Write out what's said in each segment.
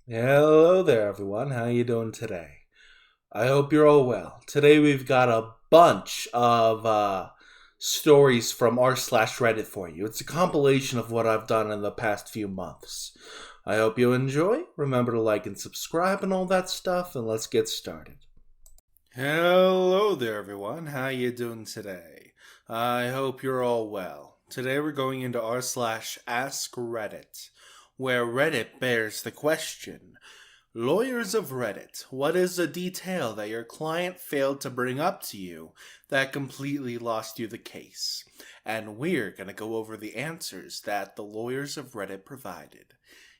Hello there, everyone. How you doing today? I hope you're all well. Today we've got a bunch of stories from r/Reddit for you. It's a compilation of what I've done in the past few months. I hope you enjoy. Remember to like and subscribe and all that stuff, and let's get started. Hello there, everyone. How you doing today? I hope you're all well. Today we're going into r/askreddit, where Reddit bears the question. Lawyers of Reddit, what is a detail that your client failed to bring up to you that completely lost you the case? And we're going to go over the answers that the lawyers of Reddit provided.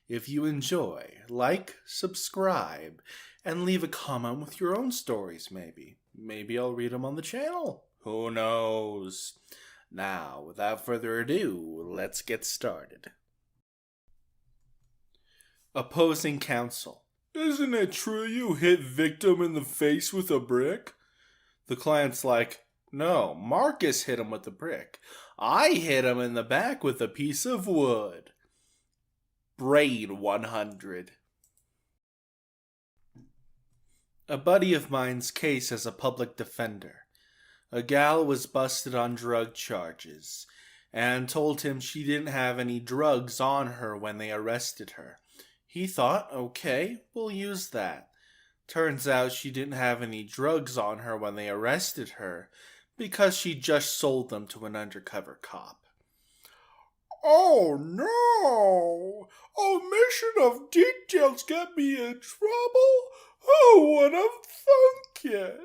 If you enjoy, like, subscribe, and leave a comment with your own stories, maybe. Maybe I'll read them on the channel. Who knows? Now, without further ado, let's get started. Opposing counsel. Isn't it true you hit victim in the face with a brick? The client's like, no, Marcus hit him with the brick. I hit him in the back with a piece of wood. Brain 100. A buddy of mine's case as a public defender. A gal was busted on drug charges and told him she didn't have any drugs on her when they arrested her. He thought, okay, we'll use that. Turns out she didn't have any drugs on her when they arrested her because she just sold them to an undercover cop. Oh no! Omission of details get me in trouble? Who would have thunk it?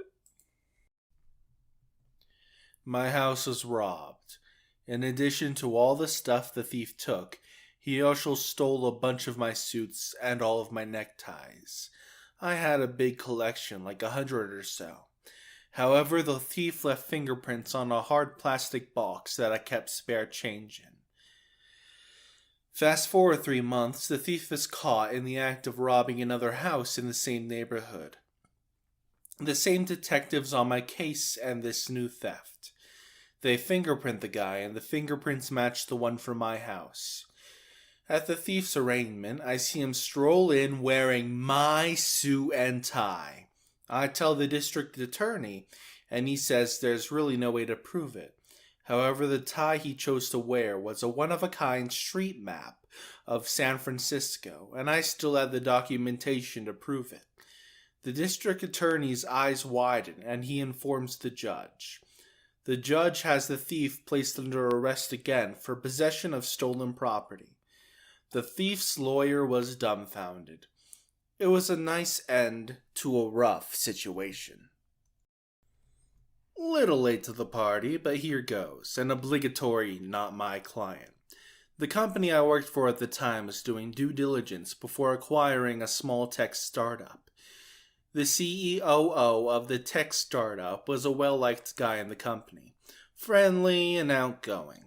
My house was robbed. In addition to all the stuff the thief took, he also stole a bunch of my suits and all of my neckties. I had a big collection, like 100 or so. However, the thief left fingerprints on a hard plastic box that I kept spare change in. Fast forward 3 months, the thief is caught in the act of robbing another house in the same neighborhood. The same detectives on my case and this new theft. They fingerprint the guy, and the fingerprints match the one from my house. At the thief's arraignment, I see him stroll in wearing my suit and tie. I tell the district attorney, and he says there's really no way to prove it. However, the tie he chose to wear was a one-of-a-kind street map of San Francisco, and I still had the documentation to prove it. The district attorney's eyes widen, and he informs the judge. The judge has the thief placed under arrest again for possession of stolen property. The thief's lawyer was dumbfounded. It was a nice end to a rough situation. Little late to the party, but here goes. An obligatory not my client. The company I worked for at the time was doing due diligence before acquiring a small tech startup. The CEO of the tech startup was a well-liked guy in the company, friendly and outgoing,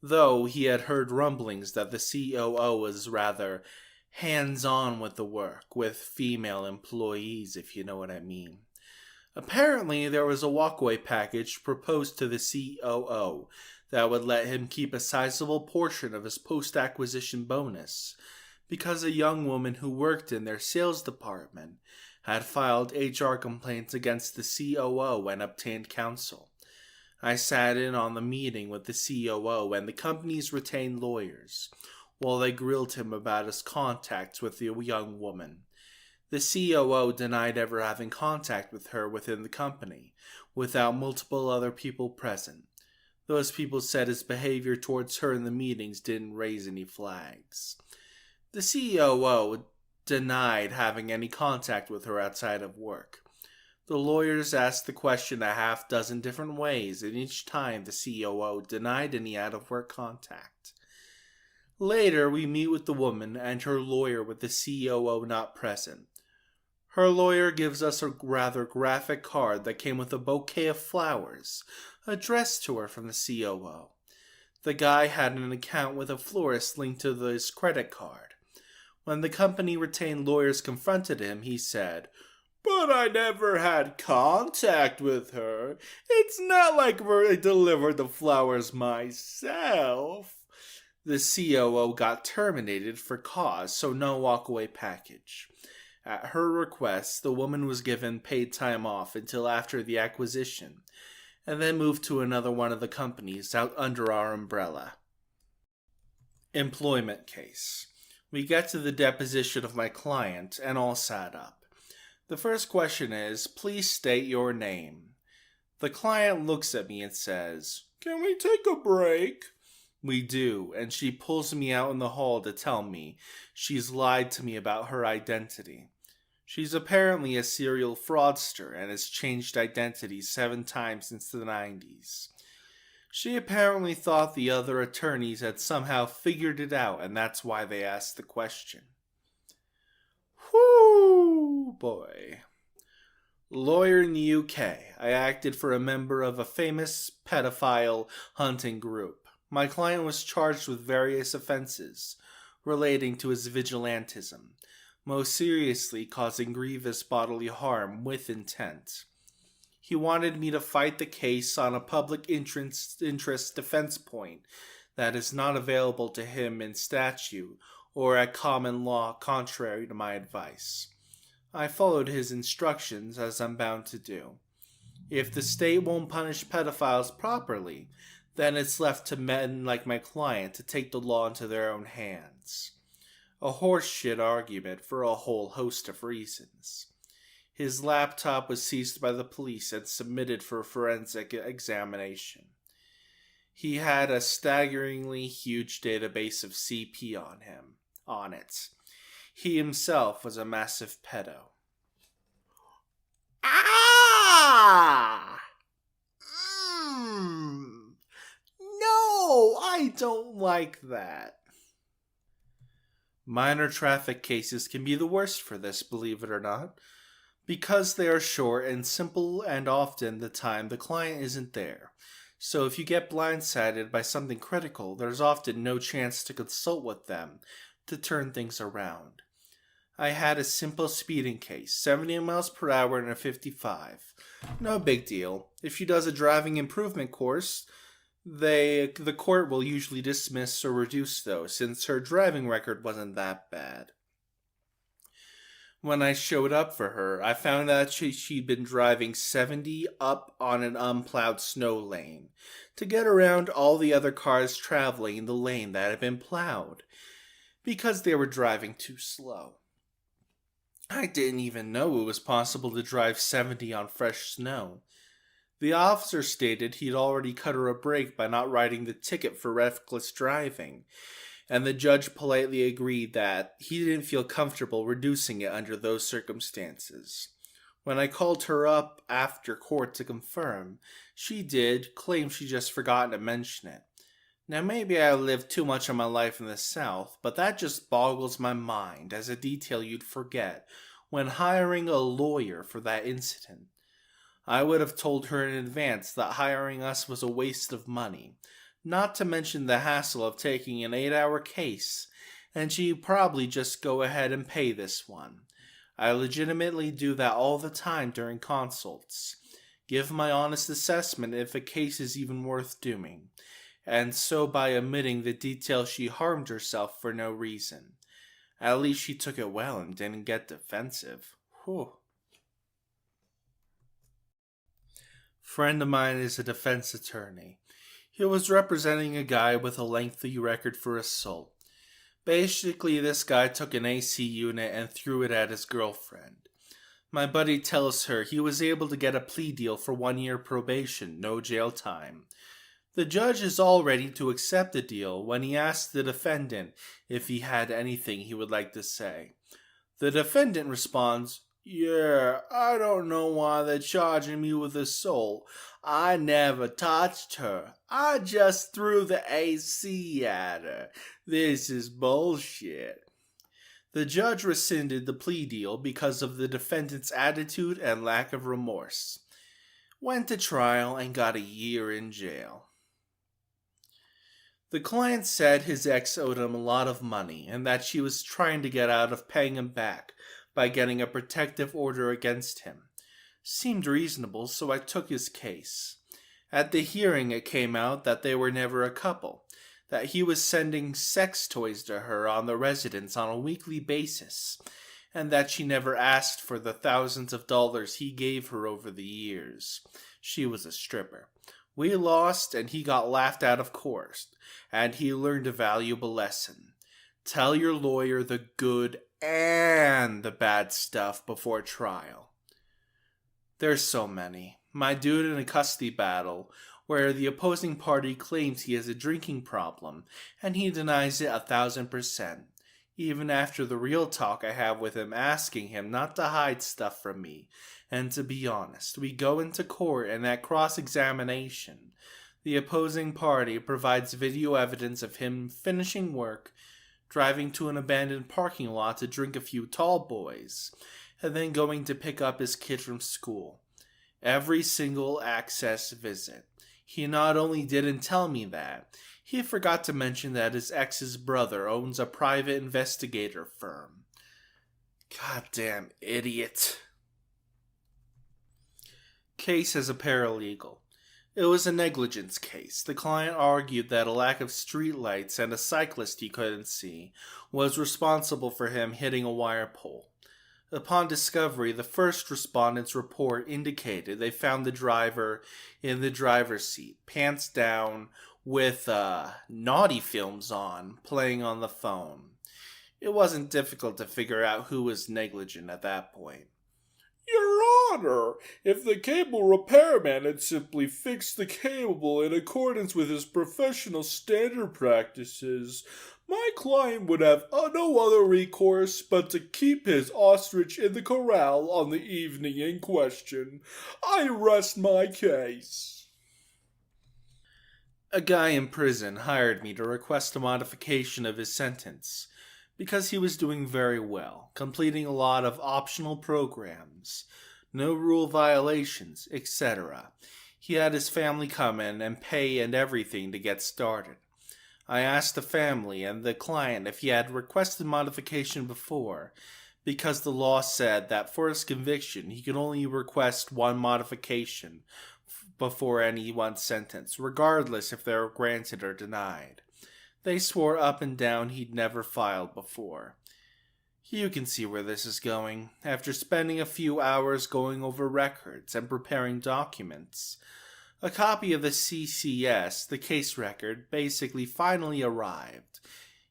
though he had heard rumblings that the COO was rather hands-on with the work, with female employees, if you know what I mean. Apparently, there was a walkaway package proposed to the COO that would let him keep a sizable portion of his post-acquisition bonus, because a young woman who worked in their sales department had filed HR complaints against the COO and obtained counsel. I sat in on the meeting with the COO and the company's retained lawyers, while they grilled him about his contacts with the young woman. The COO denied ever having contact with her within the company, without multiple other people present. Those people said his behavior towards her in the meetings didn't raise any flags. The COO denied having any contact with her outside of work. The lawyers asked the question a half dozen different ways, and each time the COO denied any out-of-work contact. Later, we meet with the woman and her lawyer with the COO not present. Her lawyer gives us a rather graphic card that came with a bouquet of flowers, addressed to her from the COO. The guy had an account with a florist linked to his credit card. When the company retained lawyers confronted him, he said, "But I never had contact with her. It's not like I delivered the flowers myself." The COO got terminated for cause, so no walkaway package. At her request, the woman was given paid time off until after the acquisition, and then moved to another one of the companies out under our umbrella. Employment case. We get to the deposition of my client, and all sat up. The first question is, please state your name. The client looks at me and says, "Can we take a break?" We do, and she pulls me out in the hall to tell me she's lied to me about her identity. She's apparently a serial fraudster and has changed identity 7 times since the 90s. She apparently thought the other attorneys had somehow figured it out, and that's why they asked the question. Whoo, boy. Lawyer in the UK. I acted for a member of a famous pedophile hunting group. My client was charged with various offenses relating to his vigilantism, most seriously causing grievous bodily harm with intent. He wanted me to fight the case on a public interest defense point that is not available to him in statute or at common law, contrary to my advice. I followed his instructions, as I'm bound to do. If the state won't punish pedophiles properly, then it's left to men like my client to take the law into their own hands. A horseshit argument for a whole host of reasons. His laptop was seized by the police and submitted for forensic examination. He had a staggeringly huge database of CP on it. He himself was a massive pedo. Ah! No, I don't like that. Minor traffic cases can be the worst for this, believe it or not, because they are short and simple, and often the time the client isn't there. So if you get blindsided by something critical, there's often no chance to consult with them to turn things around. I had a simple speeding case, 70 miles per hour and a 55. No big deal. If she does a driving improvement course, the court will usually dismiss or reduce those, since her driving record wasn't that bad. When I showed up for her, I found out she'd been driving 70 up on an unplowed snow lane to get around all the other cars traveling in the lane that had been plowed, because they were driving too slow. I didn't even know it was possible to drive 70 on fresh snow. The officer stated he'd already cut her a break by not writing the ticket for reckless driving, and the judge politely agreed that he didn't feel comfortable reducing it under those circumstances. When I called her up after court to confirm, she did claim she just forgotten to mention it. Now maybe I lived too much of my life in the South, but that just boggles my mind as a detail you'd forget when hiring a lawyer for that incident. I would have told her in advance that hiring us was a waste of money, not to mention the hassle of taking an 8-hour case, and she'd probably just go ahead and pay this one. I legitimately do that all the time during consults. Give my honest assessment if a case is even worth doing, and so by omitting the detail she harmed herself for no reason. At least she took it well and didn't get defensive. Whew. Friend of mine is a defense attorney. He was representing a guy with a lengthy record for assault. Basically, this guy took an AC unit and threw it at his girlfriend. My buddy tells her he was able to get a plea deal for 1 year probation, no jail time. The judge is all ready to accept the deal when he asks the defendant if he had anything he would like to say. The defendant responds, "Yeah, I don't know why they're charging me with assault. I never touched her. I just threw the AC at her. This is bullshit." The judge rescinded the plea deal because of the defendant's attitude and lack of remorse. Went to trial and got a year in jail. The client said his ex owed him a lot of money and that she was trying to get out of paying him back by getting a protective order against him. Seemed reasonable, so I took his case. At the hearing, it came out that they were never a couple, that he was sending sex toys to her on the residence on a weekly basis, and that she never asked for the thousands of dollars he gave her over the years. She was a stripper. We lost, and he got laughed out of court, and he learned a valuable lesson. Tell your lawyer the good and the bad stuff before trial. There's so many. My dude in a custody battle where the opposing party claims he has a drinking problem, and he denies it 1,000%, even after the real talk I have with him asking him not to hide stuff from me. And to be honest, we go into court, and at cross-examination, the opposing party provides video evidence of him finishing work, driving to an abandoned parking lot to drink a few tall boys, and then going to pick up his kid from school. Every single access visit. He not only didn't tell me that, he forgot to mention that his ex's brother owns a private investigator firm. Goddamn idiot. Case as a paralegal. It was a negligence case. The client argued that a lack of streetlights and a cyclist he couldn't see was responsible for him hitting a wire pole. Upon discovery, the first respondent's report indicated they found the driver in the driver's seat, pants down, with naughty films on, playing on the phone. It wasn't difficult to figure out who was negligent at that point. Your Honor, if the cable repairman had simply fixed the cable in accordance with his professional standard practices, my client would have no other recourse but to keep his ostrich in the corral on the evening in question. I rest my case. A guy in prison hired me to request a modification of his sentence because he was doing very well, completing a lot of optional programs, no rule violations, etc. He had his family come in and pay and everything to get started. I asked the family and the client if he had requested modification before, because the law said that for his conviction he could only request one modification before anyone's sentence, regardless if they were granted or denied. They swore up and down he'd never filed before. You can see where this is going. After spending a few hours going over records and preparing documents, a copy of the CCS, the case record, basically finally arrived.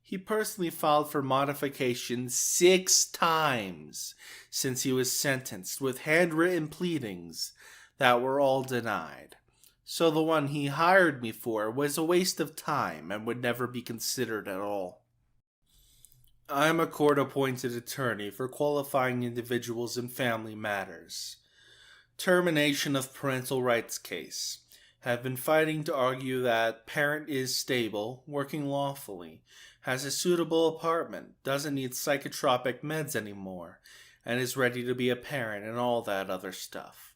He personally filed for modification 6 times since he was sentenced, with handwritten pleadings that were all denied. So the one he hired me for was a waste of time and would never be considered at all. I'm a court-appointed attorney for qualifying individuals in family matters. Termination of parental rights case. Have been fighting to argue that parent is stable, working lawfully, has a suitable apartment, doesn't need psychotropic meds anymore, and is ready to be a parent and all that other stuff.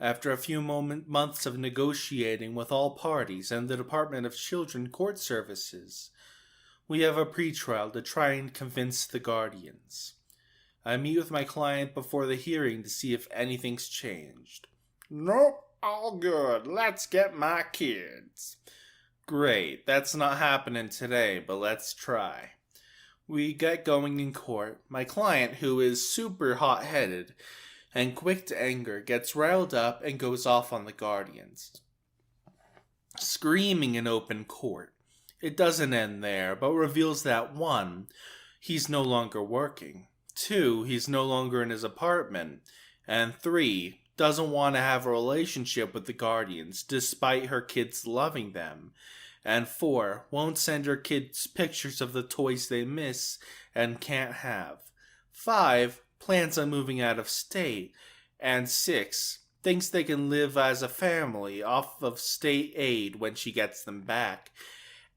After a few months of negotiating with all parties and the Department of Children Court Services, we have a pretrial to try and convince the guardians. I meet with my client before the hearing to see if anything's changed. Nope, all good. Let's get my kids. Great, that's not happening today, but let's try. We get going in court. My client, who is super hot-headed and quick to anger, gets riled up and goes off on the guardians, screaming in open court. It doesn't end there, but reveals that 1, he's no longer working, 2, he's no longer in his apartment, and 3, doesn't want to have a relationship with the guardians despite her kids loving them, and 4, won't send her kids pictures of the toys they miss and can't have, 5, plans on moving out of state, and 6, thinks they can live as a family off of state aid when she gets them back,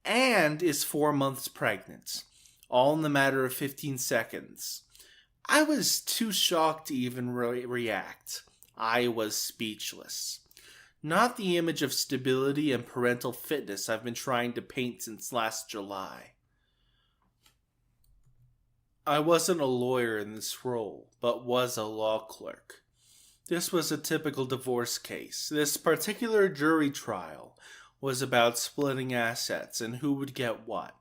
and is 4 months pregnant, all in the matter of 15 seconds. I was too shocked to even react. I was speechless. Not the image of stability and parental fitness I've been trying to paint since last July. I wasn't a lawyer in this role, but was a law clerk. This was a typical divorce case. This particular jury trial was about splitting assets and who would get what.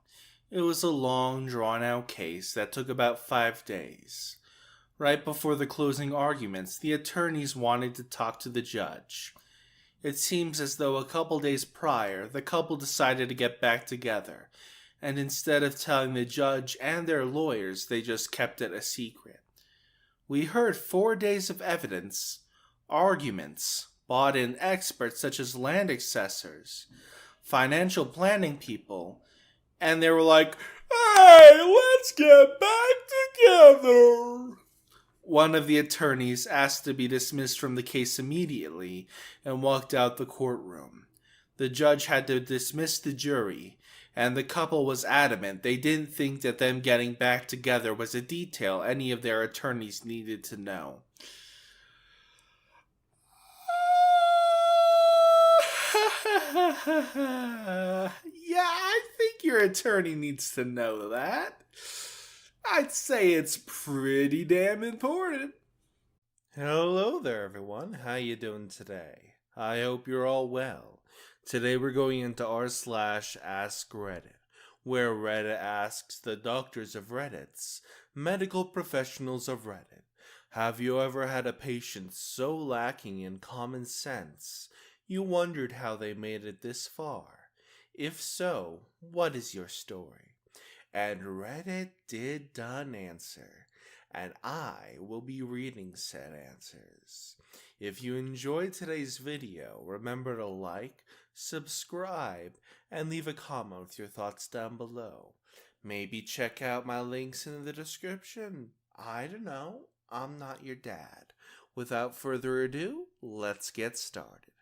It was a long, drawn out case that took about 5 days. Right before the closing arguments, the attorneys wanted to talk to the judge. It seems as though a couple days prior, the couple decided to get back together, and instead of telling the judge and their lawyers, they just kept it a secret. We heard 4 days of evidence, arguments, bought in experts such as land assessors, financial planning people, and they were like, "Hey, let's get back together." One of the attorneys asked to be dismissed from the case immediately and walked out the courtroom. The judge had to dismiss the jury, and the couple was adamant they didn't think that them getting back together was a detail any of their attorneys needed to know. Yeah, I think your attorney needs to know that. I'd say it's pretty damn important. Hello there, everyone. How you doing today? I hope you're all well. Today we're going into r/askreddit, where Reddit asks the doctors of Reddits, medical professionals of Reddit, have you ever had a patient so lacking in common sense you wondered how they made it this far? If so, what is your story? And Reddit did done answer, and I will be reading said answers. If you enjoyed today's video, remember to like, subscribe, and leave a comment with your thoughts down below. Maybe check out my links in the description. I don't know, I'm not your dad. Without further ado, let's get started.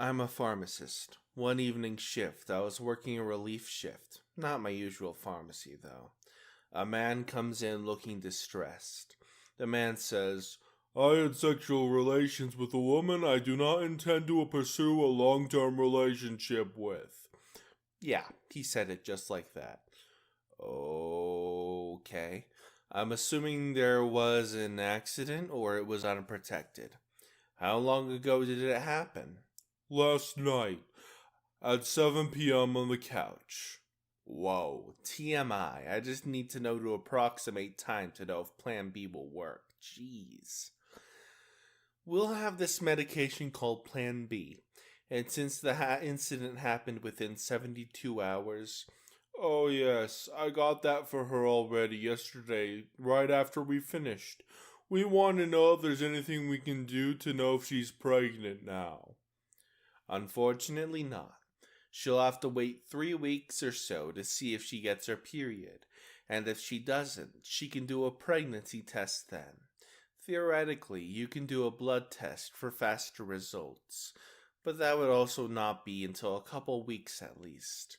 I'm a pharmacist. One evening shift, I was working a relief shift. Not my usual pharmacy, though. A man comes in looking distressed. The man says, "I had sexual relations with a woman I do not intend to pursue a long-term relationship with." Yeah, he said it just like that. Okay. I'm assuming there was an accident or it was unprotected. How long ago did it happen? Last night, at 7 p.m. on the couch. Whoa, TMI. I just need to know to approximate time to know if Plan B will work. Jeez. We'll have this medication called Plan B, and since the incident happened within 72 hours... Oh yes, I got that for her already yesterday, right after we finished. We want to know if there's anything we can do to know if she's pregnant now. Unfortunately not. She'll have to wait 3 weeks or so to see if she gets her period, and if she doesn't, she can do a pregnancy test then. Theoretically, you can do a blood test for faster results, but that would also not be until a couple weeks at least.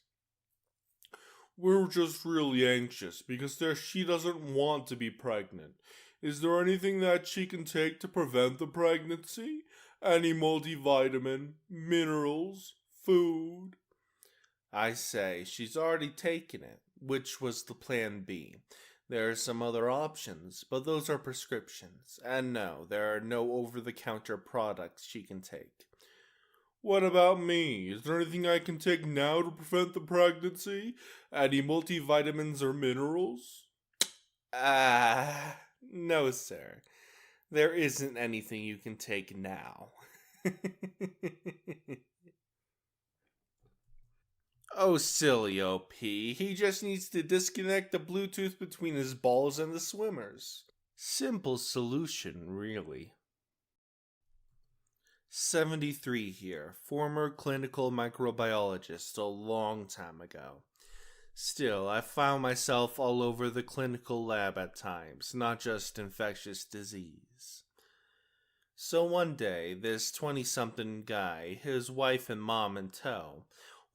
We're just really anxious because she doesn't want to be pregnant. Is there anything that she can take to prevent the pregnancy? Any multivitamin, minerals, food? I say, she's already taken it, which was the Plan B. There are some other options, but those are prescriptions. And no, there are no over-the-counter products she can take. What about me? Is there anything I can take now to prevent the pregnancy? Any multivitamins or minerals? No, sir. There isn't anything you can take now. Oh, silly OP. He just needs to disconnect the Bluetooth between his balls and the swimmers. Simple solution, really. 73 here, former clinical microbiologist a long time ago. Still, I found myself all over the clinical lab at times, not just infectious disease. So one day, this 20-something guy, his wife and mom in tow,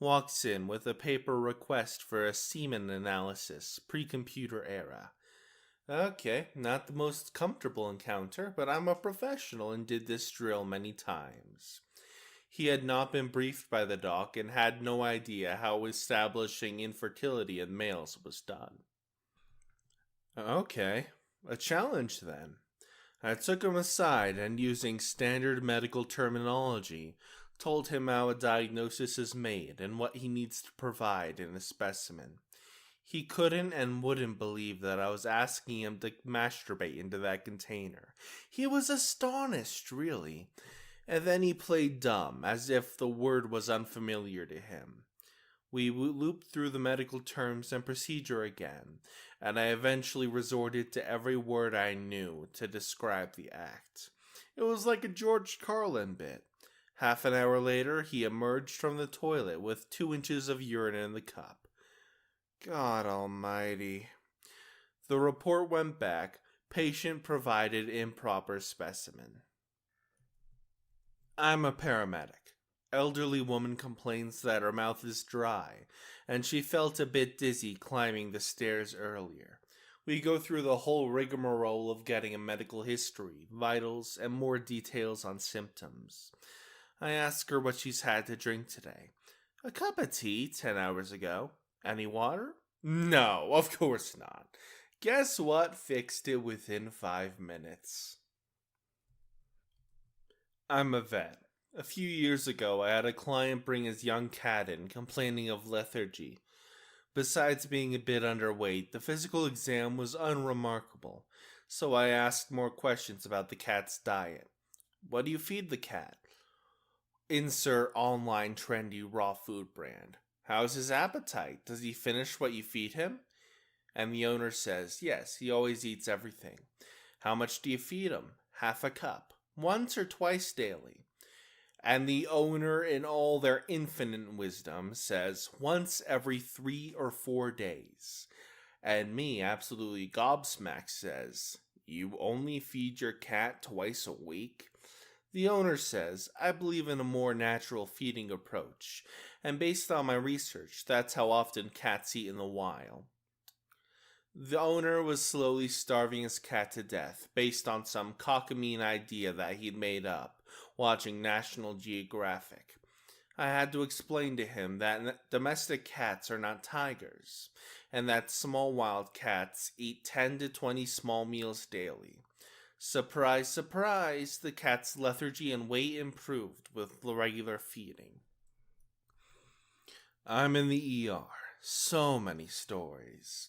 walks in with a paper request for a semen analysis, pre-computer era. Okay, not the most comfortable encounter, but I'm a professional and did this drill many times. He had not been briefed by the doc and had no idea how establishing infertility in males was done. Okay, a challenge then. I took him aside and using standard medical terminology, told him how a diagnosis is made and what he needs to provide in a specimen. He couldn't and wouldn't believe that I was asking him to masturbate into that container. He was astonished, really. And then he played dumb, as if the word was unfamiliar to him. We looped through the medical terms and procedure again, and I eventually resorted to every word I knew to describe the act. It was like a George Carlin bit. Half an hour later, he emerged from the toilet with 2 inches of urine in the cup. God almighty. The report went back. Patient provided improper specimen. I'm a paramedic. Elderly woman complains that her mouth is dry, and she felt a bit dizzy climbing the stairs earlier. We go through the whole rigmarole of getting a medical history, vitals, and more details on symptoms. I ask her what she's had to drink today. A cup of tea 10 hours ago. Any water? No, of course not. Guess what fixed it within 5 minutes? I'm a vet. A few years ago, I had a client bring his young cat in, complaining of lethargy. Besides being a bit underweight, the physical exam was unremarkable, so I asked more questions about the cat's diet. What do you feed the cat? Insert online trendy raw food brand. How's his appetite? Does he finish what you feed him? And the owner says, yes, he always eats everything. How much do you feed him? Half a cup. Once or twice daily. And the owner, in all their infinite wisdom, says once every 3 or 4 days. And me, absolutely gobsmacked, says, you only feed your cat twice a week? The owner says, I believe in a more natural feeding approach, and based on my research, that's how often cats eat in the wild. The owner was slowly starving his cat to death, based on some cockamamie idea that he'd made up, watching National Geographic. I had to explain to him that domestic cats are not tigers, and that small wild cats eat 10 to 20 small meals daily. Surprise, surprise, the cat's lethargy and weight improved with regular feeding. I'm in the ER. So many stories.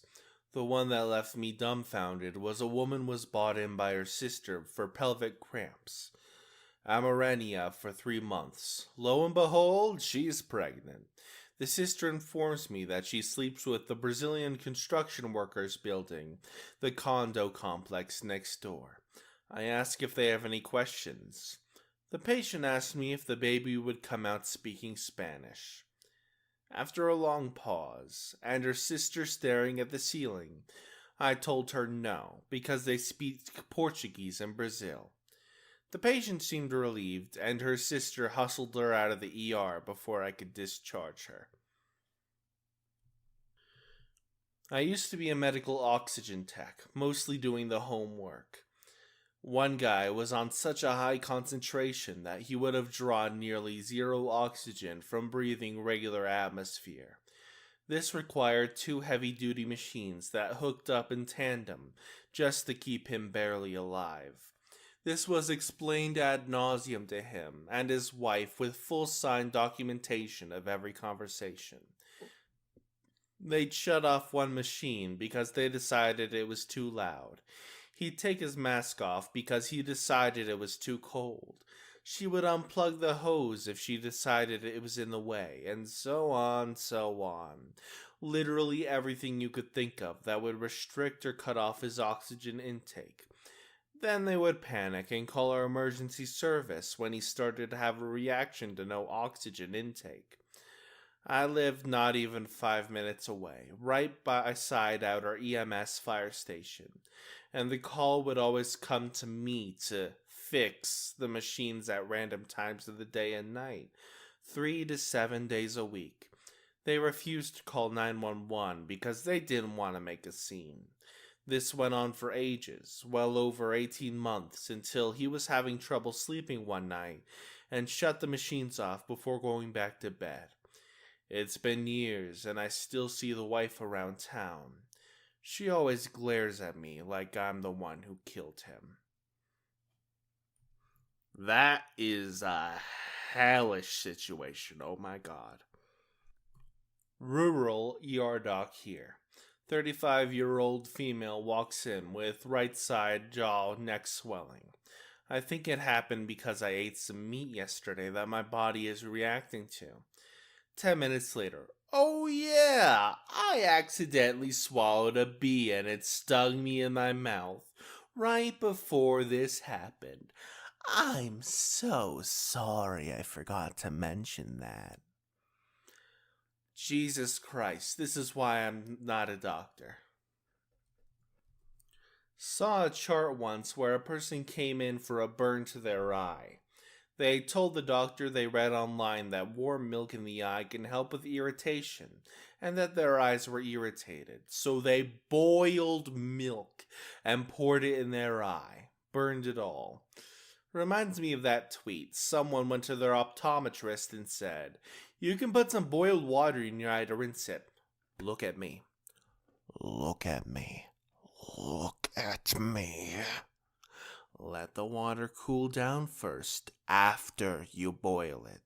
The one that left me dumbfounded was a woman was brought in by her sister for pelvic cramps. Amarenia for 3 months. Lo and behold, she's pregnant. The sister informs me that she sleeps with the Brazilian construction workers building, the condo complex next door. I ask if they have any questions. The patient asks me if the baby would come out speaking Spanish. After a long pause, and her sister staring at the ceiling, I told her no, because they speak Portuguese in Brazil. The patient seemed relieved, and her sister hustled her out of the ER before I could discharge her. I used to be a medical oxygen tech, mostly doing the homework. One guy was on such a high concentration that he would have drawn nearly 0 oxygen from breathing regular atmosphere. This required 2 heavy-duty machines that hooked up in tandem just to keep him barely alive. This was explained ad nauseum to him and his wife with full signed documentation of every conversation. They'd shut off one machine because they decided it was too loud. He'd take his mask off because he decided it was too cold. She would unplug the hose if she decided it was in the way, and so on, so on. Literally everything you could think of that would restrict or cut off his oxygen intake. Then they would panic and call our emergency service when he started to have a reaction to no oxygen intake. I lived not even 5 minutes away, right beside our EMS fire station, and the call would always come to me to fix the machines at random times of the day and night, 3 to 7 days a week. They refused to call 911 because they didn't want to make a scene. This went on for ages, well over 18 months, until he was having trouble sleeping one night and shut the machines off before going back to bed. It's been years, and I still see the wife around town. She always glares at me like I'm the one who killed him. That is a hellish situation, oh my god. Rural ER doc here. 35-year-old female walks in with right side jaw, neck swelling. I think it happened because I ate some meat yesterday that my body is reacting to. 10 minutes later, oh yeah, I accidentally swallowed a bee and it stung me in my mouth right before this happened. I'm so sorry I forgot to mention that. Jesus Christ, this is why I'm not a doctor. Saw a chart once where a person came in for a burn to their eye. They told the doctor they read online that warm milk in the eye can help with irritation, and that their eyes were irritated. So they boiled milk and poured it in their eye. Burned it all. Reminds me of that tweet. Someone went to their optometrist and said, "You can put some boiled water in your eye to rinse it. Look at me. Look at me. Look at me. Let the water cool down first, after you boil it."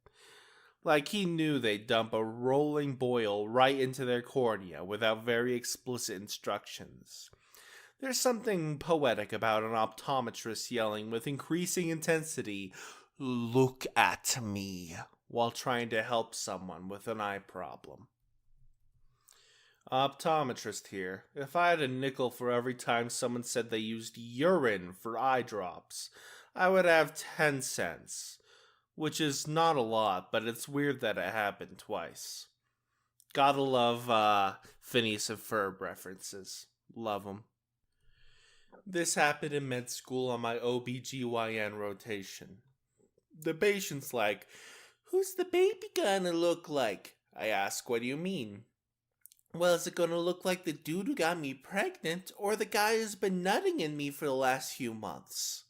Like he knew they'd dump a rolling boil right into their cornea without very explicit instructions. There's something poetic about an optometrist yelling with increasing intensity, "Look at me," while trying to help someone with an eye problem. Optometrist here. If I had a nickel for every time someone said they used urine for eye drops, I would have 10 cents. Which is not a lot, but it's weird that it happened twice. Gotta love Phineas and Ferb references. Love them. This happened in med school on my OBGYN rotation. The patient's like, "Who's the baby gonna look like?" I ask, "What do you mean?" "Well, is it gonna look like the dude who got me pregnant, or the guy who's been nutting in me for the last few months?"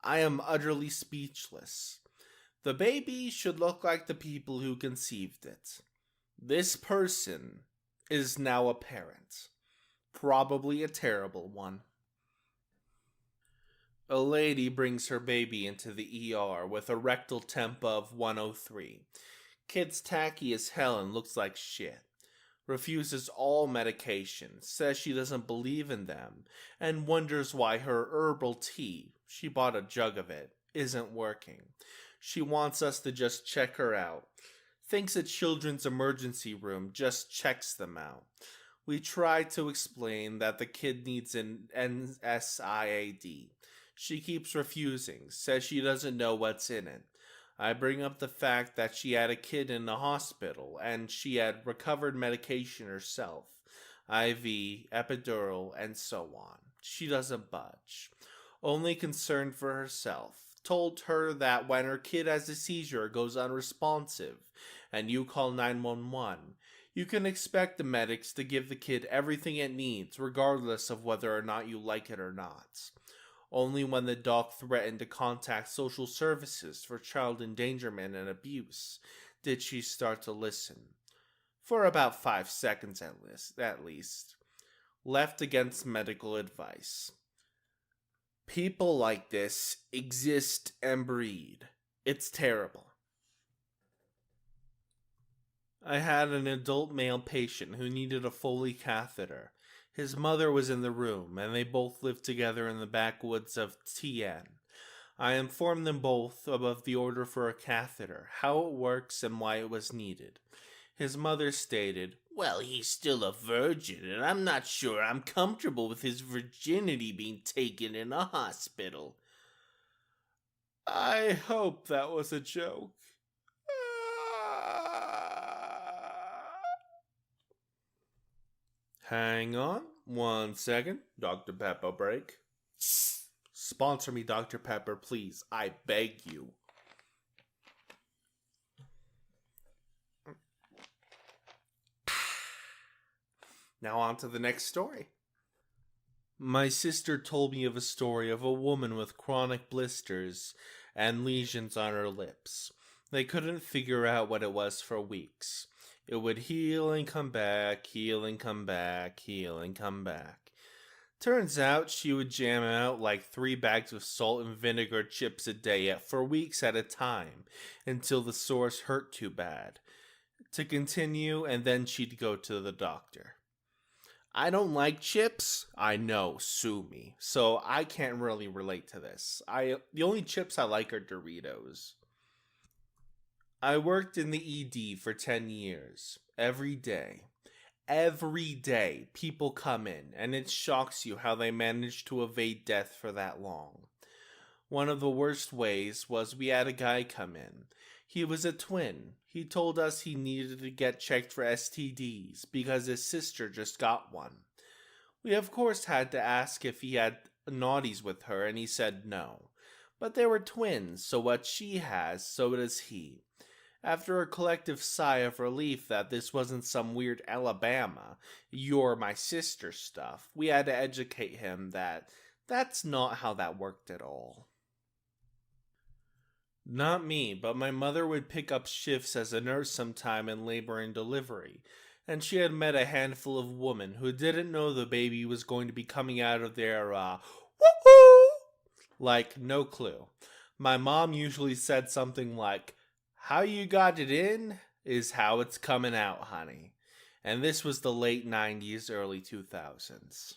I am utterly speechless. The baby should look like the people who conceived it. This person is now a parent. Probably a terrible one. A lady brings her baby into the ER with a rectal temp of 103. Kid's tacky as hell and looks like shit. Refuses all medications, says she doesn't believe in them, and wonders why her herbal tea, she bought a jug of it, isn't working. She wants us to just check her out. Thinks a children's emergency room just checks them out. We try to explain that the kid needs an NSIAD. She keeps refusing, says she doesn't know what's in it. I bring up the fact that she had a kid in the hospital and she had recovered medication herself, IV, epidural, and so on. She doesn't budge. Only concerned for herself. Told her that when her kid has a seizure or goes unresponsive and you call 911, you can expect the medics to give the kid everything it needs regardless of whether or not you like it or not. Only when the doc threatened to contact social services for child endangerment and abuse did she start to listen. For about 5 seconds at least. Left against medical advice. People like this exist and breed. It's terrible. I had an adult male patient who needed a Foley catheter. His mother was in the room, and they both lived together in the backwoods of TN. I informed them both of the order for a catheter, how it works, and why it was needed. His mother stated, "Well, he's still a virgin, and I'm not sure I'm comfortable with his virginity being taken in a hospital." I hope that was a joke. Hang on 1 second. Dr. Pepper break. Sponsor me, Dr. Pepper, please. I beg you. Now on to the next story. My sister told me of a story of a woman with chronic blisters and lesions on her lips. They couldn't figure out what it was for weeks. It would heal and come back, heal and come back, heal and come back. Turns out she would jam out like 3 bags of salt and vinegar chips a day for weeks at a time until the sores hurt too bad to continue, and then she'd go to the doctor. I don't like chips. I know, sue me. So I can't really relate to this. The only chips I like are Doritos. I worked in the ED for 10 years. Every day, people come in, and it shocks you how they manage to evade death for that long. One of the worst ways was we had a guy come in. He was a twin. He told us he needed to get checked for STDs because his sister just got one. We of course had to ask if he had naughties with her, and he said no. But they were twins, so what she has, so does he. After a collective sigh of relief that this wasn't some weird Alabama, you're my sister stuff, we had to educate him that that's not how that worked at all. Not me, but my mother would pick up shifts as a nurse sometime in labor and delivery, and she had met a handful of women who didn't know the baby was going to be coming out of their, woohoo! Like, no clue. My mom usually said something like, how you got it in is how it's coming out, honey. And this was the late 90s, early 2000s.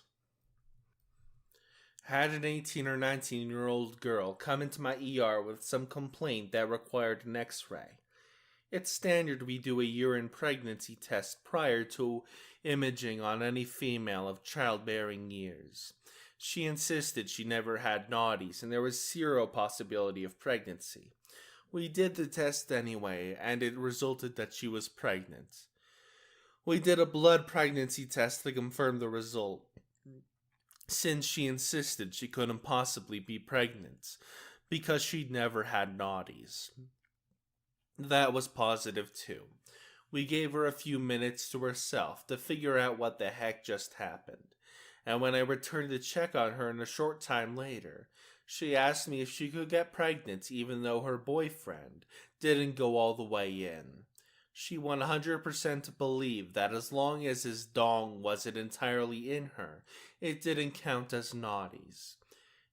Had an 18 or 19-year-old girl come into my ER with some complaint that required an x-ray. It's standard we do a urine pregnancy test prior to imaging on any female of childbearing years. She insisted she never had naughties and there was zero possibility of pregnancy. We did the test anyway, and it resulted that she was pregnant. We did a blood pregnancy test to confirm the result, since she insisted she couldn't possibly be pregnant, because she'd never had naughties. That was positive too. We gave her a few minutes to herself to figure out what the heck just happened, and when I returned to check on her in a short time later, she asked me if she could get pregnant even though her boyfriend didn't go all the way in. She 100% believed that as long as his dong wasn't entirely in her, it didn't count as naughties.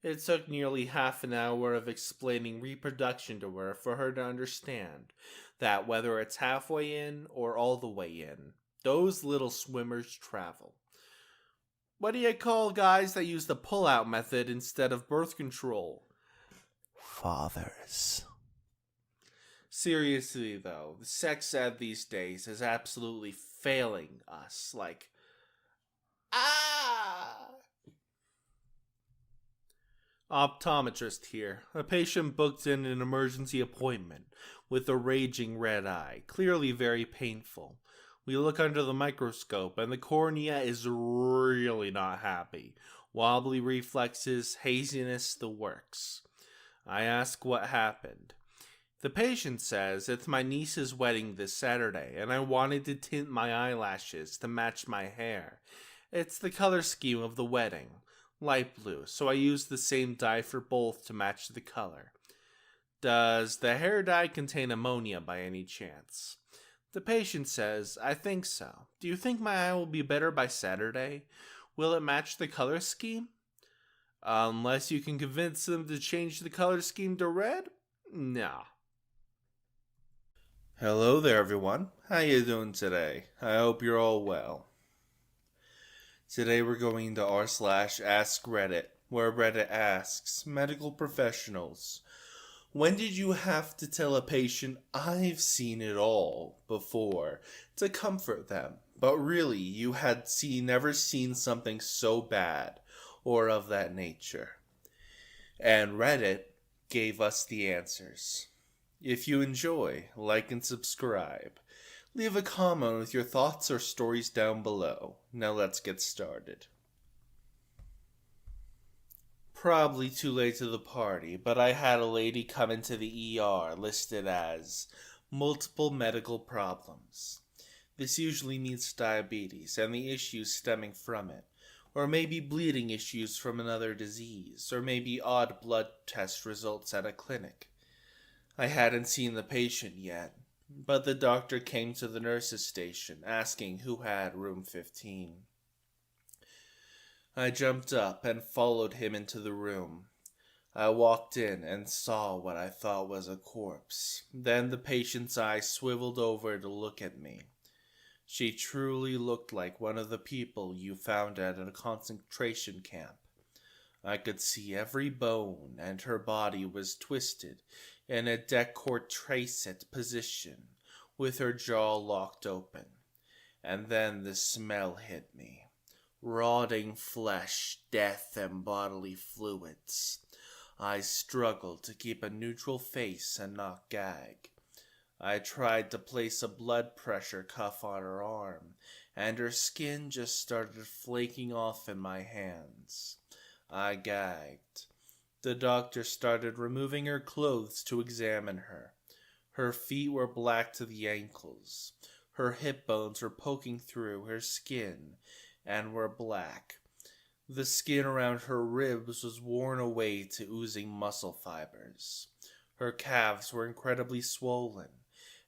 It took nearly half an hour of explaining reproduction to her for her to understand that whether it's halfway in or all the way in, those little swimmers travel. What do you call guys that use the pull-out method instead of birth control? Fathers. Seriously, though, the sex ed these days is absolutely failing us. Like, Optometrist here. A patient booked in an emergency appointment with a raging red eye, clearly very painful. We look under the microscope, and the cornea is really not happy. Wobbly reflexes, haziness, the works. I ask what happened. The patient says it's my niece's wedding this Saturday, and I wanted to tint my eyelashes to match my hair. It's the color scheme of the wedding, light blue, so I used the same dye for both to match the color. Does the hair dye contain ammonia by any chance? The patient says, I think so. Do you think my eye will be better by Saturday? Will it match the color scheme? Unless you can convince them to change the color scheme to red? Nah. Hello there, everyone. How you doing today? I hope you're all well. Today we're going to r/askreddit, where Reddit asks medical professionals, when did you have to tell a patient, I've seen it all, before, to comfort them, but really you had never seen something so bad, or of that nature? And Reddit gave us the answers. If you enjoy, like and subscribe. Leave a comment with your thoughts or stories down below. Now let's get started. Probably too late to the party, but I had a lady come into the ER listed as multiple medical problems. This usually means diabetes and the issues stemming from it, or maybe bleeding issues from another disease, or maybe odd blood test results at a clinic. I hadn't seen the patient yet, but the doctor came to the nurse's station asking who had room 15. I jumped up and followed him into the room. I walked in and saw what I thought was a corpse. Then the patient's eyes swiveled over to look at me. She truly looked like one of the people you found at a concentration camp. I could see every bone, and her body was twisted in a décontracté position, with her jaw locked open. And then the smell hit me. Rotting flesh, death, and bodily fluids. I struggled to keep a neutral face and not gag. I tried to place a blood pressure cuff on her arm, and her skin just started flaking off in my hands. I gagged. The doctor started removing her clothes to examine her. Her feet were black to the ankles. Her hip bones were poking through her skin and were black. The skin around her ribs was worn away to oozing muscle fibers. Her calves were incredibly swollen,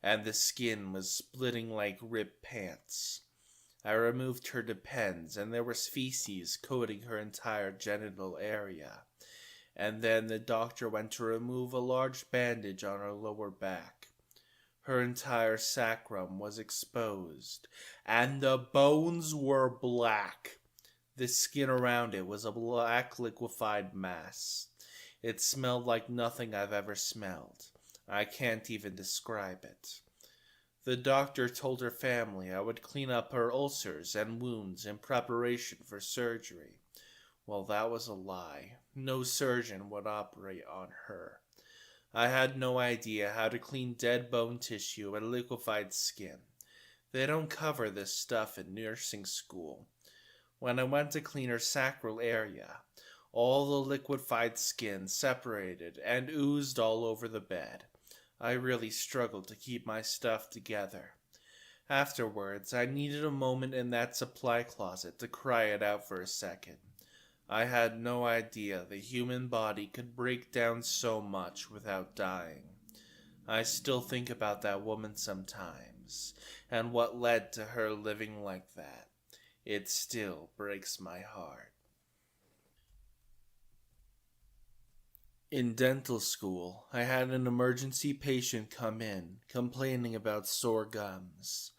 and the skin was splitting like ripped pants. I removed her depends, and there was feces coating her entire genital area. And then the doctor went to remove a large bandage on her lower back. Her entire sacrum was exposed, and the bones were black. The skin around it was a black liquefied mass. It smelled like nothing I've ever smelled. I can't even describe it. The doctor told her family I would clean up her ulcers and wounds in preparation for surgery. Well, that was a lie. No surgeon would operate on her. I had no idea how to clean dead bone tissue and liquefied skin. They don't cover this stuff in nursing school. When I went to clean her sacral area, all the liquefied skin separated and oozed all over the bed. I really struggled to keep my stuff together. Afterwards, I needed a moment in that supply closet to cry it out for a second. I had no idea the human body could break down so much without dying. I still think about that woman sometimes, and what led to her living like that. It still breaks my heart. In dental school, I had an emergency patient come in, complaining about sore gums.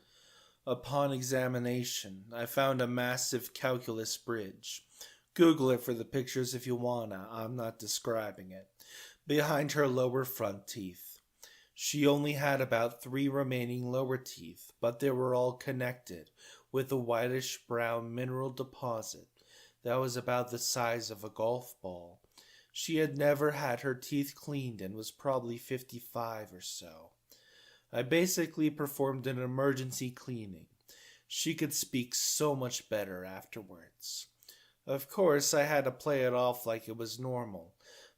Upon examination, I found a massive calculus bridge. Google it for the pictures if you wanna, I'm not describing it. Behind her lower front teeth. She only had about 3 remaining lower teeth, but they were all connected with a whitish-brown mineral deposit that was about the size of a golf ball. She had never had her teeth cleaned and was probably 55 or so. I basically performed an emergency cleaning. She could speak so much better afterwards. Of course, I had to play it off like it was normal,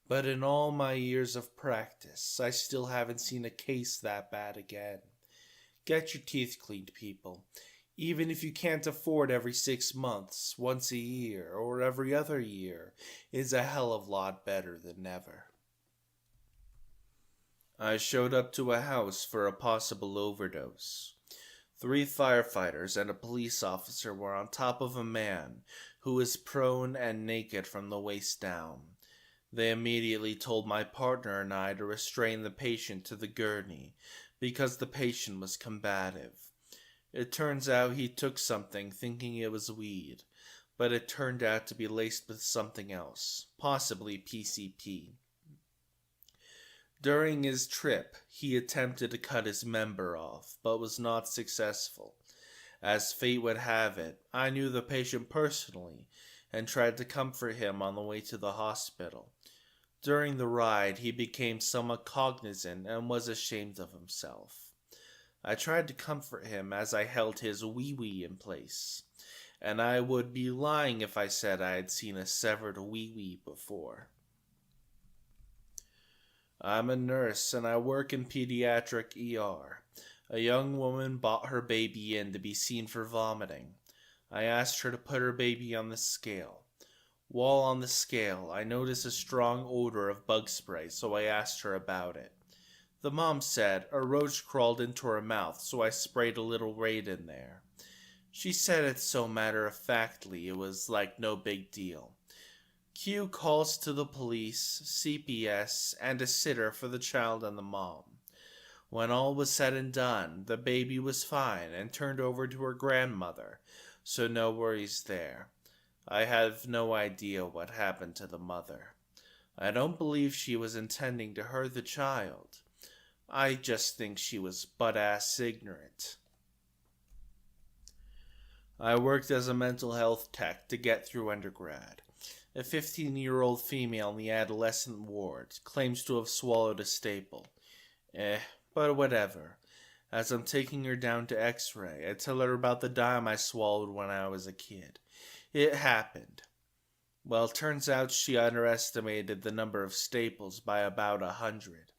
but in all my years of practice, I still haven't seen a case that bad again. Get your teeth cleaned, people. Even if you can't afford every 6 months, once a year, or every other year, is a hell of a lot better than never. I showed up to a house for a possible overdose. 3 firefighters and a police officer were on top of a man who was prone and naked from the waist down. They immediately told my partner and I to restrain the patient to the gurney because the patient was combative. It turns out he took something thinking it was weed, but it turned out to be laced with something else, possibly PCP. During his trip, he attempted to cut his member off, but was not successful. As fate would have it, I knew the patient personally and tried to comfort him on the way to the hospital. During the ride, he became somewhat cognizant and was ashamed of himself. I tried to comfort him as I held his wee-wee in place, and I would be lying if I said I had seen a severed wee-wee before. I'm a nurse and I work in pediatric ER. A young woman brought her baby in to be seen for vomiting. I asked her to put her baby on the scale. While on the scale, I noticed a strong odor of bug spray, so I asked her about it. The mom said a roach crawled into her mouth, so I sprayed a little Raid in there. She said it so matter-of-factly it was like no big deal. Q calls to the police, CPS, and a sitter for the child and the mom. When all was said and done, the baby was fine and turned over to her grandmother, so no worries there. I have no idea what happened to the mother. I don't believe she was intending to hurt the child. I just think she was butt-ass ignorant. I worked as a mental health tech to get through undergrad. A 15-year-old female in the adolescent ward claims to have swallowed a staple. But whatever. As I'm taking her down to x-ray, I tell her about the dime I swallowed when I was a kid. It happened. Well, it turns out she underestimated the number of staples by about 100.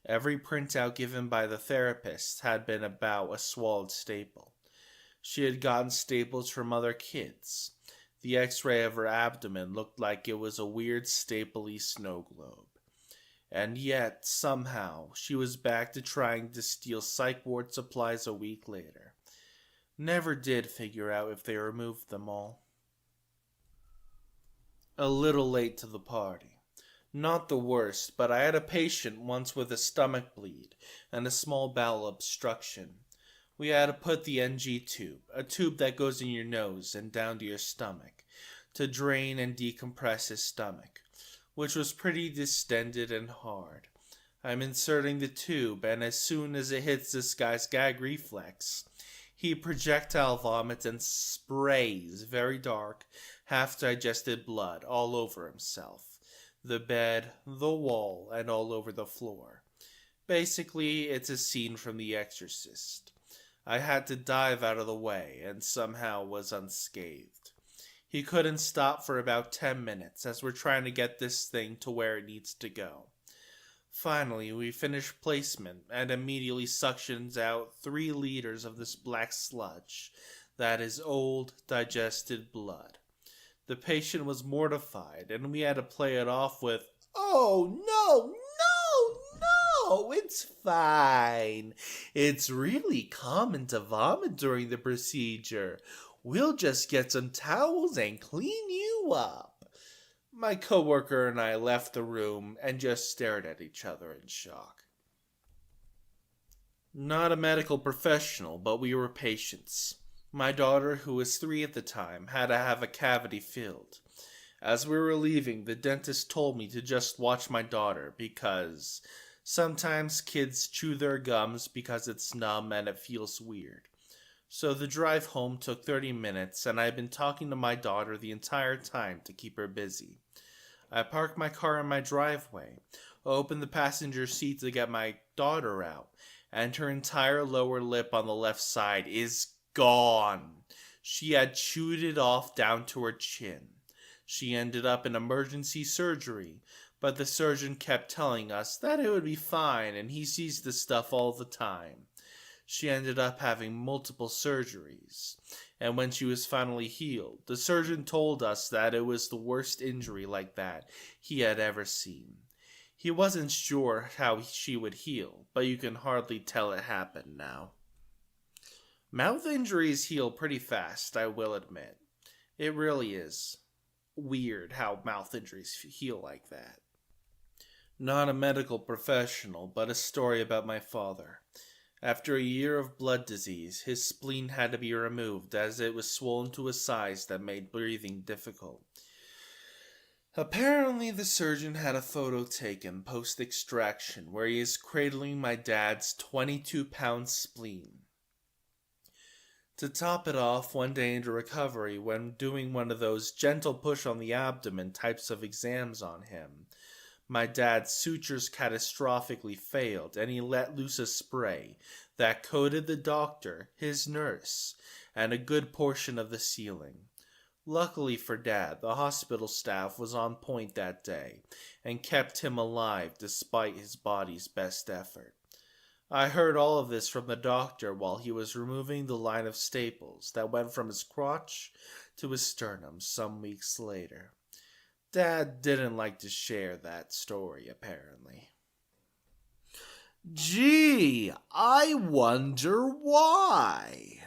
Every printout given by the therapist had been about a swallowed staple. She had gotten staples from other kids. The x-ray of her abdomen looked like it was a weird stapley snow globe. And yet, somehow, she was back to trying to steal psych ward supplies a week later. Never did figure out if they removed them all. A little late to the party. Not the worst, but I had a patient once with a stomach bleed and a small bowel obstruction. We had to put the NG tube, a tube that goes in your nose and down to your stomach, to drain and decompress his stomach, which was pretty distended and hard. I'm inserting the tube, and as soon as it hits this guy's gag reflex, he projectile vomits and sprays very dark, half-digested blood all over himself, the bed, the wall, and all over the floor. Basically, it's a scene from The Exorcist. I had to dive out of the way, and somehow was unscathed. He couldn't stop for about 10 minutes, as we're trying to get this thing to where it needs to go. Finally, we finish placement, and immediately suctions out 3 liters of this black sludge. That is old, digested blood. The patient was mortified, and we had to play it off with, "Oh, no, it's fine. It's really common to vomit during the procedure. We'll just get some towels and clean you up." My coworker and I left the room and just stared at each other in shock. Not a medical professional, but we were patients. My daughter, who was 3 at the time, had to have a cavity filled. As we were leaving, the dentist told me to just watch my daughter because sometimes kids chew their gums because it's numb and it feels weird. So the drive home took 30 minutes, and I've been talking to my daughter the entire time to keep her busy. I parked my car in my driveway, opened the passenger seat to get my daughter out, and her entire lower lip on the left side is gone. She had chewed it off down to her chin. She ended up in emergency surgery, but the surgeon kept telling us that it would be fine and he sees this stuff all the time. She ended up having multiple surgeries, and when she was finally healed, the surgeon told us that it was the worst injury like that he had ever seen. He wasn't sure how she would heal, but you can hardly tell it happened now. Mouth injuries heal pretty fast, I will admit. It really is weird how mouth injuries heal like that. Not a medical professional, but a story about my father. After a year of blood disease, his spleen had to be removed as it was swollen to a size that made breathing difficult. Apparently, the surgeon had a photo taken post-extraction where he is cradling my dad's 22-pound spleen. To top it off, one day into recovery, when doing one of those gentle push on the abdomen types of exams on him, my dad's sutures catastrophically failed, and he let loose a spray that coated the doctor, his nurse, and a good portion of the ceiling. Luckily for Dad, the hospital staff was on point that day, and kept him alive despite his body's best effort. I heard all of this from the doctor while he was removing the line of staples that went from his crotch to his sternum some weeks later. Dad didn't like to share that story, apparently. Gee, I wonder why.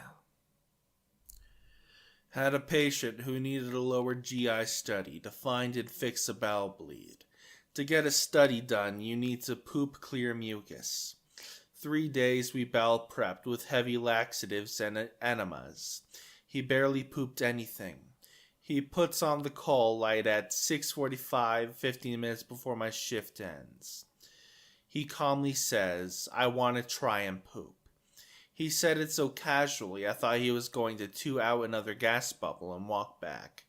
Had a patient who needed a lower GI study to find and fix a bowel bleed. To get a study done, you need to poop clear mucus. 3 days we bowel prepped with heavy laxatives and enemas. He barely pooped anything. He puts on the call light at 6:45, 15 minutes before my shift ends. He calmly says, "I want to try and poop." He said it so casually I thought he was going to chew out another gas bubble and walk back.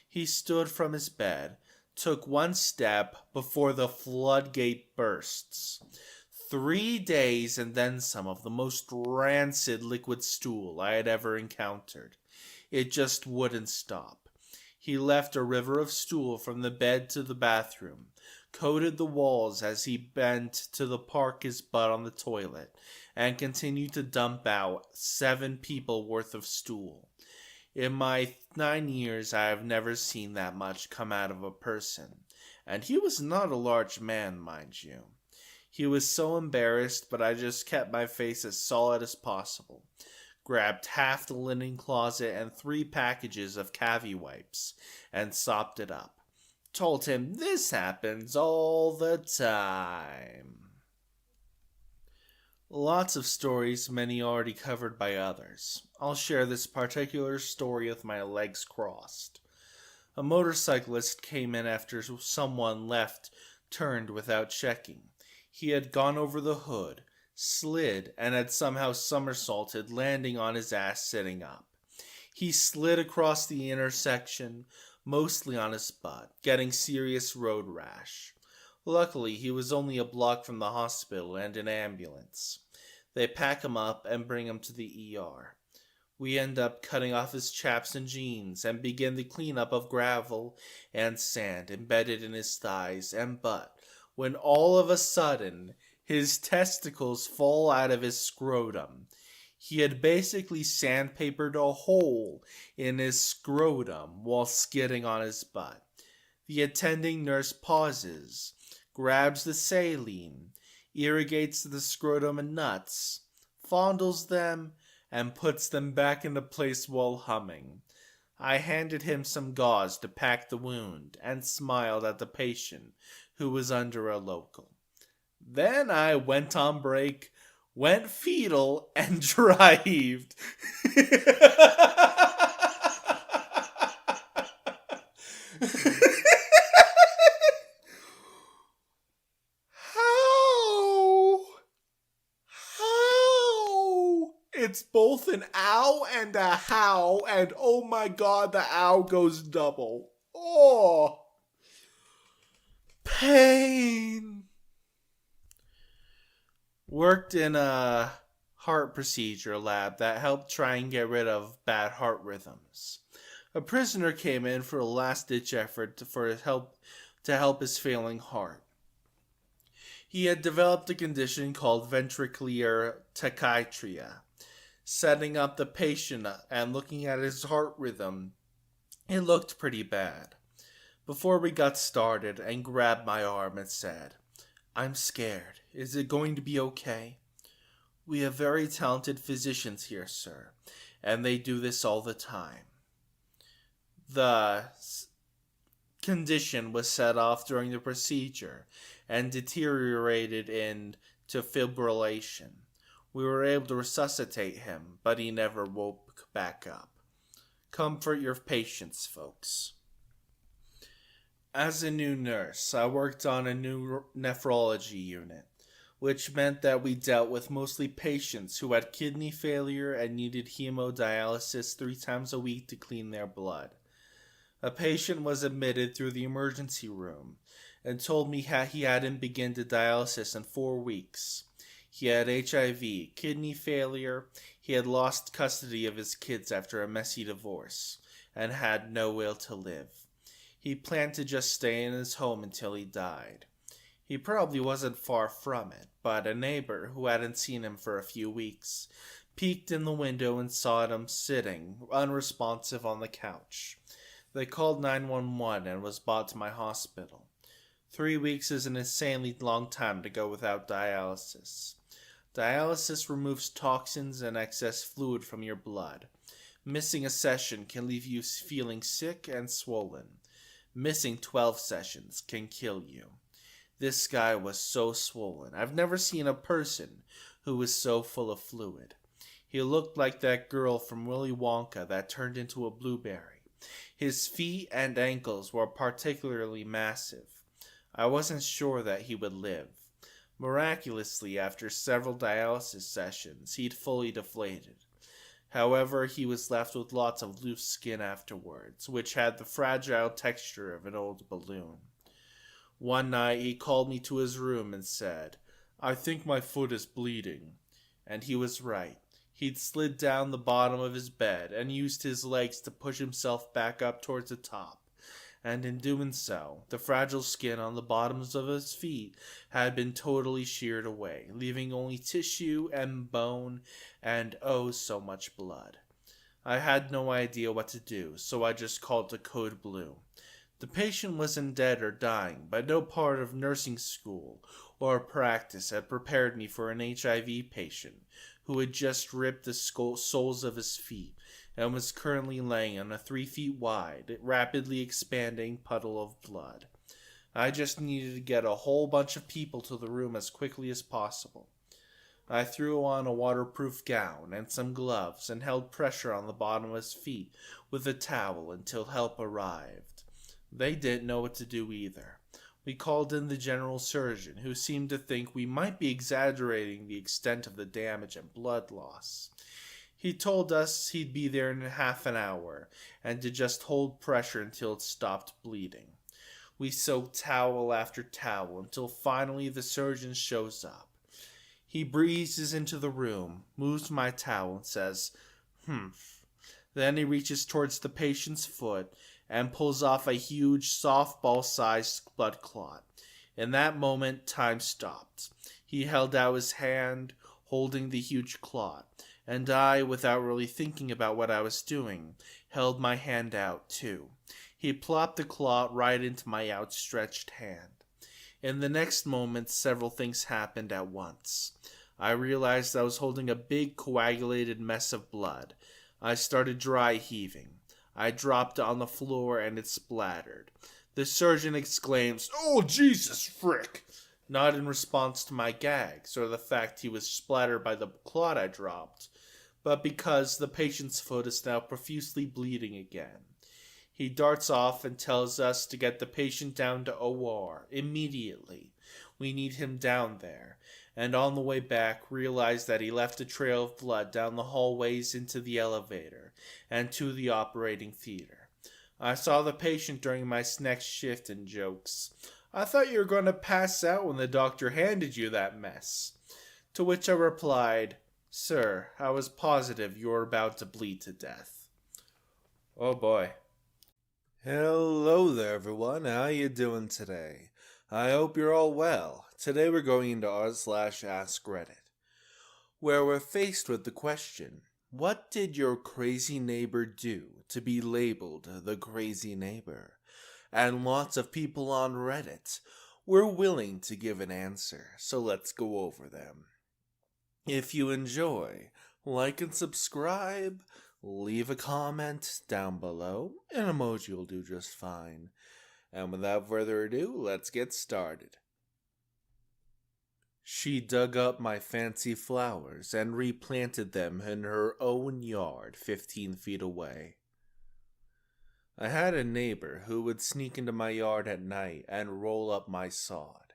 He stood from his bed, took one step before the floodgate bursts. 3 days and then some of the most rancid liquid stool I had ever encountered. It just wouldn't stop. He left a river of stool from the bed to the bathroom, coated the walls as he bent to park his butt on the toilet, and continued to dump out 7 people worth of stool. In my 9 years, I have never seen that much come out of a person. And he was not a large man, mind you. He was so embarrassed, but I just kept my face as solid as possible. Grabbed half the linen closet and 3 packages of Cavi wipes, and sopped it up. Told him this happens all the time. Lots of stories, many already covered by others. I'll share this particular story with my legs crossed. A motorcyclist came in after someone turned without checking. He had gone over the hood, slid, and had somehow somersaulted, landing on his ass sitting up. He slid across the intersection, mostly on his butt, getting serious road rash. Luckily, he was only a block from the hospital and an ambulance. They pack him up and bring him to the ER. We end up cutting off his chaps and jeans and begin the cleanup of gravel and sand embedded in his thighs and butt, when all of a sudden, his testicles fall out of his scrotum. He had basically sandpapered a hole in his scrotum while skidding on his butt. The attending nurse pauses, grabs the saline, irrigates the scrotum and nuts, fondles them, and puts them back into place while humming. I handed him some gauze to pack the wound and smiled at the patient, who was under a local. Then I went on break, went fetal, and drived. It's both an ow and a how, and oh my god, the ow goes double. Oh! Pain! Worked in a heart procedure lab that helped try and get rid of bad heart rhythms. A prisoner came in for a last-ditch effort to help his failing heart. He had developed a condition called ventricular tachycardia. Setting up the patient and looking at his heart rhythm, it looked pretty bad. Before we got started and grabbed my arm and said, "I'm scared. Is it going to be okay?" "We have very talented physicians here, sir, and they do this all the time." The condition was set off during the procedure and deteriorated into fibrillation. We were able to resuscitate him, but he never woke back up. Comfort your patients, folks. As a new nurse, I worked on a new nephrology unit, which meant that we dealt with mostly patients who had kidney failure and needed hemodialysis 3 times a week to clean their blood. A patient was admitted through the emergency room and told me he hadn't begun the dialysis in 4 weeks. He had HIV, kidney failure, he had lost custody of his kids after a messy divorce, and had no will to live. He planned to just stay in his home until he died. He probably wasn't far from it, but a neighbor who hadn't seen him for a few weeks peeked in the window and saw him sitting, unresponsive on the couch. They called 911 and was brought to my hospital. 3 weeks is an insanely long time to go without dialysis. Dialysis removes toxins and excess fluid from your blood, Missing a session can leave you feeling sick and swollen. Missing 12 sessions can kill you. This guy was so swollen. I've never seen a person who was so full of fluid. He looked like that girl from Willy Wonka that turned into a blueberry. His feet and ankles were particularly massive. I wasn't sure that he would live. Miraculously, after several dialysis sessions, he'd fully deflated. However, he was left with lots of loose skin afterwards, which had the fragile texture of an old balloon. One night he called me to his room and said, "I think my foot is bleeding." And he was right. He'd slid down the bottom of his bed and used his legs to push himself back up towards the top. And in doing so, the fragile skin on the bottoms of his feet had been totally sheared away, leaving only tissue and bone and oh so much blood. I had no idea what to do, so I just called the code blue. The patient wasn't dead or dying, but no part of nursing school or practice had prepared me for an HIV patient who had just ripped the soles of his feet and was currently laying on a 3 feet wide, rapidly expanding puddle of blood. I just needed to get a whole bunch of people to the room as quickly as possible. I threw on a waterproof gown and some gloves and held pressure on the bottom of his feet with a towel until help arrived. They didn't know what to do either. We called in the general surgeon, who seemed to think we might be exaggerating the extent of the damage and blood loss. He told us he'd be there in half an hour, and to just hold pressure until it stopped bleeding. We soaked towel after towel until finally the surgeon shows up. He breezes into the room, moves my towel, and says, "Humph." Then he reaches towards the patient's foot and pulls off a huge softball-sized blood clot. In that moment, time stopped. He held out his hand, holding the huge clot, and I, without really thinking about what I was doing, held my hand out too. He plopped the clot right into my outstretched hand. In the next moment, several things happened at once. I realized I was holding a big coagulated mess of blood. I started dry heaving. I dropped on the floor and it splattered. The surgeon exclaims, "Oh, Jesus, frick!" Not in response to my gags or the fact he was splattered by the clot I dropped, but because the patient's foot is now profusely bleeding again. He darts off and tells us to get the patient down to OR immediately. We need him down there. And on the way back, realized that he left a trail of blood down the hallways into the elevator and to the operating theater. I saw the patient during my next shift and jokes, "I thought you were going to pass out when the doctor handed you that mess." To which I replied, "Sir, I was positive you were about to bleed to death." Oh boy. Hello there, everyone. How you doing today? I hope you're all well. Today we're going into r/askreddit, where we're faced with the question, what did your crazy neighbor do to be labeled the crazy neighbor? And lots of people on Reddit were willing to give an answer, so let's go over them. If you enjoy, like and subscribe, leave a comment down below. An emoji will do just fine. And without further ado, let's get started. She dug up my fancy flowers and replanted them in her own yard 15 feet away. I had a neighbor who would sneak into my yard at night and roll up my sod.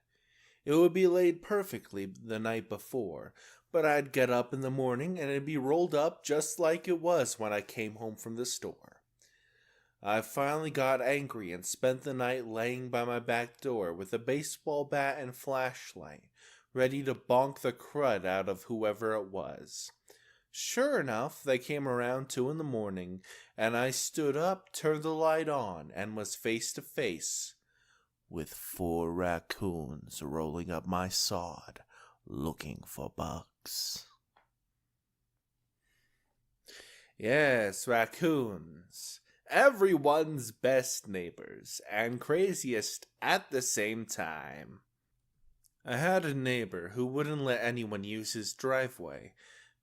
It would be laid perfectly the night before, but I'd get up in the morning and it'd be rolled up just like it was when I came home from the store. I finally got angry and spent the night laying by my back door with a baseball bat and flashlight, ready to bonk the crud out of whoever it was. Sure enough, they came around 2 a.m, and I stood up, turned the light on, and was face to face with 4 raccoons rolling up my sod, looking for bugs. Yes, raccoons. Everyone's best neighbors, and craziest at the same time. I had a neighbor who wouldn't let anyone use his driveway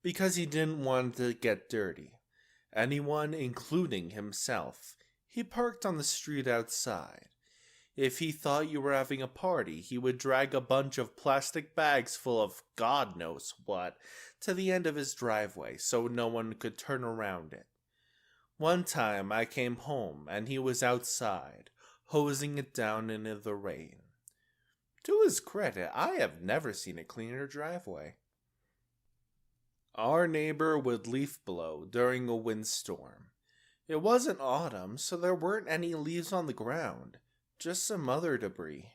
because he didn't want to get dirty. anyone, including himself. He parked on the street outside. If he thought you were having a party, he would drag a bunch of plastic bags full of God knows what to the end of his driveway so no one could turn around it. One time I came home and he was outside, hosing it down into the rain. To his credit, I have never seen a cleaner driveway. Our neighbor would leaf blow during a windstorm. It wasn't autumn, so there weren't any leaves on the ground, just some other debris.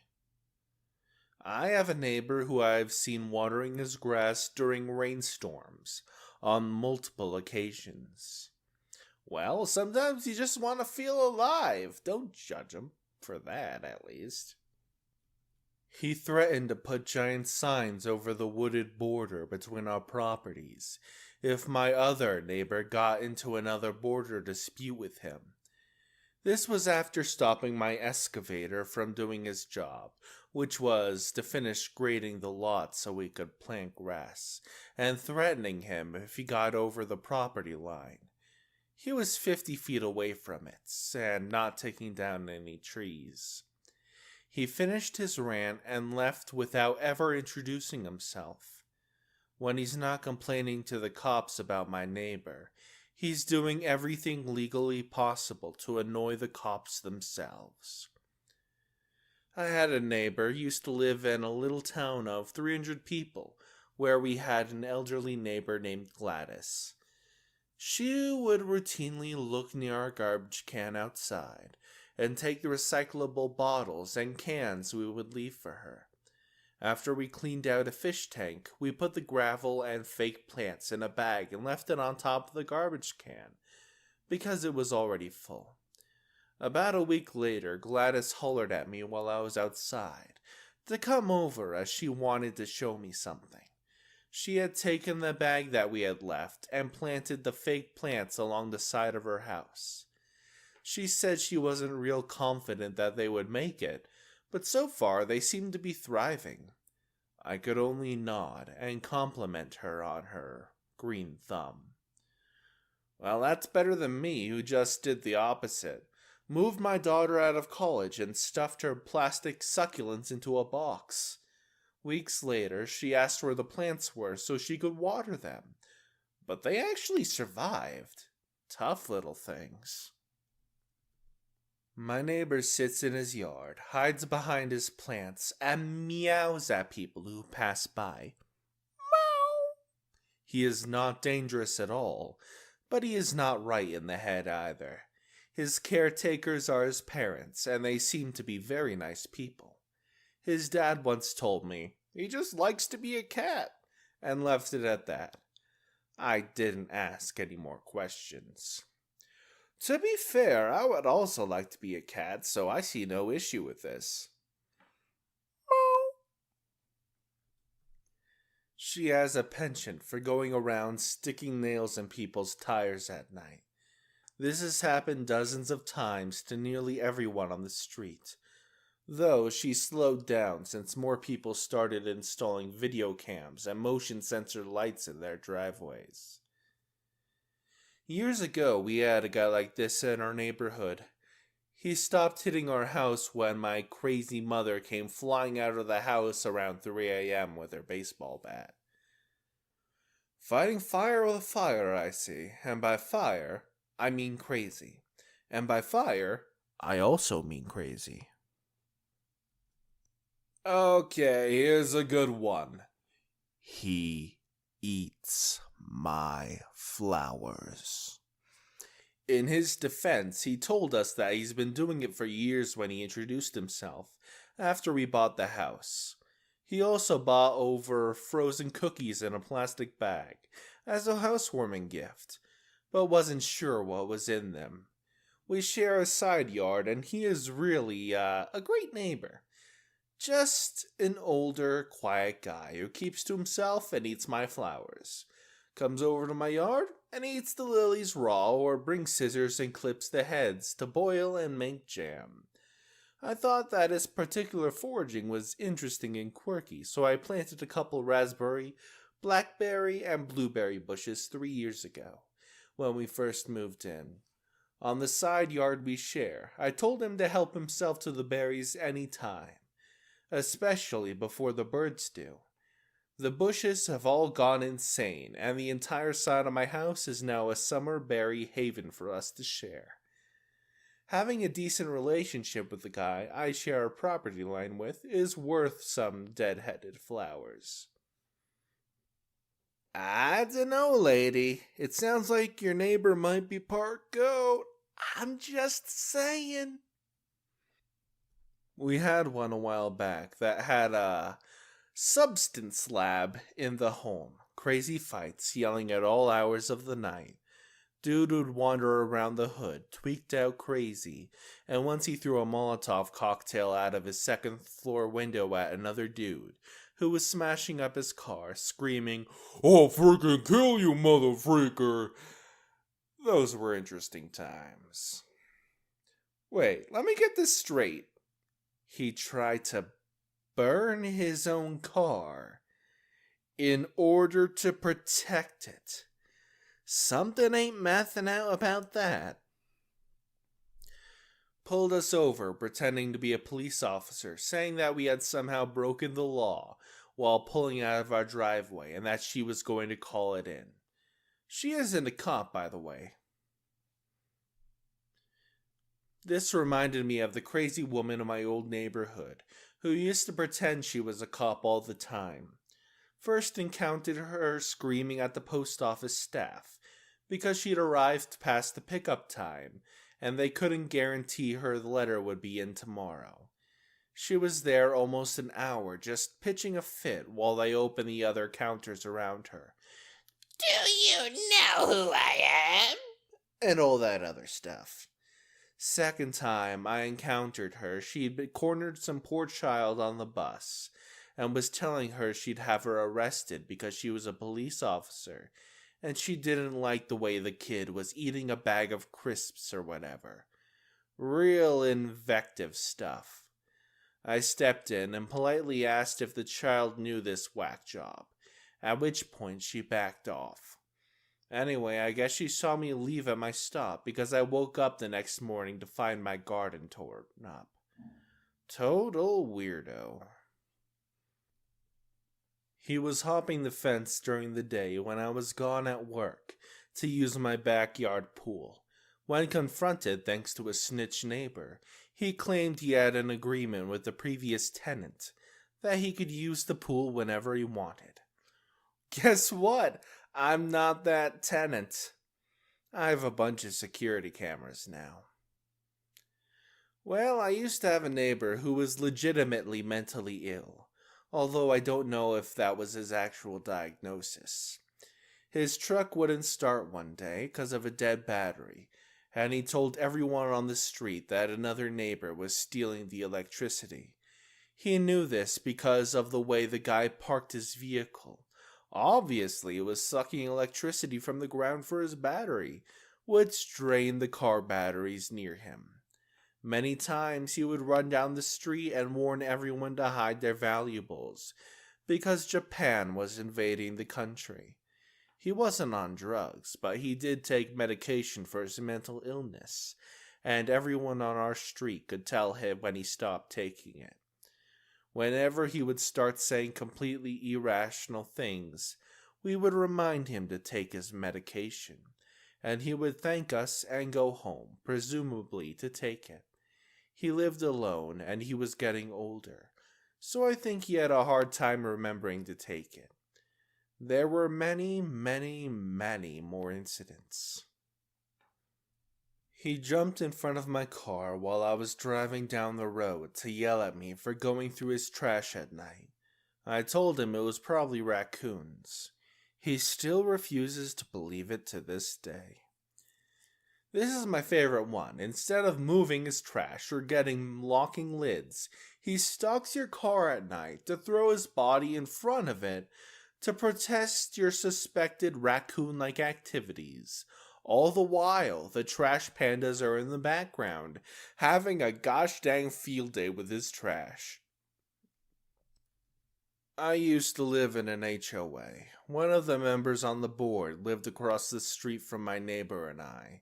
I have a neighbor who I've seen watering his grass during rainstorms on multiple occasions. Well, sometimes you just want to feel alive. Don't judge him for that, at least. He threatened to put giant signs over the wooded border between our properties if my other neighbor got into another border dispute with him. This was after stopping my excavator from doing his job, which was to finish grading the lot so we could plant grass, and threatening him if he got over the property line. He was 50 feet away from it, and not taking down any trees. He finished his rant and left without ever introducing himself. When he's not complaining to the cops about my neighbor, he's doing everything legally possible to annoy the cops themselves. I had a neighbor who used to live in a little town of 300 people, where we had an elderly neighbor named Gladys. She would routinely look near our garbage can outside and take the recyclable bottles and cans we would leave for her. After we cleaned out a fish tank, we put the gravel and fake plants in a bag and left it on top of the garbage can, because it was already full. About a week later, Gladys hollered at me while I was outside to come over as she wanted to show me something. She had taken the bag that we had left and planted the fake plants along the side of her house. She said she wasn't real confident that they would make it, but so far they seemed to be thriving. I could only nod and compliment her on her green thumb. Well, that's better than me, who just did the opposite. Moved my daughter out of college and stuffed her plastic succulents into a box. Weeks later, she asked where the plants were so she could water them. But they actually survived. Tough little things. My neighbor sits in his yard, hides behind his plants, and meows at people who pass by. Meow! He is not dangerous at all, but he is not right in the head either. His caretakers are his parents, and they seem to be very nice people. His dad once told me, he just likes to be a cat, and left it at that. I didn't ask any more questions. To be fair, I would also like to be a cat, so I see no issue with this. Meow. She has a penchant for going around sticking nails in people's tires at night. This has happened dozens of times to nearly everyone on the street, though she slowed down since more people started installing video cams and motion sensor lights in their driveways. Years ago, we had a guy like this in our neighborhood. He stopped hitting our house when my crazy mother came flying out of the house around 3 a.m. with her baseball bat. Fighting fire with a fire, I see, and by fire, I mean crazy. And by fire, I also mean crazy. Okay, here's a good one. He eats my flowers. In his defense, he told us that he's been doing it for years when he introduced himself, after we bought the house. He also bought over frozen cookies in a plastic bag as a housewarming gift, but wasn't sure what was in them. We share a side yard, and he is really a great neighbor. Just an older, quiet guy who keeps to himself and eats my flowers. Comes over to my yard and eats the lilies raw or brings scissors and clips the heads to boil and make jam. I thought that his particular foraging was interesting and quirky, so I planted a couple raspberry, blackberry, and blueberry bushes 3 years ago. when we first moved in. On the side yard we share, I told him to help himself to the berries any time, especially before the birds do. The bushes have all gone insane, and the entire side of my house is now a summer berry haven for us to share. Having a decent relationship with the guy I share a property line with is worth some dead-headed flowers. I dunno, lady. It sounds like your neighbor might be part goat. I'm just saying. We had one a while back that had a substance lab in the home. Crazy fights, yelling at all hours of the night. Dude would wander around the hood, tweaked out crazy, and once he threw a Molotov cocktail out of his second floor window at another dude, who was smashing up his car, screaming, "I'll freaking kill you, mother freaker!" Those were interesting times. Wait, let me get this straight. He tried to burn his own car in order to protect it. Something ain't messing out about that. Pulled us over, pretending to be a police officer, saying that we had somehow broken the law while pulling out of our driveway and that she was going to call it in. She isn't a cop, by the way. This reminded me of the crazy woman in my old neighborhood, who used to pretend she was a cop all the time. First encountered her screaming at the post office staff because she'd arrived past the pickup time and they couldn't guarantee her the letter would be in tomorrow. She was there almost an hour just pitching a fit while they opened the other counters around her. "Do you know who I am?" and all that other stuff. Second time I encountered her, she'd cornered some poor child on the bus and was telling her she'd have her arrested because she was a police officer and she didn't like the way the kid was eating a bag of crisps or whatever. Real invective stuff. I stepped in and politely asked if the child knew this whack job, at which point she backed off. Anyway, I guess she saw me leave at my stop because I woke up the next morning to find my garden torn up. Total weirdo. He was hopping the fence during the day when I was gone at work to use my backyard pool. When confronted, thanks to a snitch neighbor, he claimed he had an agreement with the previous tenant that he could use the pool whenever he wanted. Guess what? I'm not that tenant. I have a bunch of security cameras now. Well, I used to have a neighbor who was legitimately mentally ill, although I don't know if that was his actual diagnosis. His truck wouldn't start one day because of a dead battery, and he told everyone on the street that another neighbor was stealing the electricity. He knew this because of the way the guy parked his vehicle. Obviously, it was sucking electricity from the ground for his battery, which drained the car batteries near him. Many times he would run down the street and warn everyone to hide their valuables, because Japan was invading the country. He wasn't on drugs, but he did take medication for his mental illness, and everyone on our street could tell him when he stopped taking it. Whenever he would start saying completely irrational things, we would remind him to take his medication, and he would thank us and go home, presumably to take it. He lived alone, and he was getting older, so I think he had a hard time remembering to take it. There were many, many, many more incidents. He jumped in front of my car while I was driving down the road to yell at me for going through his trash at night. I told him it was probably raccoons. He still refuses to believe it to this day. This is my favorite one. Instead of moving his trash or getting locking lids, he stalks your car at night to throw his body in front of it to protest your suspected raccoon-like activities. All the while, the trash pandas are in the background, having a gosh dang field day with his trash. I used to live in an HOA. One of the members on the board lived across the street from my neighbor and I.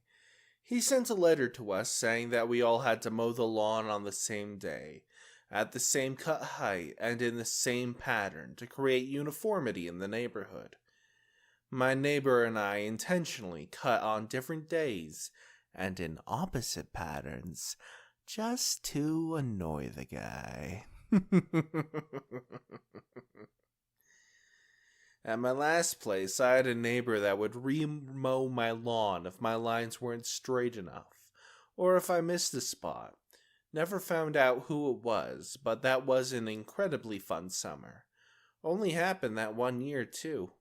He sent a letter to us saying that we all had to mow the lawn on the same day, at the same cut height, and in the same pattern to create uniformity in the neighborhood. My neighbor and I intentionally cut on different days and in opposite patterns, just to annoy the guy. At my last place, I had a neighbor that would re-mow my lawn if my lines weren't straight enough, or if I missed a spot. Never found out who it was, but that was an incredibly fun summer. Only happened that one year, too.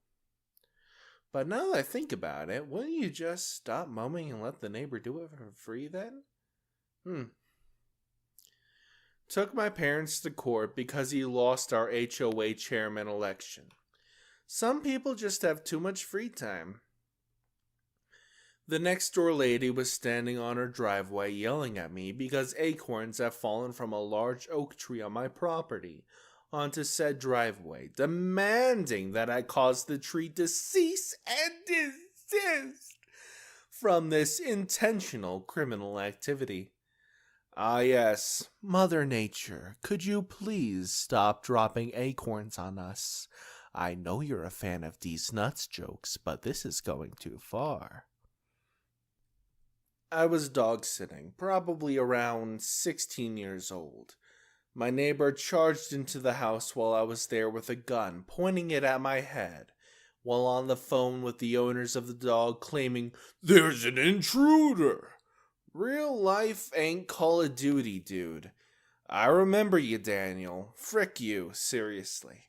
But now that I think about it, wouldn't you just stop mowing and let the neighbor do it for free then? Took my parents to court because he lost our HOA chairman election. Some people just have too much free time. The next door lady was standing on her driveway yelling at me because acorns have fallen from a large oak tree on my property onto said driveway, demanding that I cause the tree to cease and desist from this intentional criminal activity. Ah yes, Mother Nature, could you please stop dropping acorns on us? I know you're a fan of these nuts jokes, but this is going too far. I was dog sitting, probably around 16 years old. My neighbor charged into the house while I was there with a gun, pointing it at my head, while on the phone with the owners of the dog claiming, "There's an intruder!" Real life ain't Call of Duty, dude. I remember you, Daniel. Frick you, seriously.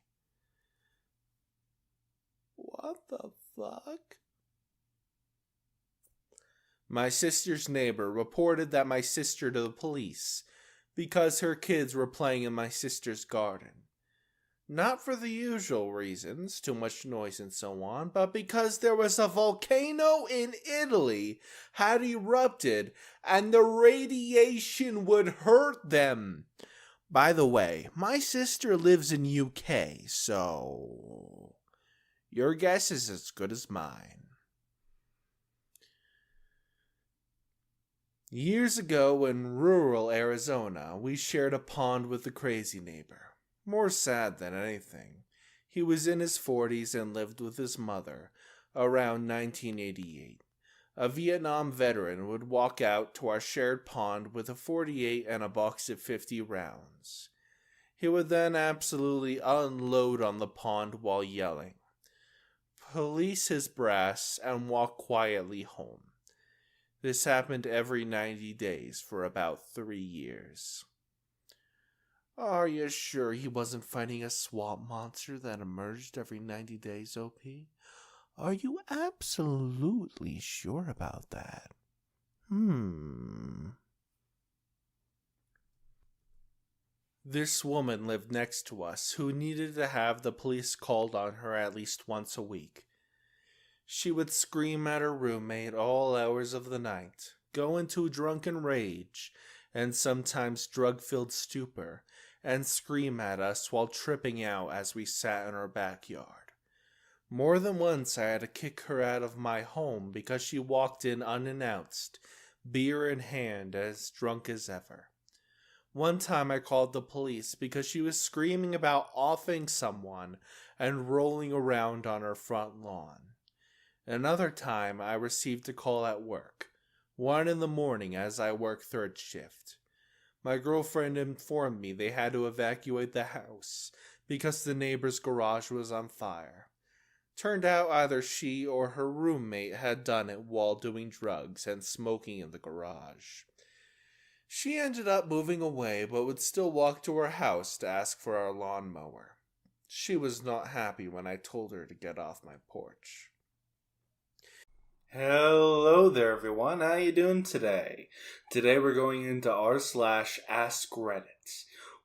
What the fuck? My sister's neighbor reported that my sister to the police because her kids were playing in my sister's garden. Not for the usual reasons, too much noise and so on, but because there was a volcano in Italy had erupted and the radiation would hurt them. By the way, my sister lives in UK, so your guess is as good as mine. Years ago in rural Arizona, we shared a pond with a crazy neighbor. More sad than anything. He was in his 40s and lived with his mother around 1988. A Vietnam veteran would walk out to our shared pond with a .48 and a box of 50 rounds. He would then absolutely unload on the pond while yelling, police his brass, and walk quietly home. This happened every 90 days for about 3 years. Are you sure he wasn't fighting a swamp monster that emerged every 90 days, OP? Are you absolutely sure about that? This woman lived next to us who needed to have the police called on her at least once a week. She would scream at her roommate all hours of the night, go into drunken rage, and sometimes drug-filled stupor, and scream at us while tripping out as we sat in our backyard. More than once I had to kick her out of my home because she walked in unannounced, beer in hand, as drunk as ever. One time I called the police because she was screaming about offing someone and rolling around on her front lawn. Another time I received a call at work, 1 a.m. as I worked third shift. My girlfriend informed me they had to evacuate the house because the neighbor's garage was on fire. Turned out either she or her roommate had done it while doing drugs and smoking in the garage. She ended up moving away but would still walk to her house to ask for our lawnmower. She was not happy when I told her to get off my porch. Hello there, everyone. How you doing today? Today we're going into r/askreddit,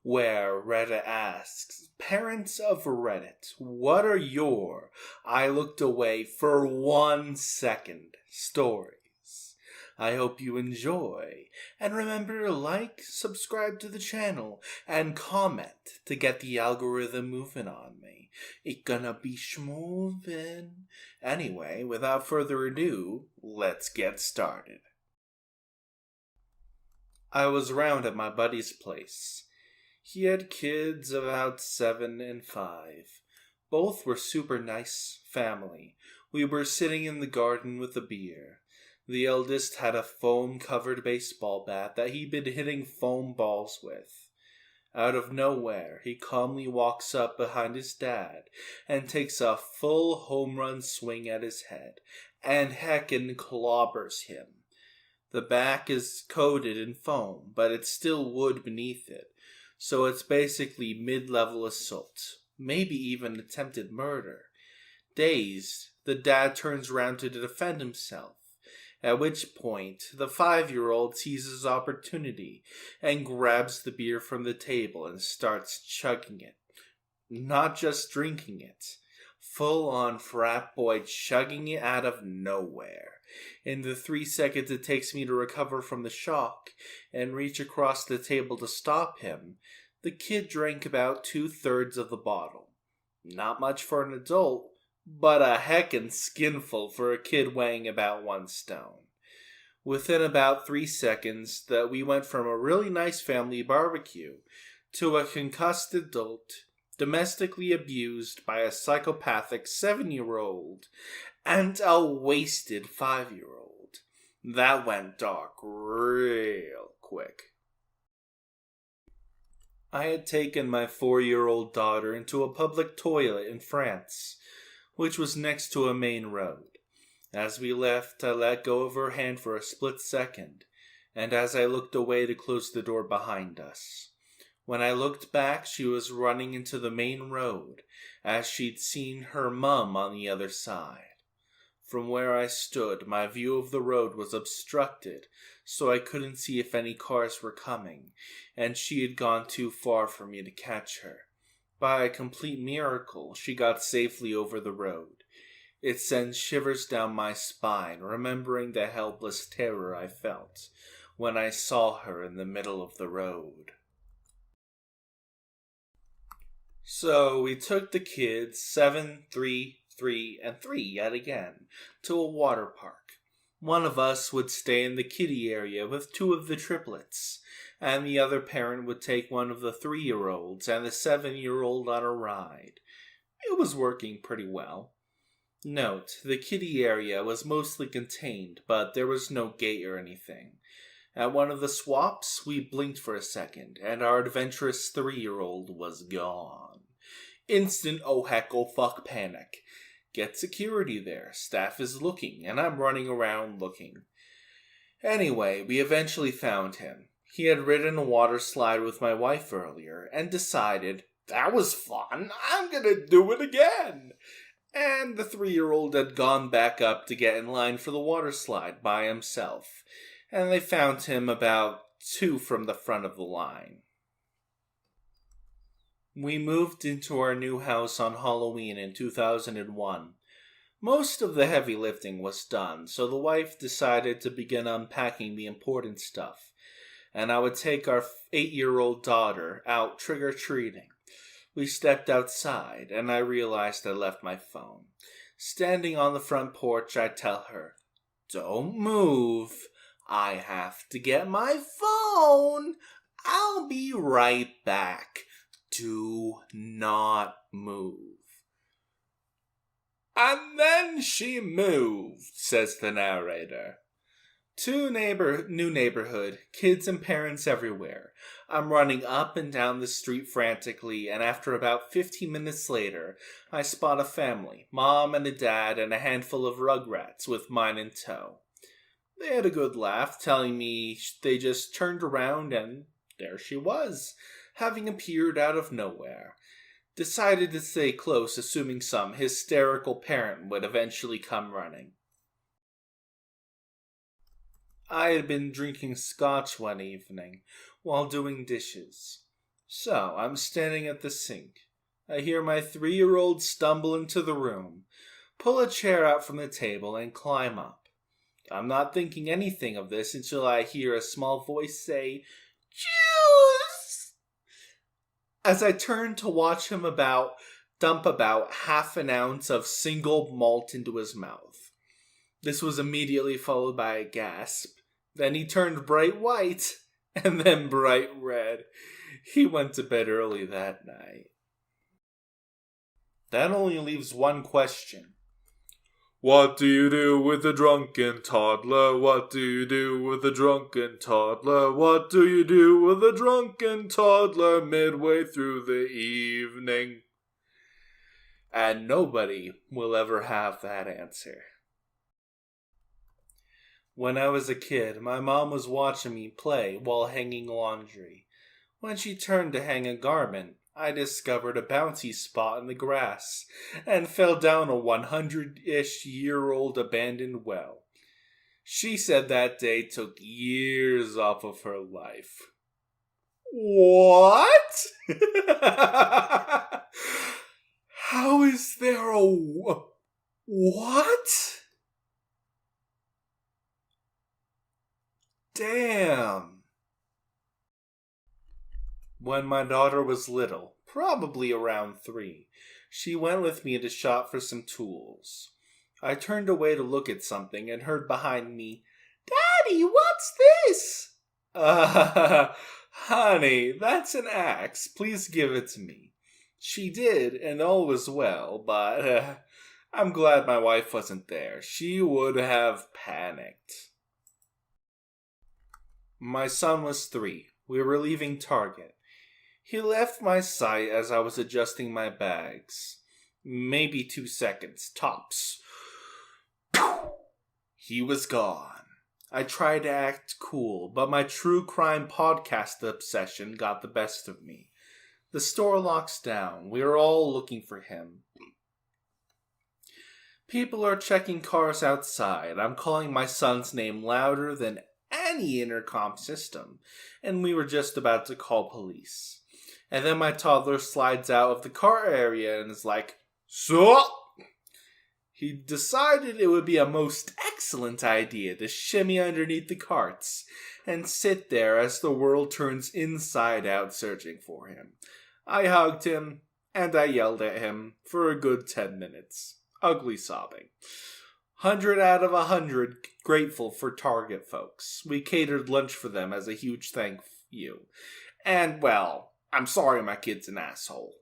where Reddit asks, parents of Reddit, what are your I looked away for 1 second stories? I hope you enjoy. And remember to like, subscribe to the channel, and comment to get the algorithm moving on me. It gonna be schmovin'. Anyway, without further ado, let's get started. I was round at my buddy's place. He had kids about 7 and 5. Both were super nice family. We were sitting in the garden with a beer. The eldest had a foam-covered baseball bat that he'd been hitting foam balls with. Out of nowhere, he calmly walks up behind his dad and takes a full home run swing at his head, and heckin' clobbers him. The back is coated in foam, but it's still wood beneath it, so it's basically mid-level assault, maybe even attempted murder. Dazed, the dad turns around to defend himself, at which point the 5-year-old sees his opportunity and grabs the beer from the table and starts chugging it. Not just drinking it, full-on frat boy chugging it out of nowhere. In the 3 seconds it takes me to recover from the shock and reach across the table to stop him, the kid drank about 2/3 of the bottle. Not much for an adult, but a heckin' skinful for a kid weighing about 1 stone. Within about 3 seconds, we went from a really nice family barbecue to a concussed adult, domestically abused by a psychopathic 7-year-old, and a wasted 5-year-old. That went dark real quick. I had taken my 4-year-old daughter into a public toilet in France, which was next to a main road. As we left, I let go of her hand for a split second, and as I looked away to close the door behind us. When I looked back, she was running into the main road, as she'd seen her mum on the other side. From where I stood, my view of the road was obstructed, so I couldn't see if any cars were coming, and she had gone too far for me to catch her. By a complete miracle, she got safely over the road. It sends shivers down my spine, remembering the helpless terror I felt when I saw her in the middle of the road. So we took the kids, 7, 3, 3, and 3 yet again, to a water park. One of us would stay in the kiddie area with 2 of the triplets, and the other parent would take one of the 3-year-olds and the 7-year-old on a ride. It was working pretty well. Note, the kiddie area was mostly contained, but there was no gate or anything. At one of the swaps, we blinked for a second, and our adventurous 3-year-old was gone. Instant oh heck oh fuck panic. Get security there, staff is looking, and I'm running around looking. Anyway, we eventually found him. He had ridden a water slide with my wife earlier, and decided, that was fun, I'm gonna do it again! And the 3-year-old had gone back up to get in line for the water slide by himself, and they found him about 2 from the front of the line. We moved into our new house on Halloween in 2001. Most of the heavy lifting was done, so the wife decided to begin unpacking the important stuff, and I would take our 8-year-old daughter out trick-or-treating. We stepped outside, and I realized I left my phone. Standing on the front porch, I tell her, "Don't move. I have to get my phone. I'll be right back. Do not move." And then she moved, says the narrator. New neighborhood, kids and parents everywhere. I'm running up and down the street frantically, and after about 15 minutes later, I spot a family, mom and a dad and a handful of rugrats with mine in tow. They had a good laugh, telling me they just turned around and there she was, having appeared out of nowhere. Decided to stay close, assuming some hysterical parent would eventually come running. I had been drinking scotch one evening while doing dishes. So I'm standing at the sink. I hear my 3-year-old stumble into the room, pull a chair out from the table, and climb up. I'm not thinking anything of this until I hear a small voice say, "Juice!" As I turn to watch him dump about half an ounce of single malt into his mouth. This was immediately followed by a gasp. Then he turned bright white, and then bright red. He went to bed early that night. That only leaves one question. What do you do with a drunken toddler? What do you do with a drunken toddler? What do you do with a drunken toddler midway through the evening? And nobody will ever have that answer. When I was a kid, my mom was watching me play while hanging laundry. When she turned to hang a garment, I discovered a bouncy spot in the grass and fell down a 100-ish-year-old abandoned well. She said that day took years off of her life. What? How is there a what? Damn. When my daughter was little, probably around 3, she went with me to shop for some tools. I turned away to look at something and heard behind me, "Daddy, what's this?" Honey, that's an axe. Please give it to me." She did, and all was well, but I'm glad my wife wasn't there. She would have panicked. My son was 3. We were leaving Target. He left my sight as I was adjusting my bags. Maybe 2 seconds, tops. He was gone. I tried to act cool, but my true crime podcast obsession got the best of me. The store locks down. We are all looking for him. People are checking cars outside. I'm calling my son's name louder than any intercom system, and we were just about to call police. And then my toddler slides out of the car area and is like, "Sup?" He decided it would be a most excellent idea to shimmy underneath the carts and sit there as the world turns inside out searching for him. I hugged him, and I yelled at him for a good 10 minutes. Ugly sobbing. 100 out of 100 grateful for Target folks. We catered lunch for them as a huge thank you. And, well, I'm sorry my kid's an asshole.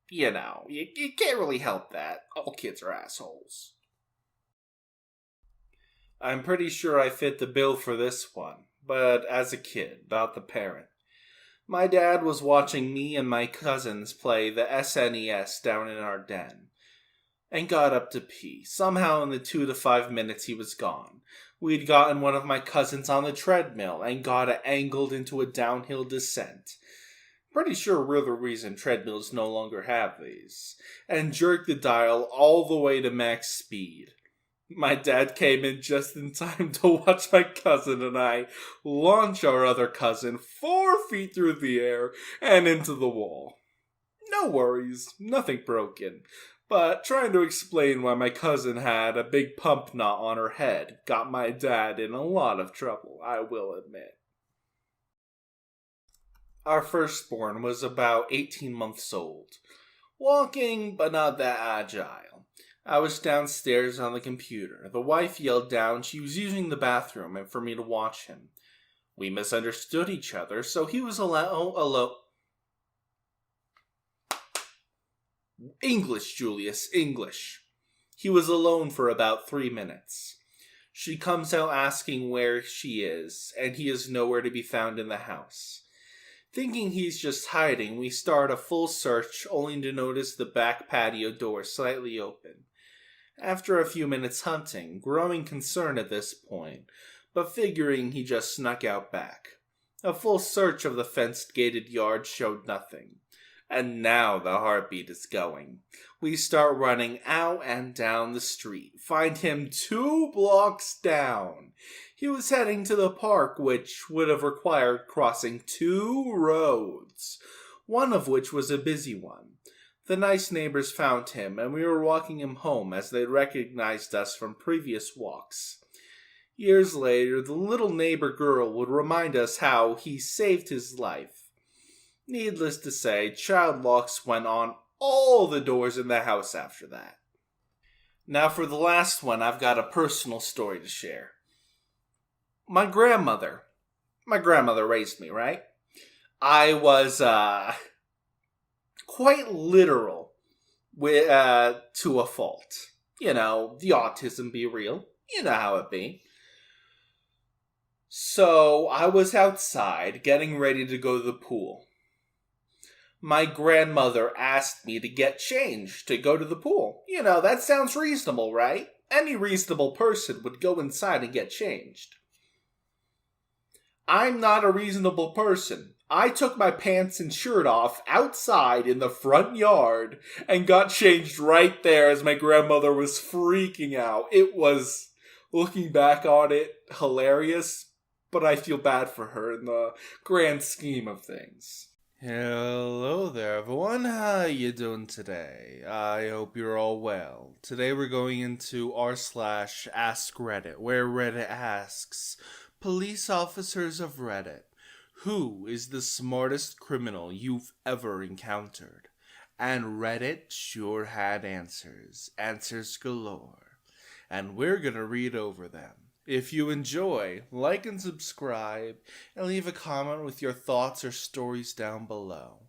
You know, you can't really help that. All kids are assholes. I'm pretty sure I fit the bill for this one, but as a kid, not the parent. My dad was watching me and my cousins play the SNES down in our den, and got up to pee. Somehow in the 2 to 5 minutes he was gone. We'd gotten one of my cousins on the treadmill and got it angled into a downhill descent. Pretty sure we're the reason treadmills no longer have these. And jerked the dial all the way to max speed. My dad came in just in time to watch my cousin and I launch our other cousin 4 feet through the air and into the wall. No worries, nothing broken. But trying to explain why my cousin had a big pump knot on her head got my dad in a lot of trouble, I will admit. Our firstborn was about 18 months old. Walking, but not that agile. I was downstairs on the computer. The wife yelled down she was using the bathroom and for me to watch him. We misunderstood each other, so he was alone. English, Julius, English. He was alone for about 3 minutes. She comes out asking where she is, and he is nowhere to be found in the house. Thinking he's just hiding, we start a full search, only to notice the back patio door slightly open. After a few minutes hunting, growing concerned at this point, but figuring he just snuck out back. A full search of the fenced gated yard showed nothing. And now the heartbeat is going. We start running out and down the street. Find him 2 blocks down. He was heading to the park, which would have required crossing 2 roads, one of which was a busy one. The nice neighbors found him, and we were walking him home as they recognized us from previous walks. Years later, the little neighbor girl would remind us how he saved his life. Needless to say, child locks went on all the doors in the house after that. Now for the last one, I've got a personal story to share. My grandmother raised me, right? I was quite literal to a fault. You know, the autism be real. You know how it be. So I was outside getting ready to go to the pool. My grandmother asked me to get changed to go to the pool. You know, that sounds reasonable, right? Any reasonable person would go inside and get changed. I'm not a reasonable person. I took my pants and shirt off outside in the front yard and got changed right there as my grandmother was freaking out. It was, looking back on it, hilarious, but I feel bad for her in the grand scheme of things. Hello there, everyone. How you doing today? I hope you're all well. Today we're going into r/askreddit, where Reddit asks, police officers of Reddit, who is the smartest criminal you've ever encountered? And Reddit sure had answers galore. And we're gonna read over them. If you enjoy, like and subscribe, and leave a comment with your thoughts or stories down below.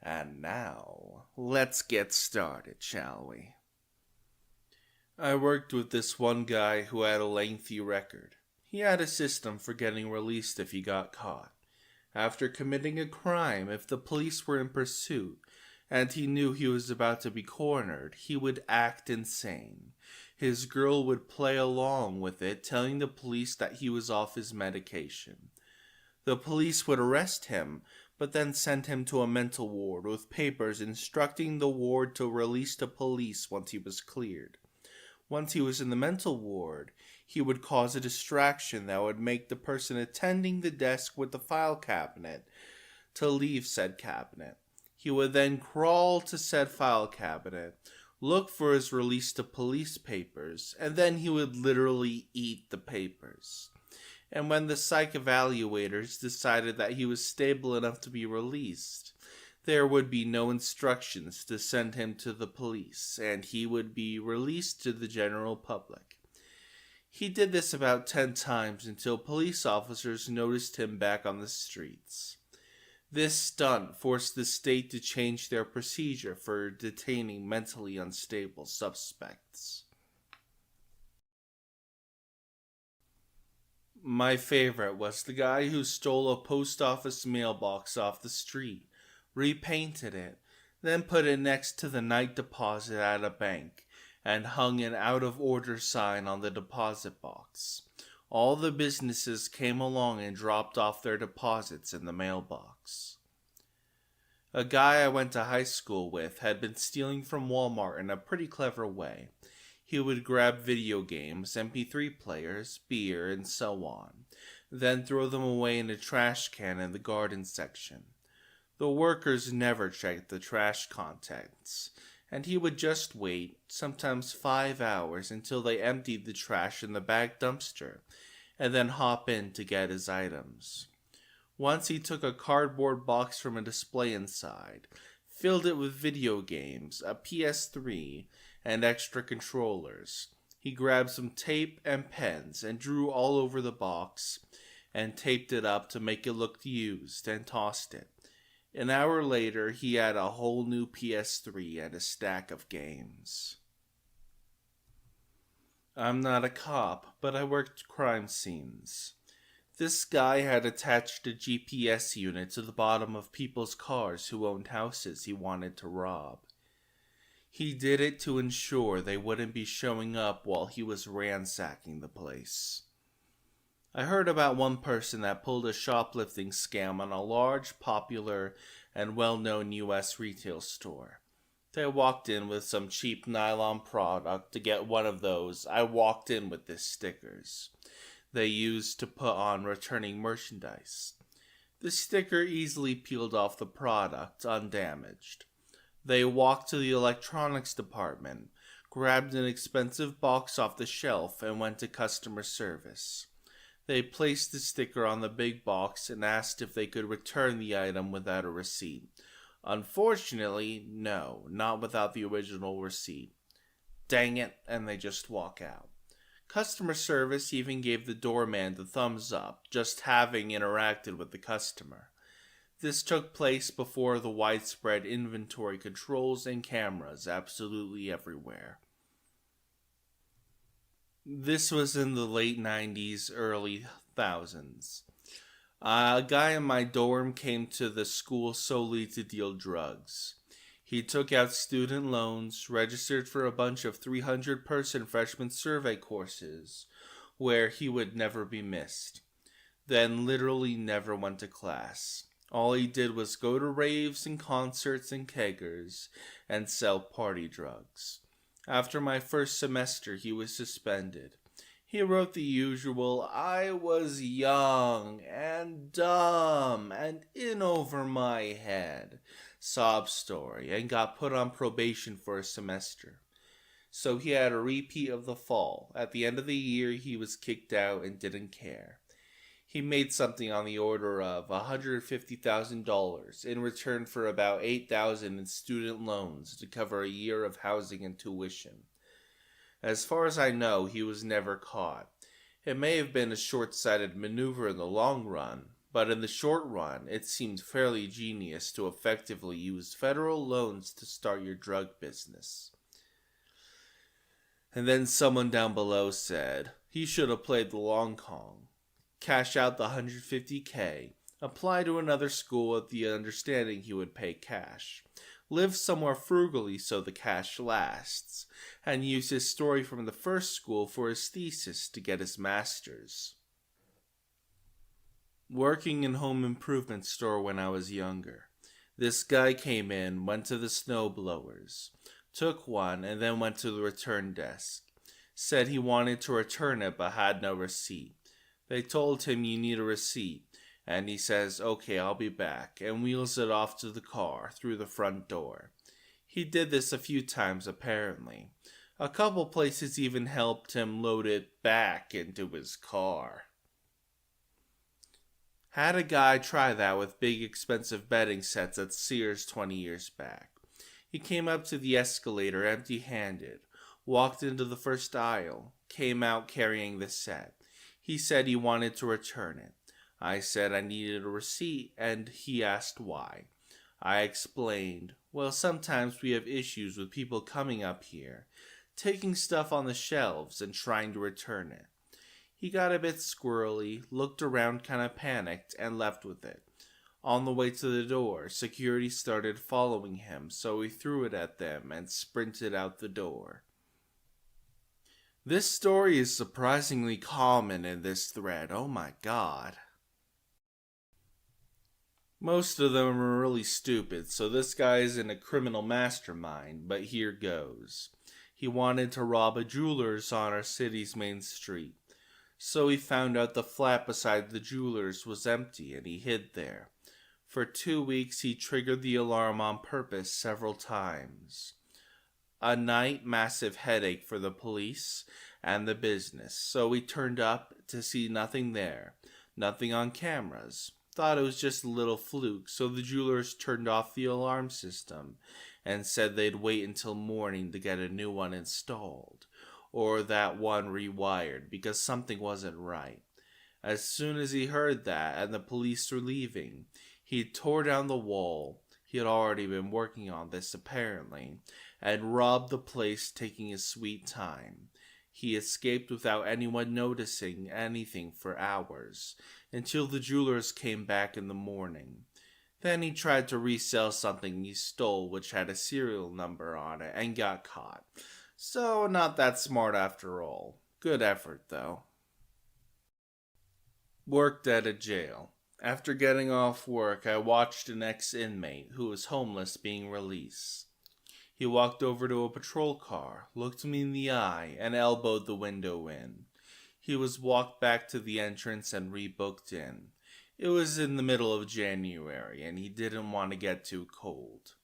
And now, let's get started, shall we? I worked with this one guy who had a lengthy record. He had a system for getting released if he got caught. After committing a crime, if the police were in pursuit, and he knew he was about to be cornered, he would act insane. His girl would play along with it, telling the police that he was off his medication. The police would arrest him, but then send him to a mental ward with papers instructing the ward to release the police once he was cleared. Once he was in the mental ward, he would cause a distraction that would make the person attending the desk with the file cabinet to leave said cabinet. He would then crawl to said file cabinet, look for his release to police papers, and then he would literally eat the papers. And when the psych evaluators decided that he was stable enough to be released, there would be no instructions to send him to the police, and he would be released to the general public. He did this about 10 times until police officers noticed him back on the streets. This stunt forced the state to change their procedure for detaining mentally unstable suspects. My favorite was the guy who stole a post office mailbox off the street, repainted it, then put it next to the night deposit at a bank, and hung an out-of-order sign on the deposit box. All the businesses came along and dropped off their deposits in the mailbox. A guy I went to high school with had been stealing from Walmart in a pretty clever way. He would grab video games, MP3 players, beer, and so on, then throw them away in a trash can in the garden section. The workers never checked the trash contents, and he would just wait, sometimes 5 hours, until they emptied the trash in the back dumpster, and then hop in to get his items. Once he took a cardboard box from a display inside, filled it with video games, a PS3, and extra controllers. He grabbed some tape and pens and drew all over the box, and taped it up to make it look used, and tossed it. An hour later, he had a whole new PS3 and a stack of games. I'm not a cop, but I worked crime scenes. This guy had attached a GPS unit to the bottom of people's cars who owned houses he wanted to rob. He did it to ensure they wouldn't be showing up while he was ransacking the place. I heard about one person that pulled a shoplifting scam on a large, popular, and well-known U.S. retail store. They walked in with some cheap nylon product to get one of those "I walked in with this" stickers they used to put on returning merchandise. The sticker easily peeled off the product undamaged. They walked to the electronics department, grabbed an expensive box off the shelf, and went to customer service. They placed the sticker on the big box and asked if they could return the item without a receipt. Unfortunately, no, not without the original receipt. Dang it, and they just walk out. Customer service even gave the doorman the thumbs up, just having interacted with the customer. This took place before the widespread inventory controls and cameras absolutely everywhere. This was in the late 90s, early thousands. A guy in my dorm came to the school solely to deal drugs. He took out student loans, registered for a bunch of 300-person freshman survey courses, where he would never be missed. Then literally never went to class. All he did was go to raves and concerts and keggers and sell party drugs. After my first semester, he was suspended. He wrote the usual, "I was young and dumb and in over my head" sob story and got put on probation for a semester. So he had a repeat of the fall. At the end of the year, he was kicked out and didn't care. He made something on the order of $150,000 in return for about $8,000 in student loans to cover a year of housing and tuition. As far as I know, he was never caught. It may have been a short-sighted maneuver in the long run, but in the short run, it seemed fairly genius to effectively use federal loans to start your drug business. And then someone down below said, he should have played the long con. Cash out the $150K, apply to another school with the understanding he would pay cash, live somewhere frugally so the cash lasts, and use his story from the first school for his thesis to get his master's. Working in home improvement store when I was younger, this guy came in, went to the snow blowers, took one, and then went to the return desk. Said he wanted to return it but had no receipt. They told him you need a receipt, and he says, "Okay, I'll be back," and wheels it off to the car through the front door. He did this a few times apparently. A couple places even helped him load it back into his car. Had a guy try that with big expensive bedding sets at Sears 20 years back. He came up to the escalator empty-handed, walked into the first aisle, came out carrying the set. He said he wanted to return it. I said I needed a receipt, and he asked why. I explained, well, sometimes we have issues with people coming up here, taking stuff on the shelves and trying to return it. He got a bit squirrely, looked around kinda panicked, and left with it. On the way to the door, security started following him, so he threw it at them and sprinted out the door. This story is surprisingly common in this thread, oh my god. Most of them are really stupid, so this guy isn't a criminal mastermind, but here goes. He wanted to rob a jeweler's on our city's main street. So he found out the flat beside the jeweler's was empty and he hid there. For 2 weeks he triggered the alarm on purpose several times. A night massive headache for the police and the business, so we turned up to see nothing there, nothing on cameras. Thought it was just a little fluke, so the jewelers turned off the alarm system and said they'd wait until morning to get a new one installed, or that one rewired because something wasn't right. As soon as he heard that and the police were leaving, he tore down the wall. He had already been working on this apparently, and robbed the place, taking his sweet time. He escaped without anyone noticing anything for hours, until the jewelers came back in the morning. Then he tried to resell something he stole which had a serial number on it and got caught. So not that smart after all. Good effort though. Worked at a jail. After getting off work, I watched an ex-inmate who was homeless being released. He walked over to a patrol car, looked me in the eye, and elbowed the window in. He was walked back to the entrance and rebooked in. It was in the middle of January, and he didn't want to get too cold.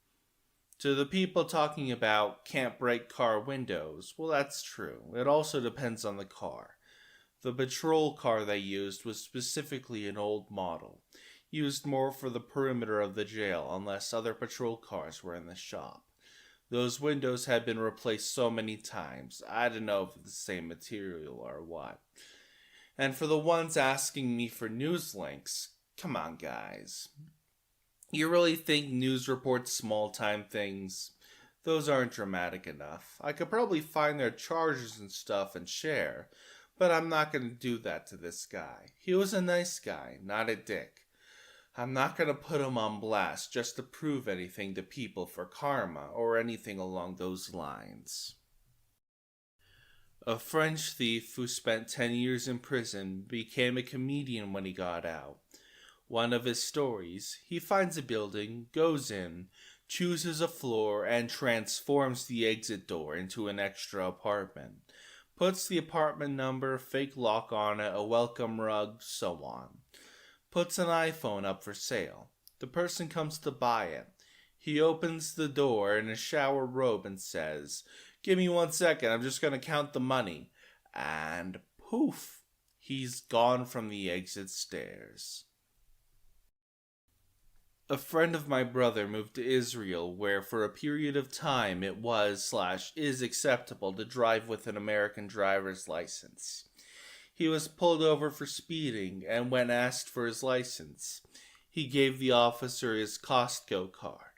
To the people talking about can't break car windows, well, that's true. It also depends on the car. The patrol car they used was specifically an old model, used more for the perimeter of the jail unless other patrol cars were in the shop. Those windows had been replaced so many times, I don't know if it's the same material or what. And for the ones asking me for news links, come on, guys. You really think news reports small time things? Those aren't dramatic enough. I could probably find their charges and stuff and share, but I'm not going to do that to this guy. He was a nice guy, not a dick. I'm not going to put him on blast just to prove anything to people for karma or anything along those lines. A French thief who spent 10 years in prison became a comedian when he got out. One of his stories, he finds a building, goes in, chooses a floor, and transforms the exit door into an extra apartment. Puts the apartment number, fake lock on it, a welcome rug, so on. Puts an iPhone up for sale. The person comes to buy it. He opens the door in a shower robe and says, "Give me 1 second, I'm just going to count the money." And poof, he's gone from the exit stairs. A friend of my brother moved to Israel where for a period of time it was/is acceptable to drive with an American driver's license. He was pulled over for speeding, and when asked for his license, he gave the officer his Costco card.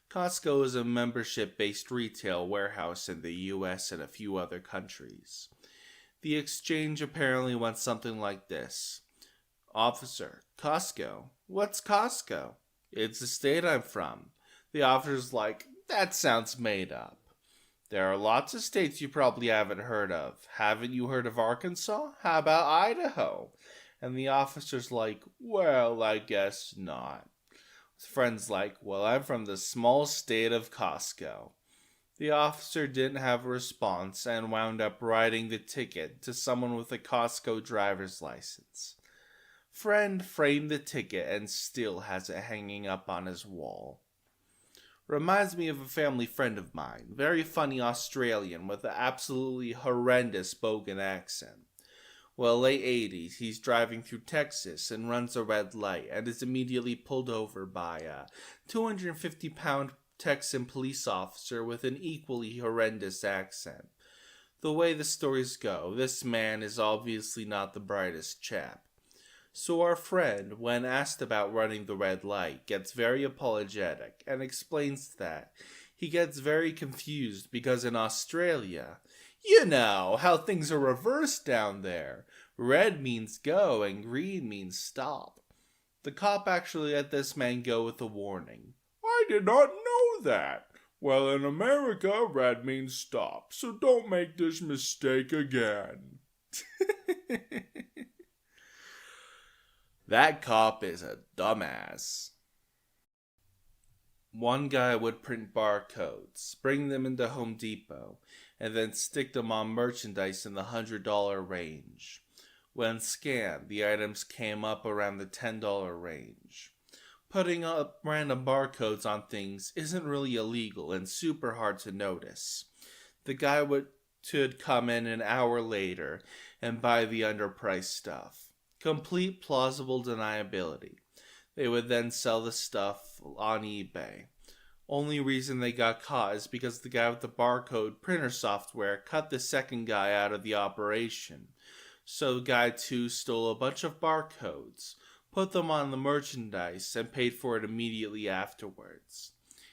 Costco is a membership-based retail warehouse in the US and a few other countries. The exchange apparently went something like this. "Officer, Costco? What's Costco?" "It's the state I'm from." The officer's like, "That sounds made up." "There are lots of states you probably haven't heard of. Haven't you heard of Arkansas? How about Idaho?" And the officer's like, "Well, I guess not." His friend's like, "Well, I'm from the small state of Costco." The officer didn't have a response and wound up writing the ticket to someone with a Costco driver's license. Friend framed the ticket and still has it hanging up on his wall. Reminds me of a family friend of mine, very funny Australian with an absolutely horrendous Bogan accent. Well, late 80s, he's driving through Texas and runs a red light and is immediately pulled over by a 250-pound Texan police officer with an equally horrendous accent. The way the stories go, this man is obviously not the brightest chap. So our friend, when asked about running the red light, gets very apologetic and explains that he gets very confused because in Australia, you know how things are reversed down there. Red means go and green means stop. The cop actually let this man go with a warning. "I did not know that. Well, in America, red means stop, so don't make this mistake again." That cop is a dumbass. One guy would print barcodes, bring them into Home Depot, and then stick them on merchandise in the $100 range. When scanned, the items came up around the $10 range. Putting up random barcodes on things isn't really illegal and super hard to notice. The guy would come in an hour later and buy the underpriced stuff. Complete plausible deniability. They would then sell the stuff on eBay. Only reason they got caught is because the guy with the barcode printer software cut the second guy out of the operation. So guy 2 stole a bunch of barcodes, put them on the merchandise, and paid for it immediately afterwards.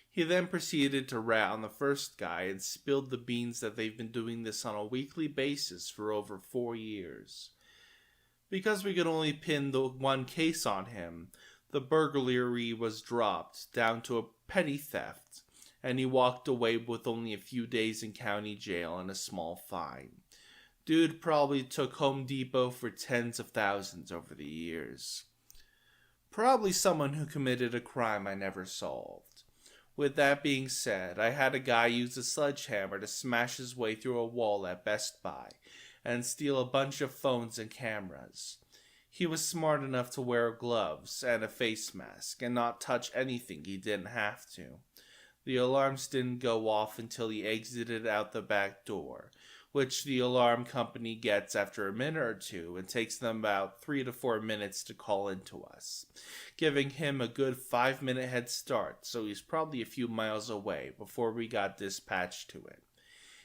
He then proceeded to rat on the first guy and spilled the beans that they've been doing this on a weekly basis for over 4 years. Because we could only pin the one case on him, the burglary was dropped down to a petty theft, and he walked away with only a few days in county jail and a small fine. Dude probably took Home Depot for tens of thousands over the years. Probably someone who committed a crime I never solved. With that being said, I had a guy use a sledgehammer to smash his way through a wall at Best Buy and steal a bunch of phones and cameras. He was smart enough to wear gloves and a face mask and not touch anything he didn't have to. The alarms didn't go off until he exited out the back door, which the alarm company gets after a minute or two and takes them about 3 to 4 minutes to call into us, giving him a good 5-minute head start, so he's probably a few miles away before we got dispatched to it.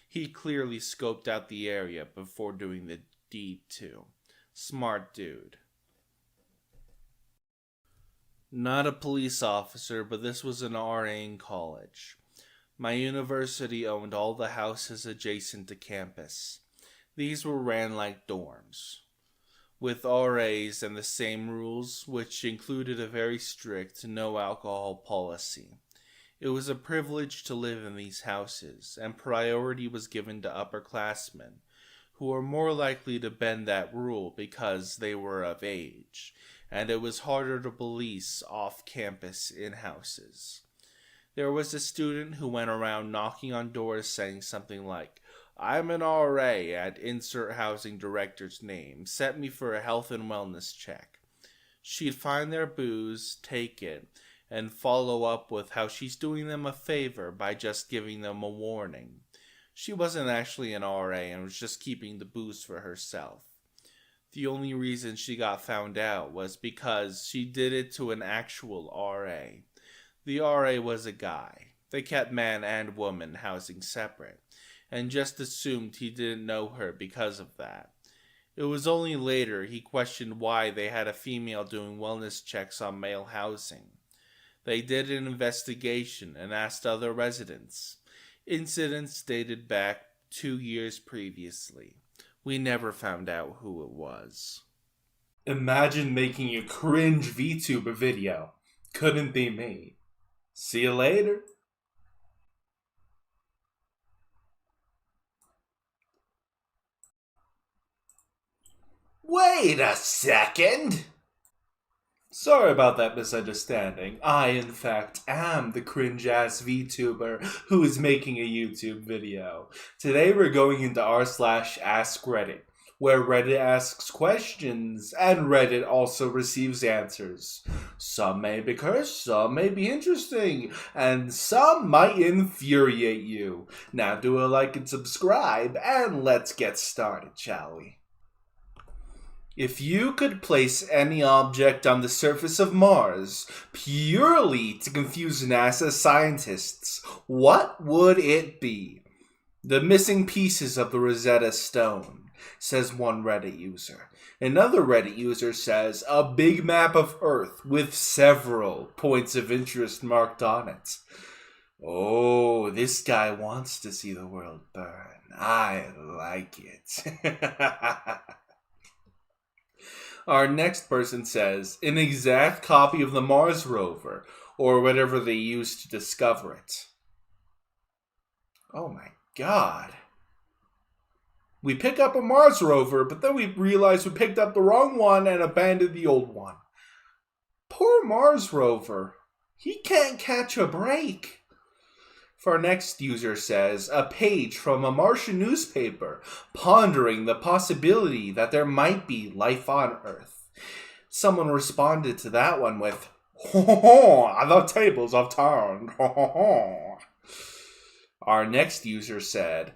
He clearly scoped out the area before doing the deed too. Smart dude. Not a police officer, but this was an RA in college. My university owned all the houses adjacent to campus. These were ran like dorms, with RAs and the same rules, which included a very strict no alcohol policy. It was a privilege to live in these houses, and priority was given to upperclassmen, who were more likely to bend that rule because they were of age, and it was harder to police off-campus in houses. There was a student who went around knocking on doors saying something like, "I'm an RA at insert housing director's name. Set me for a health and wellness check." She'd find their booze, take it, and follow up with how she's doing them a favor by just giving them a warning. She wasn't actually an RA and was just keeping the booze for herself. The only reason she got found out was because she did it to an actual RA. The RA was a guy. They kept man and woman housing separate, and just assumed he didn't know her because of that. It was only later he questioned why they had a female doing wellness checks on male housing. They did an investigation and asked other residents. Incidents dated back 2 years previously. We never found out who it was. Imagine making a cringe VTuber video. Couldn't be me. See you later. Wait a second! Sorry about that misunderstanding. I, in fact, am the cringe-ass VTuber who is making a YouTube video. Today we're going into r/askreddit, where Reddit asks questions, and Reddit also receives answers. Some may be cursed, some may be interesting, and some might infuriate you. Now do a like and subscribe, and let's get started, shall we? If you could place any object on the surface of Mars purely to confuse NASA scientists, what would it be? The missing pieces of the Rosetta Stone, says one Reddit user. Another Reddit user says a big map of Earth with several points of interest marked on it. Oh, this guy wants to see the world burn. I like it. Our next person says, an exact copy of the Mars rover, or whatever they used to discover it. Oh my god. We pick up a Mars rover, but then we realize we picked up the wrong one and abandoned the old one. Poor Mars rover. He can't catch a break. Our next user says, a page from a Martian newspaper pondering the possibility that there might be life on Earth. Someone responded to that one with, "Ho ho ho, the tables have turned, ho ho ho." Our next user said,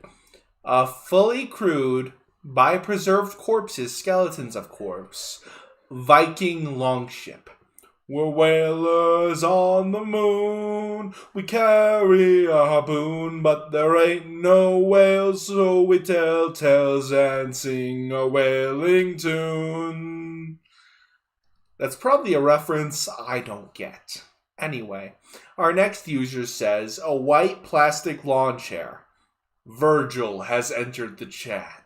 a fully crewed, by preserved corpses, skeletons of corpse, Viking longship. We're whalers on the moon, we carry a harpoon, but there ain't no whales, so we tell tales and sing a whaling tune. That's probably a reference I don't get. Anyway, our next user says, a white plastic lawn chair. Virgil has entered the chat.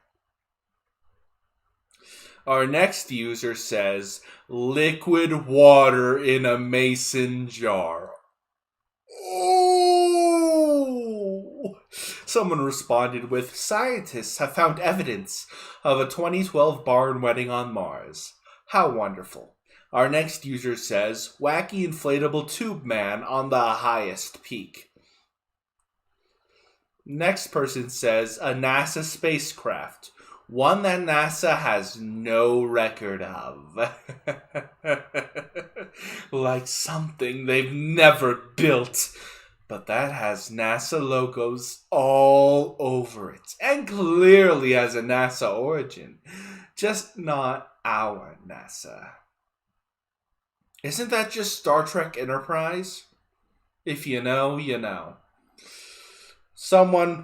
Our next user says, liquid water in a mason jar. Oh! Someone responded with, scientists have found evidence of a 2012 barn wedding on Mars. How wonderful. Our next user says, wacky inflatable tube man on the highest peak. Next person says, a NASA spacecraft. One that NASA has no record of. Like something they've never built. But that has NASA logos all over it, and clearly has a NASA origin, just not our NASA. Isn't that just Star Trek Enterprise? If you know, you know.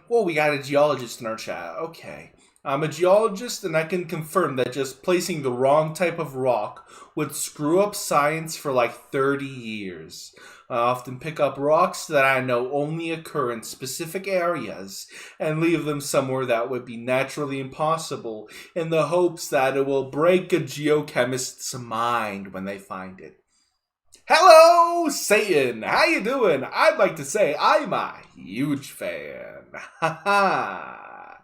We got a geologist in our chat. Okay. I'm a geologist, and I can confirm that just placing the wrong type of rock would screw up science for like 30 years. I often pick up rocks that I know only occur in specific areas and leave them somewhere that would be naturally impossible in the hopes that it will break a geochemist's mind when they find it. Hello, Satan! How you doing? I'd like to say I'm a huge fan. Haha.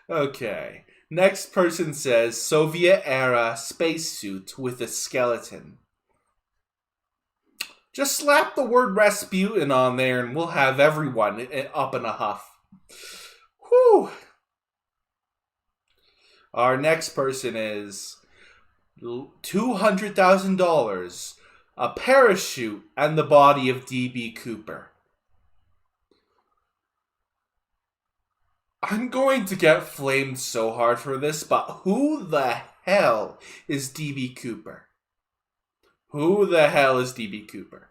Okay. Next person says Soviet-era spacesuit with a skeleton. Just slap the word Rasputin on there and we'll have everyone up in a huff. Whew. Our next person is $200,000, a parachute, and the body of D.B. Cooper. I'm going to get flamed so hard for this, but who the hell is D.B. Cooper? Who the hell is D.B. Cooper?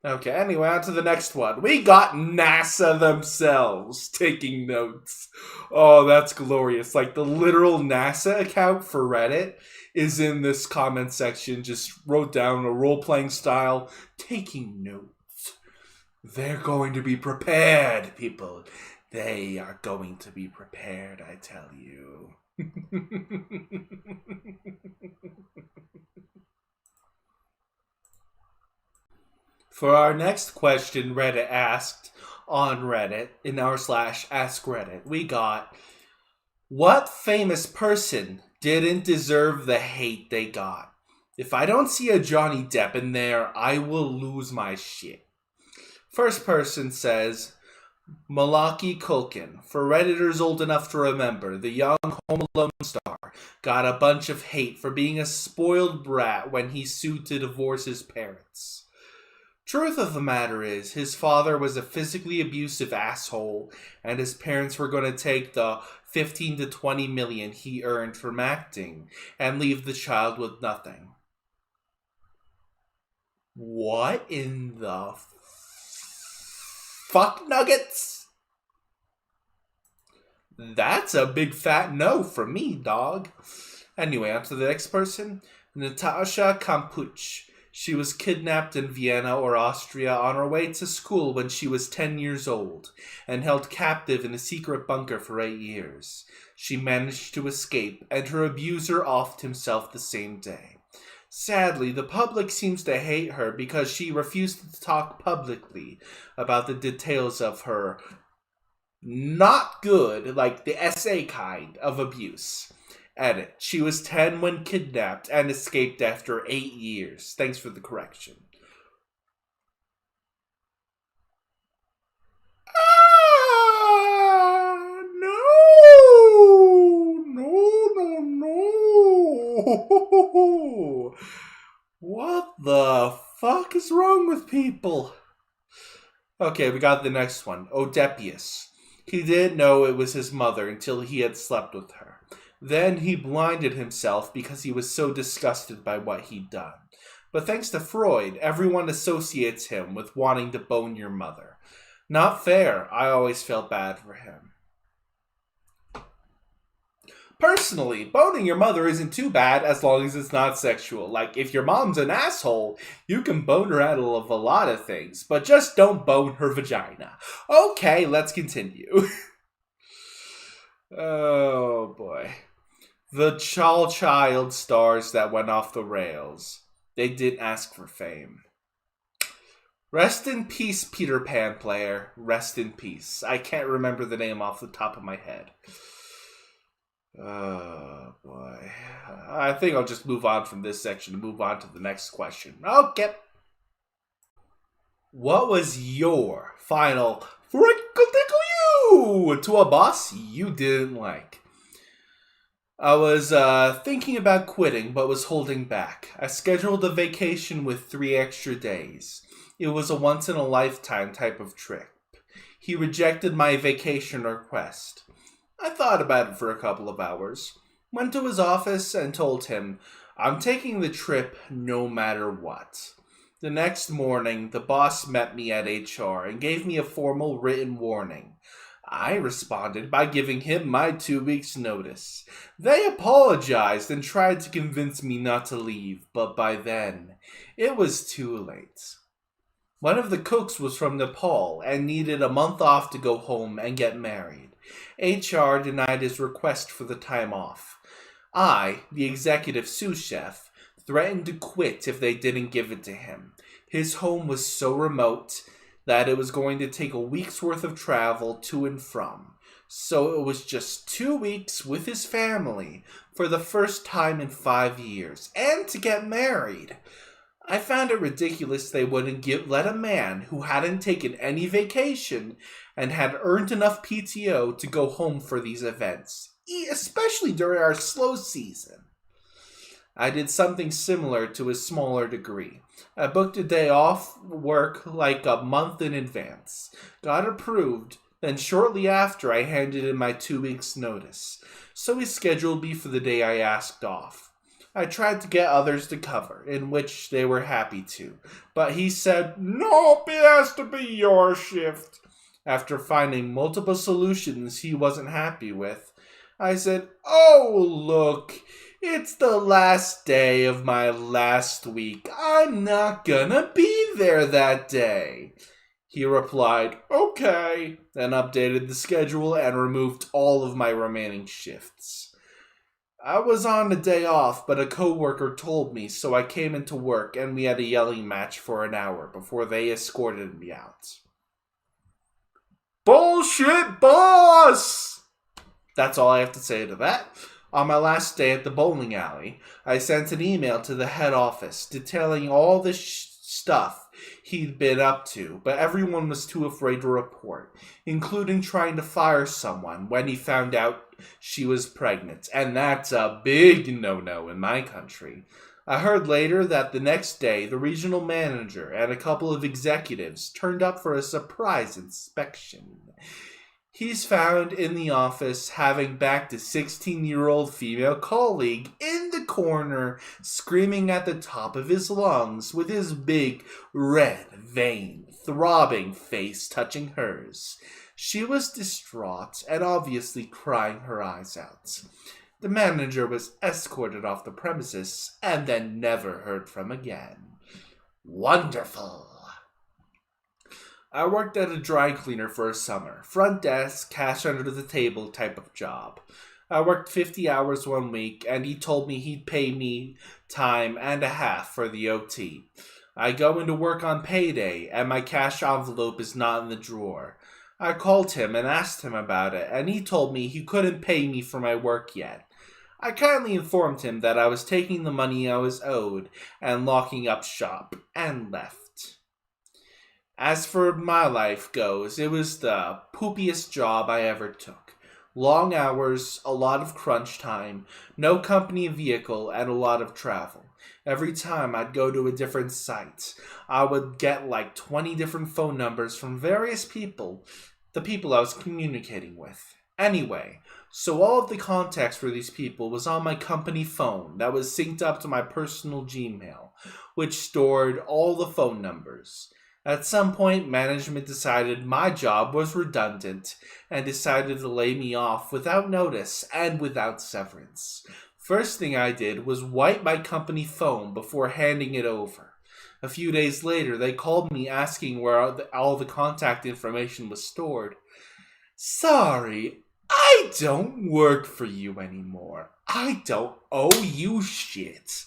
Okay, anyway, on to the next one. We got NASA themselves taking notes. Oh, that's glorious. Like, the literal NASA account for Reddit is in this comment section. Just wrote down a role-playing style, taking notes. They're going to be prepared, people. They are going to be prepared, I tell you. For our next question, Reddit asked on Reddit, in our /askreddit, we got, what famous person didn't deserve the hate they got? If I don't see a Johnny Depp in there, I will lose my shit. First person says, Malaki Culkin. For Redditors old enough to remember, the young Home Alone star got a bunch of hate for being a spoiled brat when he sued to divorce his parents. Truth of the matter is, his father was a physically abusive asshole, and his parents were going to take the 15 to 20 million he earned from acting and leave the child with nothing. What in the fuck nuggets? That's a big fat no from me, dog. Anyway, on to the next person. Natasha Kampuch. She was kidnapped in Vienna or Austria on her way to school when she was 10 years old and held captive in a secret bunker for 8 years. She managed to escape, and her abuser offed himself the same day. Sadly, the public seems to hate her because she refused to talk publicly about the details of her not good, like the essay kind, of abuse. Edit. She was 10 when kidnapped and escaped after 8 years. Thanks for the correction. No. What the fuck is wrong with people? Okay, we got the next one. Odepius. He didn't know it was his mother until he had slept with her. Then he blinded himself because he was so disgusted by what he'd done. But thanks to Freud, everyone associates him with wanting to bone your mother. Not fair. I always felt bad for him. Personally, boning your mother isn't too bad as long as it's not sexual. Like, if your mom's an asshole, you can bone her out of a lot of things, but just don't bone her vagina. Okay, let's continue. Oh, boy. The child stars that went off the rails. They didn't ask for fame. Rest in peace, Peter Pan player. Rest in peace. I can't remember the name off the top of my head. Oh, boy. I think I'll just move on from this section and move on to the next question. Okay. What was your final frickle-tickle-you to a boss you didn't like? I was thinking about quitting, but was holding back. I scheduled a vacation with 3 extra days. It was a once-in-a-lifetime type of trip. He rejected my vacation request. I thought about it for a couple of hours, went to his office and told him, I'm taking the trip no matter what. The next morning, the boss met me at HR and gave me a formal written warning. I responded by giving him my 2 weeks' notice. They apologized and tried to convince me not to leave, but by then, it was too late. One of the cooks was from Nepal and needed a month off to go home and get married. HR denied his request for the time off. I, the executive sous chef, threatened to quit if they didn't give it to him. His home was so remote that it was going to take a week's worth of travel to and from. So it was just 2 weeks with his family for the first time in 5 years, and to get married. I found it ridiculous they wouldn't let a man who hadn't taken any vacation and had earned enough PTO to go home for these events, especially during our slow season. I did something similar to a smaller degree. I booked a day off work like a month in advance, got approved, then shortly after I handed in my 2 weeks' notice, so he scheduled me for the day I asked off. I tried to get others to cover, in which they were happy to, but he said, nope, it has to be your shift. After finding multiple solutions he wasn't happy with, I said, oh, look, it's the last day of my last week. I'm not gonna be there that day. He replied, okay, then updated the schedule and removed all of my remaining shifts. I was on a day off, but a coworker told me, so I came into work and we had a yelling match for an hour before they escorted me out. Bullshit, boss! That's all I have to say to that. On my last day at the bowling alley, I sent an email to the head office detailing all the stuff he'd been up to, but everyone was too afraid to report, including trying to fire someone when he found out she was pregnant, and that's a big no-no in my country. I heard later that the next day, the regional manager and a couple of executives turned up for a surprise inspection. He's found in the office having backed a 16-year-old female colleague in the corner, screaming at the top of his lungs with his big, red, vein, throbbing face touching hers. She was distraught and obviously crying her eyes out. The manager was escorted off the premises and then never heard from again. Wonderful. I worked at a dry cleaner for a summer. Front desk, cash under the table type of job. I worked 50 hours 1 week, and he told me he'd pay me time and a half for the OT. I go into work on payday, and my cash envelope is not in the drawer. I called him and asked him about it, and he told me he couldn't pay me for my work yet. I kindly informed him that I was taking the money I was owed and locking up shop, and left. As for my life goes, it was the poopiest job I ever took. Long hours, a lot of crunch time, no company vehicle, and a lot of travel. Every time I'd go to a different site, I would get like 20 different phone numbers from various people, the people I was communicating with. Anyway, so all of the contacts for these people was on my company phone that was synced up to my personal Gmail, which stored all the phone numbers. At some point, management decided my job was redundant and decided to lay me off without notice and without severance. First thing I did was wipe my company phone before handing it over. A few days later, they called me asking where all the contact information was stored. Sorry, I don't work for you anymore. I don't owe you shit.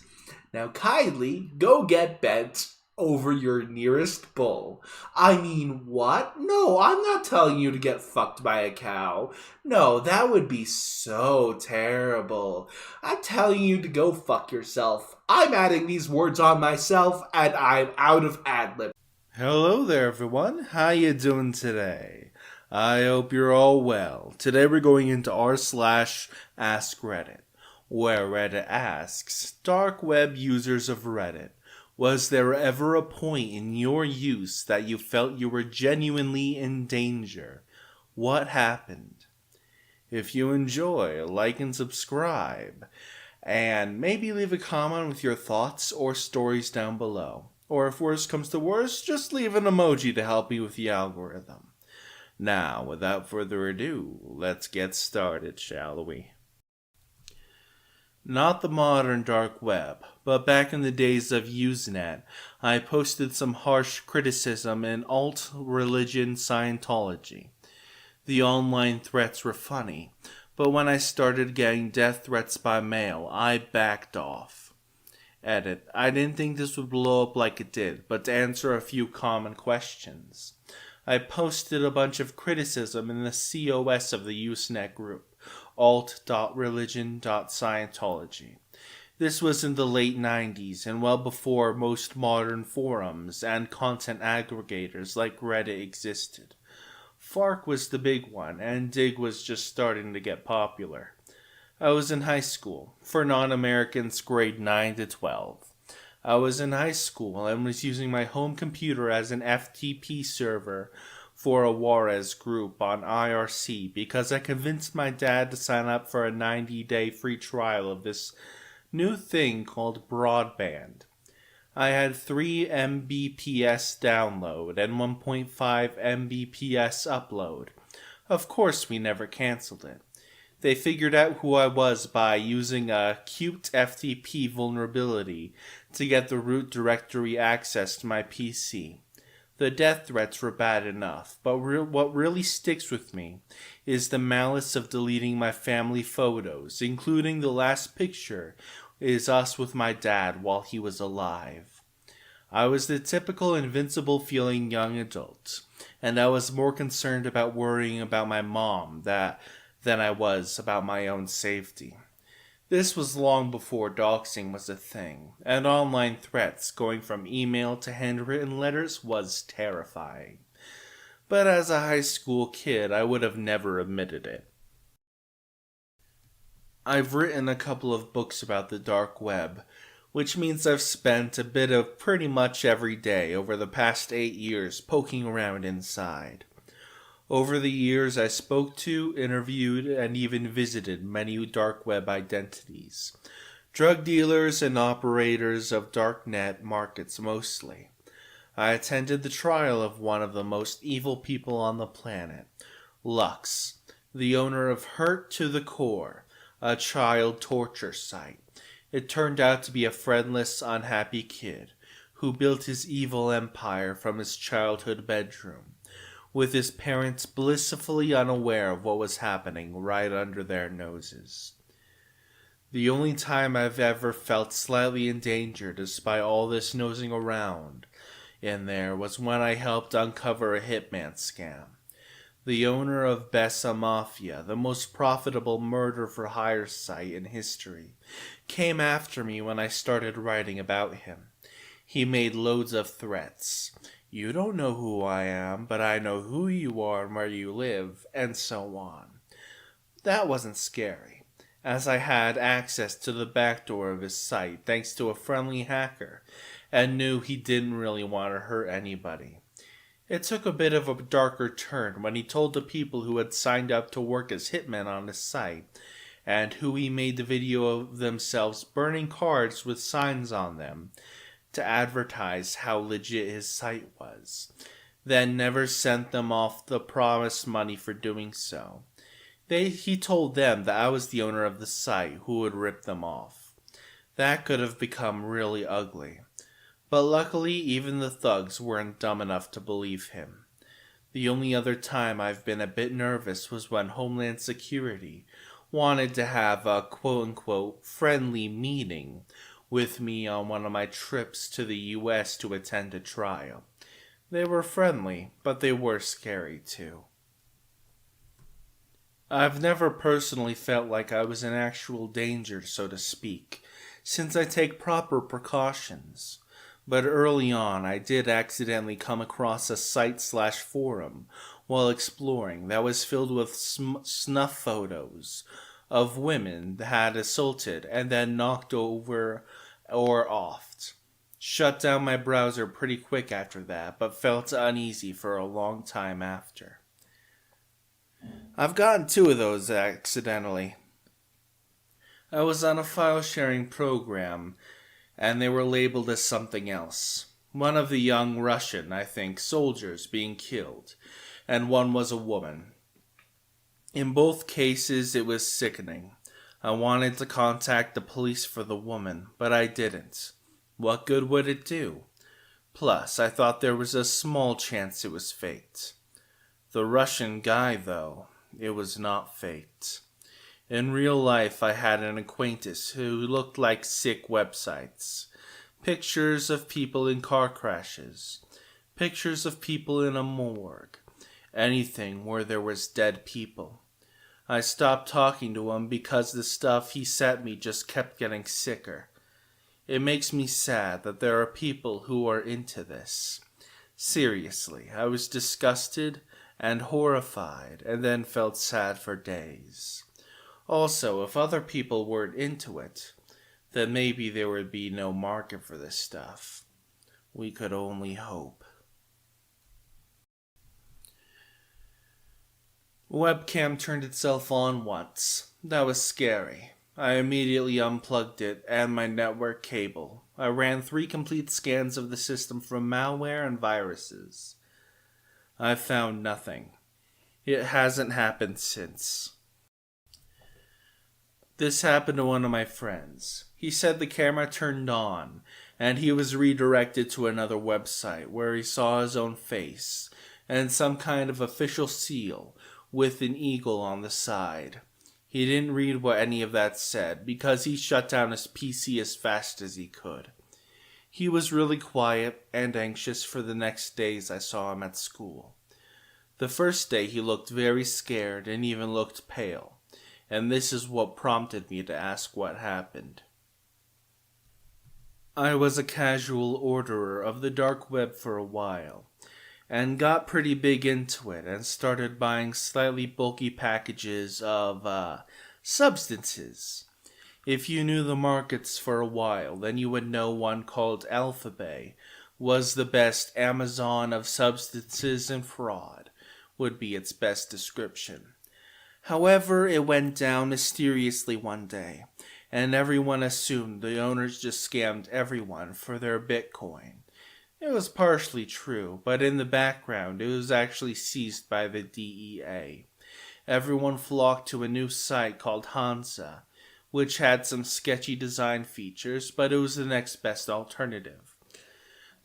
Now kindly go get bent over your nearest bull. I mean, what? No, I'm not telling you to get fucked by a cow. No, that would be so terrible. I'm telling you to go fuck yourself. I'm adding these words on myself, and I'm out of ad-lib. Hello there, everyone. How you doing today? I hope you're all well. Today we're going into r/askreddit, where Reddit asks dark web users of Reddit, Was there ever a point in your use that you felt you were genuinely in danger? What happened? If you enjoy, like and subscribe, and maybe leave a comment with your thoughts or stories down below. Or if worse comes to worse, just leave an emoji to help me with the algorithm. Now, without further ado, let's get started, shall we? Not the modern dark web, but back in the days of Usenet, I posted some harsh criticism in alt-religion Scientology. The online threats were funny, but when I started getting death threats by mail, I backed off. Edit. I didn't think this would blow up like it did, but to answer a few common questions. I posted a bunch of criticism in the COS of the Usenet group, alt.religion.scientology. This was in the late 90s and well before most modern forums and content aggregators like Reddit existed. Fark was the big one, and Dig was just starting to get popular. I was in high school, for non-Americans grade 9 to 12. I was in high school and was using my home computer as an FTP server for a Juarez group on IRC because I convinced my dad to sign up for a 90-day free trial of this new thing called broadband. I had 3 Mbps download and 1.5 Mbps upload. Of course, we never canceled it. They figured out who I was by using a cute FTP vulnerability to get the root directory access to my PC. The death threats were bad enough, but what really sticks with me is the malice of deleting my family photos, including the last picture is us with my dad while he was alive. I was the typical invincible feeling young adult, and I was more concerned about worrying about my mom than I was about my own safety. This was long before doxing was a thing, and online threats going from email to handwritten letters was terrifying. But as a high school kid, I would have never admitted it. I've written a couple of books about the dark web, which means I've spent a bit of pretty much every day over the past 8 years poking around inside. Over the years, I spoke to, interviewed, and even visited many dark web identities. Drug dealers and operators of darknet markets mostly. I attended the trial of one of the most evil people on the planet, Lux, the owner of Hurt to the Core, a child torture site. It turned out to be a friendless, unhappy kid who built his evil empire from his childhood bedroom, with his parents blissfully unaware of what was happening right under their noses. The only time I've ever felt slightly endangered despite all this nosing around in there was when I helped uncover a hitman scam. The owner of Bessa Mafia, the most profitable murder-for-hire site in history, came after me when I started writing about him. He made loads of threats. You don't know who I am, but I know who you are and where you live, and so on. That wasn't scary, as I had access to the back door of his site thanks to a friendly hacker, and knew he didn't really want to hurt anybody. It took a bit of a darker turn when he told the people who had signed up to work as hitmen on his site, and who he made the video of themselves burning cards with signs on them, to advertise how legit his site was, then never sent them off the promised money for doing so. He told them that I was the owner of the site who would rip them off. That could have become really ugly. But luckily, even the thugs weren't dumb enough to believe him. The only other time I've been a bit nervous was when Homeland Security wanted to have a quote-unquote friendly meeting with me on one of my trips to the US to attend a trial. They were friendly, but they were scary too. I've never personally felt like I was in actual danger, so to speak, since I take proper precautions. But early on, I did accidentally come across a site/forum while exploring that was filled with snuff photos of women that had assaulted and then knocked over or offed. Shut down my browser pretty quick after that, but felt uneasy for a long time after. I've gotten 2 of those accidentally. I was on a file sharing program, and they were labeled as something else. One of the young Russian, I think, soldiers being killed, and one was a woman. In both cases, it was sickening. I wanted to contact the police for the woman, but I didn't. What good would it do? Plus, I thought there was a small chance it was faked. The Russian guy, though, it was not faked. In real life, I had an acquaintance who looked like sick websites. Pictures of people in car crashes. Pictures of people in a morgue. Anything where there was dead people. I stopped talking to him because the stuff he sent me just kept getting sicker. It makes me sad that there are people who are into this. Seriously, I was disgusted and horrified, and then felt sad for days. Also, if other people weren't into it, then maybe there would be no market for this stuff. We could only hope. Webcam turned itself on once. That was scary. I immediately unplugged it and my network cable. I ran 3 complete scans of the system for malware and viruses. I found nothing. It hasn't happened since. This happened to one of my friends. He said the camera turned on, and he was redirected to another website where he saw his own face and some kind of official seal with an eagle on the side. He didn't read what any of that said because he shut down his PC as fast as he could. He was really quiet and anxious for the next days I saw him at school. The first day he looked very scared and even looked pale, and this is what prompted me to ask what happened. I was a casual orderer of the dark web for a while, and got pretty big into it and started buying slightly bulky packages of, substances. If you knew the markets for a while, then you would know one called Alphabet was the best Amazon of substances and fraud, would be its best description. However, it went down mysteriously one day, and everyone assumed the owners just scammed everyone for their Bitcoin. It was partially true, but in the background it was actually seized by the DEA. Everyone flocked to a new site called Hansa, which had some sketchy design features, but it was the next best alternative.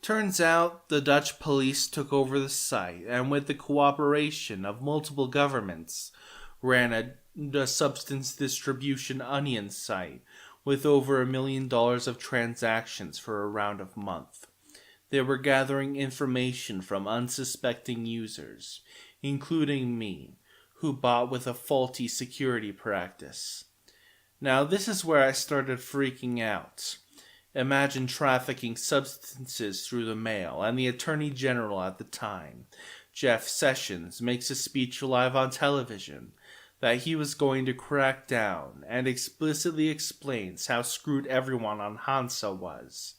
Turns out the Dutch police took over the site, and with the cooperation of multiple governments, ran a substance distribution onion site with over $1 million of transactions for around a month. They were gathering information from unsuspecting users, including me, who bought with a faulty security practice. Now this is where I started freaking out. Imagine trafficking substances through the mail, and the Attorney General at the time, Jeff Sessions, makes a speech live on television that he was going to crack down and explicitly explains how screwed everyone on Hansa was,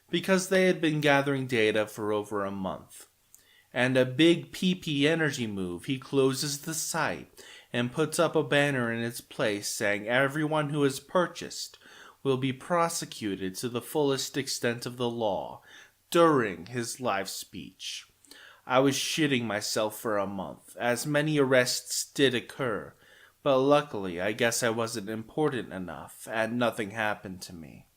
because they had been gathering data for over a month. And a big PP Energy move, he closes the site and puts up a banner in its place saying everyone who has purchased will be prosecuted to the fullest extent of the law during his live speech. I was shitting myself for a month, as many arrests did occur, but luckily I guess I wasn't important enough and nothing happened to me.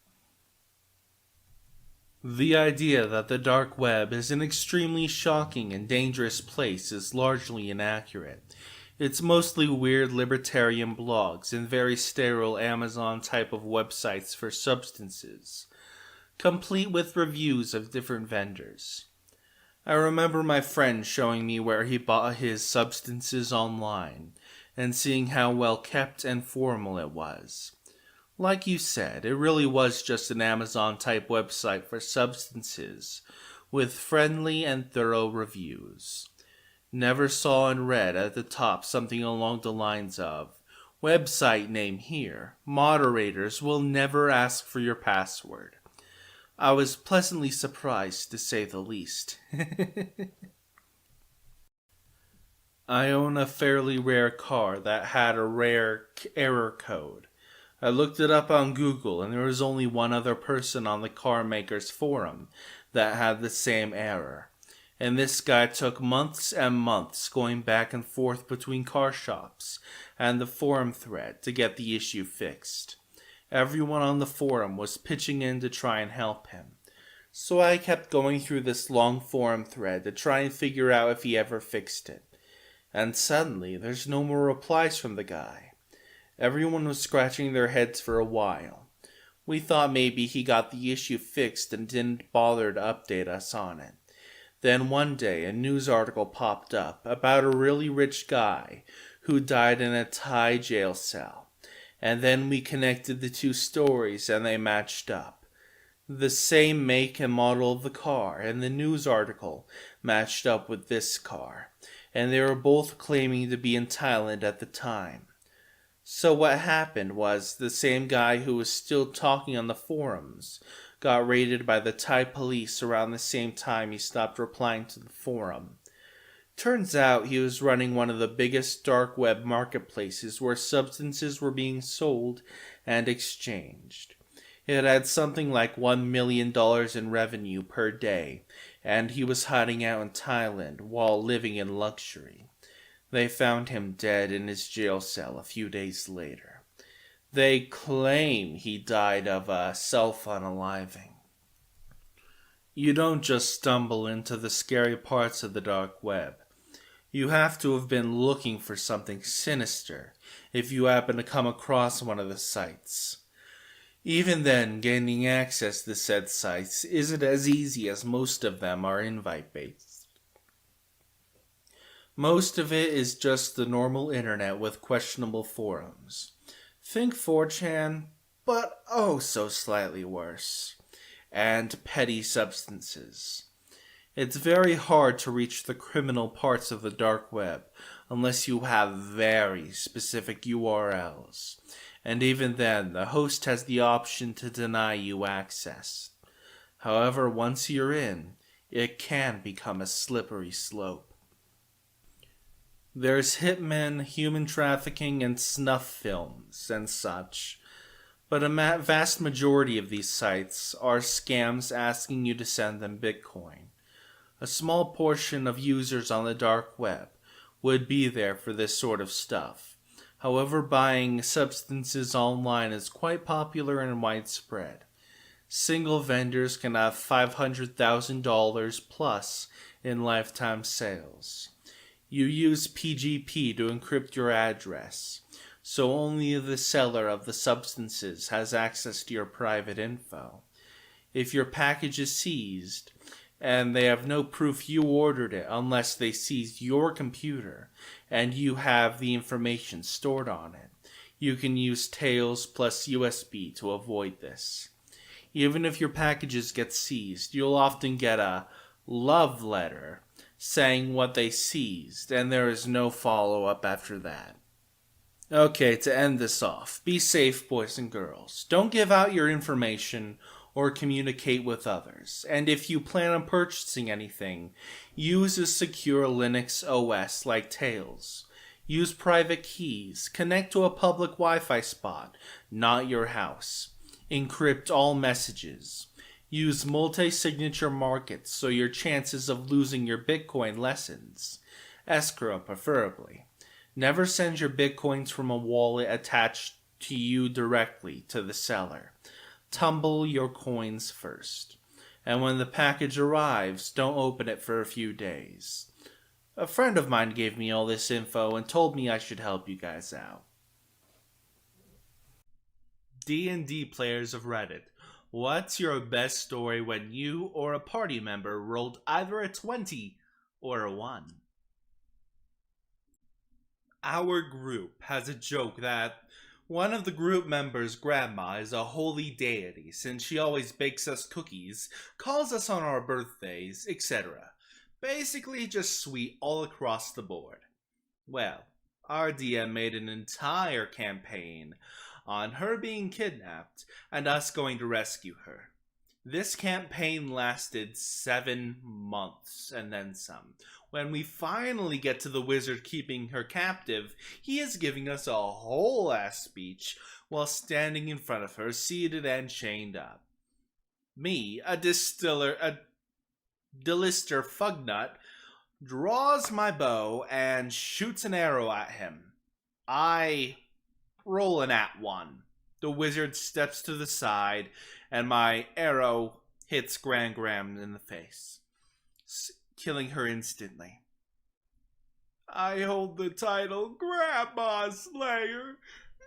The idea that the dark web is an extremely shocking and dangerous place is largely inaccurate. It's mostly weird libertarian blogs and very sterile Amazon type of websites for substances, complete with reviews of different vendors. I remember my friend showing me where he bought his substances online, and seeing how well kept and formal it was. Like you said, it really was just an Amazon-type website for substances, with friendly and thorough reviews. Never saw and read at the top something along the lines of, "Website name here. Moderators will never ask for your password." I was pleasantly surprised, to say the least. I own a fairly rare car that had a rare error code. I looked it up on Google, and there was only one other person on the car maker's forum that had the same error. And this guy took months and months going back and forth between car shops and the forum thread to get the issue fixed. Everyone on the forum was pitching in to try and help him. So I kept going through this long forum thread to try and figure out if he ever fixed it. And suddenly, there's no more replies from the guy. Everyone was scratching their heads for a while. We thought maybe he got the issue fixed and didn't bother to update us on it. Then one day, a news article popped up about a really rich guy who died in a Thai jail cell. And then we connected the two stories and they matched up. The same make and model of the car and the news article matched up with this car, and they were both claiming to be in Thailand at the time. So what happened was the same guy who was still talking on the forums got raided by the Thai police around the same time he stopped replying to the forum. Turns out he was running one of the biggest dark web marketplaces where substances were being sold and exchanged. It had something like $1 million in revenue per day, and he was hiding out in Thailand while living in luxury. They found him dead in his jail cell a few days later. They claim he died of self-unaliving. You don't just stumble into the scary parts of the dark web. You have to have been looking for something sinister if you happen to come across one of the sites. Even then, gaining access to said sites isn't as easy as most of them are invite-based. Most of it is just the normal internet with questionable forums. Think 4chan, but oh so slightly worse. And petty substances. It's very hard to reach the criminal parts of the dark web unless you have very specific URLs. And even then, the host has the option to deny you access. However, once you're in, it can become a slippery slope. There's hitmen, human trafficking, and snuff films, and such. But a vast majority of these sites are scams asking you to send them Bitcoin. A small portion of users on the dark web would be there for this sort of stuff. However, buying substances online is quite popular and widespread. Single vendors can have $500,000 plus in lifetime sales. You use PGP to encrypt your address, so only the seller of the substances has access to your private info. If your package is seized, and they have no proof you ordered it unless they seized your computer and you have the information stored on it, you can use Tails plus USB to avoid this. Even if your packages get seized, you'll often get a love letter saying what they seized, and there is no follow-up after that. Okay, to end this off, be safe, boys and girls. Don't give out your information or communicate with others. And if you plan on purchasing anything, use a secure Linux OS like Tails. Use private keys. Connect to a public Wi-Fi spot, not your house. Encrypt all messages. Use multi-signature markets so your chances of losing your Bitcoin lessens. Escrow preferably. Never send your Bitcoins from a wallet attached to you directly to the seller. Tumble your coins first. And when the package arrives, don't open it for a few days. A friend of mine gave me all this info and told me I should help you guys out. D&D players of Reddit, what's your best story when you or a party member rolled either a 20 or a 1? Our group has a joke that one of the group members' grandma is a holy deity since she always bakes us cookies, calls us on our birthdays, etc. Basically just sweet all across the board. Well, our DM made an entire campaign on her being kidnapped and us going to rescue her. This campaign lasted 7 months and then some. When we finally get to the wizard keeping her captive, he is giving us a whole ass speech while standing in front of her, seated and chained up. Me, a delister fugnut, draws my bow and shoots an arrow at him. I roll an @1. The wizard steps to the side, and my arrow hits Gran Gram in the face, killing her instantly. I hold the title Grandma Slayer. No!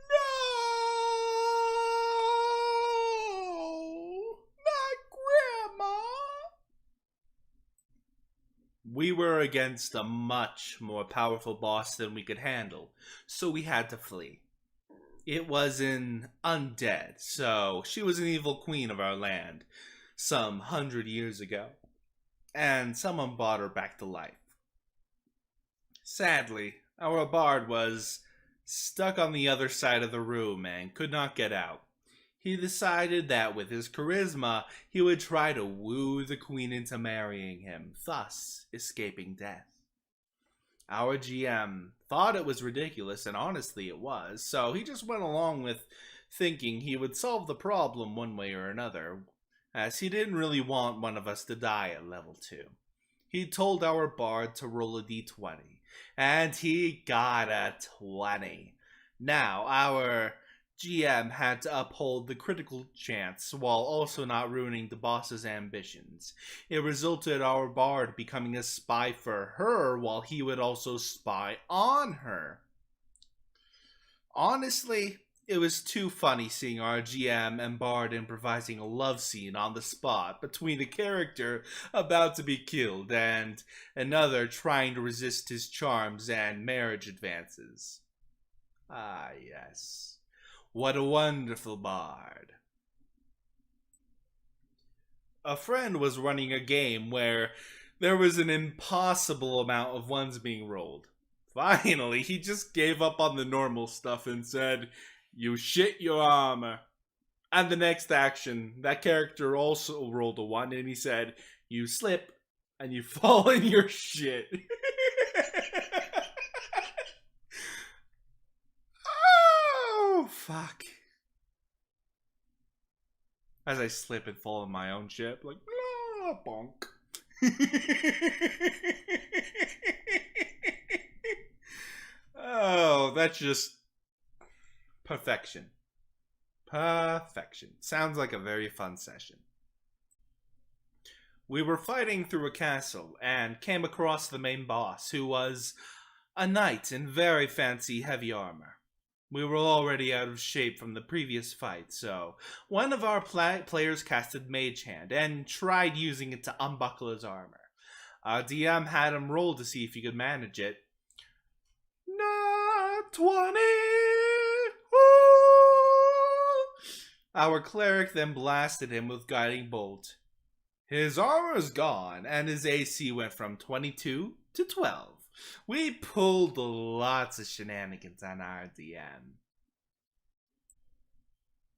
Not Grandma! We were against a much more powerful boss than we could handle, so we had to flee. It was an undead, so she was an evil queen of our land, some 100 years ago, and someone brought her back to life. Sadly, our bard was stuck on the other side of the room and could not get out. He decided that with his charisma, he would try to woo the queen into marrying him, thus escaping death. Our GM thought it was ridiculous, and honestly it was, so he just went along with thinking he would solve the problem one way or another, as he didn't really want one of us to die at level 2. He told our bard to roll a d20, and he got a 20. Now, our GM had to uphold the critical chance while also not ruining the boss's ambitions. It resulted in our bard becoming a spy for her while he would also spy on her. Honestly, it was too funny seeing our GM and bard improvising a love scene on the spot between a character about to be killed and another trying to resist his charms and marriage advances. Ah, yes. What a wonderful bard. A friend was running a game where there was an impossible amount of ones being rolled. Finally, he just gave up on the normal stuff and said, "You shit your armor." And the next action, that character also rolled a 1 and he said, "You slip and you fall in your shit." Oh, fuck. As I slip and fall in my own shit, like, bonk. Oh, that's just perfection. Perfection. Sounds like a very fun session. We were fighting through a castle and came across the main boss, who was a knight in very fancy heavy armor. We were already out of shape from the previous fight, so one of our players casted Mage Hand and tried using it to unbuckle his armor. Our DM had him roll to see if he could manage it. Not 20! Ooh! Our cleric then blasted him with Guiding Bolt. His armor is gone, and his AC went from 22 to 12. We pulled lots of shenanigans on our DM.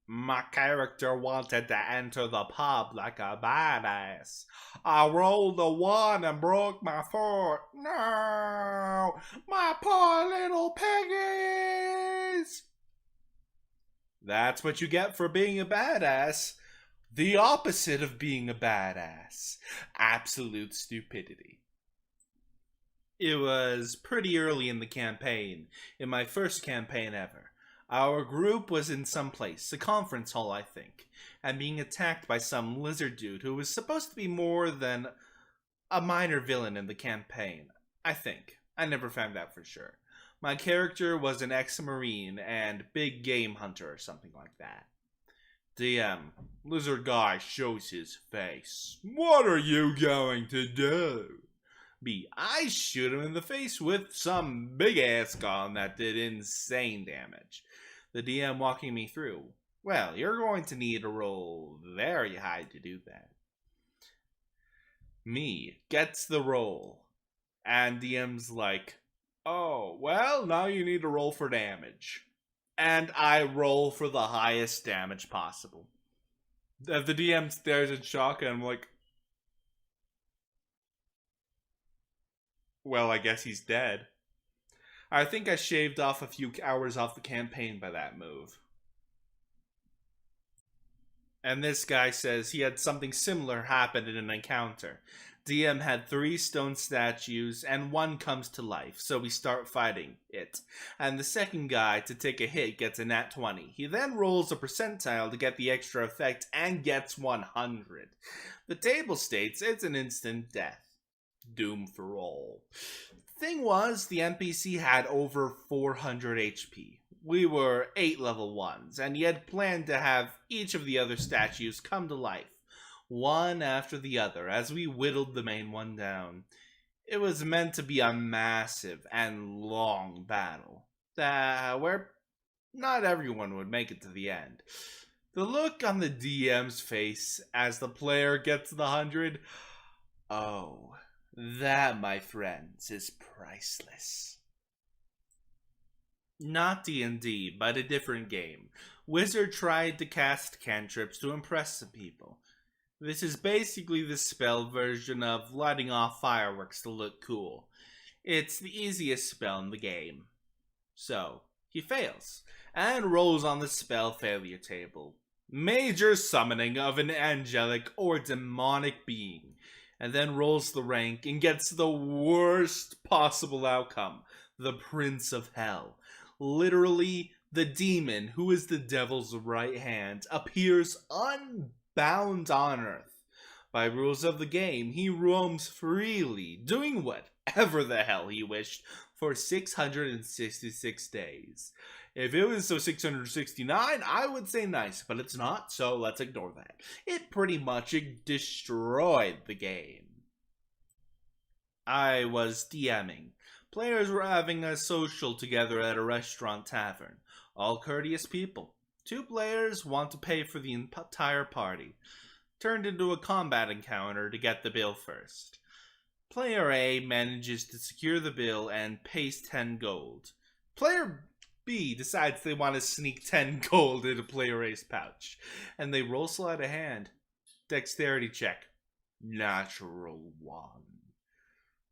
My character wanted to enter the pub like a badass. I rolled a 1 and broke my foot. No! My poor little piggies! That's what you get for being a badass. The opposite of being a badass. Absolute stupidity. It was pretty early in the campaign, in my first campaign ever. Our group was in some place, a conference hall I think, and being attacked by some lizard dude who was supposed to be more than a minor villain in the campaign. I think. I never found out for sure. My character was an ex-marine and big game hunter or something like that. DM, lizard guy shows his face. What are you going to do? B, I shoot him in the face with some big ass gun that did insane damage. The DM walking me through. Well, you're going to need to roll very high to do that. Me gets the roll. And DM's like, oh, well, now you need to roll for damage. And I roll for the highest damage possible. The DM stares in shock, and I'm like, well, I guess he's dead. I think I shaved off a few hours off the campaign by that move. And this guy says he had something similar happen in an encounter. DM had 3 stone statues, and one comes to life, so we start fighting it. And the second guy to take a hit gets a nat 20. He then rolls a percentile to get the extra effect and gets 100. The table states it's an instant death. Doom for all. Thing was, the NPC had over 400 HP. We were 8 level 1s, and he had planned to have each of the other statues come to life, one after the other, as we whittled the main one down. It was meant to be a massive and long battle, where not everyone would make it to the end. The look on the DM's face as the player gets to the 100, oh, that, my friends, is priceless. Not D&D, but a different game. Wizard tried to cast cantrips to impress the people. This is basically the spell version of lighting off fireworks to look cool. It's the easiest spell in the game. So, he fails, and rolls on the spell failure table. Major summoning of an angelic or demonic being, and then rolls the rank and gets the worst possible outcome, the Prince of Hell. Literally, the demon, who is the devil's right hand, appears unbound on Earth. By rules of the game, he roams freely, doing whatever the hell he wished for 666 days. If it was so 669, I would say nice, but it's not, so let's ignore that. It pretty much destroyed the game. I was DMing. Players were having a social together at a restaurant tavern. All courteous people. 2 players want to pay for the entire party. Turned into a combat encounter to get the bill first. Player A manages to secure the bill and pays 10 gold. Player B decides they want to sneak 10 gold into Player A's pouch, and they roll sleight of hand. Dexterity check. Natural 1.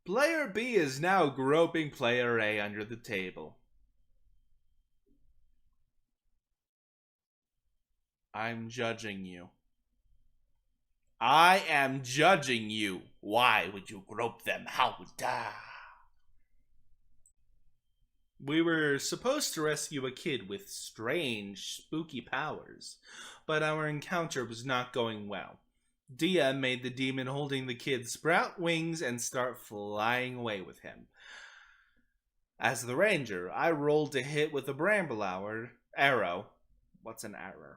Player B is now groping Player A under the table. I'm judging you. I am judging you. Why would you grope them? How da? We were supposed to rescue a kid with strange, spooky powers, but our encounter was not going well. DM made the demon holding the kid sprout wings and start flying away with him. As the ranger, I rolled to hit with a bramble arrow. What's an arrow?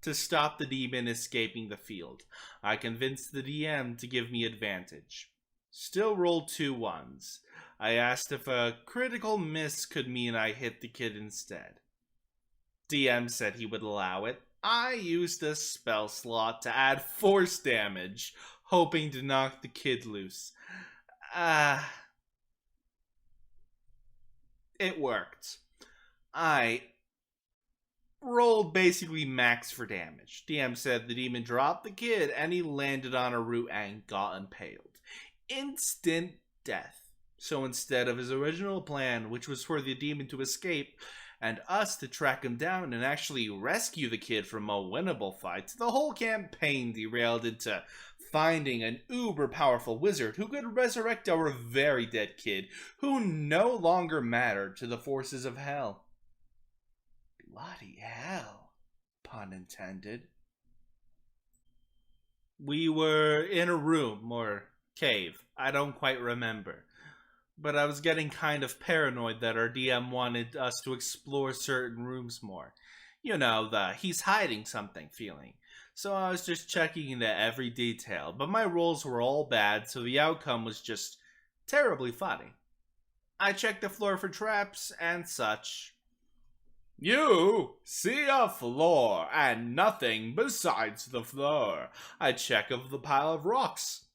To stop the demon escaping the field. I convinced the DM to give me advantage. Still rolled 2 1s. I asked if a critical miss could mean I hit the kid instead. DM said he would allow it. I used a spell slot to add force damage, hoping to knock the kid loose. It worked. I rolled basically max for damage. DM said the demon dropped the kid and he landed on a root and got impaled. Instant death. So instead of his original plan, which was for the demon to escape and us to track him down and actually rescue the kid from a winnable fight, the whole campaign derailed into finding an uber powerful wizard who could resurrect our very dead kid, who no longer mattered to the forces of hell. Bloody hell, pun intended. We were in a room or cave, I don't quite remember. But I was getting kind of paranoid that our DM wanted us to explore certain rooms more. You know, the he's hiding something feeling. So I was just checking into every detail, but my rolls were all bad, so the outcome was just terribly funny. I checked the floor for traps and such. You see a floor and nothing besides the floor. I check of the pile of rocks.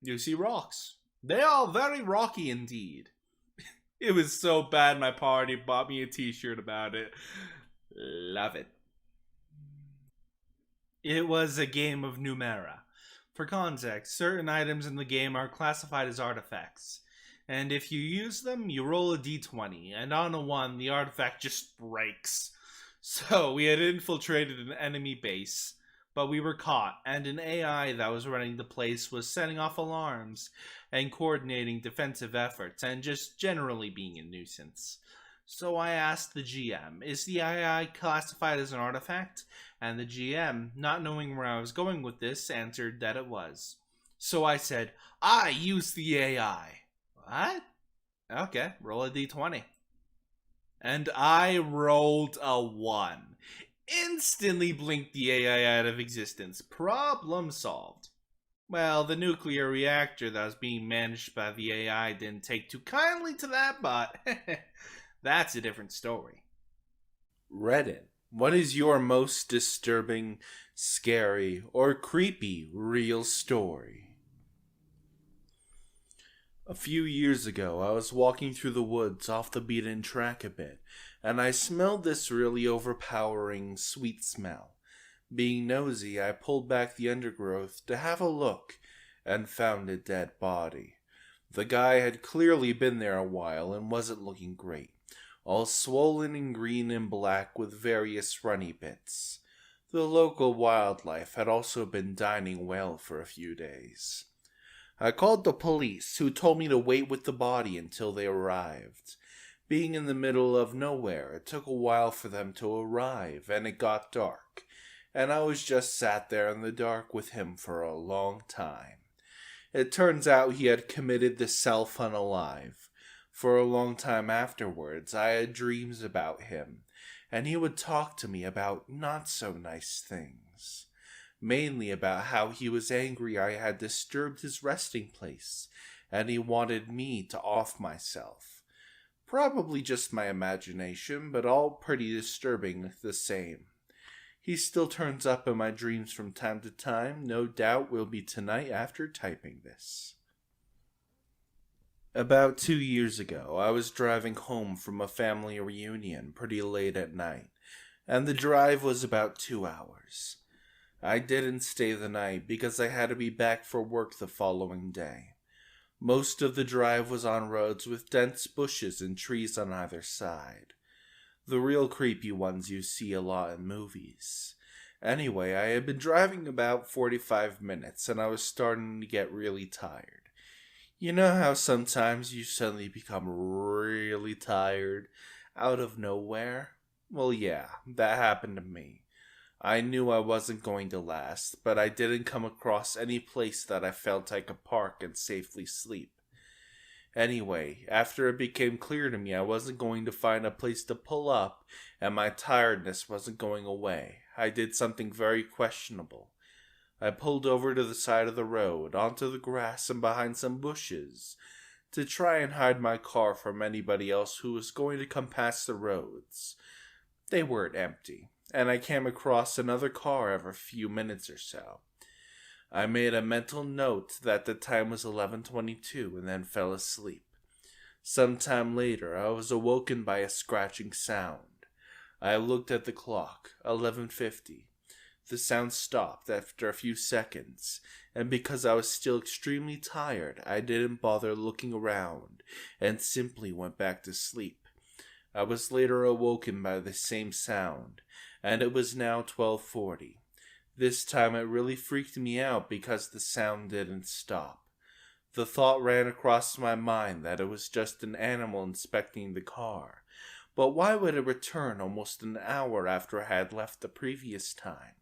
You see rocks. They are very rocky indeed. It was so bad my party bought me a t-shirt about it. Love it. It was a game of Numera. For context, certain items in the game are classified as artifacts. And if you use them, you roll a d20, and on a 1, the artifact just breaks. So we had infiltrated an enemy base, but we were caught, and an AI that was running the place was setting off alarms and coordinating defensive efforts and just generally being a nuisance. So I asked the GM, is the AI classified as an artifact? And the GM, not knowing where I was going with this, answered that it was. So I said, I use the AI. What? Okay, roll a d20. And I rolled a 1. Instantly blinked the AI out of existence. Problem solved. Well, the nuclear reactor that was being managed by the AI didn't take too kindly to that, but that's a different story. Reddit, what is your most disturbing, scary, or creepy real story? A few years ago, I was walking through the woods off the beaten track a bit, and I smelled this really overpowering, sweet smell. Being nosy, I pulled back the undergrowth to have a look, and found a dead body. The guy had clearly been there a while and wasn't looking great, all swollen and green and black with various runny bits. The local wildlife had also been dining well for a few days. I called the police, who told me to wait with the body until they arrived. Being in the middle of nowhere, it took a while for them to arrive, and it got dark, and I was just sat there in the dark with him for a long time. It turns out he had committed the self-unalive. For a long time afterwards, I had dreams about him, and he would talk to me about not-so-nice things. Mainly about how he was angry I had disturbed his resting place, and he wanted me to off myself. Probably just my imagination, but all pretty disturbing the same. He still turns up in my dreams from time to time, no doubt will be tonight after typing this. About 2 years ago, I was driving home from a family reunion pretty late at night, and the drive was about 2 hours. I didn't stay the night because I had to be back for work the following day. Most of the drive was on roads with dense bushes and trees on either side. The real creepy ones you see a lot in movies. Anyway, I had been driving about 45 minutes and I was starting to get really tired. You know how sometimes you suddenly become really tired out of nowhere? Well, yeah, that happened to me. I knew I wasn't going to last, but I didn't come across any place that I felt I could park and safely sleep. Anyway, after it became clear to me I wasn't going to find a place to pull up and my tiredness wasn't going away, I did something very questionable. I pulled over to the side of the road, onto the grass and behind some bushes, to try and hide my car from anybody else who was going to come past the roads. They weren't empty, and I came across another car every few minutes or so. I made a mental note that the time was 11:22 and then fell asleep. Sometime later, I was awoken by a scratching sound. I looked at the clock, 11:50. The sound stopped after a few seconds, and because I was still extremely tired, I didn't bother looking around and simply went back to sleep. I was later awoken by the same sound, and it was now 12:40. This time it really freaked me out because the sound didn't stop. The thought ran across my mind that it was just an animal inspecting the car, but why would it return almost an hour after I had left the previous time?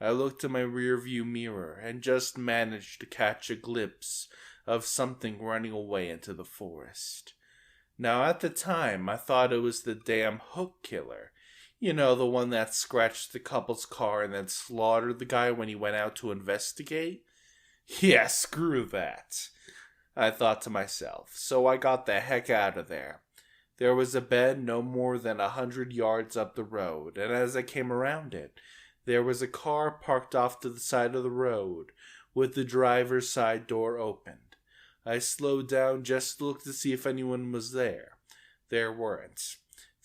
I looked in my rearview mirror and just managed to catch a glimpse of something running away into the forest. Now at the time, I thought it was the damn hook killer. You know, the one that scratched the couple's car and then slaughtered the guy when he went out to investigate? Yeah, screw that, I thought to myself, so I got the heck out of there. There was a bed no more than 100 yards up the road, and as I came around it, there was a car parked off to the side of the road, with the driver's side door opened. I slowed down just to look to see if anyone was there. There weren't.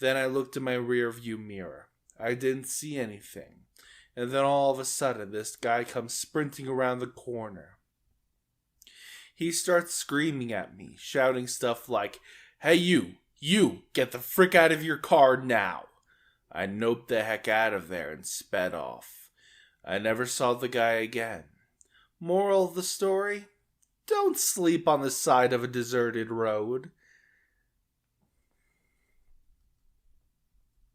Then I looked in my rear view mirror. I didn't see anything. And then all of a sudden, this guy comes sprinting around the corner. He starts screaming at me, shouting stuff like, "Hey you, get the frick out of your car now." I noped the heck out of there and sped off. I never saw the guy again. Moral of the story? Don't sleep on the side of a deserted road.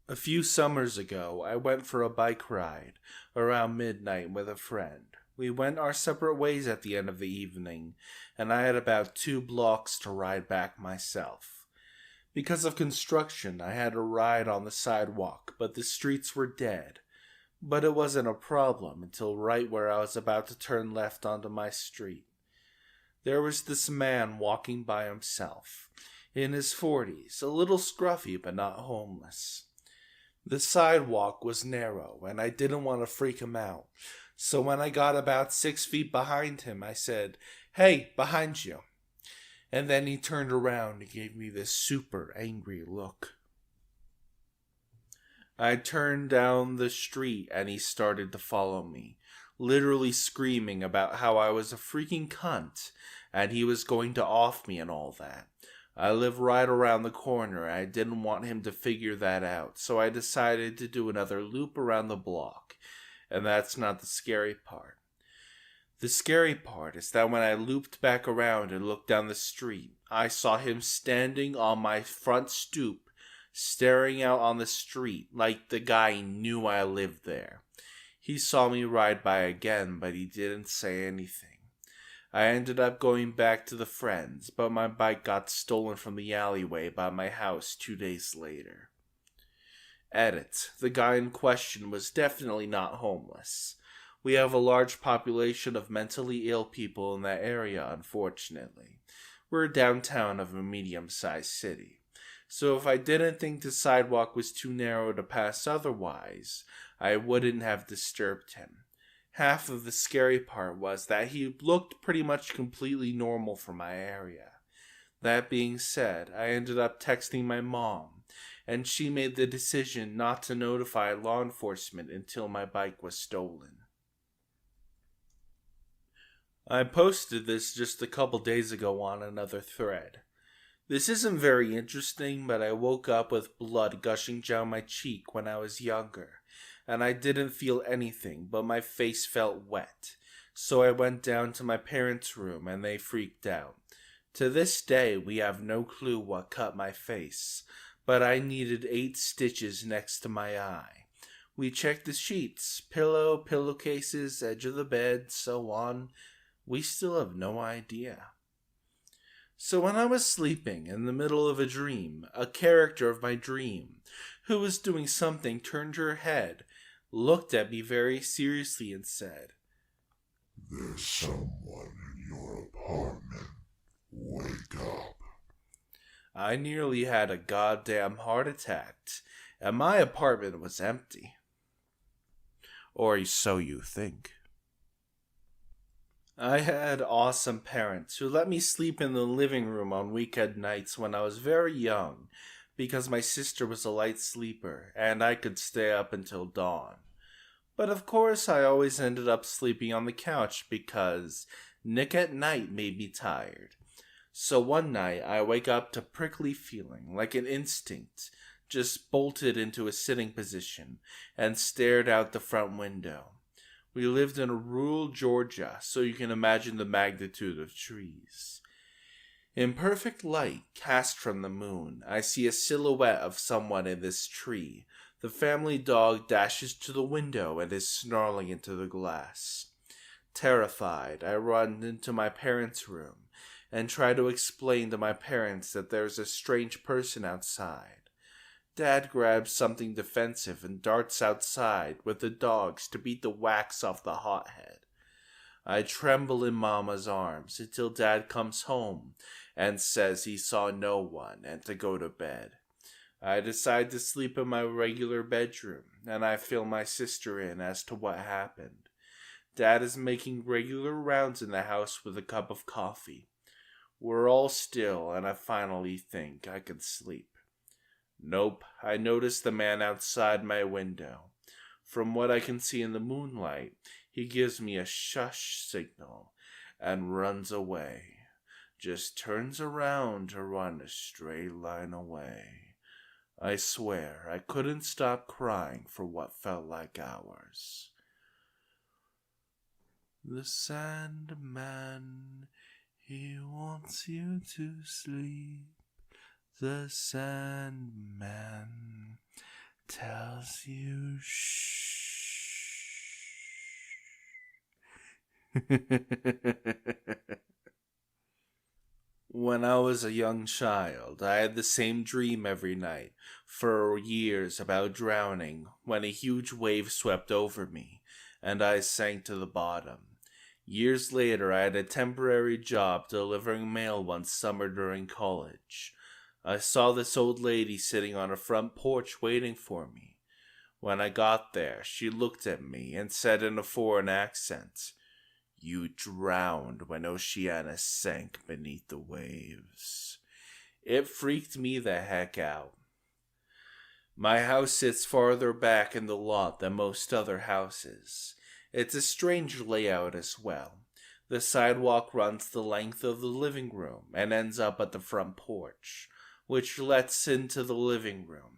A few summers ago, I went for a bike ride around midnight with a friend. We went our separate ways at the end of the evening, and I had about 2 blocks to ride back myself. Because of construction, I had to ride on the sidewalk, but the streets were dead. But it wasn't a problem until right where I was about to turn left onto my street. There was this man walking by himself, in his 40s, a little scruffy but not homeless. The sidewalk was narrow, and I didn't want to freak him out. So when I got about 6 feet behind him, I said, "Hey, behind you." And then he turned around and gave me this super angry look. I turned down the street and he started to follow me, literally screaming about how I was a freaking cunt and he was going to off me and all that. I live right around the corner and I didn't want him to figure that out, so I decided to do another loop around the block. And that's not the scary part. The scary part is that when I looped back around and looked down the street, I saw him standing on my front stoop, staring out on the street like the guy knew I lived there. He saw me ride by again, but he didn't say anything. I ended up going back to the friends, but my bike got stolen from the alleyway by my house 2 days later. Edit. The guy in question was definitely not homeless. We have a large population of mentally ill people in that area, unfortunately. We're downtown of a medium-sized city. So if I didn't think the sidewalk was too narrow to pass otherwise, I wouldn't have disturbed him. Half of the scary part was that he looked pretty much completely normal for my area. That being said, I ended up texting my mom, and she made the decision not to notify law enforcement until my bike was stolen. I posted this just a couple days ago on another thread. This isn't very interesting, but I woke up with blood gushing down my cheek when I was younger, and I didn't feel anything, but my face felt wet. So I went down to my parents' room and they freaked out. To this day, we have no clue what cut my face, but I needed 8 stitches next to my eye. We checked the sheets, pillow, pillowcases, edge of the bed, so on. We still have no idea. So when I was sleeping in the middle of a dream, a character of my dream, who was doing something, turned her head, looked at me very seriously and said, "There's someone in your apartment. Wake up." I nearly had a goddamn heart attack, and my apartment was empty. Or so you think. I had awesome parents who let me sleep in the living room on weekend nights when I was very young, because my sister was a light sleeper and I could stay up until dawn. But of course I always ended up sleeping on the couch because Nick at night made me tired. So one night I wake up to prickly feeling, like an instinct, just bolted into a sitting position and stared out the front window. We lived in rural Georgia, so you can imagine the magnitude of trees. In perfect light, cast from the moon, I see a silhouette of someone in this tree. The family dog dashes to the window and is snarling into the glass. Terrified, I run into my parents' room and try to explain to my parents that there's a strange person outside. Dad grabs something defensive and darts outside with the dogs to beat the wax off the hothead. I tremble in Mama's arms until Dad comes home and says he saw no one and to go to bed. I decide to sleep in my regular bedroom, and I fill my sister in as to what happened. Dad is making regular rounds in the house with a cup of coffee. We're all still, and I finally think I can sleep. Nope, I notice the man outside my window. From what I can see in the moonlight, he gives me a shush signal and runs away. Just turns around to run a straight line away. I swear I couldn't stop crying for what felt like hours. The Sandman, he wants you to sleep. The Sandman tells you shh. When I was a young child, I had the same dream every night for years about drowning when a huge wave swept over me and I sank to the bottom. Years later, I had a temporary job delivering mail one summer during college. I saw this old lady sitting on a front porch waiting for me. When I got there, she looked at me and said in a foreign accent, "You drowned when Oceana sank beneath the waves." It freaked me the heck out. My house sits farther back in the lot than most other houses. It's a strange layout as well. The sidewalk runs the length of the living room and ends up at the front porch, which lets into the living room.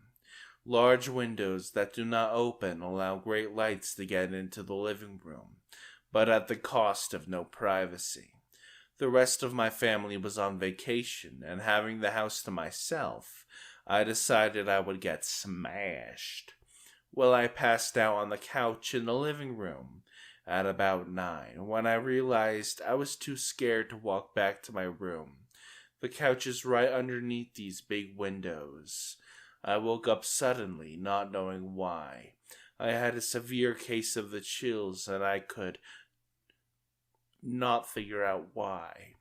Large windows that do not open allow great lights to get into the living room, but at the cost of no privacy. The rest of my family was on vacation, and having the house to myself, I decided I would get smashed. Well, I passed out on the couch in the living room at about 9 when I realized I was too scared to walk back to my room. The couch is right underneath these big windows. I woke up suddenly, not knowing why. I had a severe case of the chills, and I could not figure out why.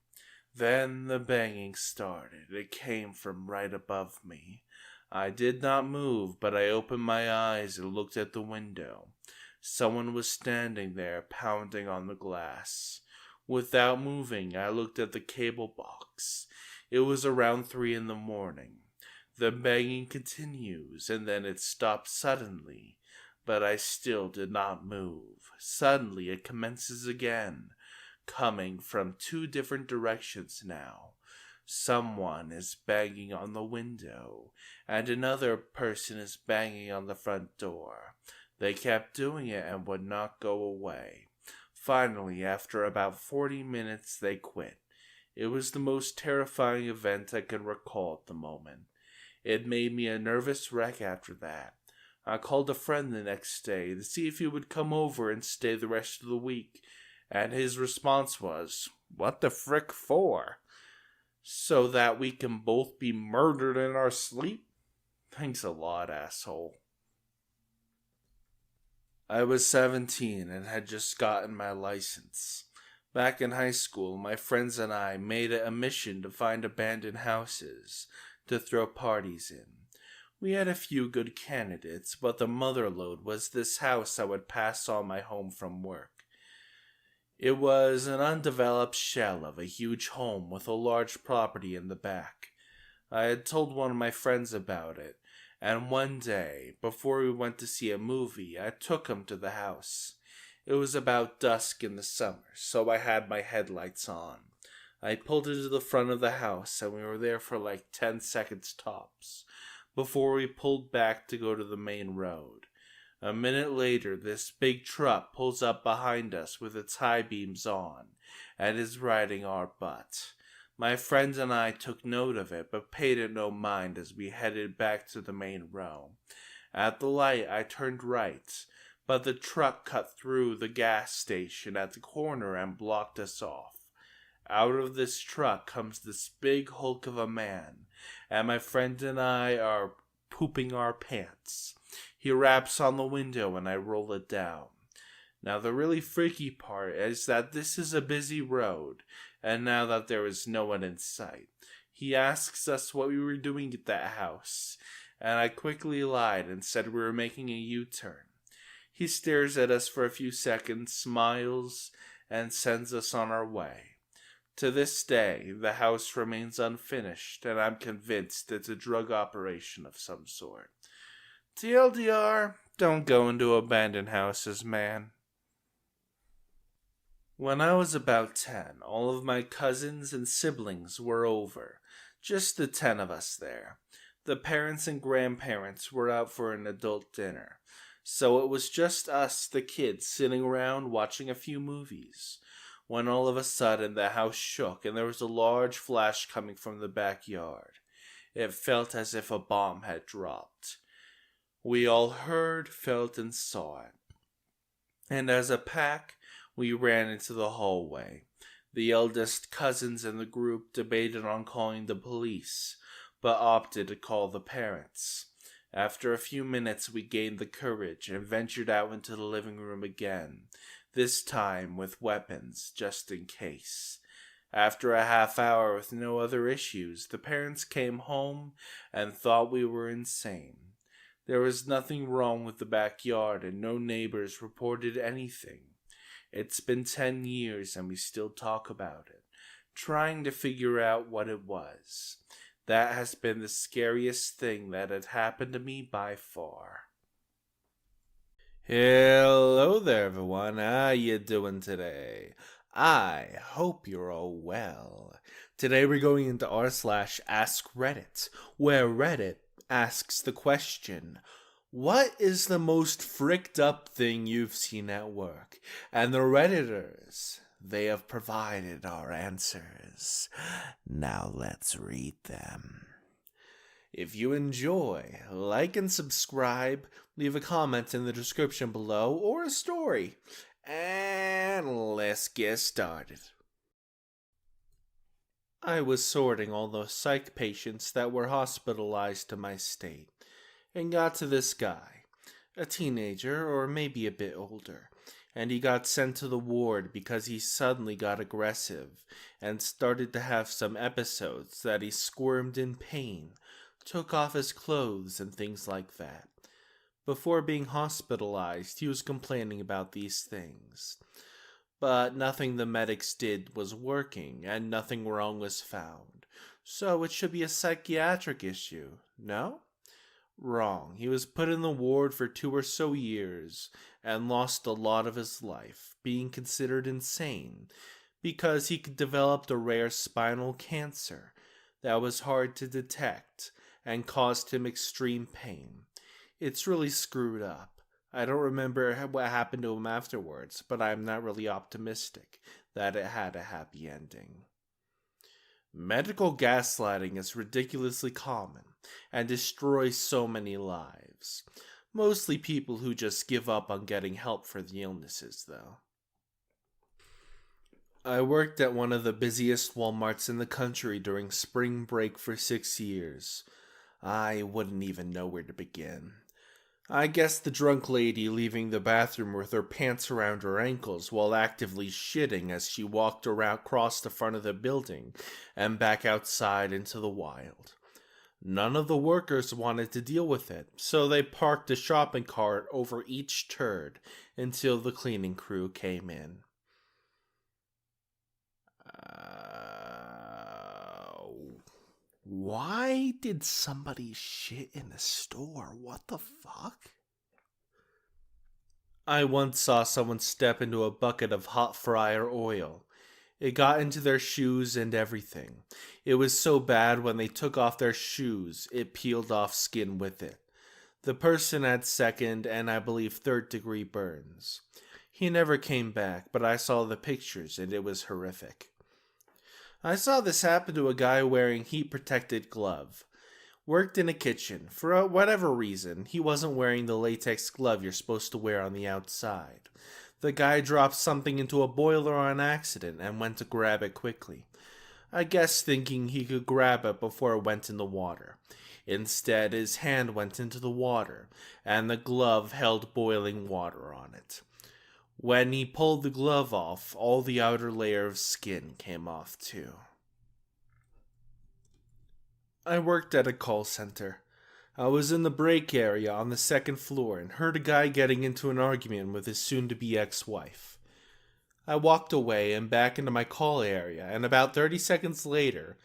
Then the banging started. It came from right above me. I did not move, but I opened my eyes and looked at the window. Someone was standing there, pounding on the glass. Without moving, I looked at the cable box. It was around 3 a.m. The banging continues, and then it stops suddenly, but I still did not move. Suddenly it commences again, coming from 2 different directions now. Someone is banging on the window, and another person is banging on the front door. They kept doing it and would not go away. Finally, after about 40 minutes, they quit. It was the most terrifying event I can recall at the moment. It made me a nervous wreck after that. I called a friend the next day to see if he would come over and stay the rest of the week, and his response was, "What the frick for? So that we can both be murdered in our sleep? Thanks a lot, asshole." I was 17 and had just gotten my license. Back in high school, my friends and I made it a mission to find abandoned houses to throw parties in. We had a few good candidates, but the motherlode was this house I would pass on my home from work. It was an undeveloped shell of a huge home with a large property in the back. I had told one of my friends about it, and one day, before we went to see a movie, I took him to the house. It was about dusk in the summer, so I had my headlights on. I pulled into the front of the house, and we were there for like 10 seconds tops, before we pulled back to go to the main road. A minute later, this big truck pulls up behind us with its high beams on, and is riding our butt. My friends and I took note of it, but paid it no mind as we headed back to the main row. At the light, I turned right, but the truck cut through the gas station at the corner and blocked us off. Out of this truck comes this big hulk of a man, and my friend and I are pooping our pants. He raps on the window and I roll it down. Now the really freaky part is that this is a busy road, and now that there is no one in sight. He asks us what we were doing at that house, and I quickly lied and said we were making a U-turn. He stares at us for a few seconds, smiles, and sends us on our way. To this day, the house remains unfinished, and I'm convinced it's a drug operation of some sort. TLDR, Don't go into abandoned houses, man. When I was about 10, all of my cousins and siblings were over. Just the 10 of us there. The parents and grandparents were out for an adult dinner. So it was just us, the kids, sitting around watching a few movies. When all of a sudden the house shook and there was a large flash coming from the backyard. It felt as if a bomb had dropped. We all heard, felt, and saw it. And as a pack, we ran into the hallway. The eldest cousins in the group debated on calling the police, but opted to call the parents. After a few minutes, we gained the courage and ventured out into the living room again, this time with weapons, just in case. After a half hour with no other issues, the parents came home and thought we were insane. There was nothing wrong with the backyard and no neighbors reported anything. It's been 10 years and we still talk about it, trying to figure out what it was. That has been the scariest thing that had happened to me by far. Hello there, everyone. How you doing today? I hope you're all well. Today we're going into r/askreddit, where Reddit asks the question, what is the most fricked up thing you've seen at work? And the Redditors, they have provided our answers. Now let's read them. If you enjoy, like and subscribe, leave a comment in the description below or a story. And let's get started. I was sorting all the psych patients that were hospitalized to my state, and got to this guy, a teenager or maybe a bit older, and he got sent to the ward because he suddenly got aggressive and started to have some episodes that he squirmed in pain, took off his clothes and things like that. Before being hospitalized, he was complaining about these things. But nothing the medics did was working, and nothing wrong was found. So it should be a psychiatric issue, no? Wrong. He was put in the ward for 2 or so years, and lost a lot of his life, being considered insane, because he developed a rare spinal cancer that was hard to detect, and caused him extreme pain. It's really screwed up. I don't remember what happened to him afterwards, but I'm not really optimistic that it had a happy ending. Medical gaslighting is ridiculously common and destroys so many lives. Mostly people who just give up on getting help for the illnesses, though. I worked at one of the busiest Walmarts in the country during spring break for 6 years. I wouldn't even know where to begin. I guess the drunk lady leaving the bathroom with her pants around her ankles while actively shitting as she walked around across the front of the building and back outside into the wild. None of the workers wanted to deal with it, so they parked a shopping cart over each turd until the cleaning crew came in. Why did somebody shit in the store? What the fuck? I once saw someone step into a bucket of hot fryer oil. It got into their shoes and everything. It was so bad when they took off their shoes, it peeled off skin with it. The person had 2nd and I believe 3rd degree burns. He never came back, but I saw the pictures and it was horrific. I saw this happen to a guy wearing heat-protected glove. Worked in a kitchen. For whatever reason, he wasn't wearing the latex glove you're supposed to wear on the outside. The guy dropped something into a boiler on accident and went to grab it quickly. I guess thinking he could grab it before it went in the water. Instead, his hand went into the water, and the glove held boiling water on it. When he pulled the glove off, all the outer layer of skin came off too. I worked at a call center. I was in the break area on the 2nd floor and heard a guy getting into an argument with his soon-to-be ex-wife. I walked away and back into my call area, and about 30 seconds later,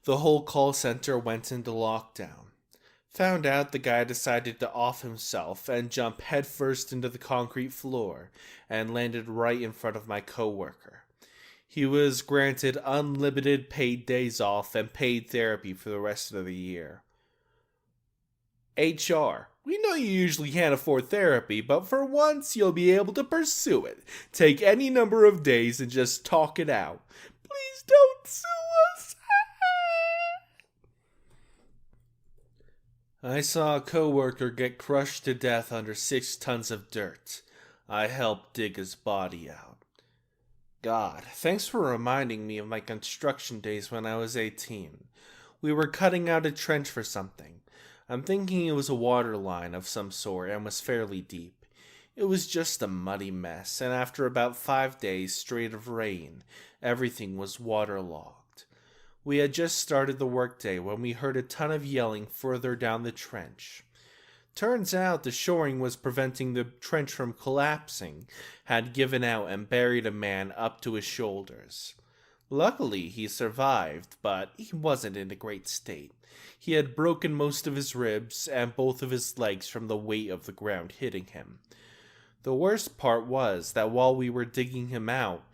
the whole call center went into lockdown. Found out the guy decided to off himself and jump headfirst into the concrete floor and landed right in front of my coworker. He was granted unlimited paid days off and paid therapy for the rest of the year. HR, we know you usually can't afford therapy, but for once you'll be able to pursue it. Take any number of days and just talk it out. Please don't sue us. I saw a coworker get crushed to death under 6 tons of dirt. I helped dig his body out. God, thanks for reminding me of my construction days when I was 18. We were cutting out a trench for something. I'm thinking it was a water line of some sort and was fairly deep. It was just a muddy mess, and after about 5 days straight of rain, everything was waterlogged. We had just started the workday when we heard a ton of yelling further down the trench. Turns out the shoring was preventing the trench from collapsing, had given out and buried a man up to his shoulders. Luckily, he survived, but he wasn't in a great state. He had broken most of his ribs and both of his legs from the weight of the ground hitting him. The worst part was that while we were digging him out,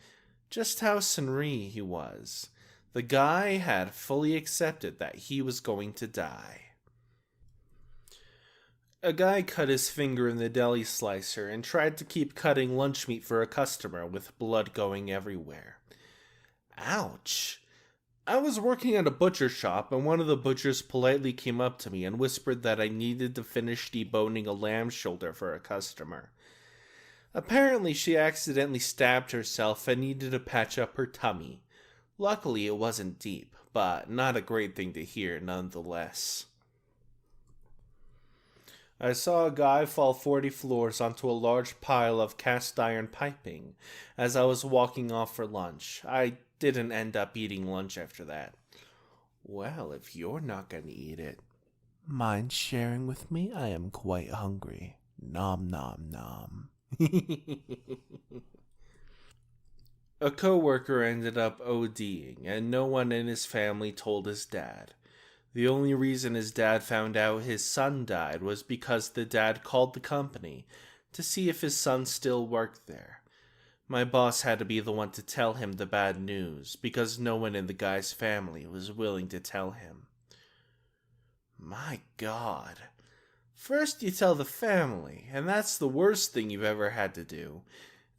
just how Senri he was. The guy had fully accepted that he was going to die. A guy cut his finger in the deli slicer and tried to keep cutting lunch meat for a customer with blood going everywhere. Ouch! I was working at a butcher shop and one of the butchers politely came up to me and whispered that I needed to finish deboning a lamb shoulder for a customer. Apparently she accidentally stabbed herself and needed to patch up her tummy. Luckily it wasn't deep, but not a great thing to hear nonetheless. I saw a guy fall 40 floors onto a large pile of cast iron piping as I was walking off for lunch. I didn't end up eating lunch after that. Well, if you're not gonna eat it, mind sharing with me? I am quite hungry. Nom nom nom. A coworker ended up ODing, and no one in his family told his dad. The only reason his dad found out his son died was because the dad called the company to see if his son still worked there. My boss had to be the one to tell him the bad news, because no one in the guy's family was willing to tell him. My God. First you tell the family, and that's the worst thing you've ever had to do.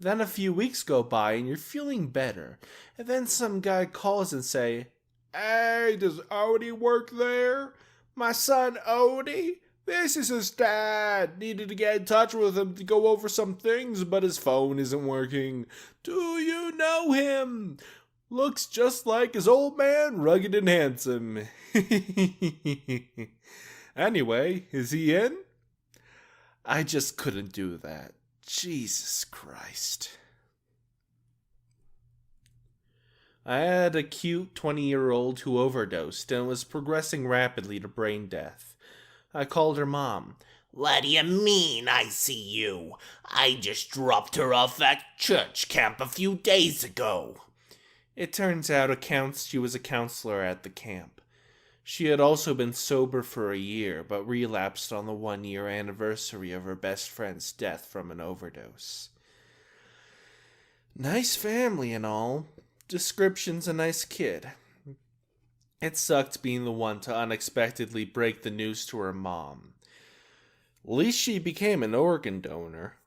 Then a few weeks go by and you're feeling better, and then some guy calls and say, "Hey, does Odie work there? My son Odie? This is his dad. Needed to get in touch with him to go over some things, but his phone isn't working. Do you know him? Looks just like his old man, rugged and handsome." Anyway, is he in? I just couldn't do that. Jesus Christ. I had a cute 20-year-old who overdosed and was progressing rapidly to brain death. I called her mom. "What do you mean, I see you? I just dropped her off at church camp a few days ago." It turns out she was a counselor at the camp. She had also been sober for a year, but relapsed on the 1-year anniversary of her best friend's death from an overdose. Nice family and all. Description's a nice kid. It sucked being the one to unexpectedly break the news to her mom. At least she became an organ donor.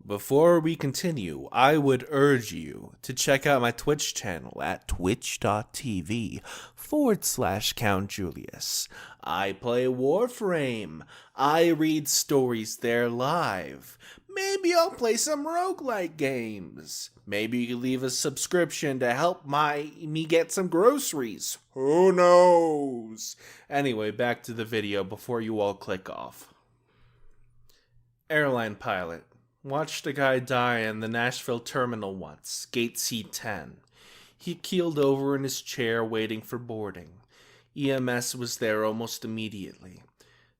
Before we continue, I would urge you to check out my Twitch channel at twitch.tv/Count Julius. I play Warframe. I read stories there live. Maybe I'll play some roguelike games. Maybe you can leave a subscription to help me get some groceries. Who knows? Anyway, back to the video before you all click off. Airline pilot. Watched a guy die in the Nashville terminal once, gate C10. He keeled over in his chair waiting for boarding. EMS was there almost immediately.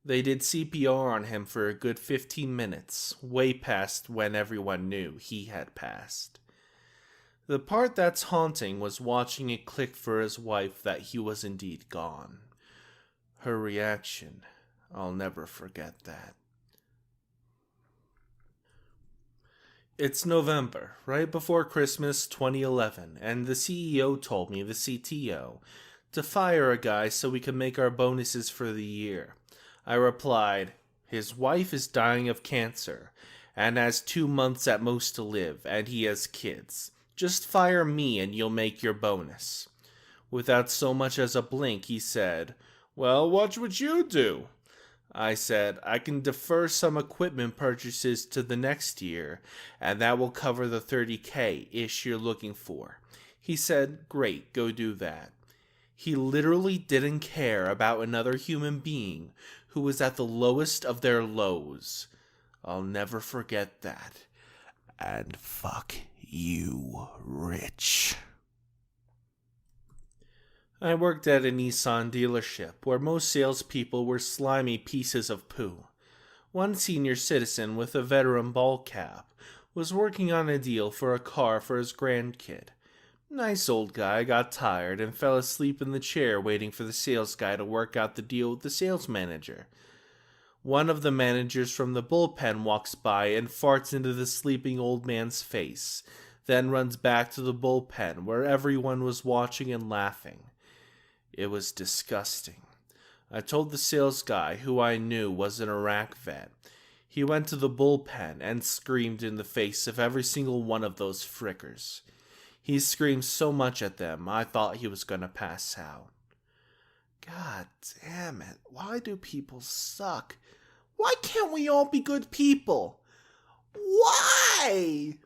They did CPR on him for a good 15 minutes, way past when everyone knew he had passed. The part that's haunting was watching it click for his wife that he was indeed gone. Her reaction, I'll never forget that. It's November, right before Christmas 2011, and the CEO told me, the CTO, to fire a guy so we can make our bonuses for the year. I replied, his wife is dying of cancer and has 2 months at most to live, and he has kids. Just fire me and you'll make your bonus. Without so much as a blink, he said, well, what would you do? I said, I can defer some equipment purchases to the next year, and that will cover the 30K-ish you're looking for. He said, great, go do that. He literally didn't care about another human being who was at the lowest of their lows. I'll never forget that. And fuck you, Rich. I worked at a Nissan dealership where most salespeople were slimy pieces of poo. One senior citizen with a veteran ball cap was working on a deal for a car for his grandkid. Nice old guy got tired and fell asleep in the chair waiting for the sales guy to work out the deal with the sales manager. One of the managers from the bullpen walks by and farts into the sleeping old man's face, then runs back to the bullpen where everyone was watching and laughing. It was disgusting. I told the sales guy, who I knew was an Iraq vet. He went to the bullpen and screamed in the face of every single one of those frickers. He screamed so much at them, I thought he was going to pass out. God damn it. Why do people suck? Why can't we all be good people? Why?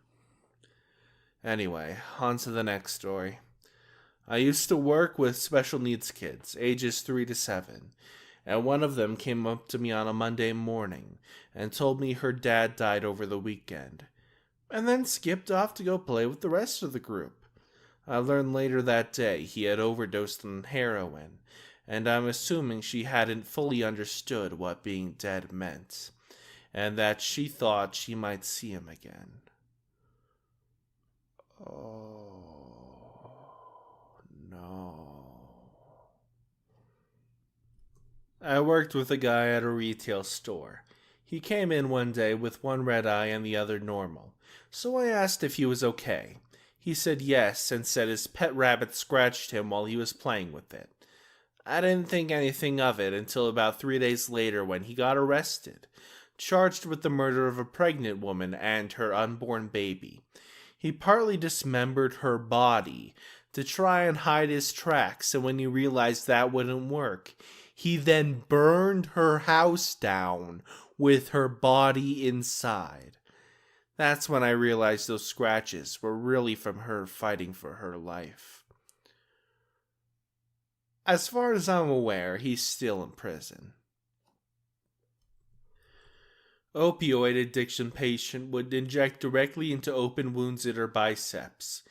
Anyway, on to the next story. I used to work with special needs kids, ages 3 to 7, and one of them came up to me on a Monday morning and told me her dad died over the weekend, and then skipped off to go play with the rest of the group. I learned later that day he had overdosed on heroin, and I'm assuming she hadn't fully understood what being dead meant, and that she thought she might see him again. Oh. No. I worked with a guy at a retail store. He came in one day with one red eye and the other normal, so I asked if he was okay. He said yes and said his pet rabbit scratched him while he was playing with it. I didn't think anything of it until about 3 days later when he got arrested, charged with the murder of a pregnant woman and her unborn baby. He partly dismembered her body to try and hide his tracks, and when he realized that wouldn't work, he then burned her house down with her body inside. That's when I realized those scratches were really from her fighting for her life. As far as I'm aware, he's still in prison. Opioid addiction patient would inject directly into open wounds in her biceps.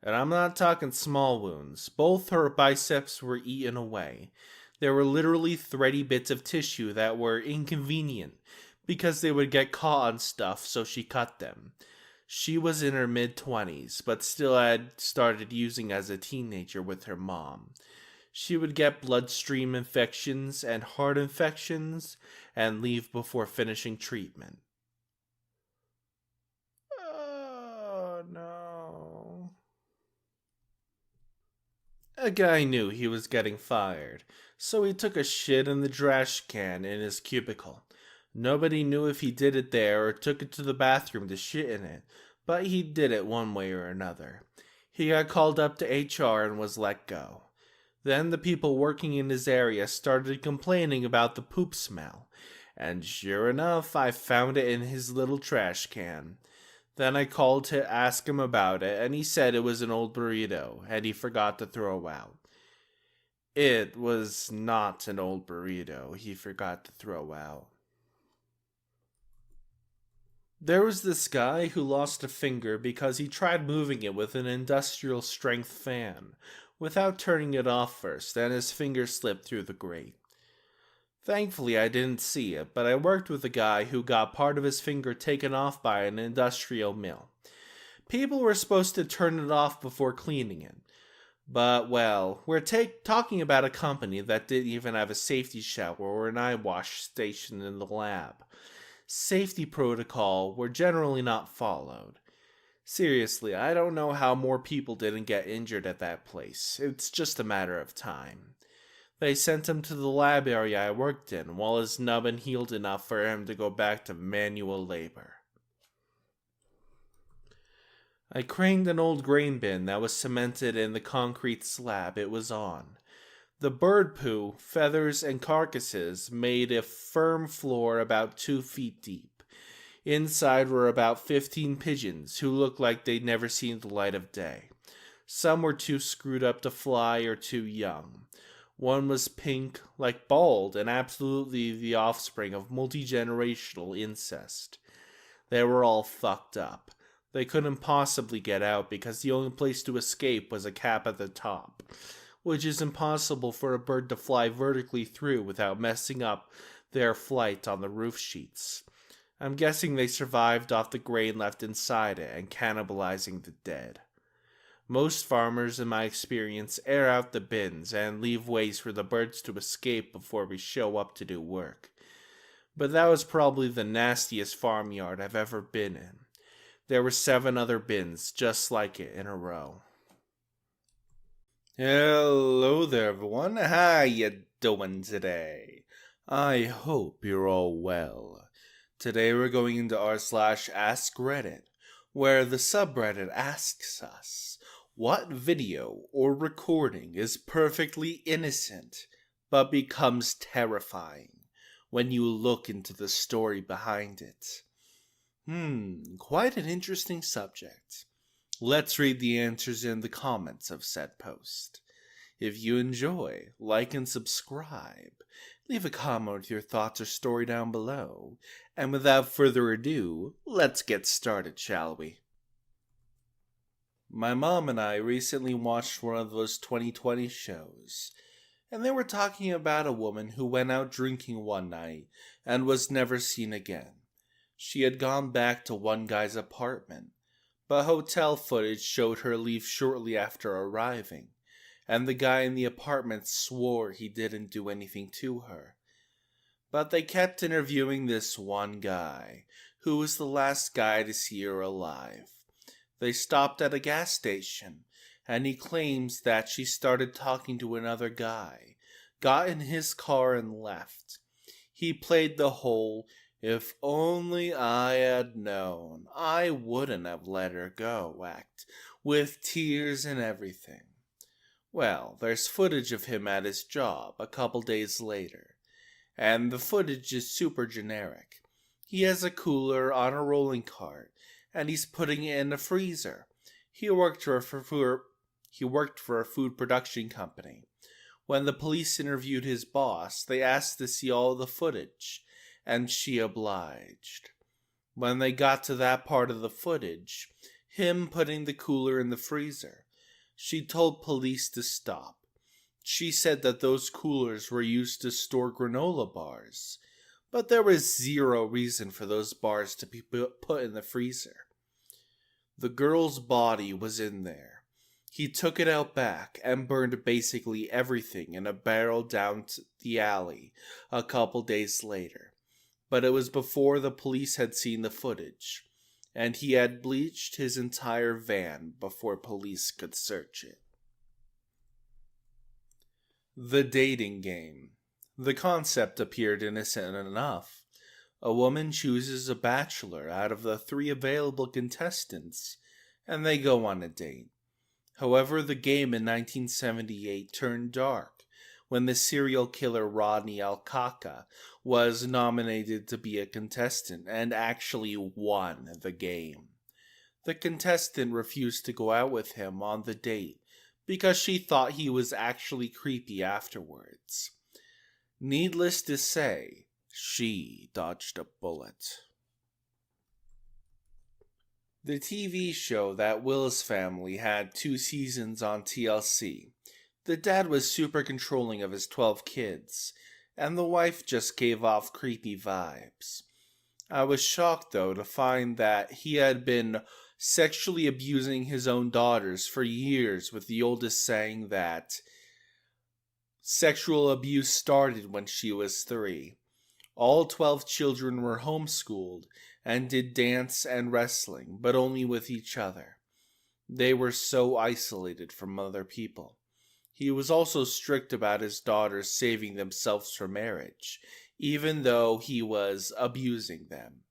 And I'm not talking small wounds. Both her biceps were eaten away. There were literally thready bits of tissue that were inconvenient because they would get caught on stuff, so she cut them. She was in her mid-20s, but still had started using as a teenager with her mom. She would get bloodstream infections and heart infections and leave before finishing treatment. Oh, no. A guy knew he was getting fired, so he took a shit in the trash can in his cubicle. Nobody knew if he did it there or took it to the bathroom to shit in it, but he did it one way or another. He got called up to HR and was let go. Then the people working in his area started complaining about the poop smell, and sure enough, I found it in his little trash can. Then I called to ask him about it, and he said it was an old burrito, and he forgot to throw out. It was not an old burrito he forgot to throw out. There was this guy who lost a finger because he tried moving it with an industrial strength fan, without turning it off first, and his finger slipped through the grate. Thankfully, I didn't see it, but I worked with a guy who got part of his finger taken off by an industrial mill. People were supposed to turn it off before cleaning it, But, well, we're talking about a company that didn't even have a safety shower or an eye wash station in the lab. Safety protocol were generally not followed. Seriously, I don't know how more people didn't get injured at that place. It's just a matter of time. They sent him to the lab area I worked in while his nubbin healed enough for him to go back to manual labor. I craned an old grain bin that was cemented in the concrete slab it was on. The bird poo, feathers, and carcasses made a firm floor about 2 feet deep. Inside were about 15 pigeons who looked like they'd never seen the light of day. Some were too screwed up to fly or too young. One was pink, like bald, and absolutely the offspring of multi-generational incest. They were all fucked up. They couldn't possibly get out because the only place to escape was a cap at the top, which is impossible for a bird to fly vertically through without messing up their flight on the roof sheets. I'm guessing they survived off the grain left inside it and cannibalizing the dead. Most farmers, in my experience, air out the bins and leave ways for the birds to escape before we show up to do work. But that was probably the nastiest farmyard I've ever been in. There were 7 other bins just like it in a row. Hello there, everyone. How you doing today? I hope you're all well. Today we're going into r/askreddit, where the subreddit asks us, what video or recording is perfectly innocent, but becomes terrifying when you look into the story behind it? Quite an interesting subject. Let's read the answers in the comments of said post. If you enjoy, like and subscribe. Leave a comment with your thoughts or story down below. And without further ado, let's get started, shall we? My mom and I recently watched one of those 2020 shows, and they were talking about a woman who went out drinking one night and was never seen again. She had gone back to one guy's apartment, but hotel footage showed her leave shortly after arriving, and the guy in the apartment swore he didn't do anything to her. But they kept interviewing this one guy, who was the last guy to see her alive. They stopped at a gas station, and he claims that she started talking to another guy, got in his car and left. He played the whole, "if only I had known, I wouldn't have let her go" act, with tears and everything. Well, there's footage of him at his job a couple days later, and the footage is super generic. He has a cooler on a rolling cart, and he's putting it in a freezer. He worked for a food production company. When the police interviewed his boss, they asked to see all the footage, and she obliged. When they got to that part of the footage, him putting the cooler in the freezer, she told police to stop. She said that those coolers were used to store granola bars, but there was zero reason for those bars to be put in the freezer. The girl's body was in there. He took it out back and burned basically everything in a barrel down the alley a couple days later. But it was before the police had seen the footage, and he had bleached his entire van before police could search it. The dating game. The concept appeared innocent enough. A woman chooses a bachelor out of the 3 available contestants, and they go on a date. However, the game in 1978 turned dark when the serial killer Rodney Alcaca was nominated to be a contestant and actually won the game. The contestant refused to go out with him on the date because she thought he was actually creepy afterwards. Needless to say, she dodged a bullet. The TV show That Willis Family had 2 seasons on TLC. The dad was super controlling of his 12 kids, and the wife just gave off creepy vibes. I was shocked, though, to find that he had been sexually abusing his own daughters for years, with the oldest saying that sexual abuse started when she was 3. All 12 children were homeschooled and did dance and wrestling, but only with each other. They were so isolated from other people. He was also strict about his daughters saving themselves for marriage, even though he was abusing them.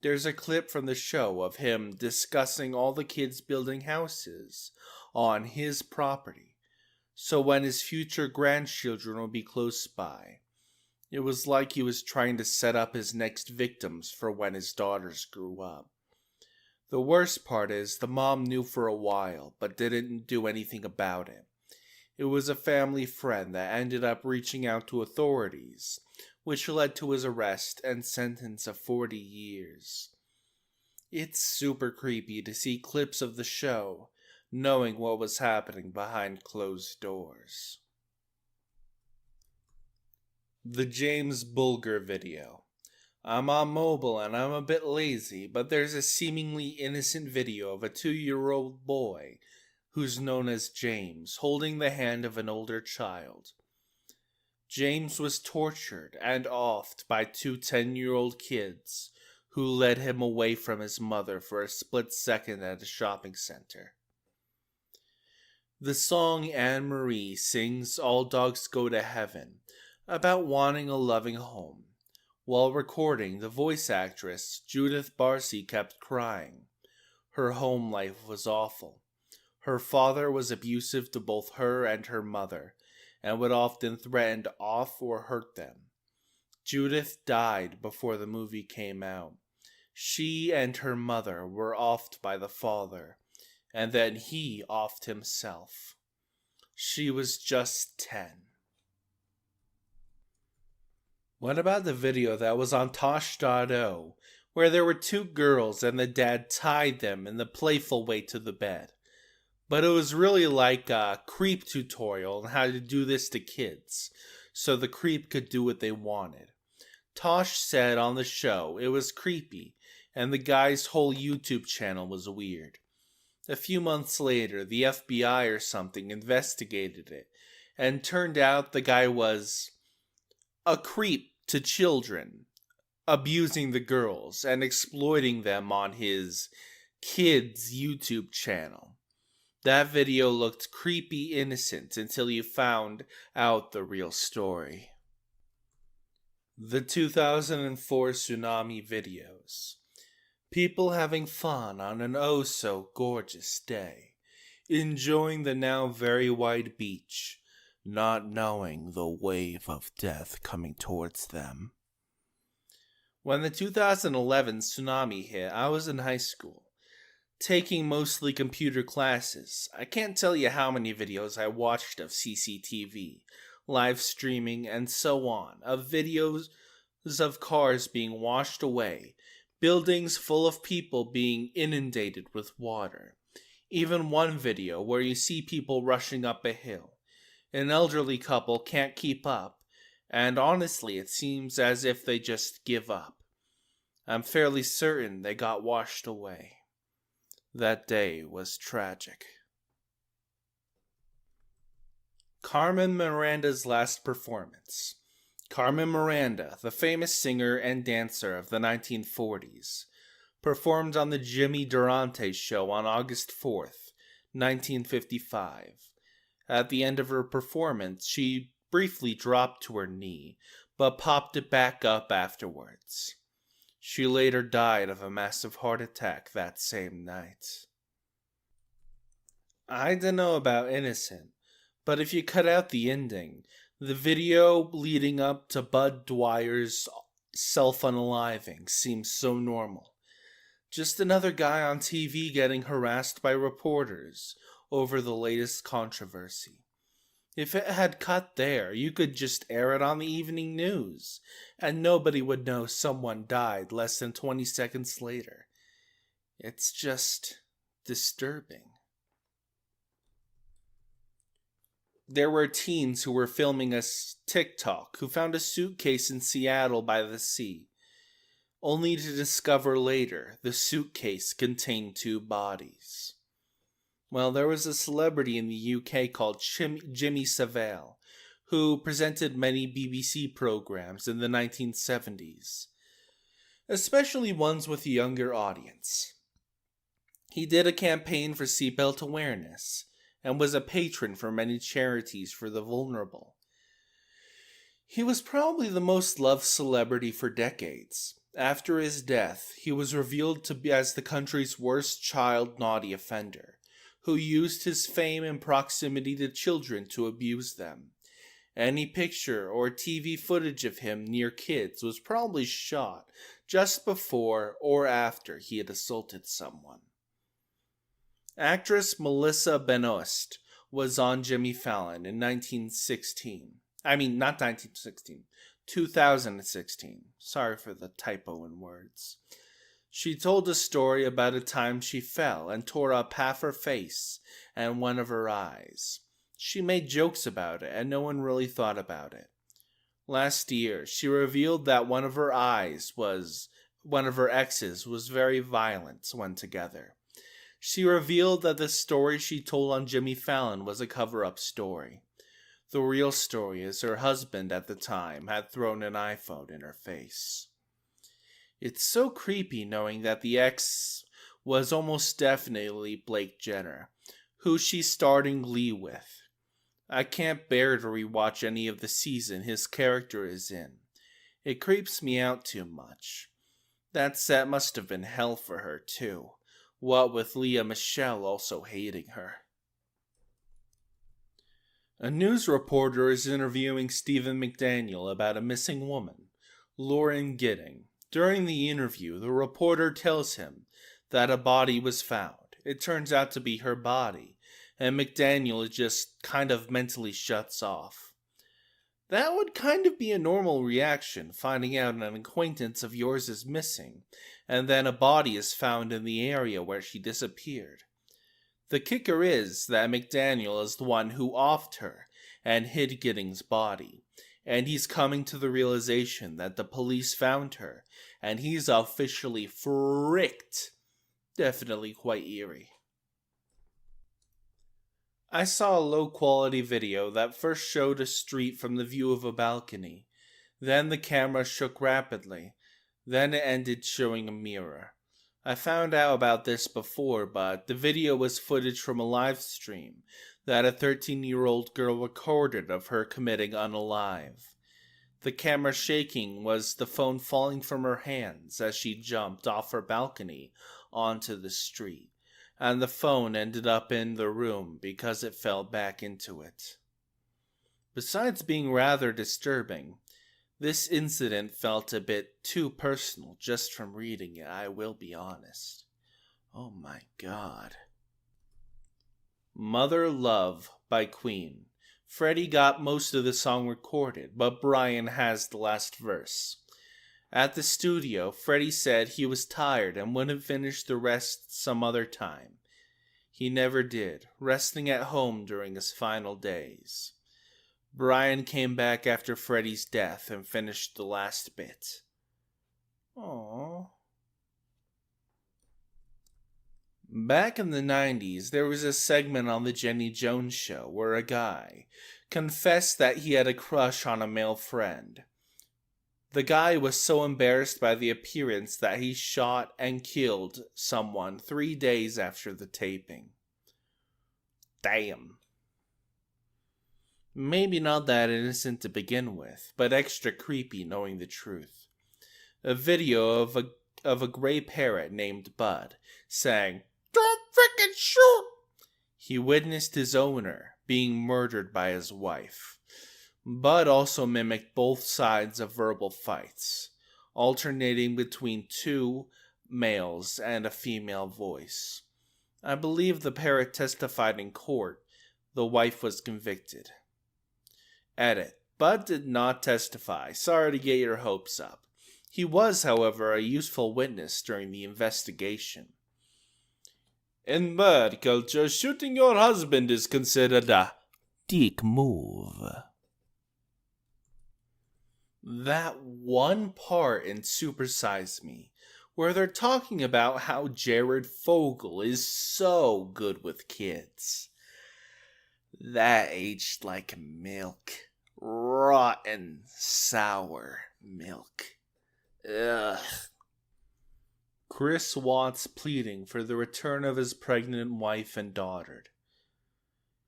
There's a clip from the show of him discussing all the kids building houses on his property, so when his future grandchildren will be close by. It was like he was trying to set up his next victims for when his daughters grew up. The worst part is the mom knew for a while, but didn't do anything about it. It was a family friend that ended up reaching out to authorities, which led to his arrest and sentence of 40 years. It's super creepy to see clips of the show, knowing what was happening behind closed doors. The James Bulger video. I'm on mobile and I'm a bit lazy, but there's a seemingly innocent video of a 2-year-old boy who's known as James, holding the hand of an older child. James was tortured and offed by 2 10-year-old kids who led him away from his mother for a split second at a shopping center. The song Anne Marie sings All Dogs Go to Heaven about wanting a loving home. While recording, the voice actress Judith Barcy kept crying. Her home life was awful. Her father was abusive to both her and her mother, and would often threaten to off or hurt them. Judith died before the movie came out. She and her mother were offed by the father, and then he offed himself. She was just 10. What about the video that was on Tosh.0, where there were 2 girls and the dad tied them in the playful way to the bed? But it was really like a creep tutorial on how to do this to kids, so the creep could do what they wanted. Tosh said on the show it was creepy, and the guy's whole YouTube channel was weird. A few months later, the FBI or something investigated it, and turned out the guy was a creep to children, abusing the girls and exploiting them on his kids' YouTube channel. That video looked creepy innocent until you found out the real story. The 2004 tsunami videos. People having fun on an oh so gorgeous day, enjoying the now very wide beach, not knowing the wave of death coming towards them. When the 2011 tsunami hit, I was in high school, taking mostly computer classes. I can't tell you how many videos I watched of CCTV, live streaming, and so on, of videos of cars being washed away, buildings full of people being inundated with water. Even one video where you see people rushing up a hill. An elderly couple can't keep up, and honestly it seems as if they just give up. I'm fairly certain they got washed away. That day was tragic. Carmen Miranda's last performance. Carmen Miranda, the famous singer and dancer of the 1940s, performed on the Jimmy Durante Show on August 4th, 1955. At the end of her performance, she briefly dropped to her knee, but popped it back up afterwards. She later died of a massive heart attack that same night. I don't know about innocent, but if you cut out the ending, the video leading up to Bud Dwyer's self-unaliving seems so normal. Just another guy on TV getting harassed by reporters over the latest controversy. If it had cut there, you could just air it on the evening news, and nobody would know someone died less than 20 seconds later. It's just disturbing. There were teens who were filming a TikTok who found a suitcase in Seattle by the sea, only to discover later the suitcase contained 2 bodies. Well, there was a celebrity in the UK called Jimmy Savile, who presented many BBC programs in the 1970s, especially ones with a younger audience. He did a campaign for seatbelt awareness and was a patron for many charities for the vulnerable. He was probably the most loved celebrity for decades. After his death, he was revealed to be as the country's worst child naughty offender, who used his fame and proximity to children to abuse them. Any picture or TV footage of him near kids was probably shot just before or after he had assaulted someone. Actress Melissa Benoist was on Jimmy Fallon in 2016. Sorry for the typo in words. She told a story about a time she fell and tore up half her face and one of her eyes. She made jokes about it, and no one really thought about it. Last year, she revealed that one of her exes was very violent when together. She revealed that the story she told on Jimmy Fallon was a cover-up story. The real story is her husband at the time had thrown an iPhone in her face. It's so creepy knowing that the ex was almost definitely Blake Jenner, who she starred in Glee with. I can't bear to rewatch any of the season his character is in. It creeps me out too much. That set must have been hell for her too, what with Lea Michele also hating her. A news reporter is interviewing Stephen McDaniel about a missing woman, Lauren Gidding. During the interview, the reporter tells him that a body was found. It turns out to be her body, and McDaniel just kind of mentally shuts off. That would kind of be a normal reaction, finding out an acquaintance of yours is missing, and then a body is found in the area where she disappeared. The kicker is that McDaniel is the one who offed her and hid Gidding's body, and he's coming to the realization that the police found her, and he's officially fricked. Definitely quite eerie. I saw a low-quality video that first showed a street from the view of a balcony. Then the camera shook rapidly. Then it ended showing a mirror. I found out about this before, but the video was footage from a live stream that a 13-year-old girl recorded of her committing unalive. The camera shaking was the phone falling from her hands as she jumped off her balcony onto the street, and the phone ended up in the room because it fell back into it. Besides being rather disturbing, this incident felt a bit too personal just from reading it, I will be honest. Oh my god. Mother Love by Queen. Freddie got most of the song recorded, but Brian has the last verse. At the studio, Freddie said he was tired and wouldn't finish the rest some other time. He never did, resting at home during his final days. Brian came back after Freddie's death and finished the last bit. Aww. Back in the 90s, there was a segment on the Jenny Jones Show where a guy confessed that he had a crush on a male friend. The guy was so embarrassed by the appearance that he shot and killed someone 3 days after the taping. Damn. Maybe not that innocent to begin with, but extra creepy knowing the truth. A video of a gray parrot named Bud saying, "Don't frickin' shoot!" He witnessed his owner being murdered by his wife. Bud also mimicked both sides of verbal fights, alternating between 2 males and a female voice. I believe the parrot testified in court. The wife was convicted. Edit. Bud did not testify. Sorry to get your hopes up. He was, however, a useful witness during the investigation. In bird culture, shooting your husband is considered a dick move. That one part in Super Size Me, where they're talking about how Jared Fogle is so good with kids. That aged like milk. Rotten, sour milk. Ugh. Chris Watts pleading for the return of his pregnant wife and daughter.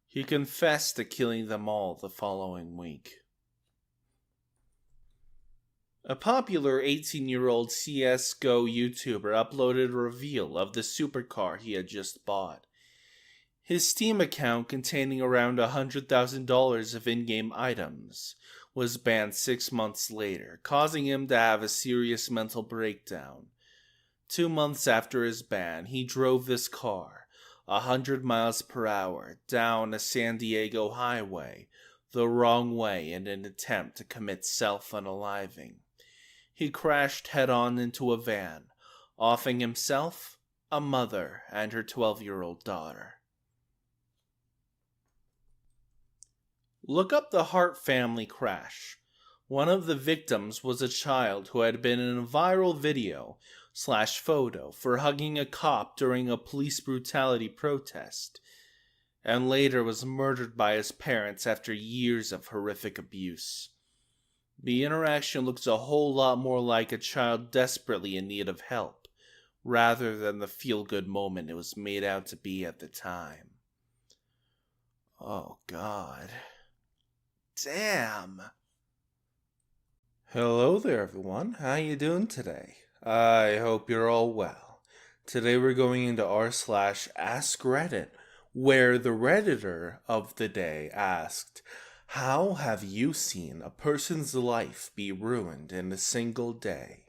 He confessed to killing them all the following week. A popular 18-year-old CSGO YouTuber uploaded a reveal of the supercar he had just bought. His Steam account, containing around $100,000 of in-game items, was banned 6 months later, causing him to have a serious mental breakdown. 2 months after his ban, he drove this car, 100 miles per hour, down a San Diego highway, the wrong way in an attempt to commit self-unaliving. He crashed head-on into a van, offing himself, a mother, and her 12-year-old daughter. Look up the Hart family crash. One of the victims was a child who had been in a viral video/photo for hugging a cop during a police brutality protest, and later was murdered by his parents after years of horrific abuse. The interaction looks a whole lot more like a child desperately in need of help, rather than the feel-good moment it was made out to be at the time. Oh God. Damn. Hello there, everyone. How you doing today? I hope you're all well. Today we're going into r/askreddit, where the Redditor of the day asked, "How have you seen a person's life be ruined in a single day?"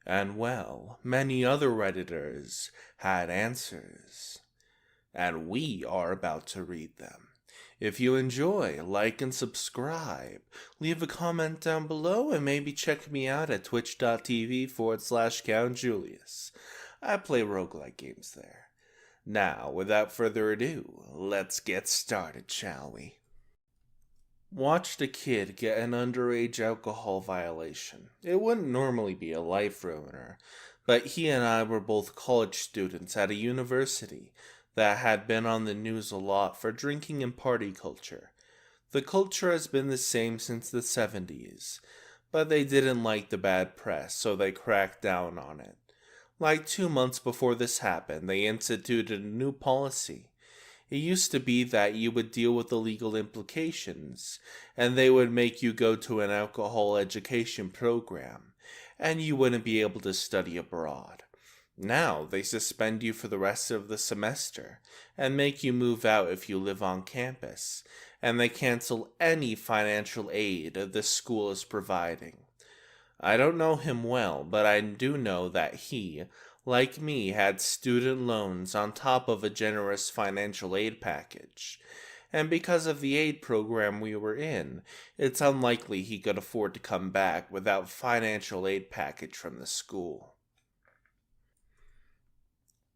And well, many other Redditors had answers. And we are about to read them. If you enjoy, like and subscribe. Leave a comment down below and maybe check me out at twitch.tv/CountJulius. I play roguelike games there. Now, without further ado, let's get started, shall we? Watched a kid get an underage alcohol violation. It wouldn't normally be a life ruiner, but he and I were both college students at a university that had been on the news a lot for drinking and party culture. The culture has been the same since the 70s, but they didn't like the bad press, so they cracked down on it. Like 2 months before this happened, they instituted a new policy. It used to be that you would deal with the legal implications, and they would make you go to an alcohol education program, and you wouldn't be able to study abroad. Now they suspend you for the rest of the semester and make you move out if you live on campus, and they cancel any financial aid the school is providing. I don't know him well, but I do know that he, like me, had student loans on top of a generous financial aid package. And because of the aid program we were in, it's unlikely he could afford to come back without financial aid package from the school.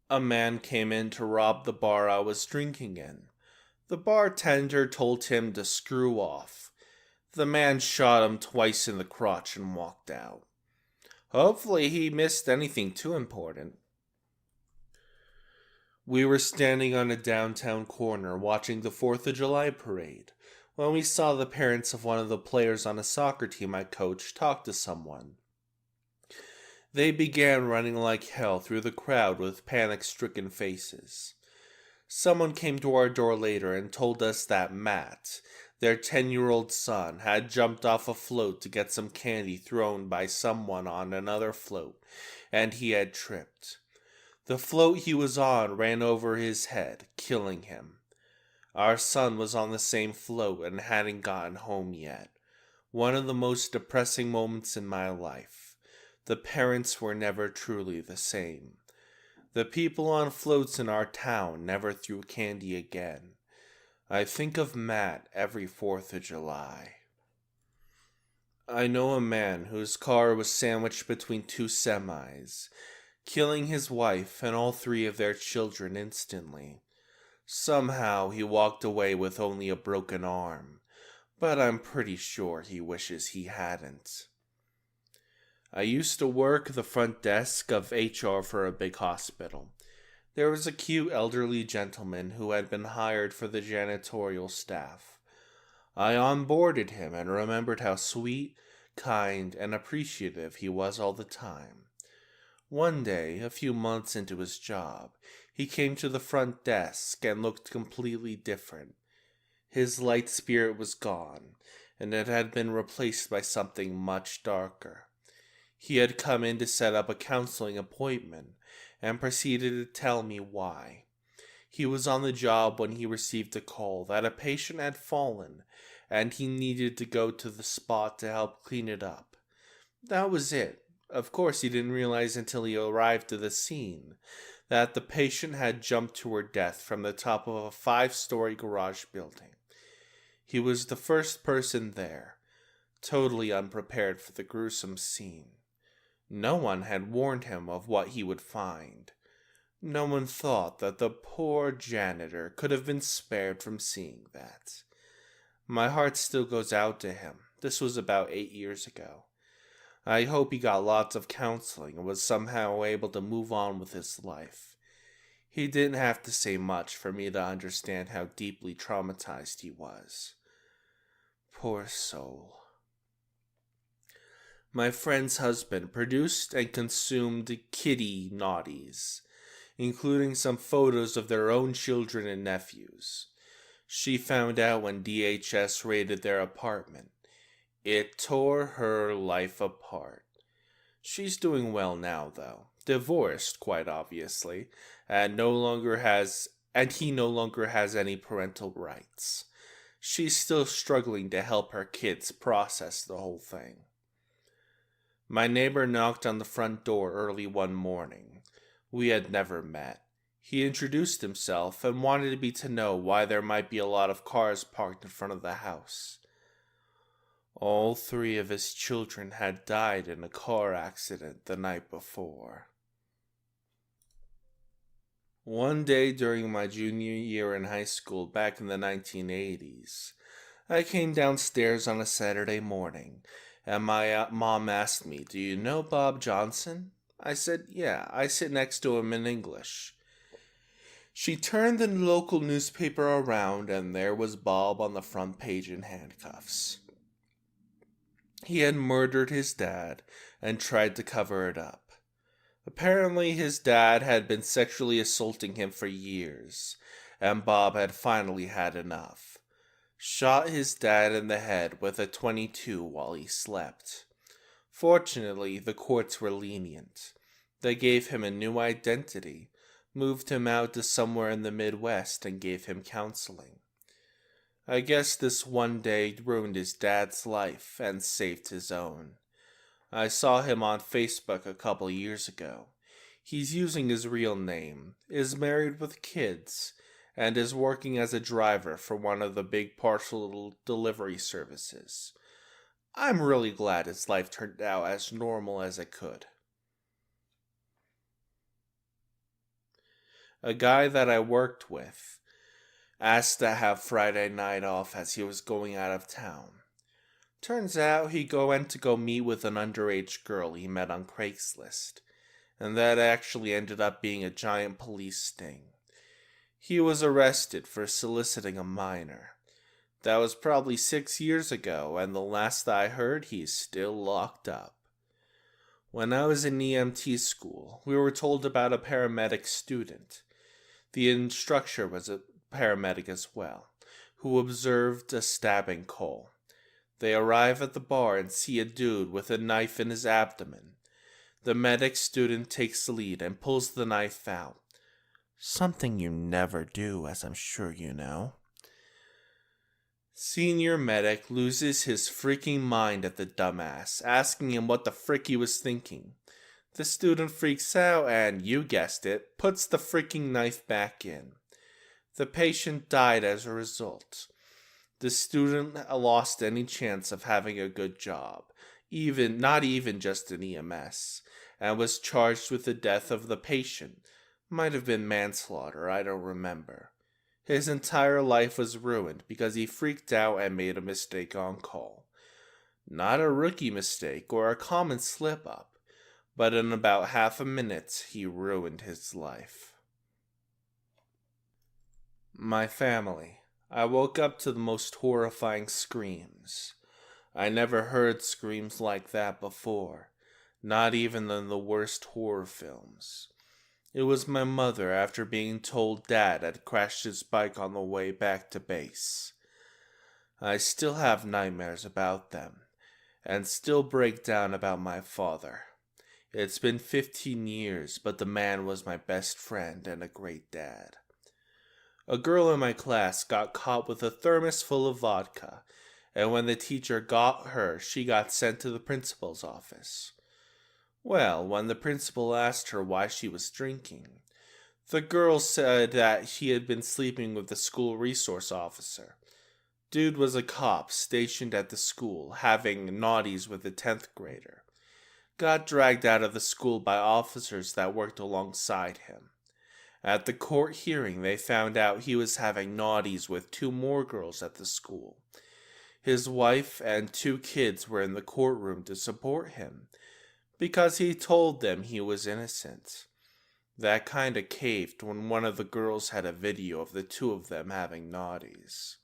A man came in to rob the bar I was drinking in. The bartender told him to screw off. The man shot him twice in the crotch and walked out. Hopefully he missed anything too important. We were standing on a downtown corner watching the 4th of July parade when we saw the parents of one of the players on a soccer team I coached talk to someone. They began running like hell through the crowd with panic-stricken faces. Someone came to our door later and told us that Matt, their 10-year-old son, had jumped off a float to get some candy thrown by someone on another float, and he had tripped. The float he was on ran over his head, killing him. Our son was on the same float and hadn't gotten home yet. One of the most depressing moments in my life. The parents were never truly the same. The people on floats in our town never threw candy again. I think of Matt every 4th of July. I know a man whose car was sandwiched between 2 semis, killing his wife and all 3 of their children instantly. Somehow he walked away with only a broken arm, but I'm pretty sure he wishes he hadn't. I used to work the front desk of HR for a big hospital. There was a cute elderly gentleman who had been hired for the janitorial staff. I onboarded him and remembered how sweet, kind, and appreciative he was all the time. One day, a few months into his job, he came to the front desk and looked completely different. His light spirit was gone, and it had been replaced by something much darker. He had come in to set up a counseling appointment and proceeded to tell me why. He was on the job when he received a call that a patient had fallen and he needed to go to the spot to help clean it up. That was it. Of course, he didn't realize until he arrived at the scene that the patient had jumped to her death from the top of a 5-story garage building. He was the first person there, totally unprepared for the gruesome scene. No one had warned him of what he would find. No one thought that the poor janitor could have been spared from seeing that. My heart still goes out to him. This was about 8 years ago. I hope he got lots of counseling and was somehow able to move on with his life. He didn't have to say much for me to understand how deeply traumatized he was. Poor soul. My friend's husband produced and consumed kitty naughties, including some photos of their own children and nephews. She found out when DHS raided their apartment. It tore her life apart. She's doing well now, though. Divorced, quite obviously, and he no longer has any parental rights. She's still struggling to help her kids process the whole thing. My neighbor knocked on the front door early one morning. We had never met. He introduced himself and wanted me to know why there might be a lot of cars parked in front of the house. All 3 of his children had died in a car accident the night before. One day during my junior year in high school back in the 1980s, I came downstairs on a Saturday morning, and my mom asked me, "Do you know Bob Johnson?" I said, "Yeah, I sit next to him in English." She turned the local newspaper around, and there was Bob on the front page in handcuffs. He had murdered his dad and tried to cover it up. Apparently, his dad had been sexually assaulting him for years, and Bob had finally had enough. Shot his dad in the head with a .22 while he slept. Fortunately, the courts were lenient. They gave him a new identity, moved him out to somewhere in the Midwest, and gave him counseling. I guess this one day ruined his dad's life and saved his own. I saw him on Facebook a couple years ago. He's using his real name, is married with kids, and is working as a driver for one of the big parcel delivery services. I'm really glad his life turned out as normal as it could. A guy that I worked with asked to have Friday night off as he was going out of town. Turns out he went to go meet with an underage girl he met on Craigslist, and that actually ended up being a giant police sting. He was arrested for soliciting a minor. That was probably 6 years ago, and the last I heard, he's still locked up. When I was in EMT school, we were told about a paramedic student. The instructor was a paramedic as well, who observed a stabbing call. They arrive at the bar and see a dude with a knife in his abdomen. The medic student takes the lead and pulls the knife out. Something you never do, as I'm sure you know. Senior medic loses his freaking mind at the dumbass, asking him what the frick he was thinking. The student freaks out and, you guessed it, puts the freaking knife back in. The patient died as a result. The student lost any chance of having a good job, not even just an EMS, and was charged with the death of the patient. Might have been manslaughter, I don't remember. His entire life was ruined because he freaked out and made a mistake on call. Not a rookie mistake or a common slip-up, but in about half a minute he ruined his life. My family. I woke up to the most horrifying screams. I never heard screams like that before, not even in the worst horror films. It was my mother after being told Dad had crashed his bike on the way back to base. I still have nightmares about them, and still break down about my father. It's been 15 years, but the man was my best friend and a great dad. A girl in my class got caught with a thermos full of vodka, and when the teacher got her, she got sent to the principal's office. Well, when the principal asked her why she was drinking, the girl said that she had been sleeping with the school resource officer. Dude was a cop stationed at the school, having naughties with a 10th grader. Got dragged out of the school by officers that worked alongside him. At the court hearing, they found out he was having naughties with 2 more girls at the school. His wife and 2 kids were in the courtroom to support him, because he told them he was innocent. That kinda caved when one of the girls had a video of the 2 of them having naughties.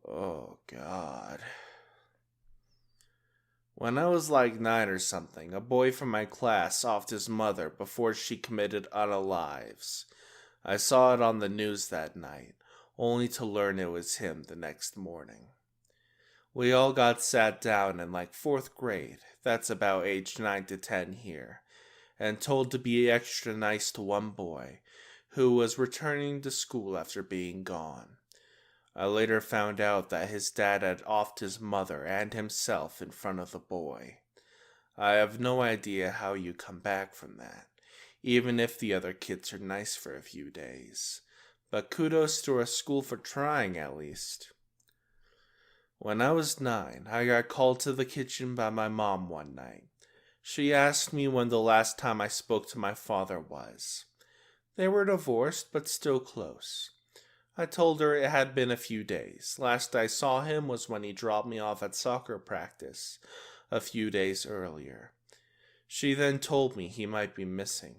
Oh, God. When I was like 9 or something, a boy from my class offed his mother before she committed unalives. I saw it on the news that night, only to learn it was him the next morning. We all got sat down in like 4th grade, that's about age 9 to 10 here, and told to be extra nice to one boy, who was returning to school after being gone. I later found out that his dad had offed his mother and himself in front of the boy. I have no idea how you come back from that, even if the other kids are nice for a few days. But kudos to our school for trying, at least. When I was 9, I got called to the kitchen by my mom one night. She asked me when the last time I spoke to my father was. They were divorced, but still close. I told her it had been a few days. Last I saw him was when he dropped me off at soccer practice a few days earlier. She then told me he might be missing.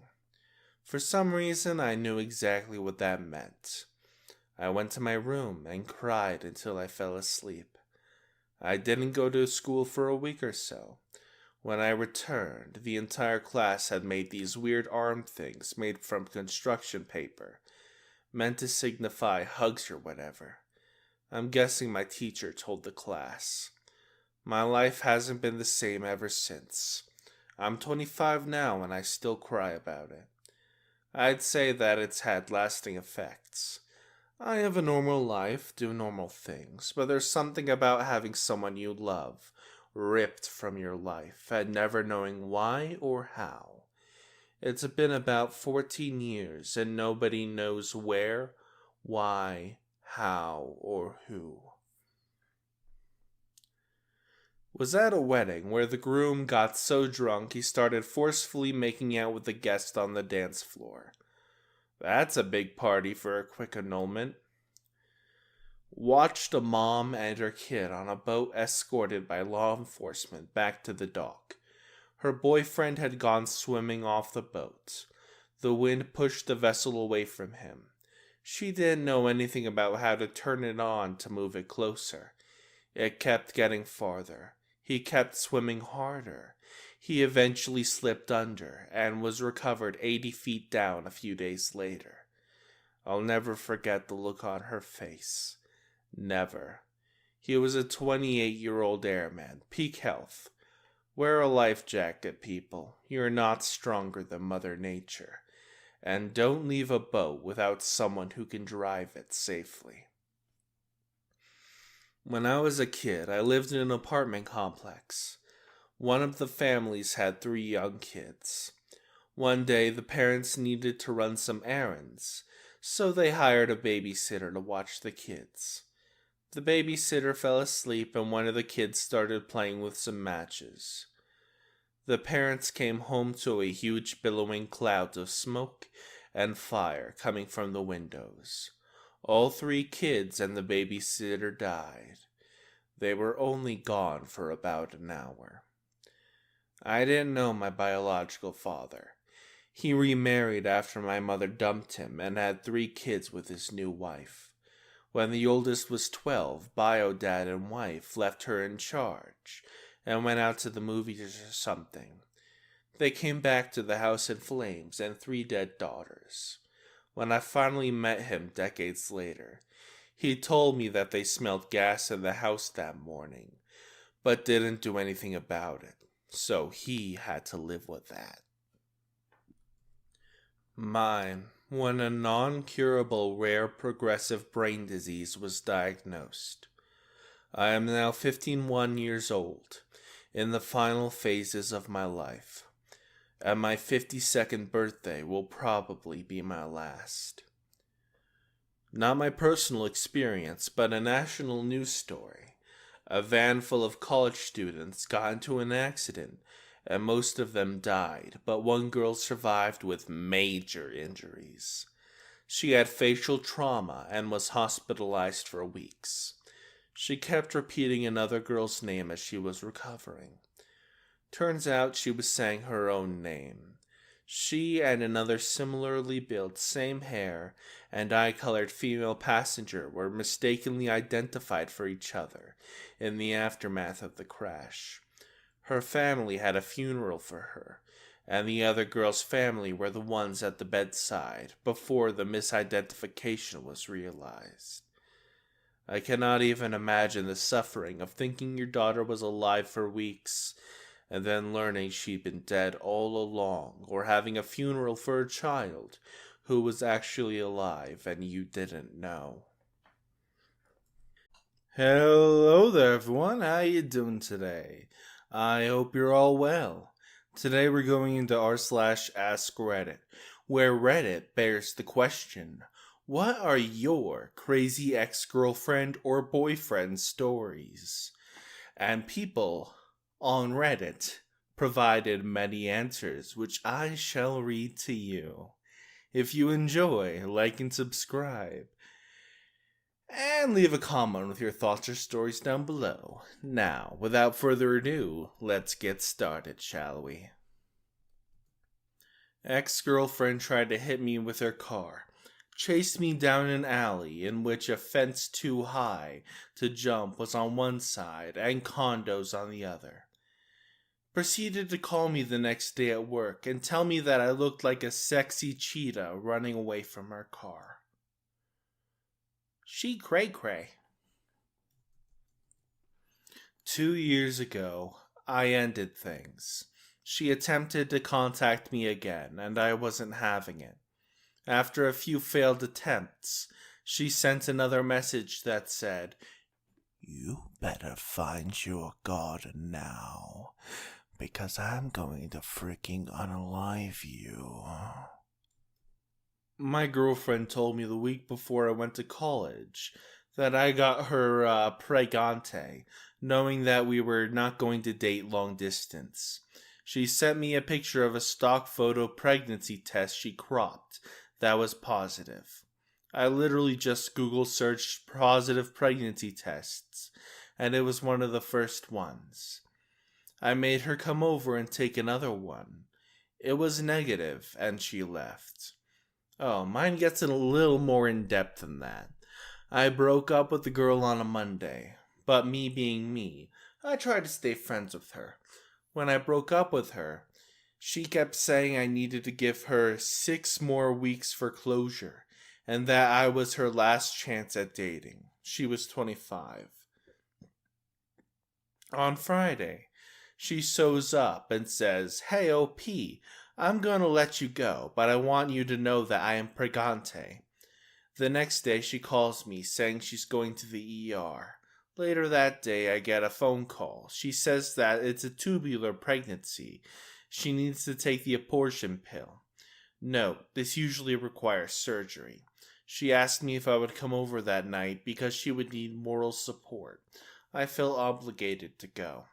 For some reason, I knew exactly what that meant. I went to my room and cried until I fell asleep. I didn't go to school for a week or so. When I returned, the entire class had made these weird arm things made from construction paper, meant to signify hugs or whatever. I'm guessing my teacher told the class. My life hasn't been the same ever since. I'm 25 now and I still cry about it. I'd say that it's had lasting effects. I have a normal life, do normal things, but there's something about having someone you love ripped from your life and never knowing why or how. It's been about 14 years and nobody knows where, why, how, or who. Was at a wedding where the groom got so drunk he started forcefully making out with the guest on the dance floor. That's a big party for a quick annulment. Watched a mom and her kid on a boat escorted by law enforcement back to the dock. Her boyfriend had gone swimming off the boat. The wind pushed the vessel away from him. She didn't know anything about how to turn it on to move it closer. It kept getting farther. He kept swimming harder. He eventually slipped under and was recovered 80 feet down a few days later. I'll never forget the look on her face. Never. He was a 28-year-old airman, peak health. Wear a life jacket, people. You're not stronger than Mother Nature. And don't leave a boat without someone who can drive it safely. When I was a kid, I lived in an apartment complex. One of the families had 3 young kids. One day, the parents needed to run some errands, so they hired a babysitter to watch the kids. The babysitter fell asleep and one of the kids started playing with some matches. The parents came home to a huge billowing cloud of smoke and fire coming from the windows. All 3 kids and the babysitter died. They were only gone for about an hour. I didn't know my biological father. He remarried after my mother dumped him and had 3 kids with his new wife. When the oldest was 12, bio dad and wife left her in charge and went out to the movies or something. They came back to the house in flames and 3 dead daughters. When I finally met him decades later, he told me that they smelled gas in the house that morning, but didn't do anything about it, so he had to live with that. Mine, when a non-curable rare progressive brain disease was diagnosed. I am now 51 years old, in the final phases of my life, and my 52nd birthday will probably be my last. Not my personal experience, but a national news story. A van full of college students got into an accident, and most of them died, but one girl survived with major injuries. She had facial trauma and was hospitalized for weeks. She kept repeating another girl's name as she was recovering. Turns out she was saying her own name. She and another similarly built, same hair, and eye-colored female passenger were mistakenly identified for each other in the aftermath of the crash. Her family had a funeral for her, and the other girl's family were the ones at the bedside before the misidentification was realized. I cannot even imagine the suffering of thinking your daughter was alive for weeks, and then learning she'd been dead all along, or having a funeral for a child who was actually alive and you didn't know. Hello there, everyone. How you doing today? I hope you're all well. Today we're going into r/askreddit, where Reddit bears the question, what are your crazy ex-girlfriend or boyfriend stories? And people on Reddit provided many answers, which I shall read to you. If you enjoy, like and subscribe. And leave a comment with your thoughts or stories down below. Now, without further ado, let's get started, shall we? Ex-girlfriend tried to hit me with her car, chased me down an alley in which a fence too high to jump was on one side and condos on the other. Proceeded to call me the next day at work and tell me that I looked like a sexy cheetah running away from her car. She cray-cray. 2 years ago, I ended things. She attempted to contact me again, and I wasn't having it. After a few failed attempts, she sent another message that said, You better find your God now, because I'm going to freaking unalive you. My girlfriend told me the week before I went to college that I got her pregante, knowing that we were not going to date long distance. She sent me a picture of a stock photo pregnancy test she cropped that was positive. I literally just Google searched positive pregnancy tests, and it was one of the first ones. I made her come over and take another one. It was negative, and she left. Oh, mine gets a little more in-depth than that. I broke up with the girl on a Monday, but me being me, I tried to stay friends with her. When I broke up with her, she kept saying I needed to give her 6 more weeks for closure, and that I was her last chance at dating. She was 25. On Friday, she shows up and says, Hey OP, I'm gonna let you go, but I want you to know that I am pregante. The next day she calls me saying she's going to the ER. Later that day I get a phone call. She says that it's a tubular pregnancy. She needs to take the abortion pill. Note, this usually requires surgery. She asked me if I would come over that night because she would need moral support. I felt obligated to go.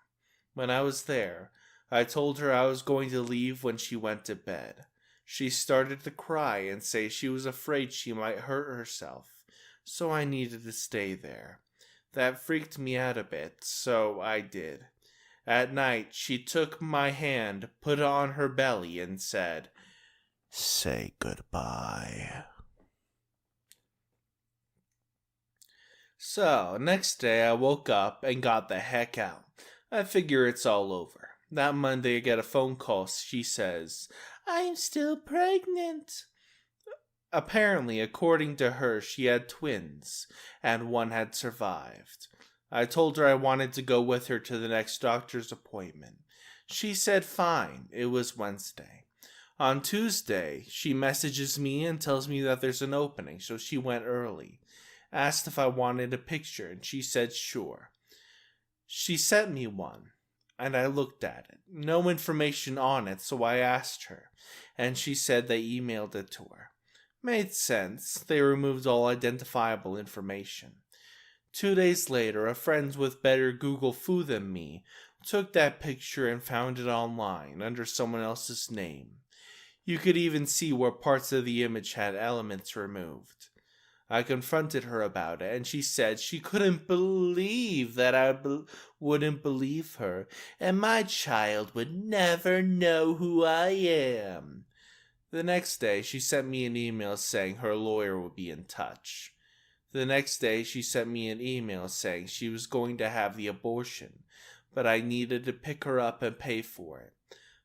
When I was there, I told her I was going to leave when she went to bed. She started to cry and say she was afraid she might hurt herself. so I needed to stay there. That freaked me out a bit, so I did. At night, she took my hand, put it on her belly, and said, Say goodbye. So, next day I woke up and got the heck out. I figure it's all over. That Monday I get a phone call. She says, I'm still pregnant. Apparently, according to her, she had twins, and one had survived. I told her I wanted to go with her to the next doctor's appointment. She said fine. It was Wednesday. On Tuesday, she messages me and tells me that there's an opening, so she went early. Asked if I wanted a picture, and she said sure. She sent me one, and I looked at it. No information on it, so I asked her, and she said they emailed it to her. Made sense. They removed all identifiable information. 2 days later, a friend with better Google foo than me took that picture and found it online under someone else's name. You could even see where parts of the image had elements removed. I confronted her about it, and she said she couldn't believe that I wouldn't believe her, and my child would never know who I am. The next day, she sent me an email saying her lawyer would be in touch. The next day, she sent me an email saying she was going to have the abortion, but I needed to pick her up and pay for it.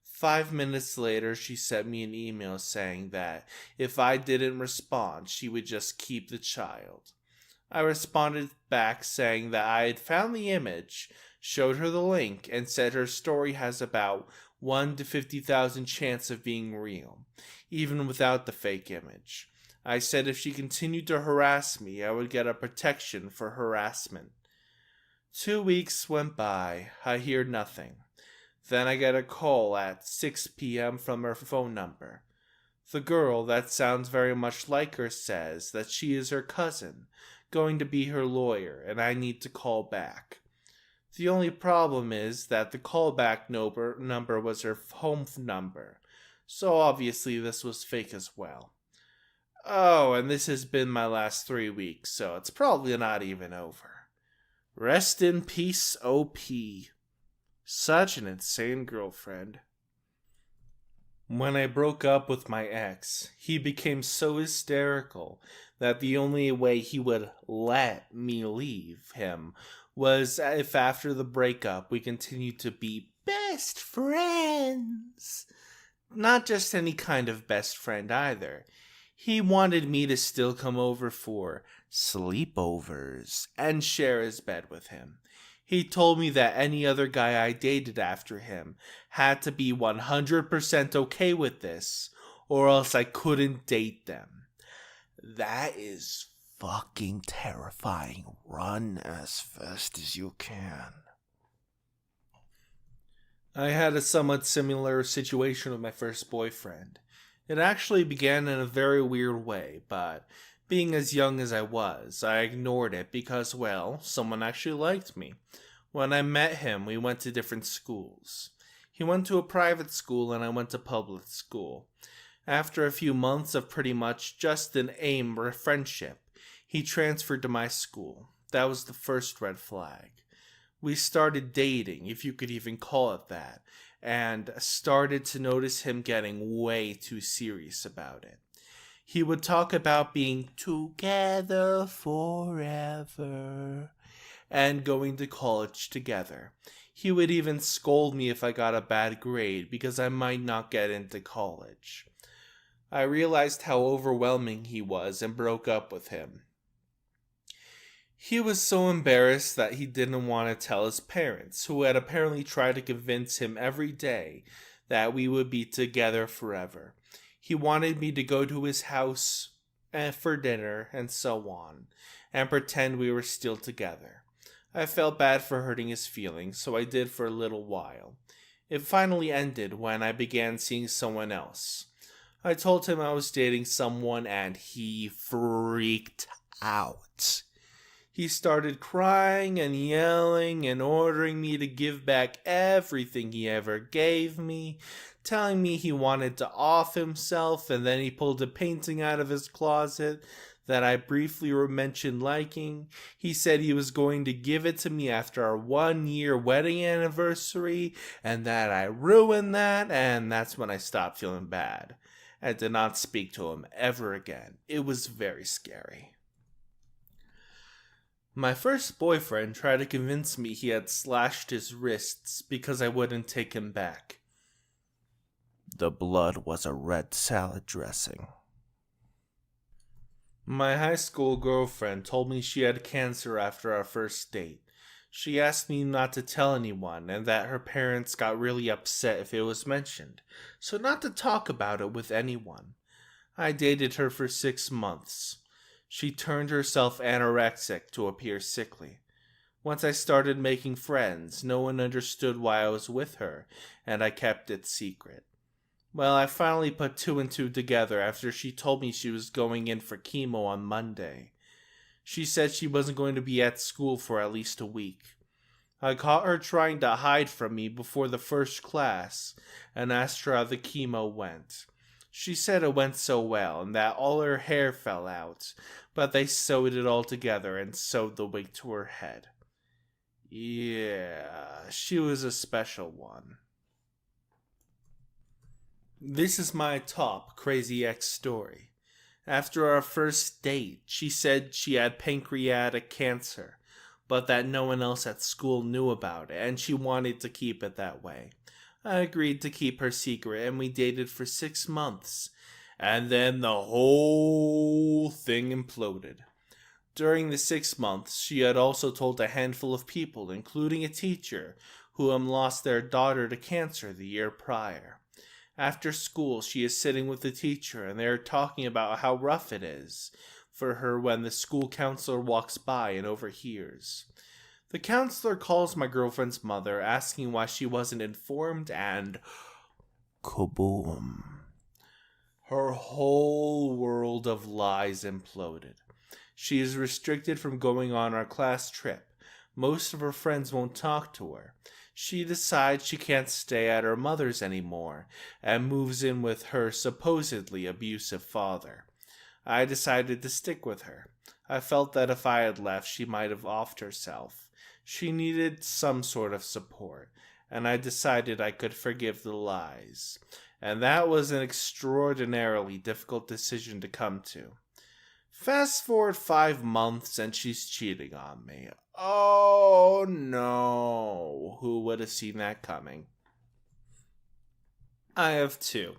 5 minutes later, she sent me an email saying that if I didn't respond, she would just keep the child. I responded back saying that I had found the image, showed her the link, and said her story has about 1 to 50,000 chance of being real, even without the fake image. I said if she continued to harass me, I would get a protection for harassment. 2 weeks went by. I hear nothing. Then I get a call at 6 p.m. from her phone number. The girl that sounds very much like her says that she is her cousin, going to be her lawyer, and I need to call back. The only problem is that the callback number was her home number, so obviously this was fake as well. Oh, and this has been my last 3 weeks, so it's probably not even over. Rest in peace, OP. Such an insane girlfriend. When I broke up with my ex, he became so hysterical that the only way he would let me leave him was if after the breakup we continued to be best friends. Not just any kind of best friend either. He wanted me to still come over for sleepovers and share his bed with him. He told me that any other guy I dated after him had to be 100% okay with this, or else I couldn't date them. That is Fucking terrifying. Run as fast as you can. I had a somewhat similar situation with my first boyfriend. It actually began in a very weird way, but being as young as I was, I ignored it because, well, someone actually liked me. When I met him, we went to different schools. He went to a private school and I went to public school. After a few months of pretty much just an aim or a friendship, he transferred to my school. That was the first red flag. We started dating, if you could even call it that, and started to notice him getting way too serious about it. He would talk about being together forever and going to college together. He would even scold me if I got a bad grade because I might not get into college. I realized how overwhelming he was and broke up with him. He was so embarrassed that he didn't want to tell his parents, who had apparently tried to convince him every day that we would be together forever. He wanted me to go to his house for dinner and so on, and pretend we were still together. I felt bad for hurting his feelings, so I did for a little while. It finally ended when I began seeing someone else. I told him I was dating someone and he freaked out. He started crying and yelling and ordering me to give back everything he ever gave me, telling me he wanted to off himself, and then he pulled a painting out of his closet that I briefly mentioned liking. He said he was going to give it to me after our 1-year wedding anniversary, and that I ruined that, and that's when I stopped feeling bad. I did not speak to him ever again. It was very scary. My first boyfriend tried to convince me he had slashed his wrists because I wouldn't take him back. The blood was a red salad dressing. My high school girlfriend told me she had cancer after our first date. She asked me not to tell anyone and that her parents got really upset if it was mentioned, so not to talk about it with anyone. I dated her for 6 months. She turned herself anorexic to appear sickly. Once I started making friends, no one understood why I was with her, and I kept it secret. Well, I finally put 2 and 2 together after she told me she was going in for chemo on Monday. She said she wasn't going to be at school for at least a week. I caught her trying to hide from me before the first class and asked her how the chemo went. She said it went so well and that all her hair fell out, but they sewed it all together and sewed the wig to her head. Yeah, she was a special one. This is my top crazy ex story. After our first date, she said she had pancreatic cancer, but that no one else at school knew about it, and she wanted to keep it that way. I agreed to keep her secret, and we dated for 6 months. And then the whole thing imploded. During the 6 months, she had also told a handful of people, including a teacher, who had lost their daughter to cancer the year prior. After school, she is sitting with the teacher, and they are talking about how rough it is for her when the school counselor walks by and overhears. The counselor calls my girlfriend's mother, asking why she wasn't informed, and Kaboom. her whole world of lies imploded. She is restricted from going on our class trip. Most of her friends won't talk to her. She decides she can't stay at her mother's anymore and moves in with her supposedly abusive father. I decided to stick with her. I felt that if I had left, she might have offed herself. She needed some sort of support, and I decided I could forgive the lies. And that was an extraordinarily difficult decision to come to. Fast forward 5 months and she's cheating on me. Oh no, who would have seen that coming? I have 2.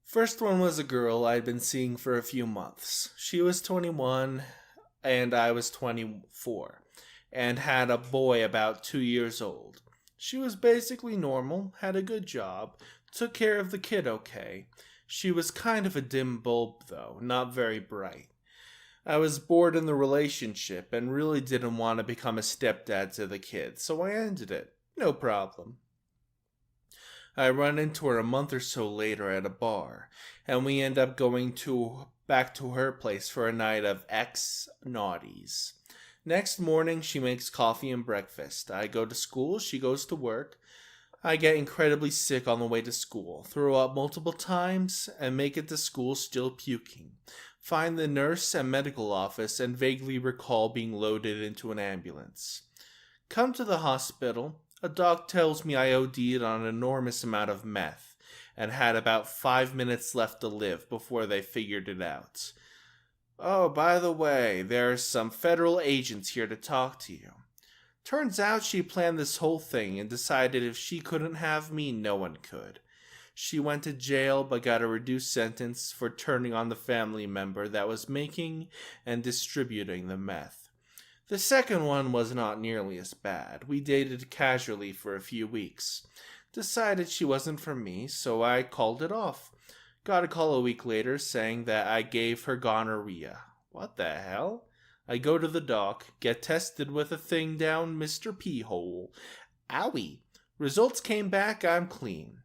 First one was a girl I'd been seeing for a few months. She was 21 and I was 24 and had a boy about 2 years old. She was basically normal, had a good job, took care of the kid okay. She was kind of a dim bulb though, not very bright. I was bored in the relationship and really didn't want to become a stepdad to the kid, so I ended it. No problem. I run into her a month or so later at a bar, and we end up going back to her place for a night of ex-naughties. Next morning, she makes coffee and breakfast. I go to school, she goes to work. I get incredibly sick on the way to school, throw up multiple times, and make it to school still puking. Find the nurse and medical office and vaguely recall being loaded into an ambulance. Come to the hospital. A doc tells me I OD'd on an enormous amount of meth and had about 5 minutes left to live before they figured it out. Oh, by the way, there are some federal agents here to talk to you. Turns out she planned this whole thing and decided if she couldn't have me, no one could. She went to jail but got a reduced sentence for turning on the family member that was making and distributing the meth. The second one was not nearly as bad. We dated casually for a few weeks. Decided she wasn't for me, so I called it off. Got a call a week later saying that I gave her gonorrhea. What the hell? I go to the doc, get tested with a thing down Mr. P-hole. Owie. Results came back, I'm clean.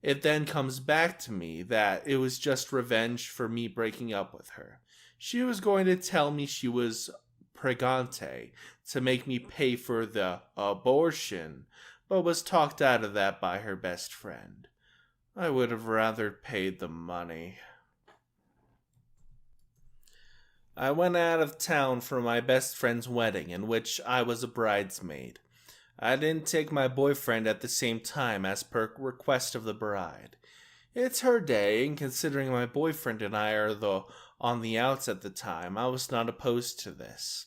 It then comes back to me that it was just revenge for me breaking up with her. She was going to tell me she was pregante to make me pay for the abortion, but was talked out of that by her best friend. I would have rather paid the money. I went out of town for my best friend's wedding, in which I was a bridesmaid. I didn't take my boyfriend at the same time as per request of the bride. It's her day, and considering my boyfriend and I are on the outs at the time, I was not opposed to this.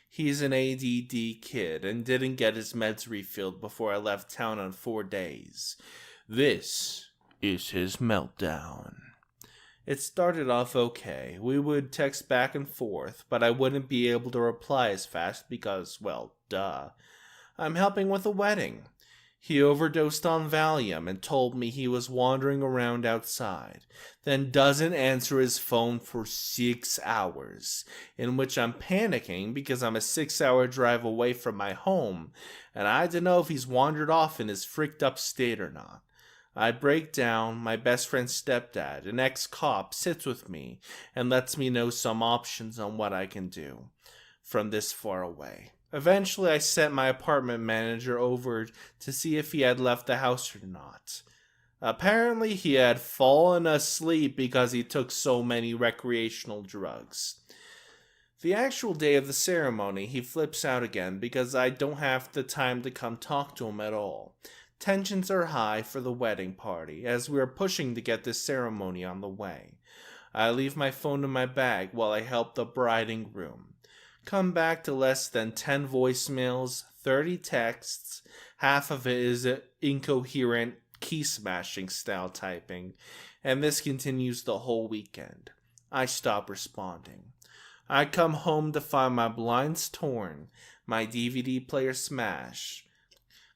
He's an ADD kid and didn't get his meds refilled before I left town on 4 days. This is his meltdown. It started off okay. We would text back and forth, but I wouldn't be able to reply as fast because, well, duh. I'm helping with a wedding. He overdosed on Valium and told me he was wandering around outside, then doesn't answer his phone for 6 hours, in which I'm panicking because I'm a 6-hour drive away from my home, and I don't know if he's wandered off in his freaked up state or not. I break down. My best friend's stepdad, an ex-cop, sits with me and lets me know some options on what I can do from this far away. Eventually, I sent my apartment manager over to see if he had left the house or not. Apparently, he had fallen asleep because he took so many recreational drugs. The actual day of the ceremony, he flips out again because I don't have the time to come talk to him at all. Tensions are high for the wedding party, as we are pushing to get this ceremony on the way. I leave my phone in my bag while I help the bride and groom. Come back to less than 10 voicemails, 30 texts, half of it is incoherent key-smashing style typing, and this continues the whole weekend. I stop responding. I come home to find my blinds torn, my DVD player smashed,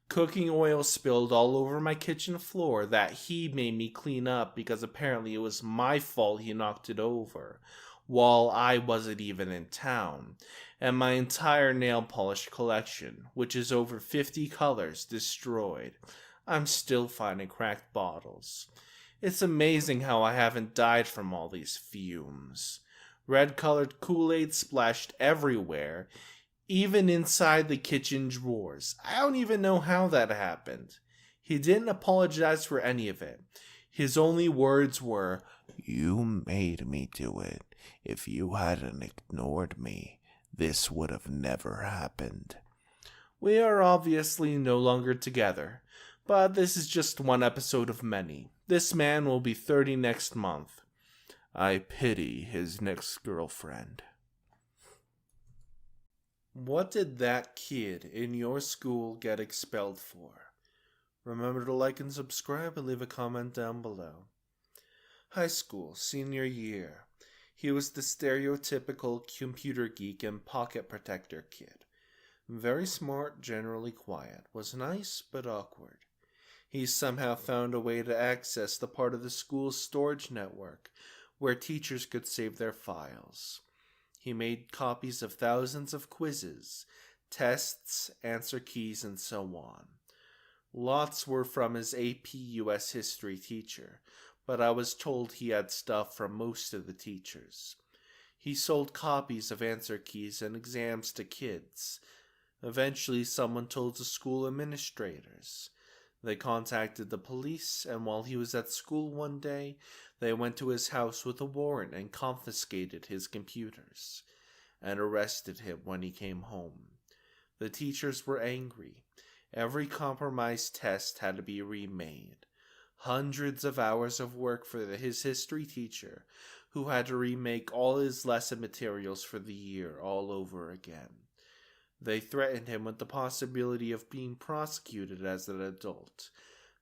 cooking oil spilled all over my kitchen floor that he made me clean up because apparently it was my fault he knocked it over, while I wasn't even in town, and my entire nail polish collection, which is over 50 colors, destroyed. I'm still finding cracked bottles. It's amazing how I haven't died from all these fumes. Red-colored Kool-Aid splashed everywhere, even inside the kitchen drawers. I don't even know how that happened. He didn't apologize for any of it. His only words were, "You made me do it. If you hadn't ignored me, this would have never happened." We are obviously no longer together, but this is just one episode of many. This man will be 30 next month. I pity his next girlfriend. What did that kid in your school get expelled for? Remember to like and subscribe and leave a comment down below. High school, senior year. He was the stereotypical computer geek and pocket protector kid. Very smart, generally quiet, was nice but awkward. He somehow found a way to access the part of the school's storage network where teachers could save their files. He made copies of thousands of quizzes, tests, answer keys, and so on. Lots were from his AP US history teacher, but I was told he had stuff from most of the teachers. He sold copies of answer keys and exams to kids. Eventually, someone told the school administrators. They contacted the police, and while he was at school one day, they went to his house with a warrant and confiscated his computers, and arrested him when he came home. The teachers were angry. Every compromised test had to be remade. Hundreds of hours of work for his history teacher, who had to remake all his lesson materials for the year all over again. They threatened him with the possibility of being prosecuted as an adult,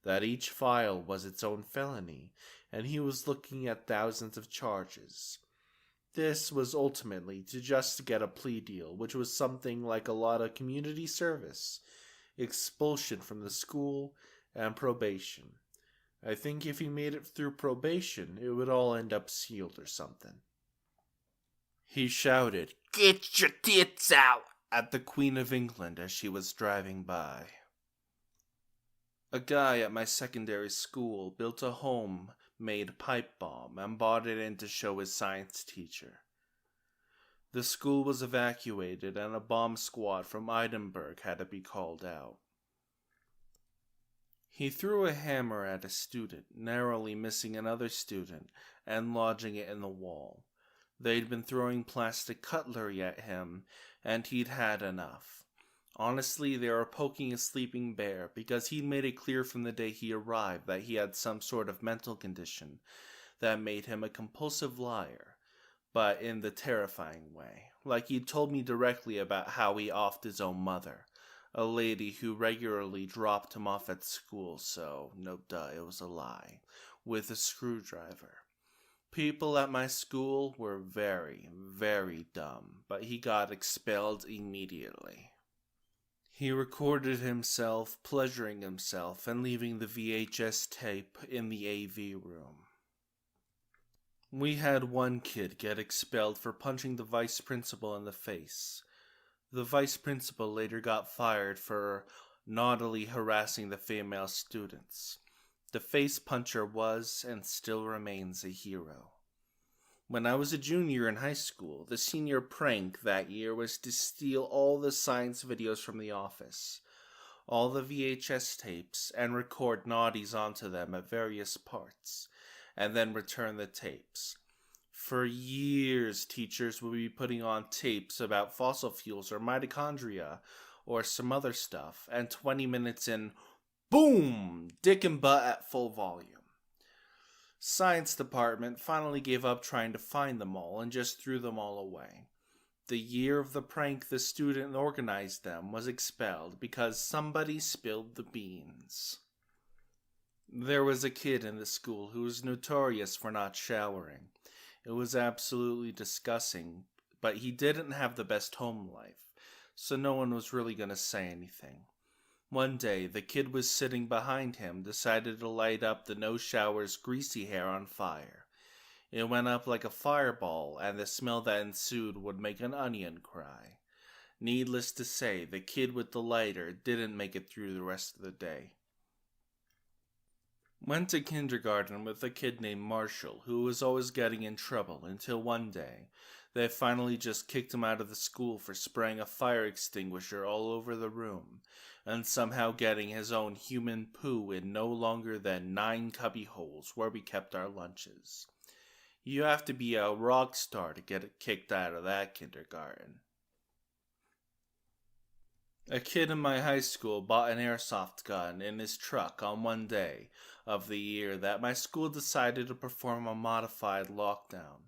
that each file was its own felony, and he was looking at thousands of charges. This was ultimately to just get a plea deal, which was something like a lot of community service, expulsion from the school, and probation. I think if he made it through probation, it would all end up sealed or something. He shouted, "Get your tits out!" at the Queen of England as she was driving by. A guy at my secondary school built a homemade pipe bomb and brought it in to show his science teacher. The school was evacuated and a bomb squad from Edinburgh had to be called out. He threw a hammer at a student, narrowly missing another student and lodging it in the wall. They'd been throwing plastic cutlery at him, and he'd had enough. Honestly, they were poking a sleeping bear because he'd made it clear from the day he arrived that he had some sort of mental condition that made him a compulsive liar, but in the terrifying way. Like he'd told me directly about how he offed his own mother, a lady who regularly dropped him off at school, so no duh, it was a lie, with a screwdriver. People at my school were very, very dumb, but he got expelled immediately. He recorded himself pleasuring himself and leaving the VHS tape in the AV room. We had one kid get expelled for punching the vice principal in the face. The vice principal later got fired for naughtily harassing the female students. The face puncher was and still remains a hero. When I was a junior in high school, the senior prank that year was to steal all the science videos from the office, all the VHS tapes, and record naughties onto them at various parts, and then return the tapes. For years, teachers would be putting on tapes about fossil fuels or mitochondria or some other stuff, and 20 minutes in, boom, dick and butt at full volume. Science department finally gave up trying to find them all and just threw them all away. The year of the prank the student organized them was expelled because somebody spilled the beans. There was a kid in the school who was notorious for not showering. It was absolutely disgusting, but he didn't have the best home life, so no one was really going to say anything. One day, the kid was sitting behind him, decided to light up the no-shower's greasy hair on fire. It went up like a fireball, and the smell that ensued would make an onion cry. Needless to say, the kid with the lighter didn't make it through the rest of the day. Went to kindergarten with a kid named Marshall, who was always getting in trouble, until one day, they finally just kicked him out of the school for spraying a fire extinguisher all over the room, and somehow getting his own human poo in no longer than 9 cubby holes where we kept our lunches. You have to be a rock star to get it kicked out of that kindergarten. A kid in my high school bought an airsoft gun in his truck on one day of the year that my school decided to perform a modified lockdown,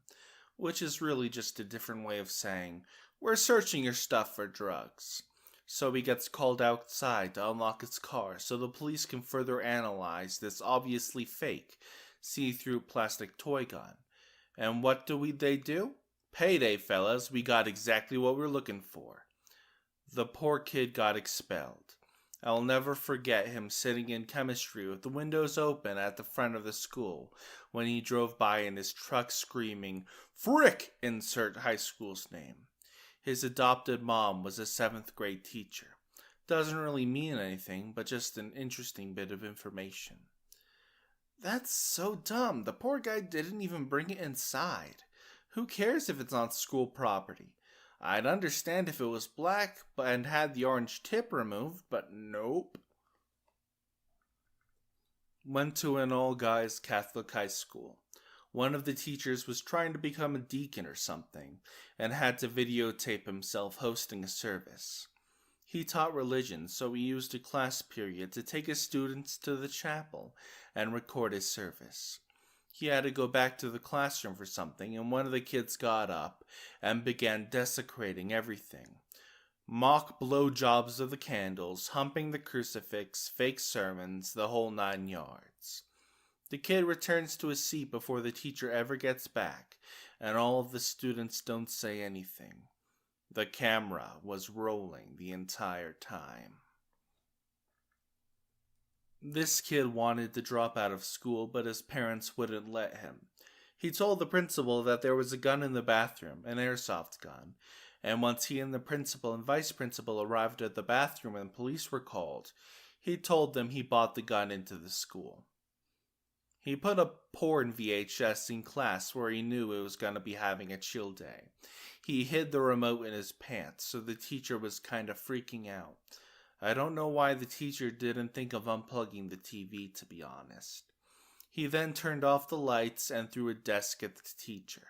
which is really just a different way of saying, we're searching your stuff for drugs. So he gets called outside to unlock his car so the police can further analyze this obviously fake, see-through plastic toy gun. And what they do? Payday, fellas, we got exactly what we're looking for. The poor kid got expelled. I'll never forget him sitting in chemistry with the windows open at the front of the school when he drove by in his truck screaming, "Frick!" insert high school's name. His adopted mom was a 7th grade teacher. Doesn't really mean anything, but just an interesting bit of information. That's so dumb. The poor guy didn't even bring it inside. Who cares if it's on school property? I'd understand if it was black and had the orange tip removed, but nope. Went to an all-guys Catholic high school. One of the teachers was trying to become a deacon or something, and had to videotape himself hosting a service. He taught religion, so he used a class period to take his students to the chapel and record his service. He had to go back to the classroom for something, and one of the kids got up and began desecrating everything. Mock blowjobs of the candles, humping the crucifix, fake sermons, the whole 9 yards. The kid returns to his seat before the teacher ever gets back, and all of the students don't say anything. The camera was rolling the entire time. This kid wanted to drop out of school, but his parents wouldn't let him. He told the principal that there was a gun in the bathroom, an airsoft gun, and once he and the principal and vice principal arrived at the bathroom and police were called, he told them he bought the gun into the school. He put a porn VHS in class where he knew it was going to be having a chill day. He hid the remote in his pants, so the teacher was kind of freaking out. I don't know why the teacher didn't think of unplugging the TV, to be honest. He then turned off the lights and threw a desk at the teacher.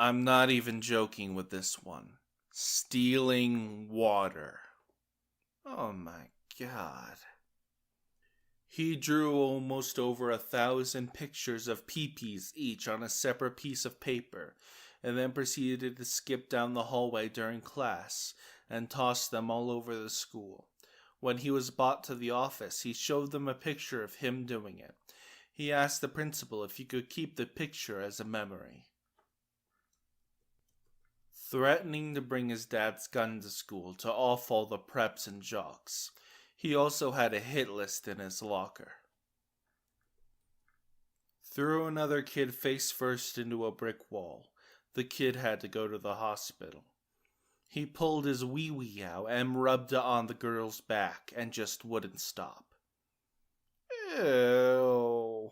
I'm not even joking with this one. Stealing water. Oh my god. He drew almost over 1,000 pictures of peepees each on a separate piece of paper, and then proceeded to skip down the hallway during class and toss them all over the school. When he was brought to the office, he showed them a picture of him doing it. He asked the principal if he could keep the picture as a memory. Threatening to bring his dad's gun to school to off all the preps and jocks. He also had a hit list in his locker. Threw another kid face first into a brick wall. The kid had to go to the hospital. He pulled his wee-wee out and rubbed it on the girl's back and just wouldn't stop. Ew.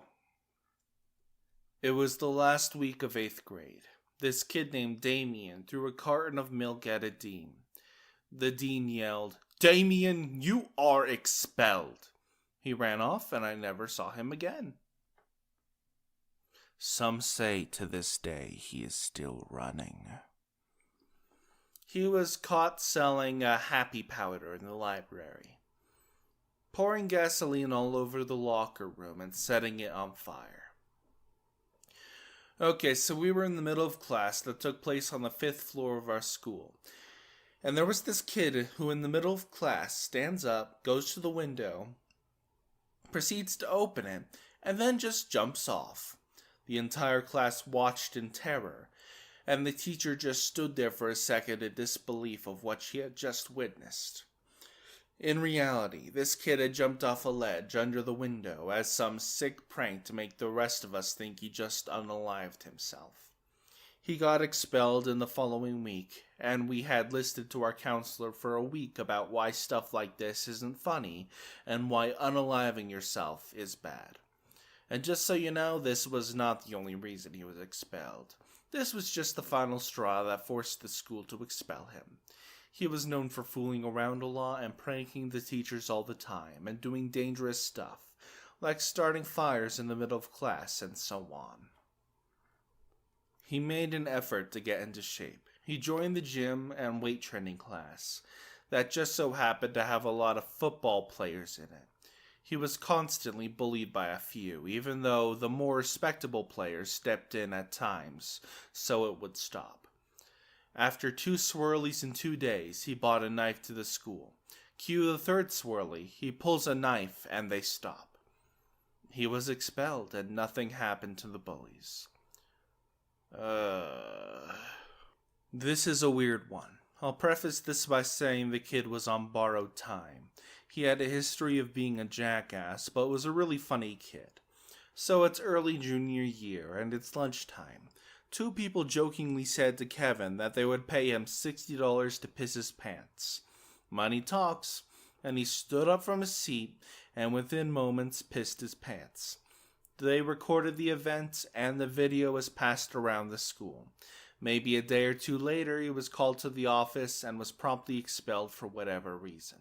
It was the last week of 8th grade. This kid named Damien threw a carton of milk at a dean. The dean yelled, "Damien, you are expelled." He ran off and I never saw him again. Some say to this day he is still running. He was caught selling a happy powder in the library, pouring gasoline all over the locker room and setting it on fire. Okay, so we were in the middle of class that took place on the 5th floor of our school. And there was this kid who in the middle of class stands up, goes to the window, proceeds to open it, and then just jumps off. The entire class watched in terror, and the teacher just stood there for a second in disbelief of what she had just witnessed. In reality, this kid had jumped off a ledge under the window as some sick prank to make the rest of us think he just unalived himself. He got expelled in the following week, and we had listed to our counselor for a week about why stuff like this isn't funny and why unaliving yourself is bad. And just so you know, this was not the only reason he was expelled. This was just the final straw that forced the school to expel him. He was known for fooling around a lot and pranking the teachers all the time and doing dangerous stuff, like starting fires in the middle of class and so on. He made an effort to get into shape. He joined the gym and weight training class that just so happened to have a lot of football players in it. He was constantly bullied by a few, even though the more respectable players stepped in at times, so it would stop. After 2 swirlies in 2 days, he bought a knife to the school. Cue the 3rd swirly, he pulls a knife and they stop. He was expelled and nothing happened to the bullies. This is a weird one. I'll preface this by saying the kid was on borrowed time. He had a history of being a jackass, but was a really funny kid. So it's early junior year and it's lunchtime. 2 people jokingly said to Kevin that they would pay him $60 to piss his pants. Money talks, and he stood up from his seat and within moments pissed his pants. They recorded the event and the video was passed around the school. Maybe a day or 2 later, he was called to the office and was promptly expelled for whatever reason.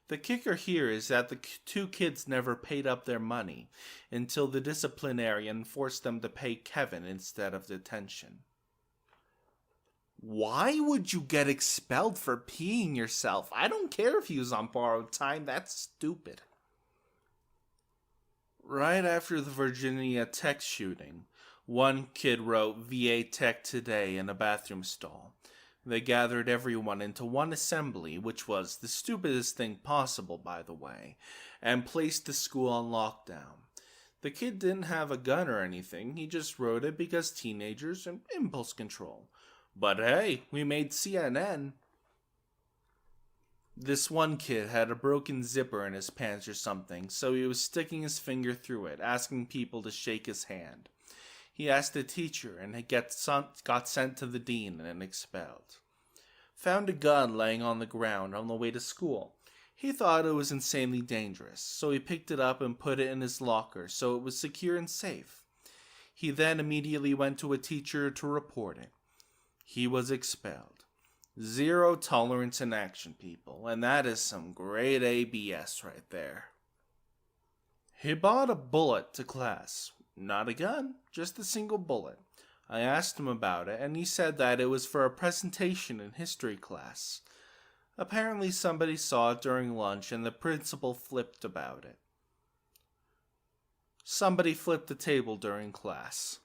The kicker here is that the 2 kids never paid up their money until the disciplinarian forced them to pay Kevin instead of detention. Why would you get expelled for peeing yourself? I don't care if he was on borrowed time, that's stupid. Right after the Virginia Tech shooting, one kid wrote VA Tech today in a bathroom stall. They gathered everyone into one assembly, which was the stupidest thing possible, by the way, and placed the school on lockdown. The kid didn't have a gun or anything, he just wrote it because teenagers and impulse control. But hey, we made CNN. This one kid had a broken zipper in his pants or something, so he was sticking his finger through it, asking people to shake his hand. He asked the teacher and got sent to the dean and expelled. Found a gun laying on the ground on the way to school. He thought it was insanely dangerous, so he picked it up and put it in his locker so it was secure and safe. He then immediately went to a teacher to report it. He was expelled. 0 tolerance in action, people, and that is some grade A BS right there. He bought a bullet to class. Not a gun, just a single bullet. I asked him about it, and he said that it was for a presentation in history class. Apparently somebody saw it during lunch and the principal flipped about it. Somebody flipped the table during class.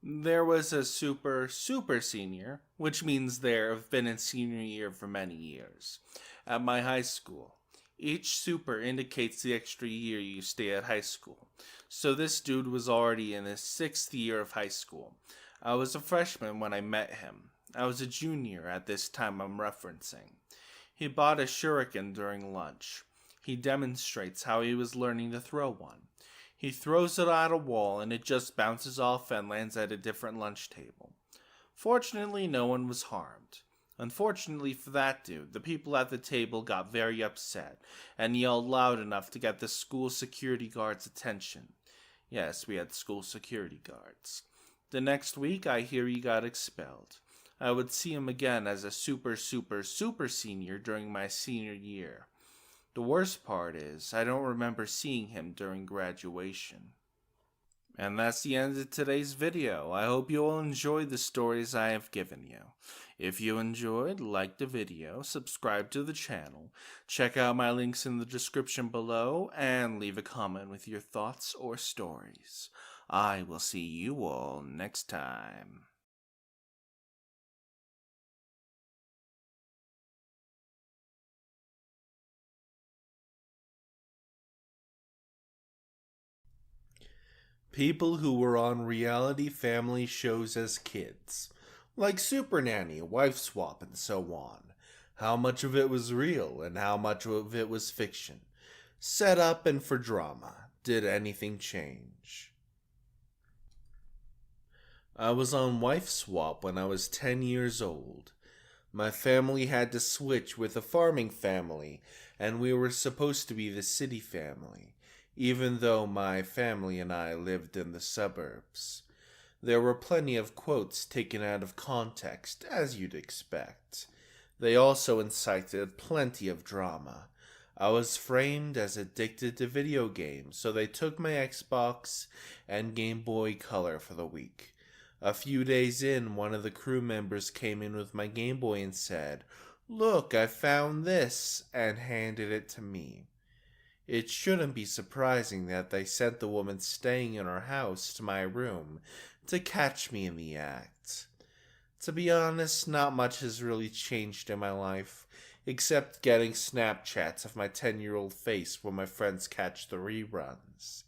There was a super senior, which means there have been in senior year for many years, at my high school. Each super indicates the extra year you stay at high school. So this dude was already in his 6th year of high school. I was a freshman when I met him. I was a junior at this time I'm referencing. He bought a shuriken during lunch. He demonstrates how he was learning to throw one. He throws it at a wall and it just bounces off and lands at a different lunch table. Fortunately, no one was harmed. Unfortunately for that dude, the people at the table got very upset and yelled loud enough to get the school security guard's attention. Yes, we had school security guards. The next week, I hear he got expelled. I would see him again as a super senior during my senior year. The worst part is, I don't remember seeing him during graduation. And that's the end of today's video. I hope you all enjoyed the stories I have given you. If you enjoyed, like the video, subscribe to the channel, check out my links in the description below, and leave a comment with your thoughts or stories. I will see you all next time. People who were on reality family shows as kids, like Super Nanny, Wife Swap, and so on. How much of it was real and how much of it was fiction? Set up and for drama. Did anything change? I was on Wife Swap when I was 10 years old. My family had to switch with a farming family, and we were supposed to be the city family, even though my family and I lived in the suburbs. There were plenty of quotes taken out of context, as you'd expect. They also incited plenty of drama. I was framed as addicted to video games, so they took my Xbox and Game Boy Color for the week. A few days in, one of the crew members came in with my Game Boy and said, "Look, I found this," and handed it to me. It shouldn't be surprising that they sent the woman staying in our house to my room to catch me in the act. To be honest, not much has really changed in my life, except getting Snapchats of my 10-year-old face when my friends catch the reruns.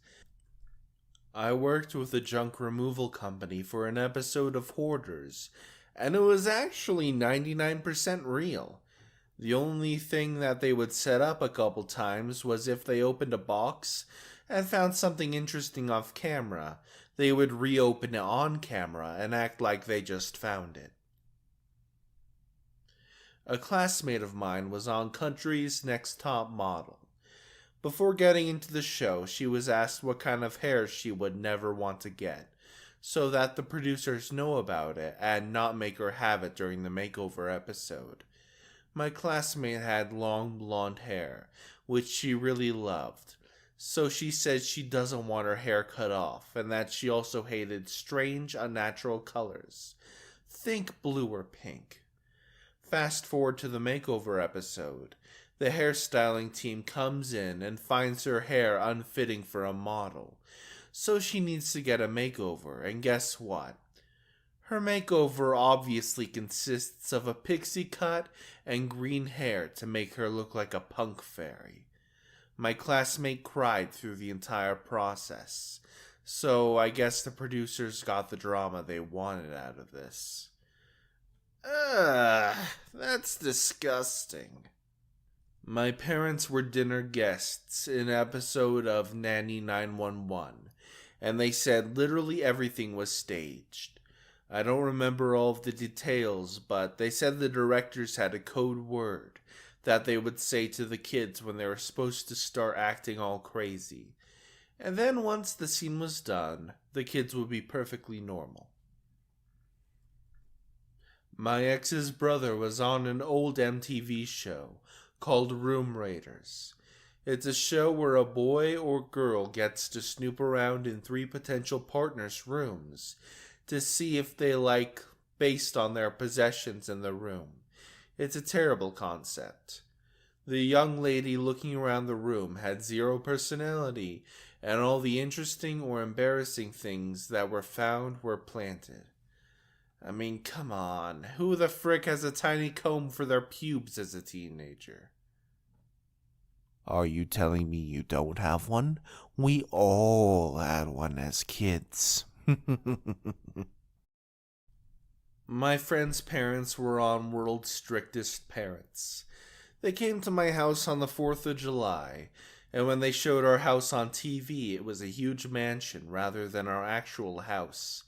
I worked with a junk removal company for an episode of Hoarders, and it was actually 99% real. The only thing that they would set up a couple times was if they opened a box and found something interesting off camera, they would reopen it on camera and act like they just found it. A classmate of mine was on Country's Next Top Model. Before getting into the show, she was asked what kind of hair she would never want to get, so that the producers know about it and not make her have it during the makeover episode. My classmate had long blonde hair, which she really loved, so she said she doesn't want her hair cut off, and that she also hated strange, unnatural colors. Think blue or pink. Fast forward to the makeover episode. The hairstyling team comes in and finds her hair unfitting for a model, so she needs to get a makeover, and guess what? Her makeover obviously consists of a pixie cut and green hair to make her look like a punk fairy. My classmate cried through the entire process, so I guess the producers got the drama they wanted out of this. Ugh, that's disgusting. My parents were dinner guests in an episode of Nanny 911, and they said literally everything was staged. I don't remember all of the details, but they said the directors had a code word that they would say to the kids when they were supposed to start acting all crazy. And then once the scene was done, the kids would be perfectly normal. My ex's brother was on an old MTV show called Room Raiders. It's a show where a boy or girl gets to snoop around in 3 potential partners' rooms to see if they based on their possessions in the room. It's a terrible concept. The young lady looking around the room had zero personality, and all the interesting or embarrassing things that were found were planted. I mean, come on. Who the frick has a tiny comb for their pubes as a teenager? Are you telling me you don't have one? We all had one as kids. My friend's parents were on World's Strictest Parents. They came to my house on the 4th of July, and when they showed our house on TV, it was a huge mansion rather than our actual house.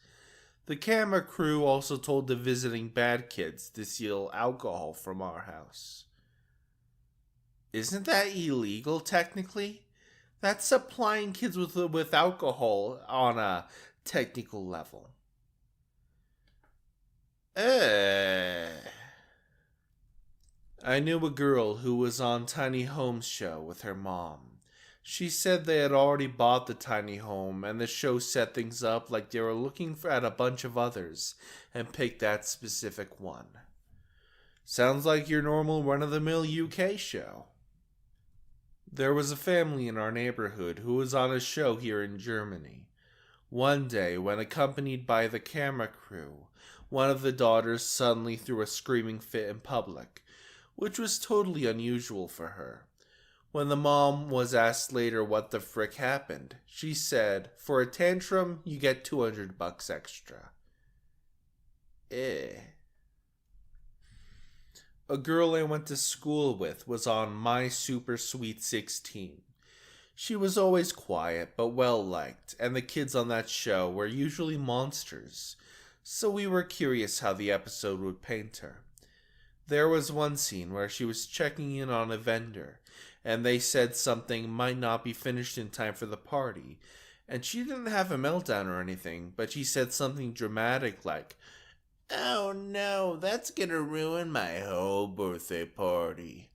The camera crew also told the visiting bad kids to steal alcohol from our house. Isn't that illegal, technically? That's supplying kids with alcohol on a technical level. I knew a girl who was on Tiny Home's show with her mom. She said they had already bought the tiny home, and the show set things up like they were looking at a bunch of others and picked that specific one. Sounds like your normal run-of-the-mill UK show. There was a family in our neighborhood who was on a show here in Germany. One day, when accompanied by the camera crew, one of the daughters suddenly threw a screaming fit in public, which was totally unusual for her. When the mom was asked later what the frick happened, she said, "For a tantrum, you get $200 extra." A girl I went to school with was on My Super Sweet 16. She was always quiet but well liked, and the kids on that show were usually monsters, so we were curious how the episode would paint her. There was one scene where she was checking in on a vendor, and they said something might not be finished in time for the party, and she didn't have a meltdown or anything, but she said something dramatic like, "Oh no, that's gonna ruin my whole birthday party."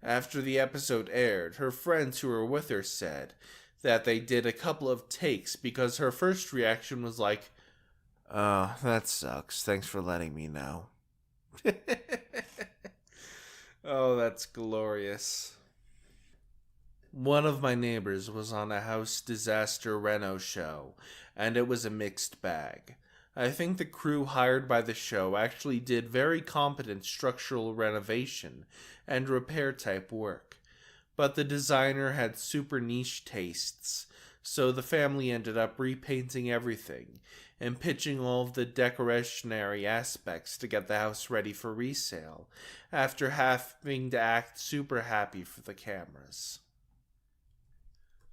After the episode aired, her friends who were with her said that they did a couple of takes because her first reaction was like, "Oh, that sucks. Thanks for letting me know." Oh, that's glorious. One of my neighbors was on a house disaster reno show, and it was a mixed bag. I think the crew hired by the show actually did very competent structural renovation and repair type work, but the designer had super niche tastes, so the family ended up repainting everything and pitching all of the decorationary aspects to get the house ready for resale, after having to act super happy for the cameras.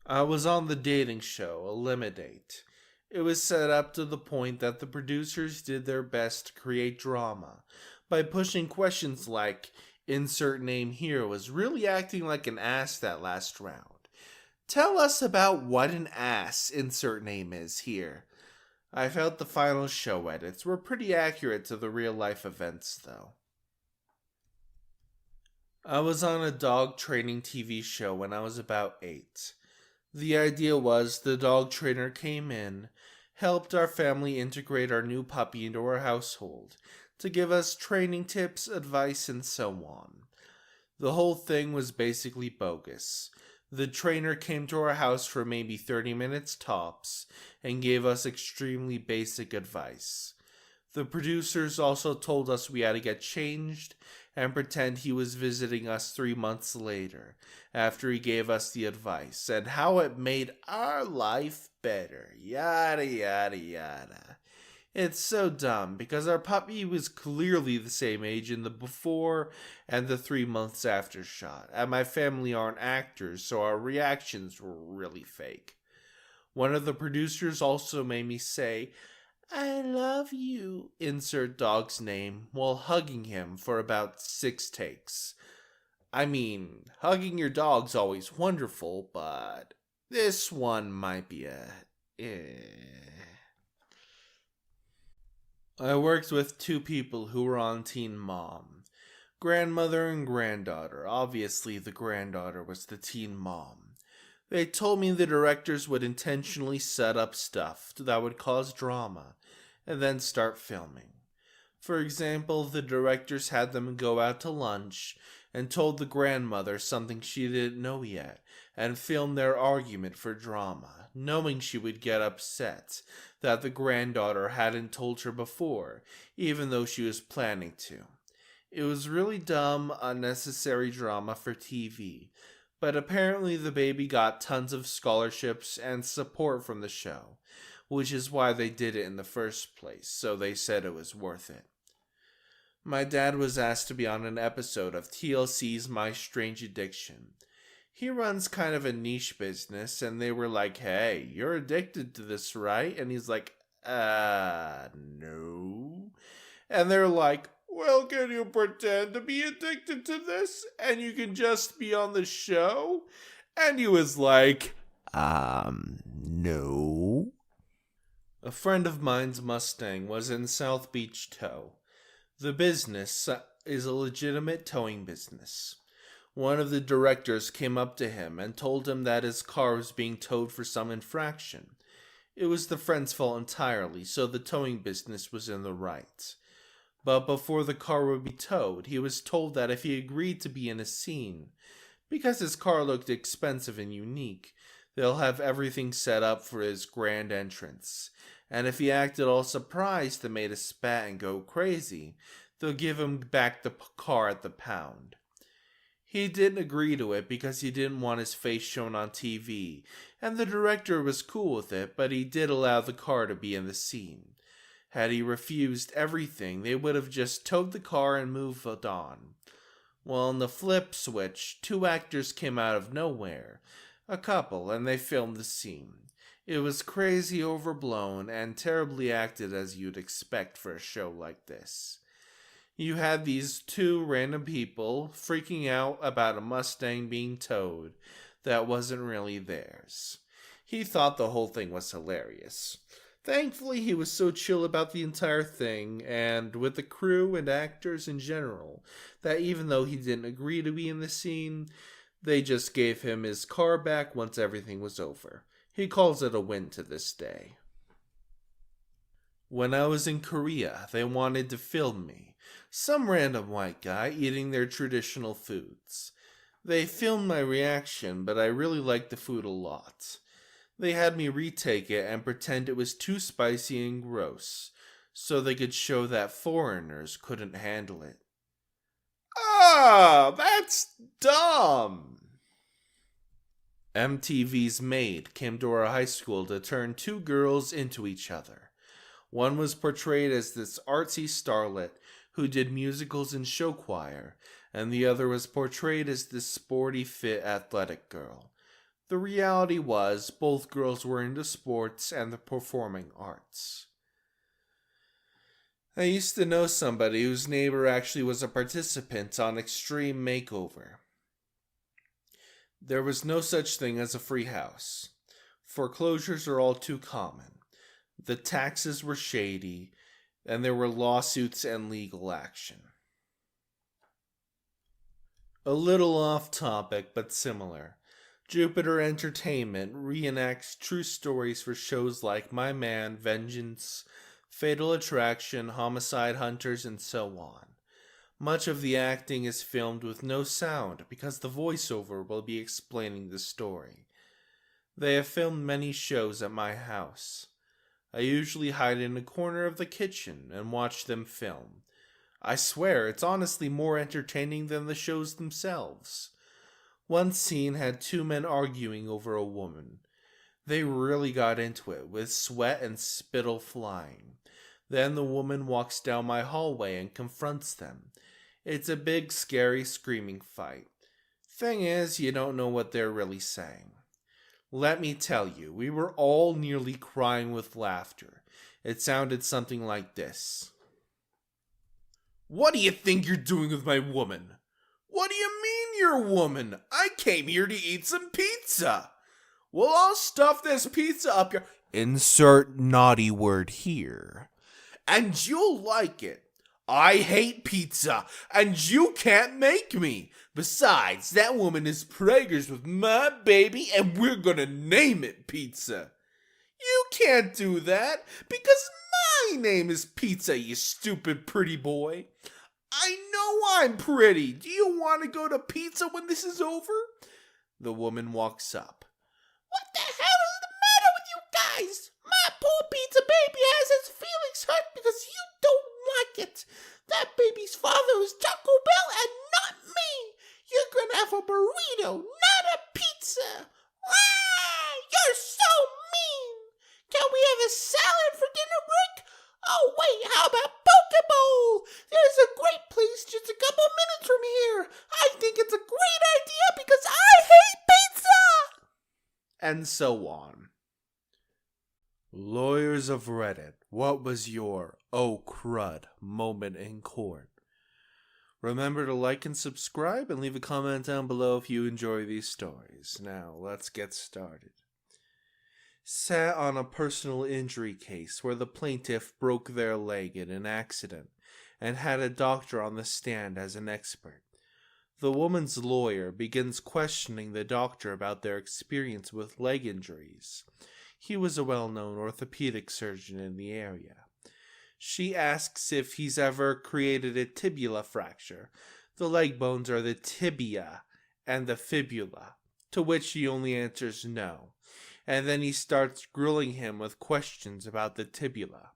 I was on the dating show, Eliminate. It was set up to the point that the producers did their best to create drama by pushing questions like, "Insert name here was really acting like an ass that last round. Tell us about what an ass insert name is here." I felt the final show edits were pretty accurate to the real life events, though. I was on a dog training TV show when I was about 8. The idea was the dog trainer came in, helped our family integrate our new puppy into our household, to give us training tips, advice, and so on. The whole thing was basically bogus. The trainer came to our house for maybe 30 minutes tops and gave us extremely basic advice. The producers also told us we had to get changed and pretend he was visiting us 3 months later after he gave us the advice and how it made our life better. Yada yada yada. It's so dumb because our puppy was clearly the same age in the before and the 3 months after shot, and my family aren't actors, so our reactions were really fake. One of the producers also made me say, "I love you," insert dog's name, while hugging him for about 6 takes. I mean, hugging your dog's always wonderful, but this one might be I worked with 2 people who were on Teen Mom. Grandmother and granddaughter. Obviously, the granddaughter was the teen mom. They told me the directors would intentionally set up stuff that would cause drama, and then start filming. For example, the directors had them go out to lunch and told the grandmother something she didn't know yet, and filmed their argument for drama, knowing she would get upset that the granddaughter hadn't told her before, even though she was planning to. It was really dumb, unnecessary drama for TV, but apparently the baby got tons of scholarships and support from the show, which is why they did it in the first place, so they said it was worth it. My dad was asked to be on an episode of TLC's My Strange Addiction. He runs kind of a niche business, and they were like, "Hey, you're addicted to this, right?" And he's like, no. And they're like, "Well, can you pretend to be addicted to this, and you can just be on the show?" And he was like, no. A friend of mine's Mustang was in South Beach Tow. The business is a legitimate towing business. One of the directors came up to him and told him that his car was being towed for some infraction. It was the friend's fault entirely, so the towing business was in the right. But before the car would be towed, he was told that if he agreed to be in a scene, because his car looked expensive and unique, they'll have everything set up for his grand entrance. And if he acted all surprised and made a spat and go crazy, they'll give him back the car at the pound. He didn't agree to it because he didn't want his face shown on TV, and the director was cool with it, but he did allow the car to be in the scene. Had he refused everything, they would have just towed the car and moved on. Well, in the flip switch, 2 actors came out of nowhere, a couple, and they filmed the scene. It was crazy, overblown, and terribly acted as you'd expect for a show like this. You had these 2 random people freaking out about a Mustang being towed that wasn't really theirs. He thought the whole thing was hilarious. Thankfully, he was so chill about the entire thing, and with the crew and actors in general, that even though he didn't agree to be in the scene, they just gave him his car back once everything was over. He calls it a win to this day. When I was in Korea, they wanted to film me, some random white guy eating their traditional foods. They filmed my reaction, but I really liked the food a lot. They had me retake it and pretend it was too spicy and gross, so they could show that foreigners couldn't handle it. Ah, that's dumb! MTV's Maid came to our high school to turn 2 girls into each other. One was portrayed as this artsy starlet who did musicals and show choir, and the other was portrayed as this sporty, fit, athletic girl. The reality was, both girls were into sports and the performing arts. I used to know somebody whose neighbor actually was a participant on Extreme Makeover. There was no such thing as a free house. Foreclosures are all too common. The taxes were shady, and there were lawsuits and legal action. A little off topic, but similar. Jupiter Entertainment reenacts true stories for shows like My Man, Vengeance, Fatal Attraction, Homicide Hunters, and so on. Much of the acting is filmed with no sound because the voiceover will be explaining the story. They have filmed many shows at my house. I usually hide in a corner of the kitchen and watch them film. I swear, it's honestly more entertaining than the shows themselves. One scene had 2 men arguing over a woman. They really got into it, with sweat and spittle flying. Then the woman walks down my hallway and confronts them. It's a big, scary, screaming fight. Thing is, you don't know what they're really saying. Let me tell you, we were all nearly crying with laughter. It sounded something like this. "What do you think you're doing with my woman?" "What do you mean, your woman? I came here to eat some pizza." "Well, I'll stuff this pizza up your..." Insert naughty word here. "And you'll like it. I hate pizza, and you can't make me. Besides, that woman is preggers with my baby, and we're gonna name it Pizza." "You can't do that, because My name is Pizza, you stupid pretty boy. I know I'm pretty. Do you want to go to pizza when this is over? The woman walks up. What the hell is the matter with you guys? My poor pizza baby has his feelings hurt because you don't like it. That baby's father is Taco Bell and not me. You're gonna have a burrito, not a pizza. Ah, you're so mean. Can we have a salad for dinner, Rick? Oh, wait, how about Poke Bowl? There's a great place just a couple minutes from here. I think it's a great idea because I hate pizza! And so on. Lawyers of Reddit, what was your oh crud moment in court? Remember to like and subscribe and leave a comment down below if you enjoy these stories. Now, let's get started. Sat on a personal injury case where the plaintiff broke their leg in an accident and had a doctor on the stand as an expert. The woman's lawyer begins questioning the doctor about their experience with leg injuries. He was a well-known orthopedic surgeon in the area. She asks if he's ever created a tibula fracture. The leg bones are the tibia and the fibula, to which he only answers no. And then he starts grilling him with questions about the tibula.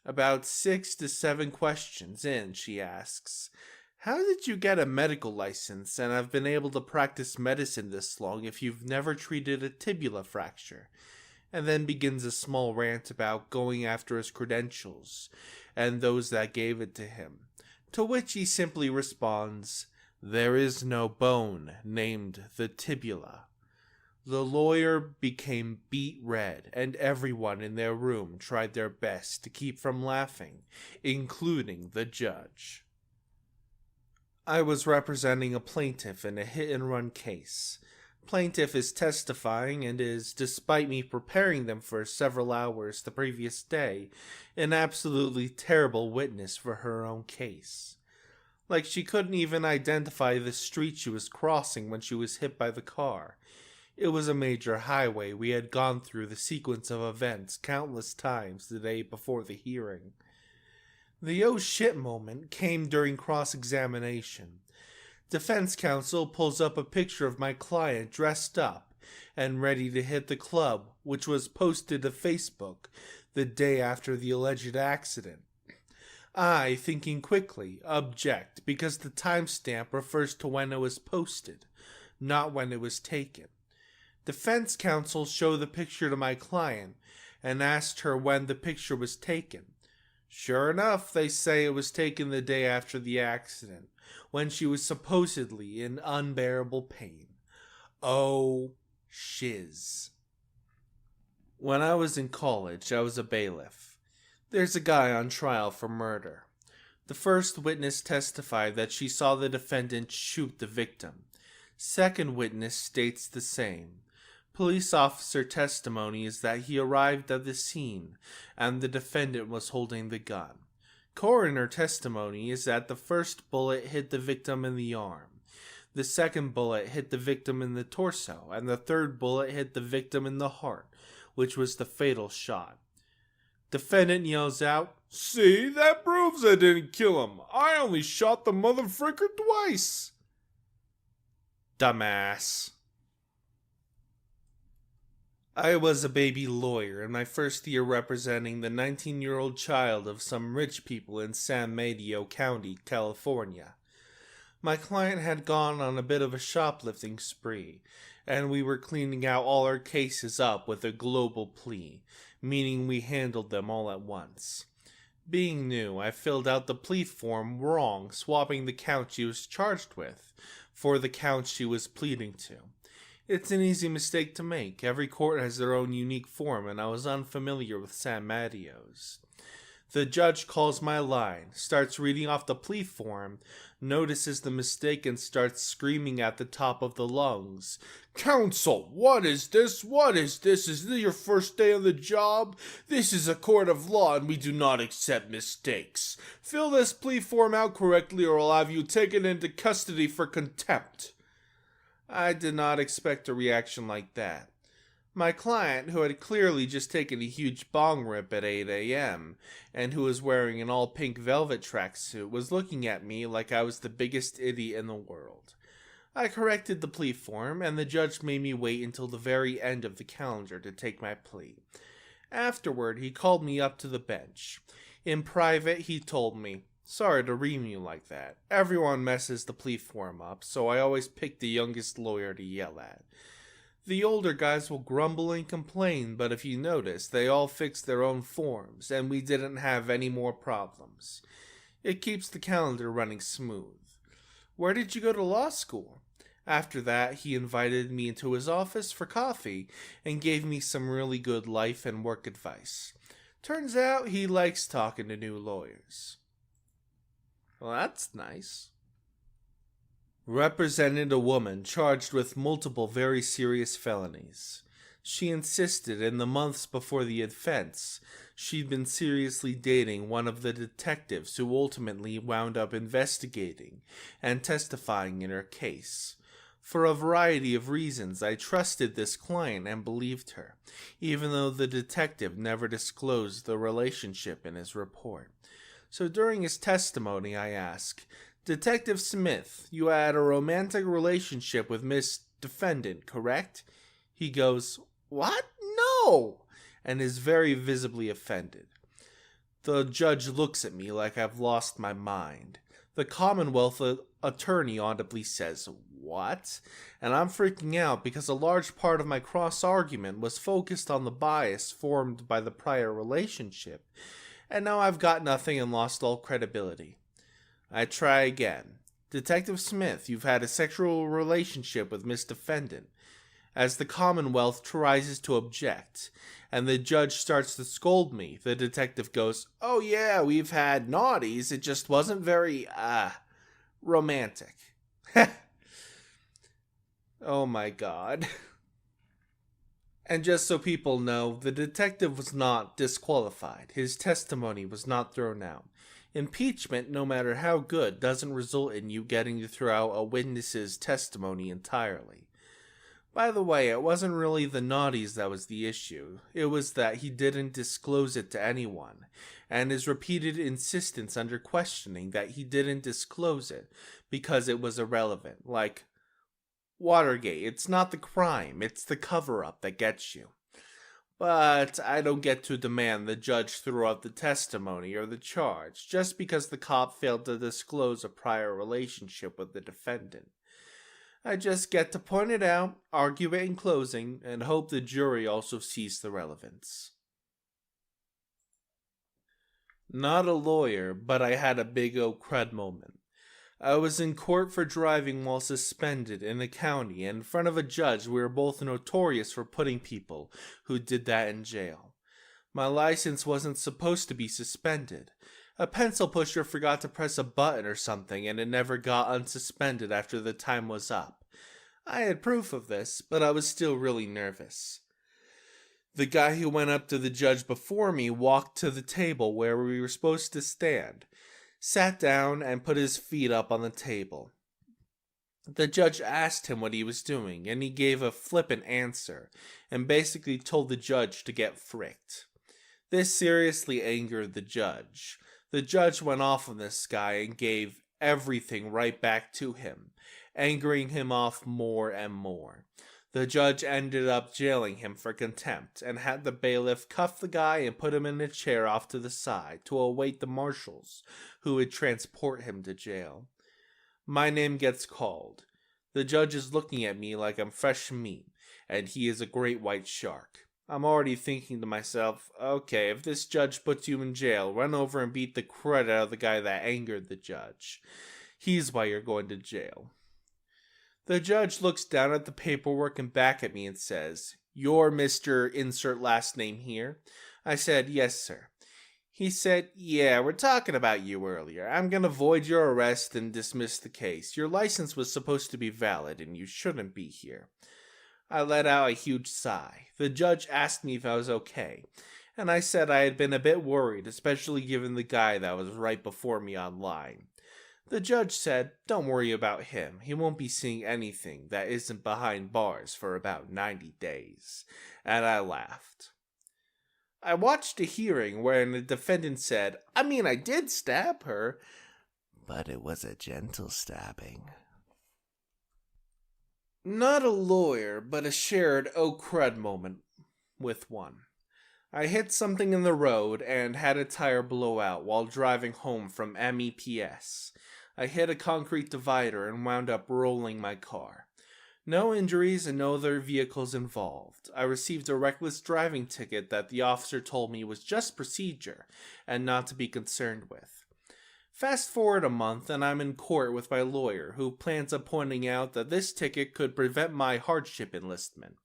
About 6 to 7 questions in, she asks, "How did you get a medical license and have been able to practice medicine this long if you've never treated a tibula fracture?" And then begins a small rant about going after his credentials and those that gave it to him, to which he simply responds, "There is no bone named the tibula." The lawyer became beet red, and everyone in their room tried their best to keep from laughing, including the judge. I was representing a plaintiff in a hit-and-run case. Plaintiff is testifying and is, despite me preparing them for several hours the previous day, an absolutely terrible witness for her own case. Like she couldn't even identify the street she was crossing when she was hit by the car. It was a major highway. We had gone through the sequence of events countless times the day before the hearing. The oh shit moment came during cross-examination. Defense counsel pulls up a picture of my client dressed up and ready to hit the club, which was posted to Facebook the day after the alleged accident. I, thinking quickly, object because the timestamp refers to when it was posted, not when it was taken. Defense counsel showed the picture to my client and asked her when the picture was taken. Sure enough, they say it was taken the day after the accident, when she was supposedly in unbearable pain. Oh, shiz. When I was in college, I was a bailiff. There's a guy on trial for murder. The first witness testified that she saw the defendant shoot the victim. Second witness states the same. Police officer testimony is that he arrived at the scene and the defendant was holding the gun. Coroner testimony is that the first bullet hit the victim in the arm. The second bullet hit the victim in the torso, and the third bullet hit the victim in the heart, which was the fatal shot. Defendant yells out, "See, that proves I didn't kill him. I only shot the motherfricker twice." Dumbass. I was a baby lawyer in my first year representing the 19-year-old child of some rich people in San Mateo County, California. My client had gone on a bit of a shoplifting spree, and we were cleaning out all our cases up with a global plea, meaning we handled them all at once. Being new, I filled out the plea form wrong, swapping the count she was charged with for the count she was pleading to. It's an easy mistake to make. Every court has their own unique form, and I was unfamiliar with San Mateo's. The judge calls my line, starts reading off the plea form, notices the mistake, and starts screaming at the top of the lungs. "Counsel, what is this? What is this? Is this your first day on the job? This is a court of law, and we do not accept mistakes. Fill this plea form out correctly, or I'll have you taken into custody for contempt." I did not expect a reaction like that. My client, who had clearly just taken a huge bong rip at 8 a.m., and who was wearing an all-pink velvet tracksuit, was looking at me like I was the biggest idiot in the world. I corrected the plea form, and the judge made me wait until the very end of the calendar to take my plea. Afterward, he called me up to the bench. In private, he told me, "Sorry to ream you like that. Everyone messes the plea form up, so I always pick the youngest lawyer to yell at. The older guys will grumble and complain, but if you notice, they all fix their own forms, and we didn't have any more problems. It keeps the calendar running smooth." "Where did you go to law school?" After that, he invited me into his office for coffee and gave me some really good life and work advice. Turns out he likes talking to new lawyers. Well, that's nice. Represented a woman charged with multiple very serious felonies. She insisted in the months before the offense she'd been seriously dating one of the detectives who ultimately wound up investigating and testifying in her case. For a variety of reasons, I trusted this client and believed her, even though the detective never disclosed the relationship in his report. So during his testimony, I asked, "Detective Smith, you had a romantic relationship with Miss Defendant, correct?" He goes, "What? No!" and is very visibly offended. The judge looks at me like I've lost my mind. The Commonwealth attorney audibly says, "What?" And I'm freaking out because a large part of my cross-argument was focused on the bias formed by the prior relationship, and now I've got nothing and lost all credibility. I try again. "Detective Smith, you've had a sexual relationship with Miss Defendant." As the Commonwealth tries to object, and the judge starts to scold me, the detective goes, "Oh yeah, we've had naughties, it just wasn't very, romantic." Oh my god. And just so people know, the detective was not disqualified. His testimony was not thrown out. Impeachment, no matter how good, doesn't result in you getting to throw out a witness's testimony entirely. By the way, it wasn't really the naughties that was the issue. It was that he didn't disclose it to anyone, and his repeated insistence under questioning that he didn't disclose it because it was irrelevant. Like, Watergate, it's not the crime, it's the cover-up that gets you. But I don't get to demand the judge throw out the testimony or the charge just because the cop failed to disclose a prior relationship with the defendant. I just get to point it out, argue it in closing, and hope the jury also sees the relevance. Not a lawyer, but I had a big O crud moment. I was in court for driving while suspended in the county, and in front of a judge we were both notorious for putting people who did that in jail. My license wasn't supposed to be suspended. A pencil pusher forgot to press a button or something, and it never got unsuspended after the time was up. I had proof of this, but I was still really nervous. The guy who went up to the judge before me walked to the table where we were supposed to stand, sat down, and put his feet up on the table. The judge asked him what he was doing, and he gave a flippant answer, and basically told the judge to get fricked. This seriously angered the judge. The judge went off on this guy and gave everything right back to him, angering him off more and more. The judge ended up jailing him for contempt and had the bailiff cuff the guy and put him in a chair off to the side to await the marshals who would transport him to jail. My name gets called. The judge is looking at me like I'm fresh meat, and he is a great white shark. I'm already thinking to myself, okay, if this judge puts you in jail, run over and beat the crud out of the guy that angered the judge. He's why you're going to jail. The judge looks down at the paperwork and back at me and says, "You're Mr. Insert Last Name here?" I said, "Yes, sir." He said, "Yeah, we're talking about you earlier. I'm going to void your arrest and dismiss the case. Your license was supposed to be valid and you shouldn't be here." I let out a huge sigh. The judge asked me if I was okay, and I said I had been a bit worried, especially given the guy that was right before me online. The judge said, "Don't worry about him. He won't be seeing anything that isn't behind bars for about 90 days. And I laughed. I watched a hearing wherein the defendant said, I did stab her. But it was a gentle stabbing. Not a lawyer, but a shared oh crud moment with one. I hit something in the road and had a tire blow out while driving home from MEPS. I hit a concrete divider and wound up rolling my car. No injuries and no other vehicles involved. I received a reckless driving ticket that the officer told me was just procedure and not to be concerned with. Fast forward a month and I'm in court with my lawyer, who plans on pointing out that this ticket could prevent my hardship enlistment.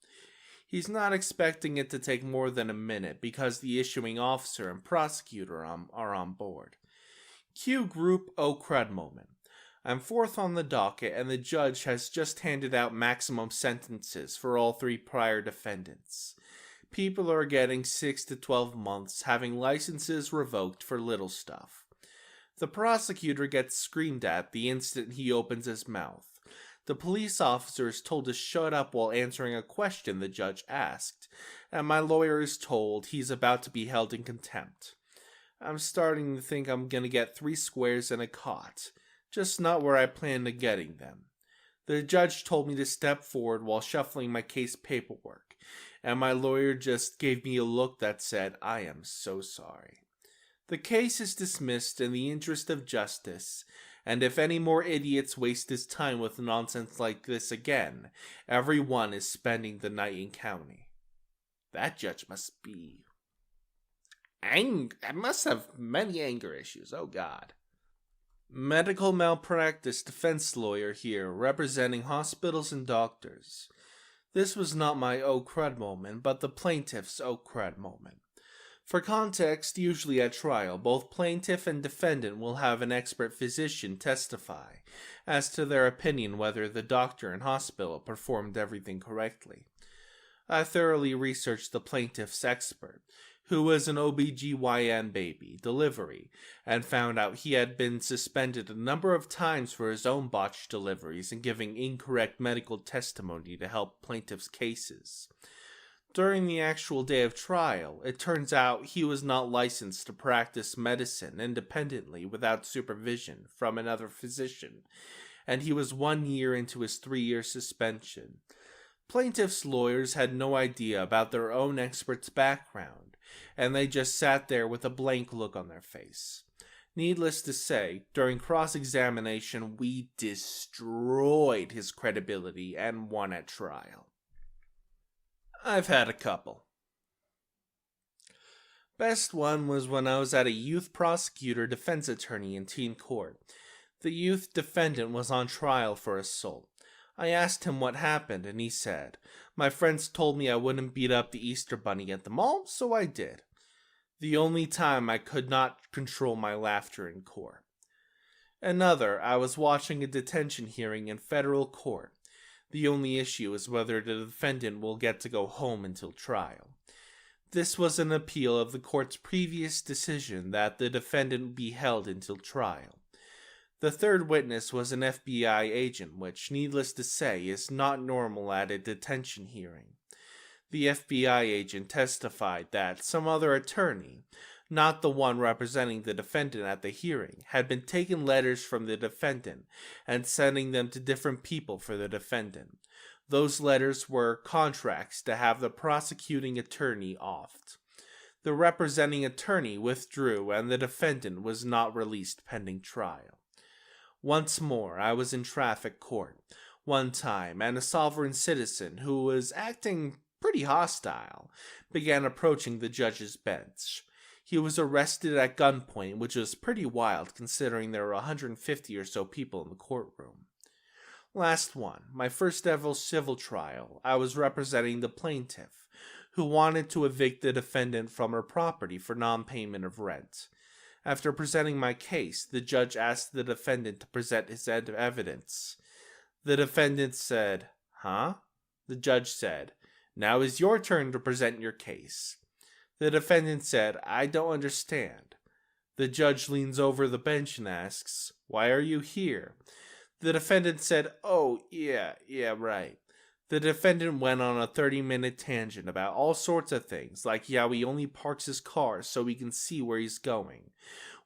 He's not expecting it to take more than a minute because the issuing officer and prosecutor are on board. Cue group oh crud moment. I'm fourth on the docket and the judge has just handed out maximum sentences for all three prior defendants. People are getting 6 to 12 months, having licenses revoked for little stuff. The prosecutor gets screamed at the instant he opens his mouth. The police officer is told to shut up while answering a question the judge asked, and my lawyer is told he's about to be held in contempt. I'm starting to think I'm gonna get 3 squares and a cot, just not where I planned on getting them. The judge told me to step forward while shuffling my case paperwork, and my lawyer just gave me a look that said, "I am so sorry." The case is dismissed in the interest of justice, and if any more idiots waste his time with nonsense like this again, everyone is spending the night in county. That judge must be... must have many anger issues, oh god. Medical malpractice defense lawyer here, representing hospitals and doctors. This was not my oh crud moment, but the plaintiff's oh crud moment. For context, usually at trial, both plaintiff and defendant will have an expert physician testify as to their opinion whether the doctor and hospital performed everything correctly. I thoroughly researched the plaintiff's expert, who was an OBGYN baby, delivery, and found out he had been suspended a number of times for his own botched deliveries and giving incorrect medical testimony to help plaintiff's cases. During the actual day of trial, it turns out he was not licensed to practice medicine independently without supervision from another physician, and he was 1 year into his 3-year suspension. Plaintiff's lawyers had no idea about their own expert's background, and they just sat there with a blank look on their face. Needless to say, during cross-examination, we destroyed his credibility and won at trial. I've had a couple. Best one was when I was at a youth prosecutor defense attorney in teen court. The youth defendant was on trial for assault. I asked him what happened, and he said, "My friends told me I wouldn't beat up the Easter Bunny at the mall, so I did." The only time I could not control my laughter in court. Another, I was watching a detention hearing in federal court. The only issue is whether the defendant will get to go home until trial. This was an appeal of the court's previous decision that the defendant be held until trial. The third witness was an FBI agent, which, needless to say, is not normal at a detention hearing. The FBI agent testified that some other attorney, not the one representing the defendant at the hearing, had been taking letters from the defendant and sending them to different people for the defendant. Those letters were contracts to have the prosecuting attorney offed. The representing attorney withdrew and the defendant was not released pending trial. Once more, I was in traffic court, one time, and a sovereign citizen who was acting pretty hostile began approaching the judge's bench. He was arrested at gunpoint, which was pretty wild considering there were 150 or so people in the courtroom. Last one, my first ever civil trial, I was representing the plaintiff, who wanted to evict the defendant from her property for non-payment of rent. After presenting my case, the judge asked the defendant to present his evidence. The defendant said, "Huh?" The judge said, "Now is your turn to present your case." The defendant said, "I don't understand." The judge leans over the bench and asks, Why are you here? The defendant said, oh, yeah, right. The defendant went on a 30-minute tangent about all sorts of things, like how he only parks his car so he can see where he's going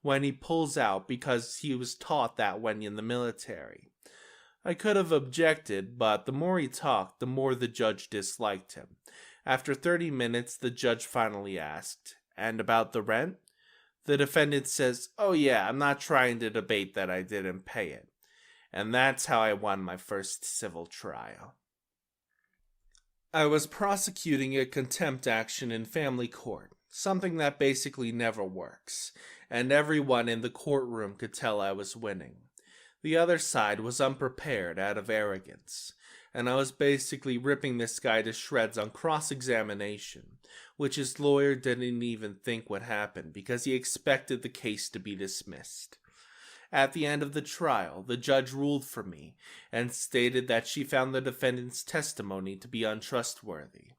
when he pulls out because he was taught that when in the military. I could have objected, but the more he talked, the more the judge disliked him. After 30 minutes, the judge finally asked, and about the rent? The defendant says, oh yeah, I'm not trying to debate that I didn't pay it. And that's how I won my first civil trial. I was prosecuting a contempt action in family court, something that basically never works, and everyone in the courtroom could tell I was winning. The other side was unprepared out of arrogance, and I was basically ripping this guy to shreds on cross-examination, which his lawyer didn't even think would happen because he expected the case to be dismissed. At the end of the trial, the judge ruled for me and stated that she found the defendant's testimony to be untrustworthy.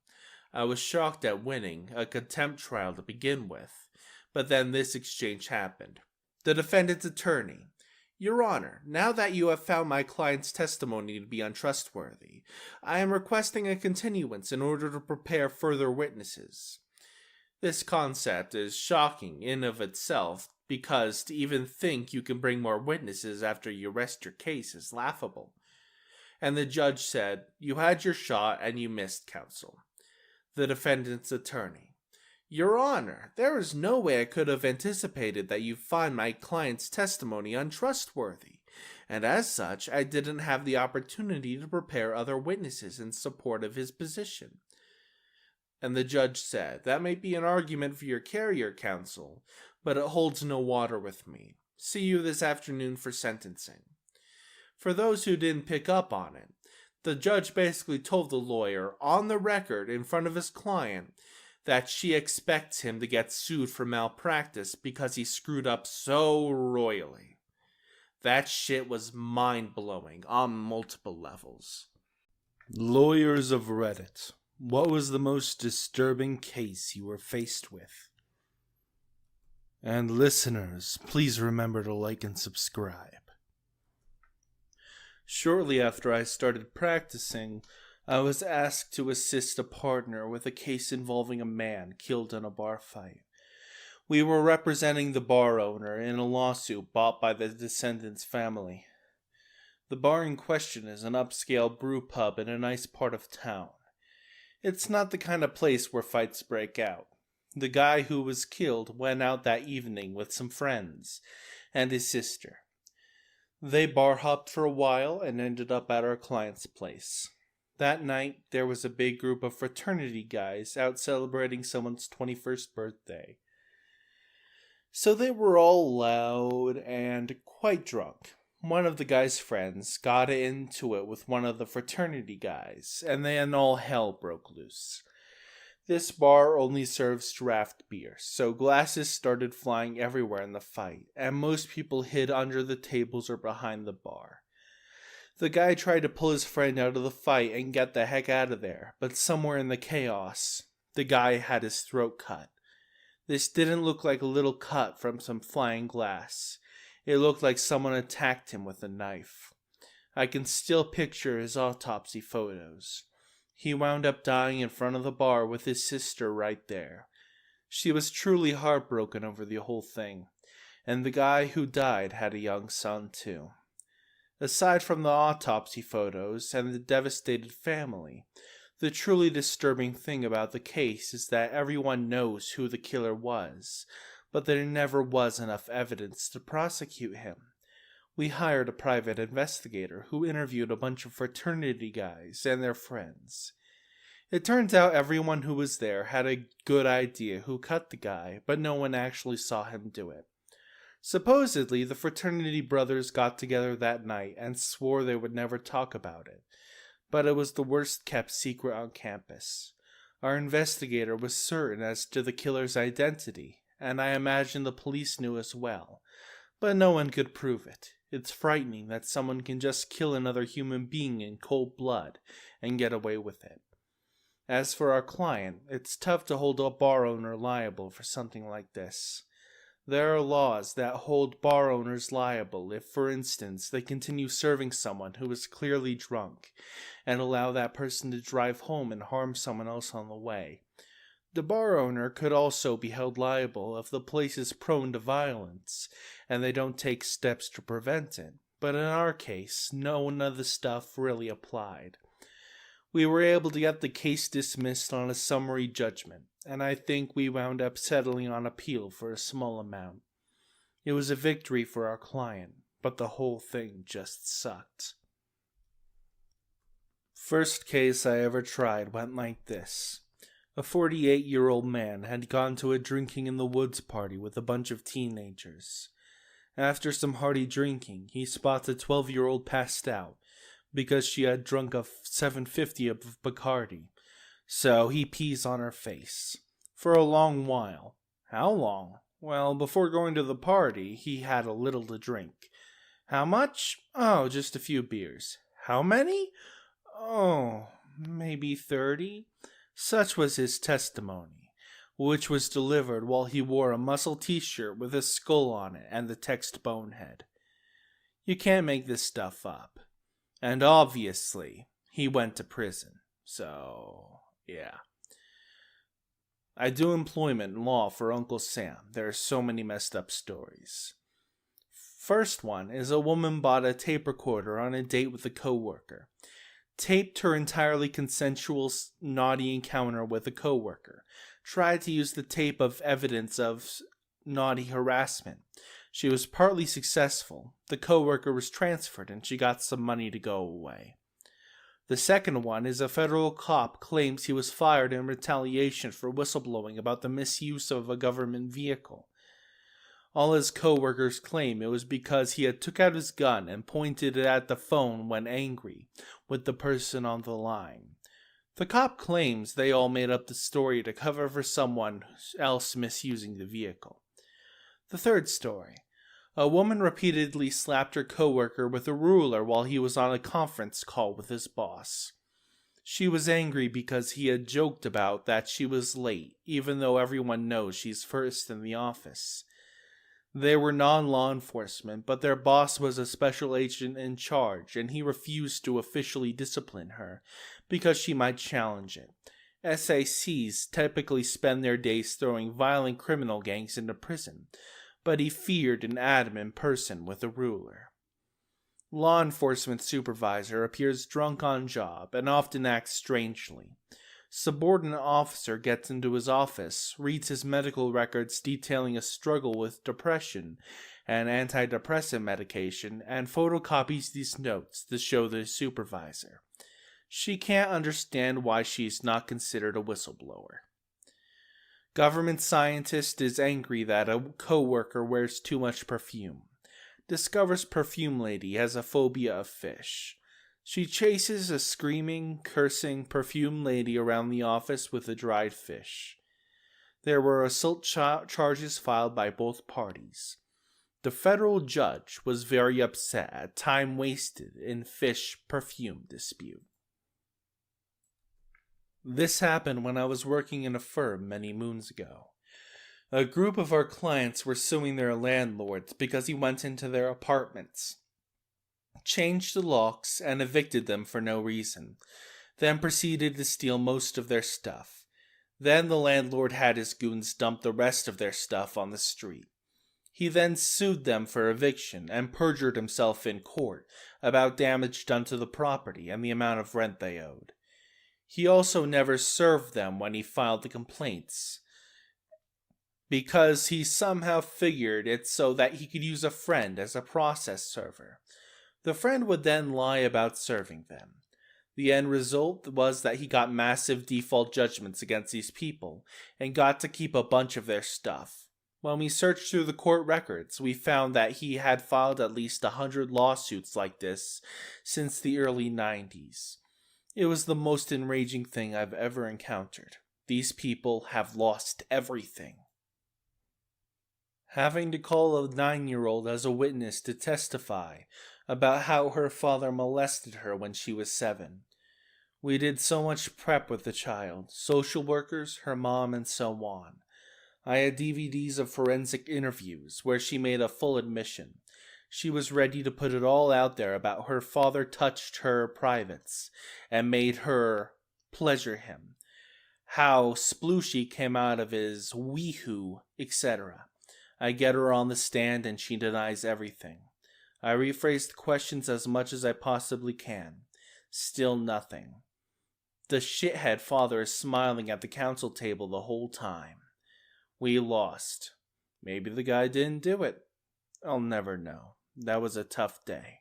I was shocked at winning a contempt trial to begin with, but then this exchange happened. The defendant's attorney: Your Honor, now that you have found my client's testimony to be untrustworthy, I am requesting a continuance in order to prepare further witnesses. This concept is shocking in of itself, because to even think you can bring more witnesses after you rest your case is laughable. And the judge said, you had your shot and you missed, counsel. The defendant's attorney: Your Honor, there is no way I could have anticipated that you find my client's testimony untrustworthy, and as such, I didn't have the opportunity to prepare other witnesses in support of his position. And the judge said, that may be an argument for your carrier, counsel, but it holds no water with me. See you this afternoon for sentencing. For those who didn't pick up on it, the judge basically told the lawyer, on the record in front of his client, that she expects him to get sued for malpractice because he screwed up so royally. That shit was mind-blowing on multiple levels. Lawyers of Reddit, what was the most disturbing case you were faced with? And listeners, please remember to like and subscribe. Shortly after I started practicing, I was asked to assist a partner with a case involving a man killed in a bar fight. We were representing the bar owner in a lawsuit bought by the descendant's family. The bar in question is an upscale brew pub in a nice part of town. It's not the kind of place where fights break out. The guy who was killed went out that evening with some friends and his sister. They bar hopped for a while and ended up at our client's place. That night, there was a big group of fraternity guys out celebrating someone's 21st birthday. So they were all loud and quite drunk. One of the guy's friends got into it with one of the fraternity guys, and then all hell broke loose. This bar only serves draft beer, so glasses started flying everywhere in the fight, and most people hid under the tables or behind the bar. The guy tried to pull his friend out of the fight and get the heck out of there, but somewhere in the chaos, the guy had his throat cut. This didn't look like a little cut from some flying glass. It looked like someone attacked him with a knife. I can still picture his autopsy photos. He wound up dying in front of the bar with his sister right there. She was truly heartbroken over the whole thing, and the guy who died had a young son too. Aside from the autopsy photos and the devastated family, the truly disturbing thing about the case is that everyone knows who the killer was, but there never was enough evidence to prosecute him. We hired a private investigator who interviewed a bunch of fraternity guys and their friends. It turns out everyone who was there had a good idea who cut the guy, but no one actually saw him do it. Supposedly, the fraternity brothers got together that night and swore they would never talk about it, but it was the worst kept secret on campus. Our investigator was certain as to the killer's identity, and I imagine the police knew as well, but no one could prove it. It's frightening that someone can just kill another human being in cold blood and get away with it. As for our client, it's tough to hold a bar owner liable for something like this. There are laws that hold bar owners liable if, for instance, they continue serving someone who is clearly drunk and allow that person to drive home and harm someone else on the way. The bar owner could also be held liable if the place is prone to violence and they don't take steps to prevent it. But in our case, none of the stuff really applied. We were able to get the case dismissed on a summary judgment, and I think we wound up settling on appeal for a small amount. It was a victory for our client, but the whole thing just sucked. First case I ever tried went like this. A 48-year-old man had gone to a drinking in the woods party with a bunch of teenagers. After some hearty drinking, he spots a 12-year-old passed out because she had drunk a 750 of Bacardi, so he pees on her face. For a long while. How long? Well, before going to the party, he had a little to drink. How much? Oh, just a few beers. How many? Oh, maybe 30? Such was his testimony, which was delivered while he wore a muscle t-shirt with a skull on it and the text Bonehead. You can't make this stuff up. And obviously, he went to prison. So, yeah. I do employment law for Uncle Sam. There are so many messed up stories. First one is a woman bought a tape recorder on a date with a coworker. Taped her entirely consensual naughty encounter with a coworker. Tried to use the tape of evidence of naughty harassment. She was partly successful. The coworker was transferred and she got some money to go away. The second one is a federal cop claims he was fired in retaliation for whistleblowing about the misuse of a government vehicle. All his co-workers claim it was because he had took out his gun and pointed it at the phone when angry with the person on the line. The cop claims they all made up the story to cover for someone else misusing the vehicle. The third story. A woman repeatedly slapped her coworker with a ruler while he was on a conference call with his boss. She was angry because he had joked about that she was late, even though everyone knows she's first in the office. They were non-law enforcement, but their boss was a special agent in charge, and he refused to officially discipline her because she might challenge it. SACs typically spend their days throwing violent criminal gangs into prison, but he feared an adamant person with a ruler. Law enforcement supervisor appears drunk on job and often acts strangely. Subordinate officer gets into his office, reads his medical records detailing a struggle with depression and antidepressant medication, and photocopies these notes to show the supervisor. She can't understand why she's not considered a whistleblower. Government scientist is angry that a co-worker wears too much perfume. Discovers perfume lady has a phobia of fish. She chases a screaming, cursing perfume lady around the office with a dried fish. There were assault charges filed by both parties. The federal judge was very upset at time wasted in fish perfume dispute. This happened when I was working in a firm many moons ago. A group of our clients were suing their landlords because he went into their apartments, changed the locks, and evicted them for no reason, then proceeded to steal most of their stuff. Then the landlord had his goons dump the rest of their stuff on the street. He then sued them for eviction and perjured himself in court about damage done to the property and the amount of rent they owed. He also never served them when he filed the complaints, because he somehow figured it so that he could use a friend as a process server. The friend would then lie about serving them. The end result was that he got massive default judgments against these people and got to keep a bunch of their stuff. When we searched through the court records, we found that he had filed at least 100 lawsuits like this since the early 90s. It was the most enraging thing I've ever encountered. These people have lost everything. Having to call a 9-year-old as a witness to testify about how her father molested her when she was 7. We did so much prep with the child, social workers, her mom, and so on. I had DVDs of forensic interviews where she made a full admission. She was ready to put it all out there about her father touched her privates and made her pleasure him, how splooshy came out of his weehoo, etc. I get her on the stand and she denies everything. I rephrase the questions as much as I possibly can. Still nothing. The shithead father is smiling at the counsel table the whole time. We lost. Maybe the guy didn't do it. I'll never know. That was a tough day.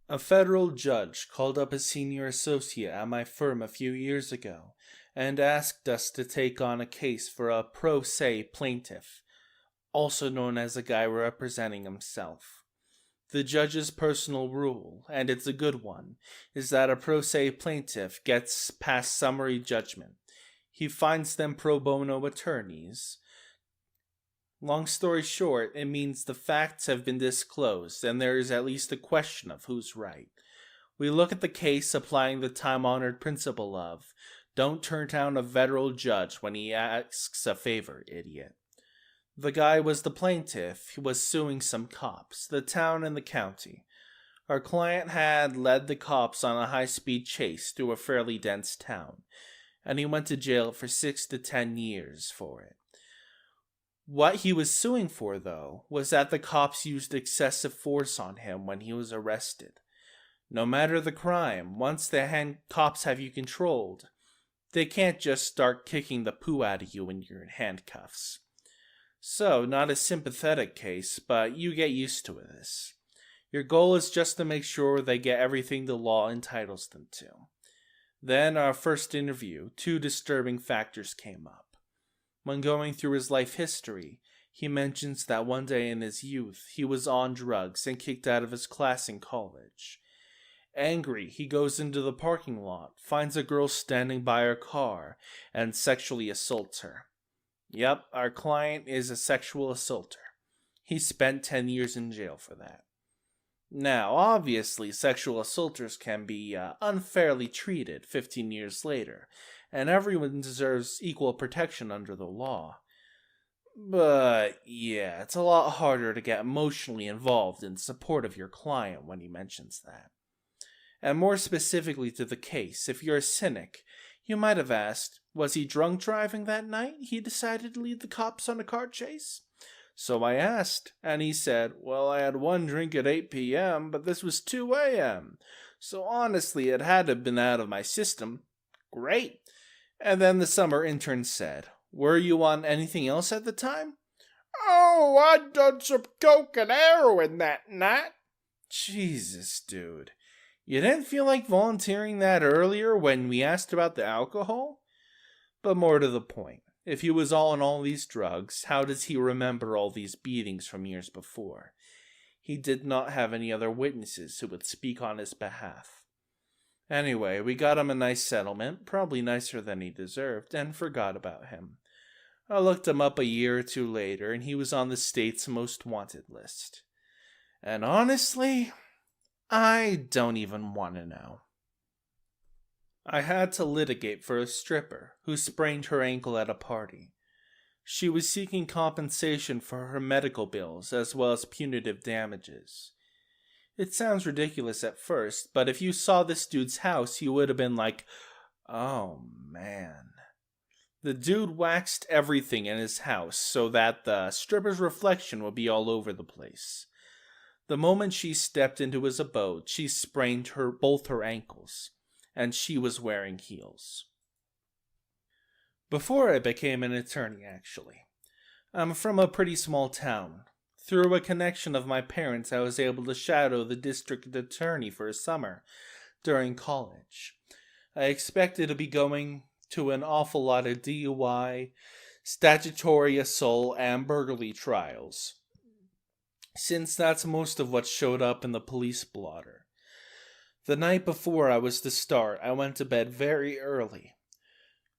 A federal judge called up a senior associate at my firm a few years ago and asked us to take on a case for a pro se plaintiff, also known as a guy representing himself. The judge's personal rule, and it's a good one, is that a pro se plaintiff gets past summary judgment. He finds them pro bono attorneys. Long story short, it means the facts have been disclosed and there is at least a question of who's right. We look at the case applying the time-honored principle of, don't turn down a federal judge when he asks a favor, idiot. The guy was the plaintiff. He was suing some cops, the town and the county. Our client had led the cops on a high-speed chase through a fairly dense town, and he went to jail for 6 to 10 years for it. What he was suing for, though, was that the cops used excessive force on him when he was arrested. No matter the crime, once the cops have you controlled, they can't just start kicking the poo out of you when you're in handcuffs. So, not a sympathetic case, but you get used to this. Your goal is just to make sure they get everything the law entitles them to. Then, our first interview, 2 disturbing factors came up. When going through his life history, he mentions that one day in his youth, he was on drugs and kicked out of his class in college. Angry, he goes into the parking lot, finds a girl standing by her car, and sexually assaults her. Yep, our client is a sexual assaulter. He spent 10 years in jail for that. Now, obviously, sexual assaulters can be unfairly treated 15 years later, and everyone deserves equal protection under the law. But, yeah, it's a lot harder to get emotionally involved in support of your client when he mentions that. And more specifically to the case, if you're a cynic, you might have asked, was he drunk driving that night he decided to lead the cops on a car chase? So I asked, and he said, well, I had 1 drink at 8 p.m., but this was 2 a.m., so honestly it had to have been out of my system. Great. And then the summer intern said, were you on anything else at the time? Oh, I'd done some coke and heroin that night. Jesus, dude. You didn't feel like volunteering that earlier when we asked about the alcohol? But more to the point, if he was all on all these drugs, how does he remember all these beatings from years before? He did not have any other witnesses who would speak on his behalf. Anyway, we got him a nice settlement, probably nicer than he deserved, and forgot about him. I looked him up a year or 2 later, and he was on the state's most wanted list. And honestly, I don't even want to know. I had to litigate for a stripper who sprained her ankle at a party. She was seeking compensation for her medical bills as well as punitive damages. It sounds ridiculous at first, but if you saw this dude's house, you would have been like, oh man. The dude waxed everything in his house so that the stripper's reflection would be all over the place. The moment she stepped into his abode, she sprained both her ankles, and she was wearing heels. Before I became an attorney, actually. I'm from a pretty small town. Through a connection of my parents, I was able to shadow the district attorney for a summer during college. I expected to be going to an awful lot of DUI, statutory assault, and burglary trials, since that's most of what showed up in the police blotter. The night before I was to start, I went to bed very early.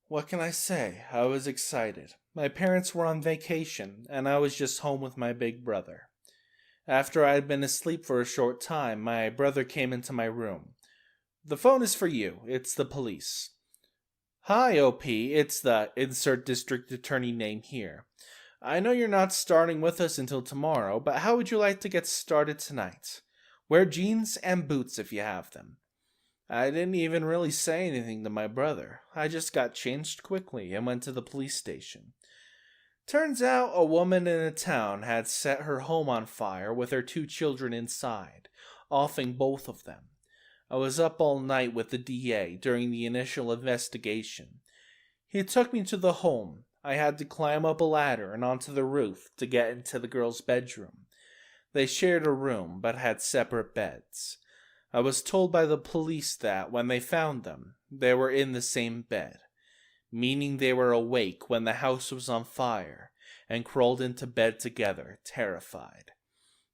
What can I say? I was excited. My parents were on vacation, and I was just home with my big brother. After I had been asleep for a short time, my brother came into my room. The phone is for you. It's the police. Hi, OP. It's the insert district attorney name here. I know you're not starting with us until tomorrow, but how would you like to get started tonight? Wear jeans and boots if you have them. I didn't even really say anything to my brother. I just got changed quickly and went to the police station. Turns out a woman in a town had set her home on fire with her 2 children inside, offing both of them. I was up all night with the DA during the initial investigation. He took me to the home. I had to climb up a ladder and onto the roof to get into the girl's bedroom. They shared a room but had separate beds. I was told by the police that when they found them, they were in the same bed, meaning they were awake when the house was on fire and crawled into bed together, terrified.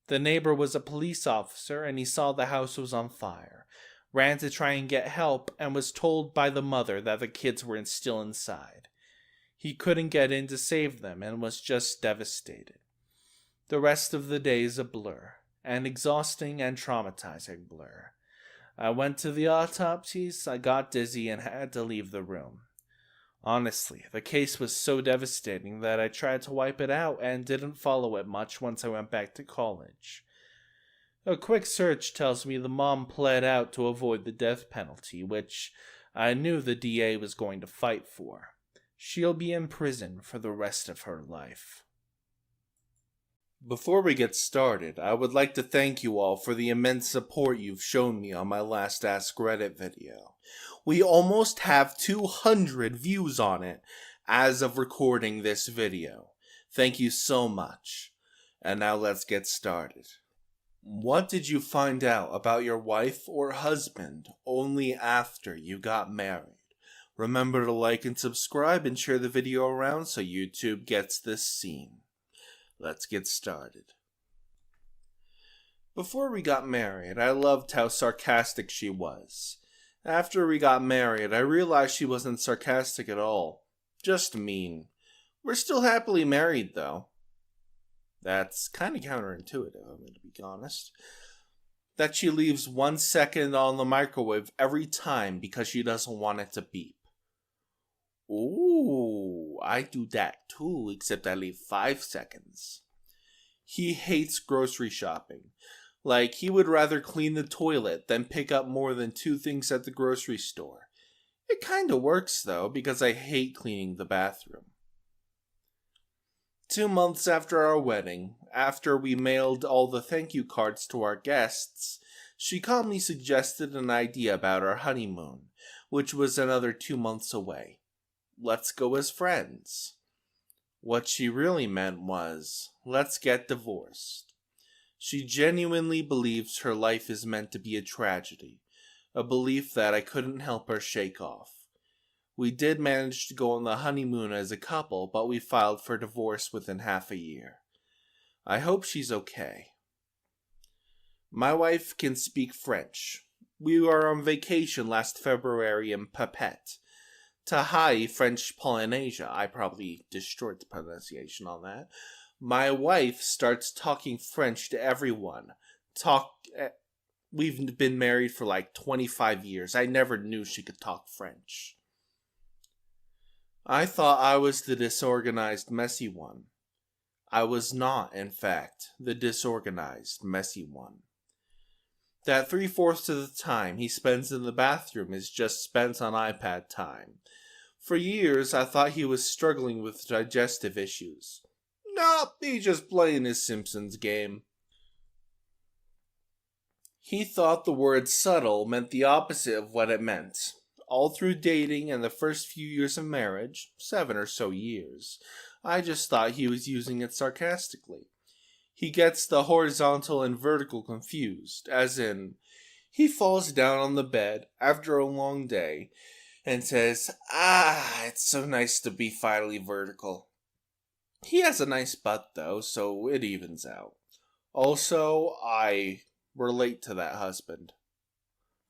The neighbor was a police officer and he saw the house was on fire, ran to try and get help, and was told by the mother that the kids were still inside. He couldn't get in to save them and was just devastated. The rest of the day is a blur, an exhausting and traumatizing blur. I went to the autopsies, I got dizzy, and had to leave the room. Honestly, the case was so devastating that I tried to wipe it out and didn't follow it much once I went back to college. A quick search tells me the mom pled out to avoid the death penalty, which I knew the DA was going to fight for. She'll be in prison for the rest of her life. Before we get started, I would like to thank you all for the immense support you've shown me on my last askreddit video. We almost have 200 views on it as of recording this video. Thank you so much. And now let's get started. What did you find out about your wife or husband only after you got married? Remember to like and subscribe and share the video around so YouTube gets this scene. Let's get started. Before we got married, I loved how sarcastic she was. After we got married, I realized she wasn't sarcastic at all. Just mean. We're still happily married, though. That's kind of counterintuitive, I'm going to be honest. That she leaves 1 second on the microwave every time because she doesn't want it to beep. Ooh, I do that too, except I leave 5 seconds. He hates grocery shopping. Like, he would rather clean the toilet than pick up more than 2 things at the grocery store. It kinda works though, because I hate cleaning the bathroom. 2 months after our wedding, after we mailed all the thank you cards to our guests, she calmly suggested an idea about our honeymoon, which was another 2 months away. Let's go as friends. What she really meant was, let's get divorced. She genuinely believes her life is meant to be a tragedy, a belief that I couldn't help her shake off. We did manage to go on the honeymoon as a couple, but we filed for divorce within half a year. I hope she's okay. My wife can speak French. We were on vacation last February in Papette. Tahai, French Polynesia. I probably destroyed the pronunciation on that. My wife starts talking French to everyone. We've been married for like 25 years. I never knew she could talk French. I thought I was the disorganized, messy one. I was not, in fact, the disorganized, messy one. That 3/4 of the time he spends in the bathroom is just spent on iPad time. For years, I thought he was struggling with digestive issues. Nope, he's just playing his Simpsons game. He thought the word subtle meant the opposite of what it meant. All through dating and the first few years of marriage, 7 or so years, I just thought he was using it sarcastically. He gets the horizontal and vertical confused, as in, he falls down on the bed after a long day and says, it's so nice to be finally vertical. He has a nice butt though, so it evens out. Also, I relate to that husband.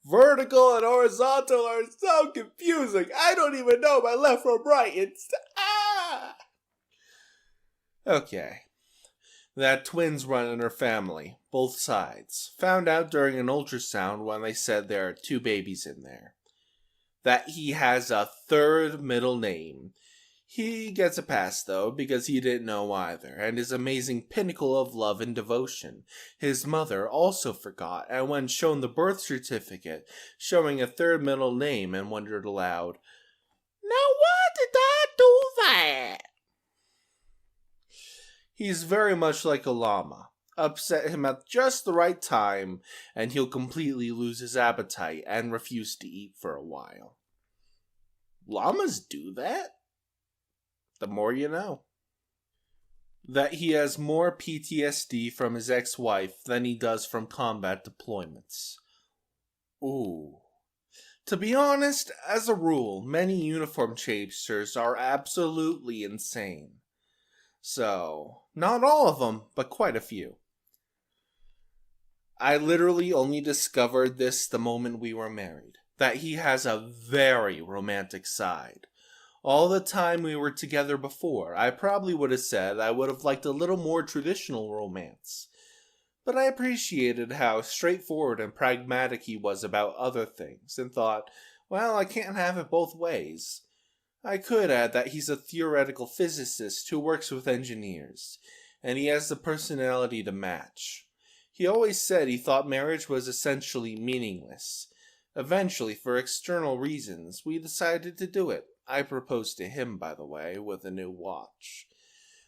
Vertical and horizontal are so confusing. I don't even know my left from right. It's Okay. That twins run in her family, both sides. Found out during an ultrasound when they said there are 2 babies in there. that he has a third middle name. He gets a pass, though, because he didn't know either, and his amazing pinnacle of love and devotion. His mother also forgot, and when shown the birth certificate showing a third middle name, and wondered aloud, "Now why did I do that?" He's very much like a llama. Upset him at just the right time, and he'll completely lose his appetite and refuse to eat for a while. Llamas do that? The more you know. That he has more PTSD from his ex-wife than he does from combat deployments. Ooh. To be honest, as a rule, many uniform chasers are absolutely insane. So, not all of them, but quite a few. I literally only discovered this the moment we were married, that he has a very romantic side. All the time we were together before, I probably would have said I would have liked a little more traditional romance. But I appreciated how straightforward and pragmatic he was about other things, and thought, well, I can't have it both ways. I could add that he's a theoretical physicist who works with engineers, and he has the personality to match. He always said he thought marriage was essentially meaningless. Eventually, for external reasons, we decided to do it. I proposed to him, by the way, with a new watch.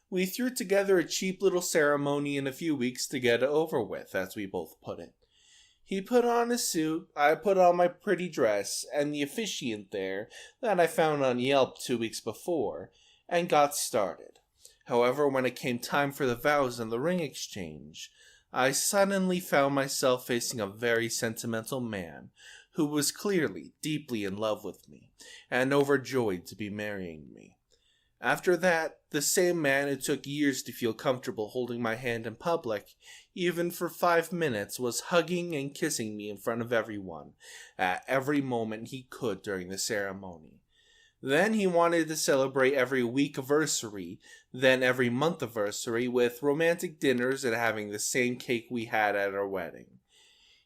We threw together a cheap little ceremony in a few weeks to get it over with, as we both put it. He put on his suit, I put on my pretty dress, and the officiant there, that I found on Yelp 2 weeks before, and got started. However, when it came time for the vows and the ring exchange, I suddenly found myself facing a very sentimental man, who was clearly deeply in love with me, and overjoyed to be marrying me. After that, the same man it took years to feel comfortable holding my hand in public, even for 5 minutes, was hugging and kissing me in front of everyone, at every moment he could during the ceremony. Then he wanted to celebrate every week-iversary, then every month-iversary, with romantic dinners and having the same cake we had at our wedding.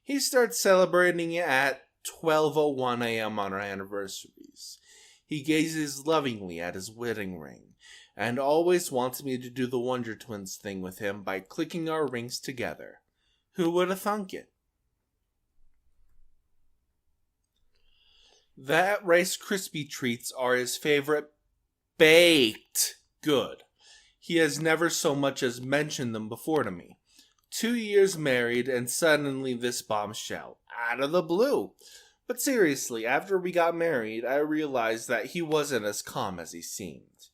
He starts celebrating it at 12:01 a.m. on our anniversaries. He gazes lovingly at his wedding ring, and always wants me to do the Wonder Twins thing with him by clicking our rings together. Who would have thunk it? That Rice Krispie treats are his favorite baked good. He has never so much as mentioned them before to me. 2 years married, and suddenly this bombshell, out of the blue. But seriously, after we got married, I realized that he wasn't as calm as he seemed.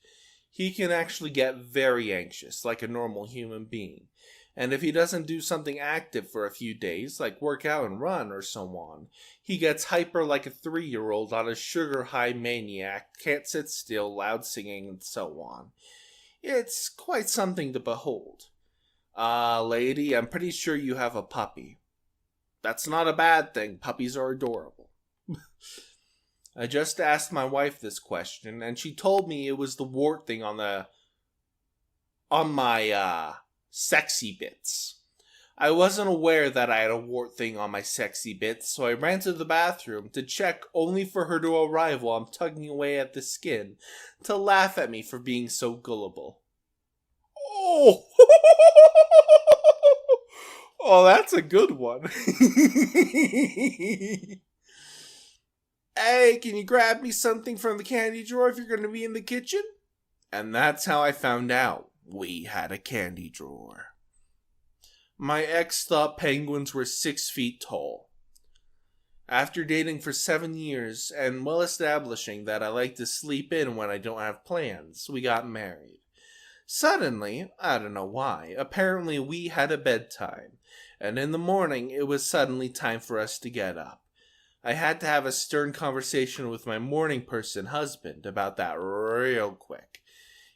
He can actually get very anxious, like a normal human being. And if he doesn't do something active for a few days, like work out and run or so on, he gets hyper like a 3-year-old on a sugar-high maniac, can't sit still, loud singing, and so on. It's quite something to behold. Lady, I'm pretty sure you have a puppy. That's not a bad thing. Puppies are adorable. I just asked my wife this question, and she told me it was the wart thing on my sexy bits. I wasn't aware that I had a wart thing on my sexy bits, so I ran to the bathroom to check, only for her to arrive while I'm tugging away at the skin, to laugh at me for being so gullible. Oh! Oh, that's a good one. Hey, can you grab me something from the candy drawer if you're going to be in the kitchen? And that's how I found out we had a candy drawer. My ex thought penguins were 6 feet tall. After dating for 7 years and well establishing that I like to sleep in when I don't have plans, we got married. Suddenly, I don't know why, apparently we had a bedtime, and in the morning it was suddenly time for us to get up. I had to have a stern conversation with my morning person husband about that real quick.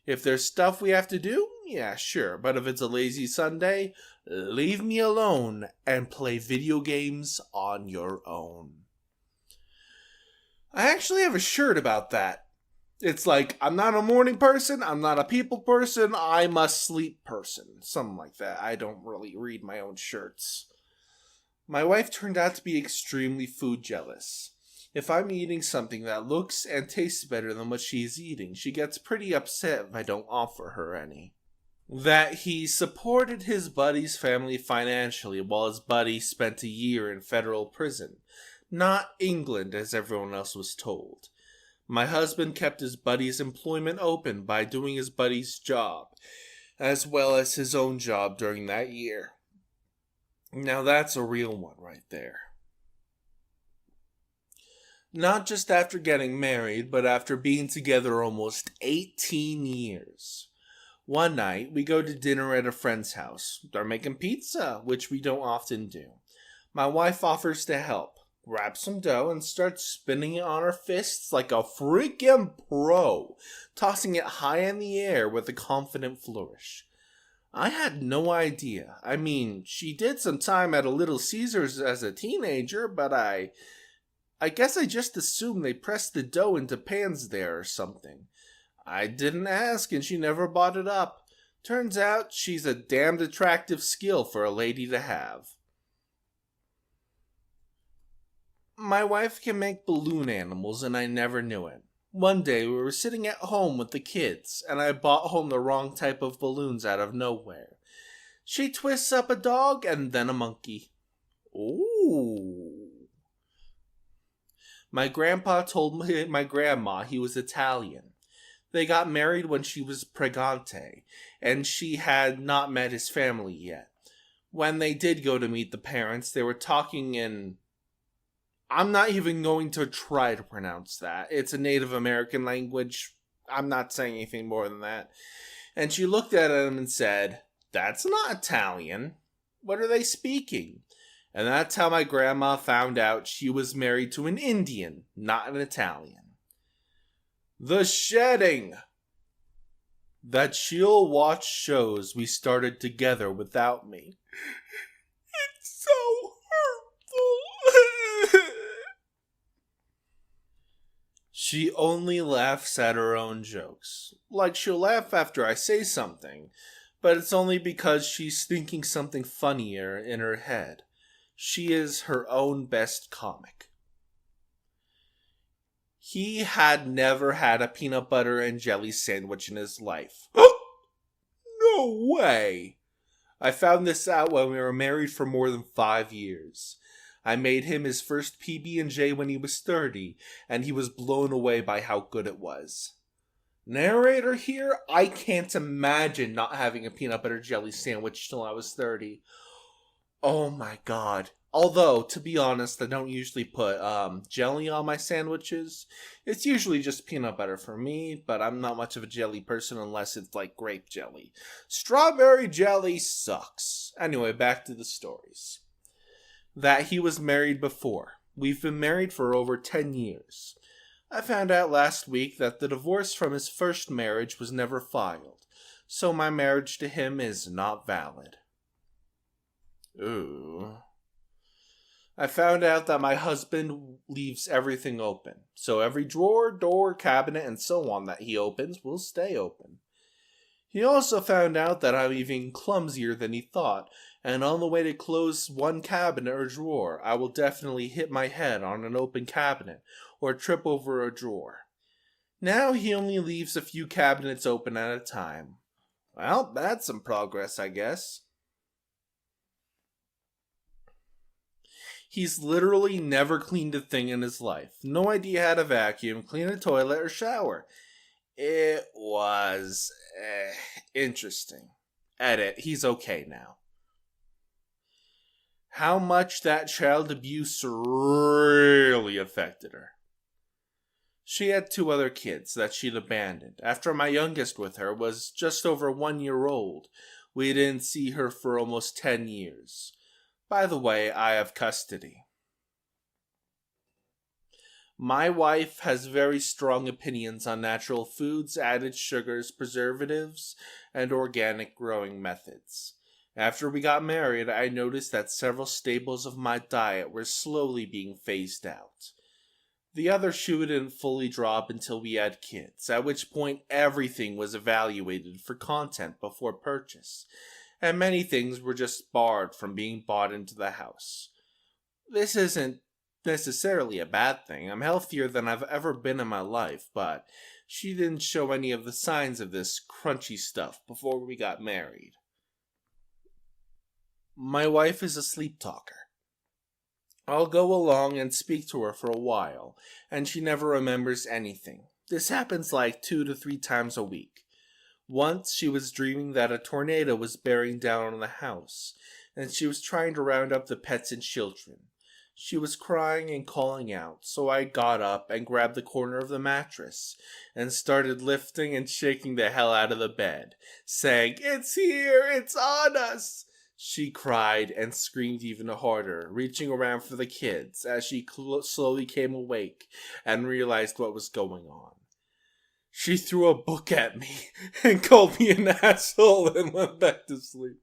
If there's stuff we have to do, yeah, sure, but if it's a lazy Sunday, leave me alone and play video games on your own. I actually have a shirt about that. It's like, I'm not a morning person, I'm not a people person, I'm a sleep person. Something like that. I don't really read my own shirts. My wife turned out to be extremely food jealous. If I'm eating something that looks and tastes better than what she's eating, she gets pretty upset if I don't offer her any. That he supported his buddy's family financially while his buddy spent a year in federal prison. Not England, as everyone else was told. My husband kept his buddy's employment open by doing his buddy's job, as well as his own job during that year. Now that's a real one right there. Not just after getting married, but after being together almost 18 years. One night, we go to dinner at a friend's house. They're making pizza, which we don't often do. My wife offers to help, grabs some dough, and starts spinning it on her fists like a freaking pro, tossing it high in the air with a confident flourish. I had no idea. I mean, she did some time at a Little Caesars as a teenager, but I guess I just assumed they pressed the dough into pans there or something. I didn't ask, and she never brought it up. Turns out she's a damned attractive skill for a lady to have. My wife can make balloon animals, and I never knew it. One day we were sitting at home with the kids, and I brought home the wrong type of balloons out of nowhere. She twists up a dog and then a monkey. Ooh. My grandpa told my grandma he was Italian. They got married when she was pregante, and she had not met his family yet. When they did go to meet the parents, they were talking in... I'm not even going to try to pronounce that. It's a Native American language. I'm not saying anything more than that. And she looked at him and said, "That's not Italian. What are they speaking?" And that's how my grandma found out she was married to an Indian, not an Italian. The shedding! That she'll watch shows we started together without me. It's so hurtful. She only laughs at her own jokes. Like she'll laugh after I say something, but it's only because she's thinking something funnier in her head. She is her own best comic. He had never had a peanut butter and jelly sandwich in his life. No way! I found this out when we were married for more than 5 years. I made him his first PB&J when he was 30, and he was blown away by how good it was. Narrator here, I can't imagine not having a peanut butter jelly sandwich till I was 30. Oh my god. Although, to be honest, I don't usually put jelly on my sandwiches. It's usually just peanut butter for me, but I'm not much of a jelly person unless it's like grape jelly. Strawberry jelly sucks. Anyway, back to the stories. That he was married before. We've been married for over 10 years. I found out last week that the divorce from his first marriage was never filed, so my marriage to him is not valid. Ooh. I found out that my husband leaves everything open, so every drawer, door, cabinet, and so on that he opens will stay open. He also found out that I'm even clumsier than he thought, and on the way to close one cabinet or drawer, I will definitely hit my head on an open cabinet or trip over a drawer. Now he only leaves a few cabinets open at a time. Well, that's some progress, I guess. He's literally never cleaned a thing in his life. No idea how to vacuum, clean a toilet, or shower. It was interesting. Edit, he's okay now. How much that child abuse really affected her. She had 2 other kids that she'd abandoned. After my youngest with her was just over 1 year old, we didn't see her for almost 10 years. By the way, I have custody. My wife has very strong opinions on natural foods, added sugars, preservatives, and organic growing methods. After we got married, I noticed that several staples of my diet were slowly being phased out. The other shoe didn't fully drop until we had kids, at which point everything was evaluated for content before purchase, and many things were just barred from being bought into the house. This isn't necessarily a bad thing. I'm healthier than I've ever been in my life, but she didn't show any of the signs of this crunchy stuff before we got married. My wife is a sleep talker. I'll go along and speak to her for a while, and she never remembers anything. This happens like 2 to 3 times a week. Once she was dreaming that a tornado was bearing down on the house, and she was trying to round up the pets and children. She was crying and calling out, so I got up and grabbed the corner of the mattress and started lifting and shaking the hell out of the bed, saying, "It's here! It's on us!" She cried and screamed even harder, reaching around for the kids as she slowly came awake and realized what was going on. She threw a book at me and called me an asshole and went back to sleep.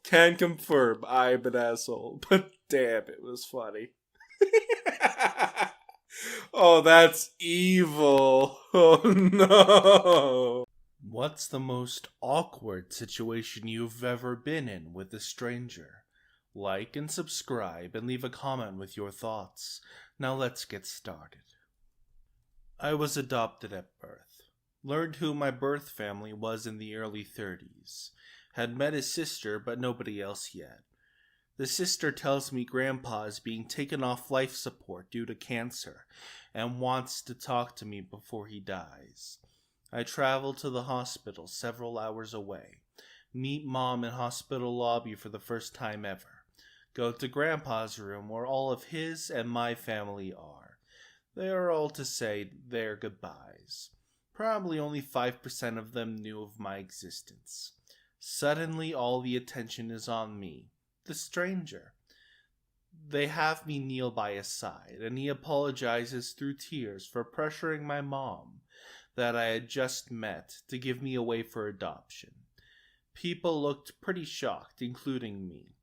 Can confirm I'm an asshole, but damn, it was funny. Oh, that's evil. Oh no. What's the most awkward situation you've ever been in with a stranger? Like and subscribe and leave a comment with your thoughts. Now let's get started. I was adopted at birth. Learned who my birth family was in the early 30s. Had met his sister, but nobody else yet. The sister tells me Grandpa is being taken off life support due to cancer and wants to talk to me before he dies. I travel to the hospital several hours away. Meet Mom in hospital lobby for the first time ever. Go to Grandpa's room where all of his and my family are. They are all to say their goodbyes. Probably only 5% of them knew of my existence. Suddenly all the attention is on me, the stranger. They have me kneel by his side, and he apologizes through tears for pressuring my mom, that I had just met, to give me away for adoption. People looked pretty shocked, including me.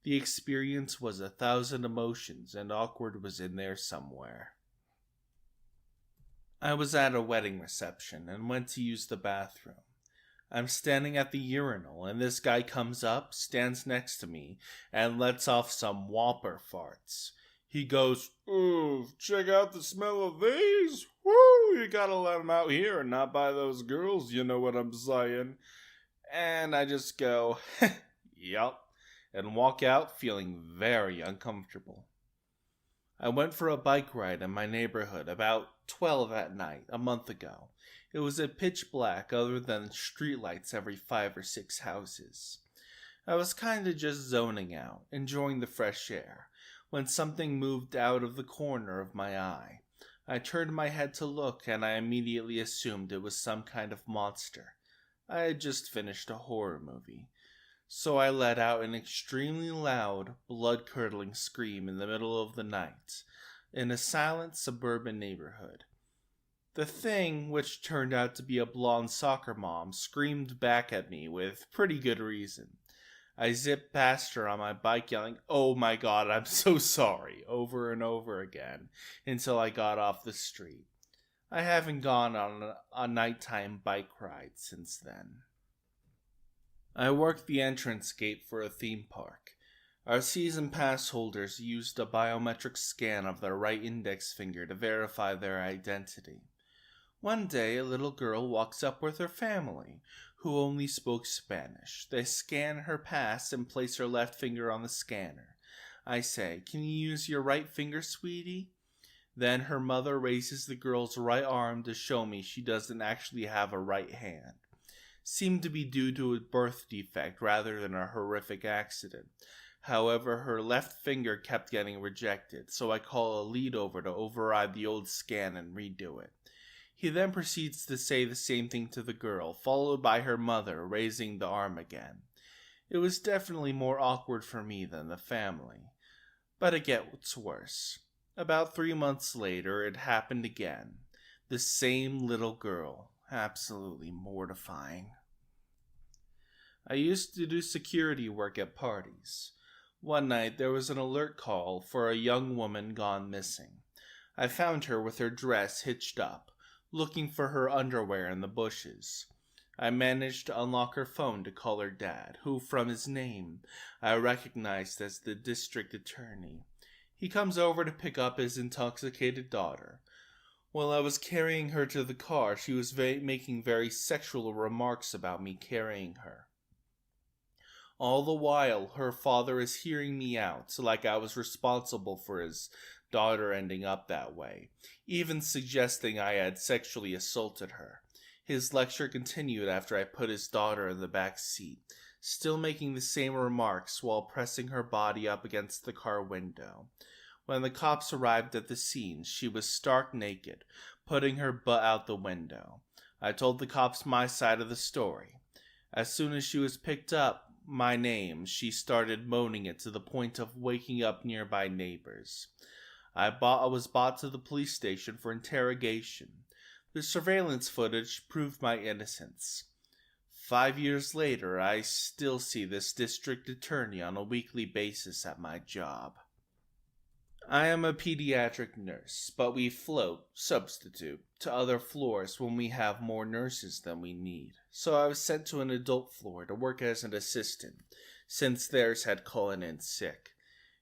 The experience was 1,000 emotions, and awkward was in there somewhere. I was at a wedding reception and went to use the bathroom. I'm standing at the urinal, and this guy comes up, stands next to me, and lets off some whopper farts. He goes, "Ooh, check out the smell of these. Woo, you gotta let them out here and not by those girls, you know what I'm saying." And I just go, "Yup," and walk out feeling very uncomfortable. I went for a bike ride in my neighborhood about 12 at night a month ago. It was a pitch black other than streetlights every 5 or 6 houses. I was kinda just zoning out, enjoying the fresh air, when something moved out of the corner of my eye. I turned my head to look, and I immediately assumed it was some kind of monster. I had just finished a horror movie. So I let out an extremely loud, blood-curdling scream in the middle of the night, in a silent suburban neighborhood. The thing, which turned out to be a blonde soccer mom, screamed back at me with pretty good reason. I zipped past her on my bike yelling, "Oh my god, I'm so sorry," over and over again, until I got off the street. I haven't gone on a nighttime bike ride since then. I worked the entrance gate for a theme park. Our season pass holders used a biometric scan of their right index finger to verify their identity. One day, a little girl walks up with her family, who only spoke Spanish. They scan her pass and place her left finger on the scanner. I say, "Can you use your right finger, sweetie?" Then her mother raises the girl's right arm to show me she doesn't actually have a right hand. Seemed to be due to a birth defect rather than a horrific accident. However, her left finger kept getting rejected, so I call a lead over to override the old scan and redo it. He then proceeds to say the same thing to the girl, followed by her mother raising the arm again. It was definitely more awkward for me than the family. But it gets worse. About 3 months later, it happened again. The same little girl. Absolutely mortifying. I used to do security work at parties. One night there was an alert call for a young woman gone missing. I found her with her dress hitched up, looking for her underwear in the bushes. I managed to unlock her phone to call her dad, who, from his name, I recognized as the district attorney. he comes over to pick up his intoxicated daughter. While I was carrying her to the car, she was making very sexual remarks about me carrying her. All the while, her father is hearing me out, like I was responsible for his daughter ending up that way, even suggesting I had sexually assaulted her. His lecture continued after I put his daughter in the back seat, still making the same remarks while pressing her body up against the car window. When the cops arrived at the scene, she was stark naked, putting her butt out the window. I told the cops my side of the story. As soon as she was picked up, my name, she started moaning it to the point of waking up nearby neighbors. I was brought to the police station for interrogation. The surveillance footage proved my innocence. 5 years later, I still see this district attorney on a weekly basis at my job. I am a pediatric nurse, but we float, substitute, to other floors when we have more nurses than we need. So I was sent to an adult floor to work as an assistant, since theirs had callen in sick.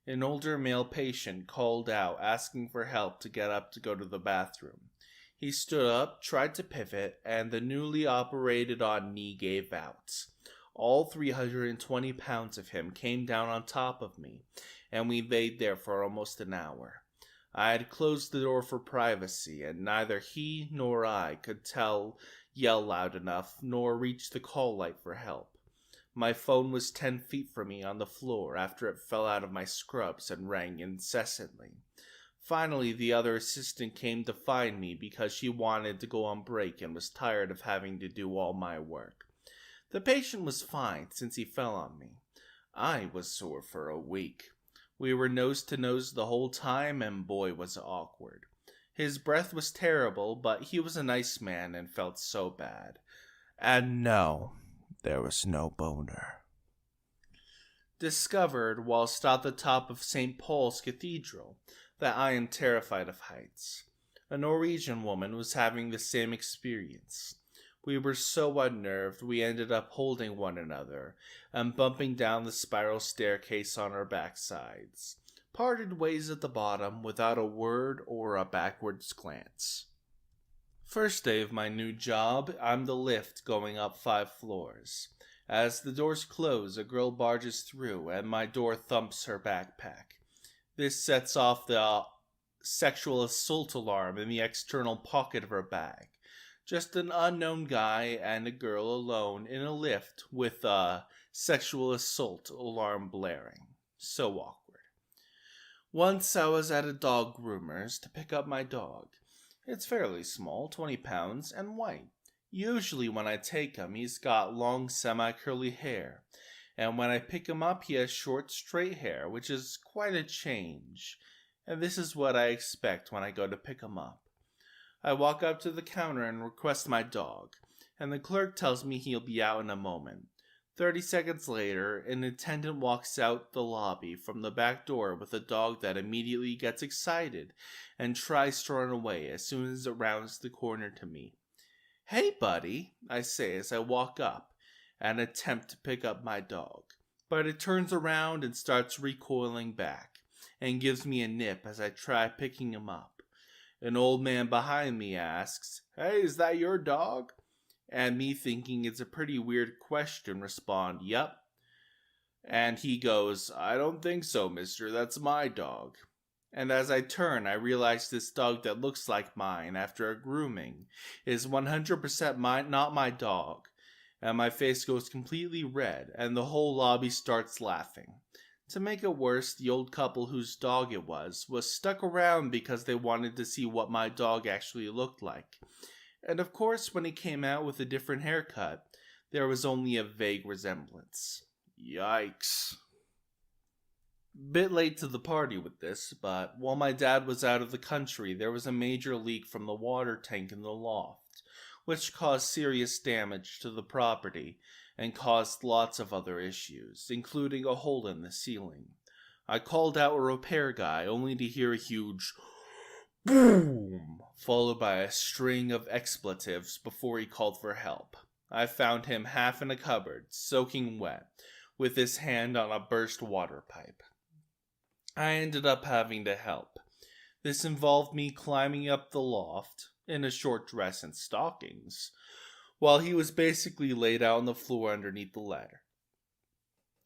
An older male patient called out asking for help to get up to go to the bathroom. He stood up, tried to pivot, and the newly operated on knee gave out. All 320 pounds of him came down on top of me, and we laid there for almost an hour. I had closed the door for privacy, and neither he nor I could yell loud enough, nor reach the call light for help. My phone was 10 feet from me on the floor after it fell out of my scrubs and rang incessantly. Finally, the other assistant came to find me because she wanted to go on break and was tired of having to do all my work. The patient was fine since he fell on me. I was sore for a week. We were nose to nose the whole time, and boy was it awkward. His breath was terrible, but he was a nice man and felt so bad. And no, there was no boner. Discovered whilst at the top of St. Paul's Cathedral that I am terrified of heights. A Norwegian woman was having the same experience. We were so unnerved we ended up holding one another and bumping down the spiral staircase on our backsides. Parted ways at the bottom without a word or a backwards glance. First day of my new job, I'm the lift going up 5 floors. As the doors close, a girl barges through and my door thumps her backpack. This sets off the sexual assault alarm in the external pocket of her bag. Just an unknown guy and a girl alone in a lift with a sexual assault alarm blaring. So awkward. Once I was at a dog groomer's to pick up my dog. It's fairly small, 20 pounds, and white. Usually when I take him, he's got long semi-curly hair. And when I pick him up, he has short, straight hair, which is quite a change. And this is what I expect when I go to pick him up. I walk up to the counter and request my dog, and the clerk tells me he'll be out in a moment. 30 seconds later, an attendant walks out the lobby from the back door with a dog that immediately gets excited and tries to run away as soon as it rounds the corner to me. "Hey, buddy," I say as I walk up and attempt to pick up my dog, but it turns around and starts recoiling back and gives me a nip as I try picking him up. An old man behind me asks, "Hey, is that your dog?" And me thinking it's a pretty weird question, respond, "Yep." And he goes, "I don't think so, mister, that's my dog." And as I turn, I realize this dog that looks like mine after a grooming is 100% not my dog. And my face goes completely red, and the whole lobby starts laughing. To make it worse, the old couple whose dog it was stuck around because they wanted to see what my dog actually looked like. And of course, when he came out with a different haircut, there was only a vague resemblance. Yikes. Bit late to the party with this, but while my dad was out of the country, there was a major leak from the water tank in the loft, which caused serious damage to the property and caused lots of other issues, including a hole in the ceiling. I called out a repair guy only to hear a huge boom, followed by a string of expletives before he called for help. I found him half in a cupboard, soaking wet, with his hand on a burst water pipe. I ended up having to help. This involved me climbing up the loft in a short dress and stockings, while he was basically laid out on the floor underneath the ladder,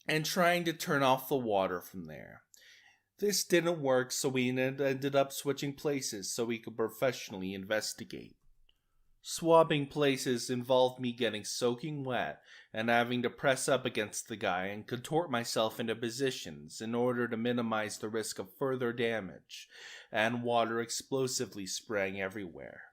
and trying to turn off the water from there. This didn't work, so we ended up switching places so we could professionally investigate. Swapping places involved me getting soaking wet and having to press up against the guy and contort myself into positions in order to minimize the risk of further damage and water explosively spraying everywhere.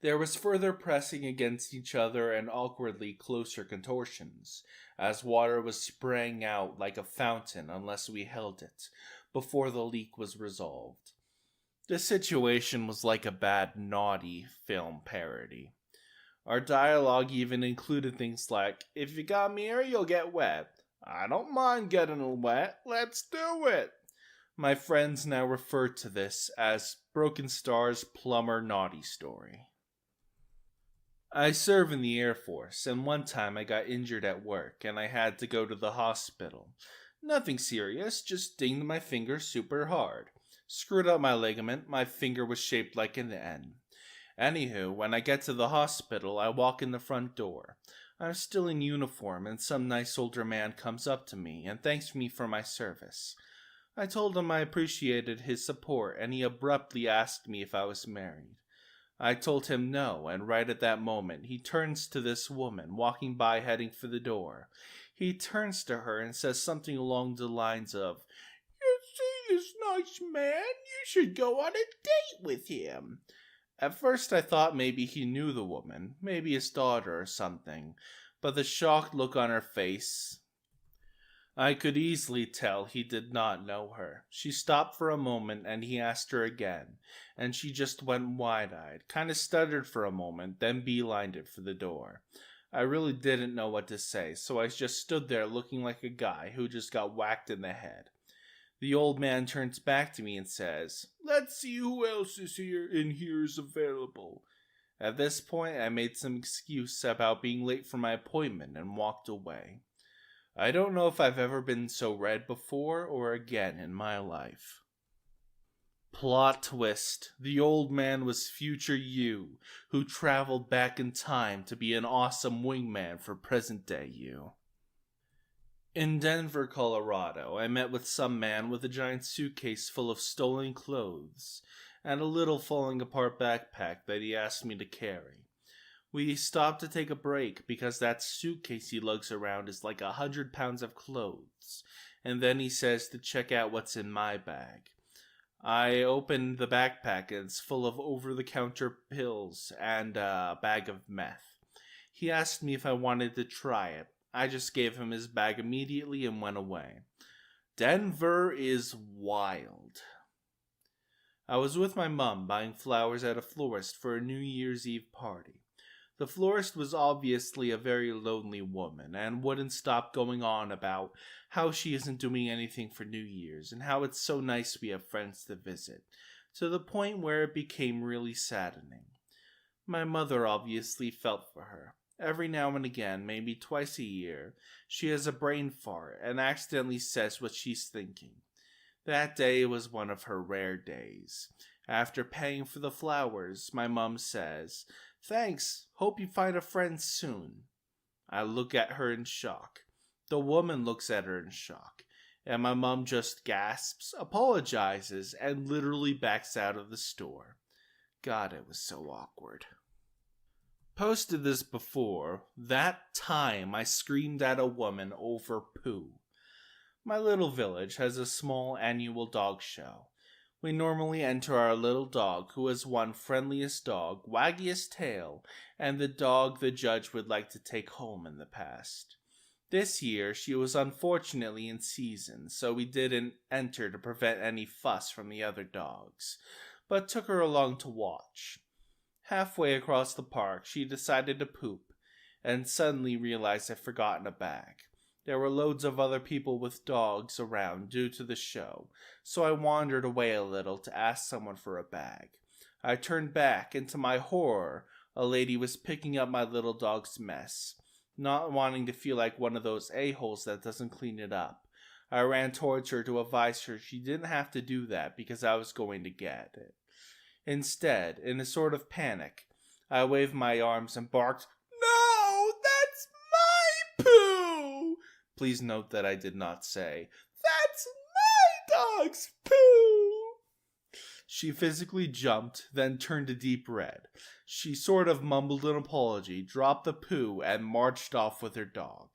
There was further pressing against each other and awkwardly closer contortions, as water was spraying out like a fountain unless we held it, before the leak was resolved. The situation was like a bad, naughty film parody. Our dialogue even included things like, "If you got me here, you'll get wet. I don't mind getting wet. Let's do it." My friends now refer to this as Broken Star's plumber naughty story. I serve in the Air Force, and one time I got injured at work and I had to go to the hospital. Nothing serious, just dinged my finger super hard. Screwed up my ligament, my finger was shaped like an N. Anywho, when I get to the hospital, I walk in the front door. I'm still in uniform, and some nice older man comes up to me and thanks me for my service. I told him I appreciated his support, and he abruptly asked me if I was married. I told him no, and right at that moment, he turns to this woman walking by heading for the door. He turns to her and says something along the lines of, "You see this nice man? You should go on a date with him." At first I thought maybe he knew the woman, maybe his daughter or something, but the shocked look on her face, I could easily tell he did not know her. She stopped for a moment and he asked her again, and she just went wide-eyed, kinda stuttered for a moment, then beelined it for the door. I really didn't know what to say, so I just stood there looking like a guy who just got whacked in the head. The old man turns back to me and says, "Let's see who else is here is available." At this point, I made some excuse about being late for my appointment and walked away. I don't know if I've ever been so red before or again in my life. Plot twist. The old man was future you, who traveled back in time to be an awesome wingman for present day you. In Denver, Colorado, I met with some man with a giant suitcase full of stolen clothes and a little falling apart backpack that he asked me to carry. We stopped to take a break because that suitcase he lugs around is like 100 pounds of clothes, and then he says to check out what's in my bag. I opened the backpack and it's full of over-the-counter pills and a bag of meth. He asked me if I wanted to try it. I just gave him his bag immediately and went away. Denver is wild. I was with my mom buying flowers at a florist for a New Year's Eve party. The florist was obviously a very lonely woman and wouldn't stop going on about how she isn't doing anything for New Year's and how it's so nice we have friends to visit, to the point where it became really saddening. My mother obviously felt for her. Every now and again, maybe twice a year, she has a brain fart and accidentally says what she's thinking. That day was one of her rare days. After paying for the flowers, my mom says, "Thanks, hope you find a friend soon." I look at her in shock. The woman looks at her in shock. And my mom just gasps, apologizes, and literally backs out of the store. God, it was so awkward. Posted this before. That time I screamed at a woman over poo. My little village has a small annual dog show. We normally enter our little dog, who has won friendliest dog, waggiest tail, and the dog the judge would like to take home in the past. This year, she was unfortunately in season, so we didn't enter to prevent any fuss from the other dogs, but took her along to watch. Halfway across the park, she decided to poop, and suddenly realized I'd forgotten a bag. There were loads of other people with dogs around due to the show, so I wandered away a little to ask someone for a bag. I turned back, and to my horror, a lady was picking up my little dog's mess. Not wanting to feel like one of those a-holes that doesn't clean it up, I ran towards her to advise her she didn't have to do that because I was going to get it. Instead, in a sort of panic, I waved my arms and barked, "No, that's my poo!" Please note that I did not say, "That's my dog's poo!" She physically jumped, then turned a deep red. She sort of mumbled an apology, dropped the poo, and marched off with her dog.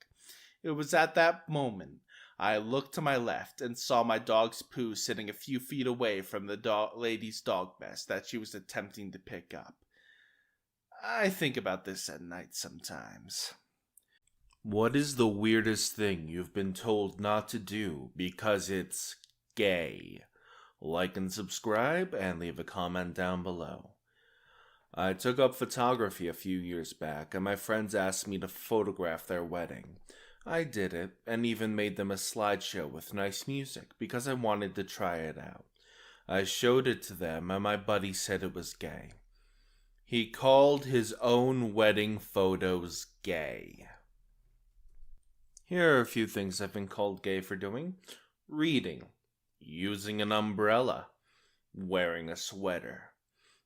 It was at that moment I looked to my left and saw my dog's poo sitting a few feet away from the lady's dog mess that she was attempting to pick up. I think about this at night sometimes. What is the weirdest thing you've been told not to do because it's gay? Like and subscribe and leave a comment down below. I took up photography a few years back and my friends asked me to photograph their wedding. I did it and even made them a slideshow with nice music because I wanted to try it out. I showed it to them and my buddy said it was gay. He called his own wedding photos gay. Here are a few things I've been called gay for doing. Reading. Using an umbrella. Wearing a sweater.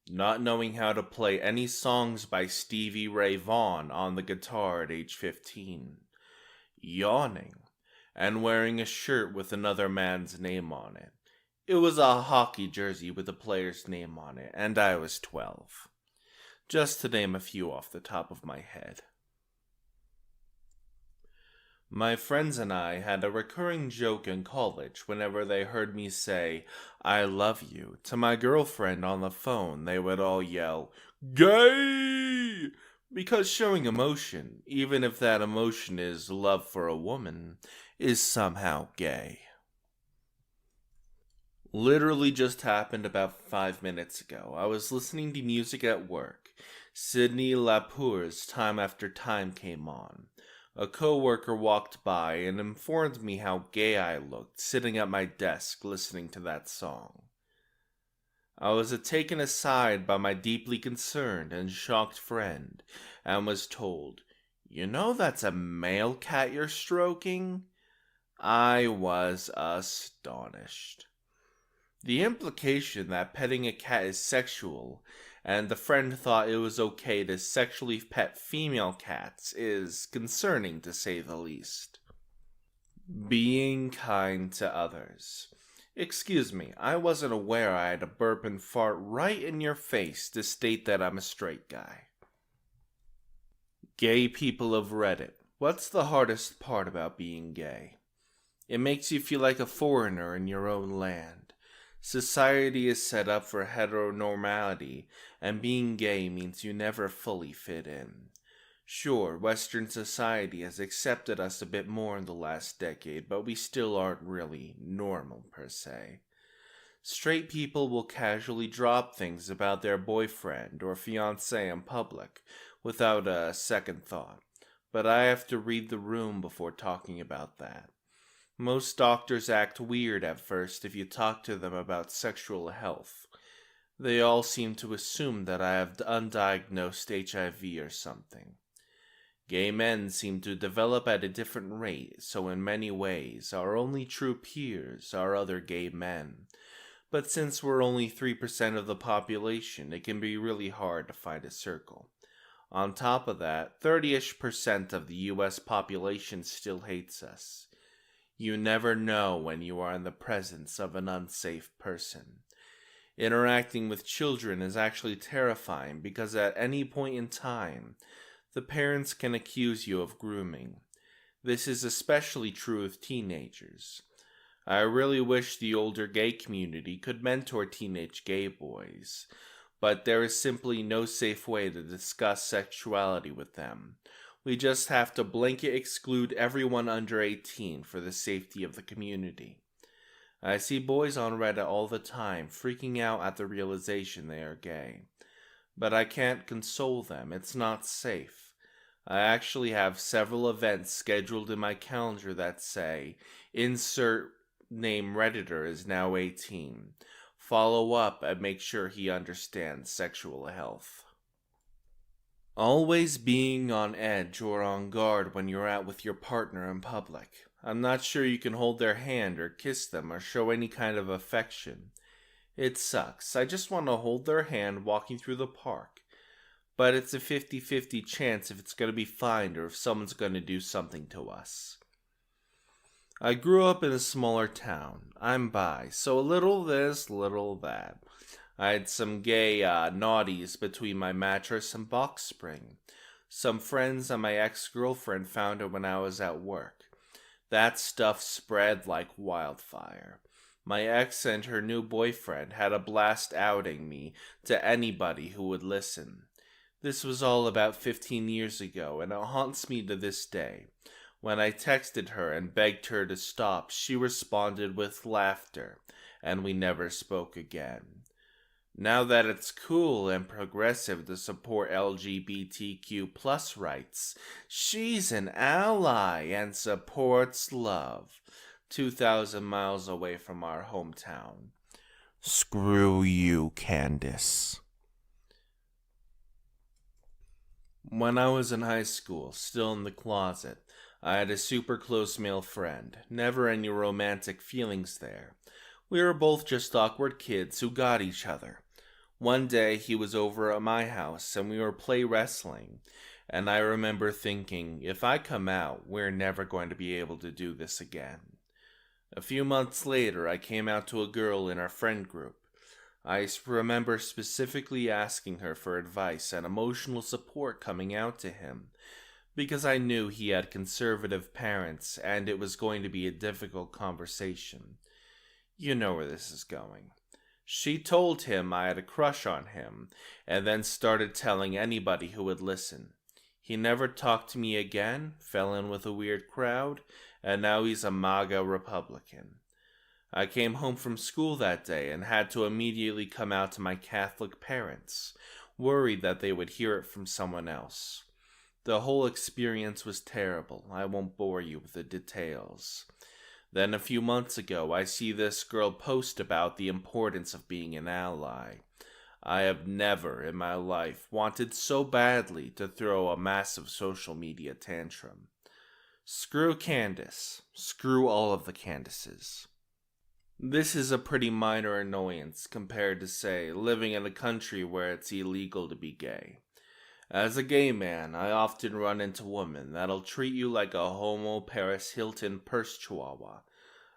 Not knowing how to play any songs by Stevie Ray Vaughan on the guitar at age 15. Yawning. And wearing a shirt with another man's name on it. It was a hockey jersey with a player's name on it, and I was 12. Just to name a few off the top of my head. My friends and I had a recurring joke in college whenever they heard me say, "I love you," to my girlfriend on the phone. They would all yell, "Gay!" Because showing emotion, even if that emotion is love for a woman, is somehow gay. Literally just happened about 5 minutes ago. I was listening to music at work. Sidney Lapour's Time After Time came on. A coworker walked by and informed me how gay I looked sitting at my desk listening to that song. I was taken aside by my deeply concerned and shocked friend and was told, "You know that's a male cat you're stroking?" I was astonished. The implication that petting a cat is sexual, and the friend thought it was okay to sexually pet female cats, is concerning to say the least. Being kind to others. Excuse me, I wasn't aware I had to burp and fart right in your face to state that I'm a straight guy. Gay people of Reddit. What's the hardest part about being gay? It makes you feel like a foreigner in your own land. Society is set up for heteronormality, and being gay means you never fully fit in. Sure, Western society has accepted us a bit more in the last decade, but we still aren't really normal per se. Straight people will casually drop things about their boyfriend or fiancé in public, without a second thought, but I have to read the room before talking about that. Most doctors act weird at first if you talk to them about sexual health. They all seem to assume that I have undiagnosed HIV or something. Gay men seem to develop at a different rate, so in many ways, our only true peers are other gay men. But since we're only 3% of the population, it can be really hard to find a circle. On top of that, 30-ish% of the US population still hates us. You never know when you are in the presence of an unsafe person. Interacting with children is actually terrifying because at any point in time, the parents can accuse you of grooming. This is especially true with teenagers. I really wish the older gay community could mentor teenage gay boys, but there is simply no safe way to discuss sexuality with them. We just have to blanket exclude everyone under 18 for the safety of the community. I see boys on Reddit all the time freaking out at the realization they are gay. But I can't console them, it's not safe. I actually have several events scheduled in my calendar that say, insert name Redditor is now 18. Follow up and make sure he understands sexual health. Always being on edge or on guard when you're out with your partner in public. I'm not sure you can hold their hand or kiss them or show any kind of affection. It sucks. I just want to hold their hand walking through the park. But it's a 50-50 chance if it's going to be fine or if someone's going to do something to us. I grew up in a smaller town. I'm bi, so a little this, little that. I had some gay naughties between my mattress and box spring. Some friends and my ex-girlfriend found it when I was at work. That stuff spread like wildfire. My ex and her new boyfriend had a blast outing me to anybody who would listen. This was all about 15 years ago, and it haunts me to this day. When I texted her and begged her to stop, she responded with laughter, and we never spoke again. Now that it's cool and progressive to support LGBTQ plus rights, she's an ally and supports love. 2,000 miles away from our hometown. Screw you, Candace. When I was in high school, still in the closet, I had a super close male friend. Never any romantic feelings there. We were both just awkward kids who got each other. One day he was over at my house and we were play wrestling. And I remember thinking, if I come out, we're never going to be able to do this again. A few months later, I came out to a girl in our friend group. I remember specifically asking her for advice and emotional support coming out to him, because I knew he had conservative parents and it was going to be a difficult conversation. You know where this is going. She told him I had a crush on him, and then started telling anybody who would listen. He never talked to me again, fell in with a weird crowd, and now he's a MAGA Republican. I came home from school that day and had to immediately come out to my Catholic parents, worried that they would hear it from someone else. The whole experience was terrible. I won't bore you with the details. Then a few months ago, I see this girl post about the importance of being an ally. I have never in my life wanted so badly to throw a massive social media tantrum. Screw Candace. Screw all of the Candaces. This is a pretty minor annoyance compared to, say, living in a country where it's illegal to be gay. As a gay man, I often run into women that'll treat you like a homo Paris Hilton purse chihuahua.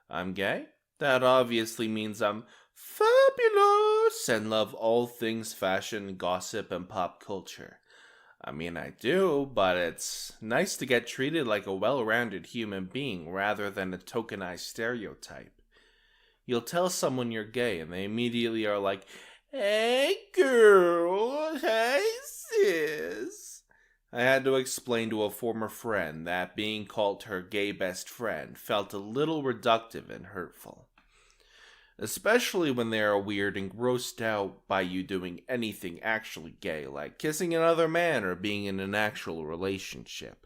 I'm gay? That obviously means I'm fabulous and love all things fashion, gossip, and pop culture. I mean, I do, but it's nice to get treated like a well-rounded human being rather than a tokenized stereotype. You'll tell someone you're gay and they immediately are like, "Hey girl, hey sis." I had to explain to a former friend that being called her gay best friend felt a little reductive and hurtful. Especially when they are weird and grossed out by you doing anything actually gay, like kissing another man or being in an actual relationship.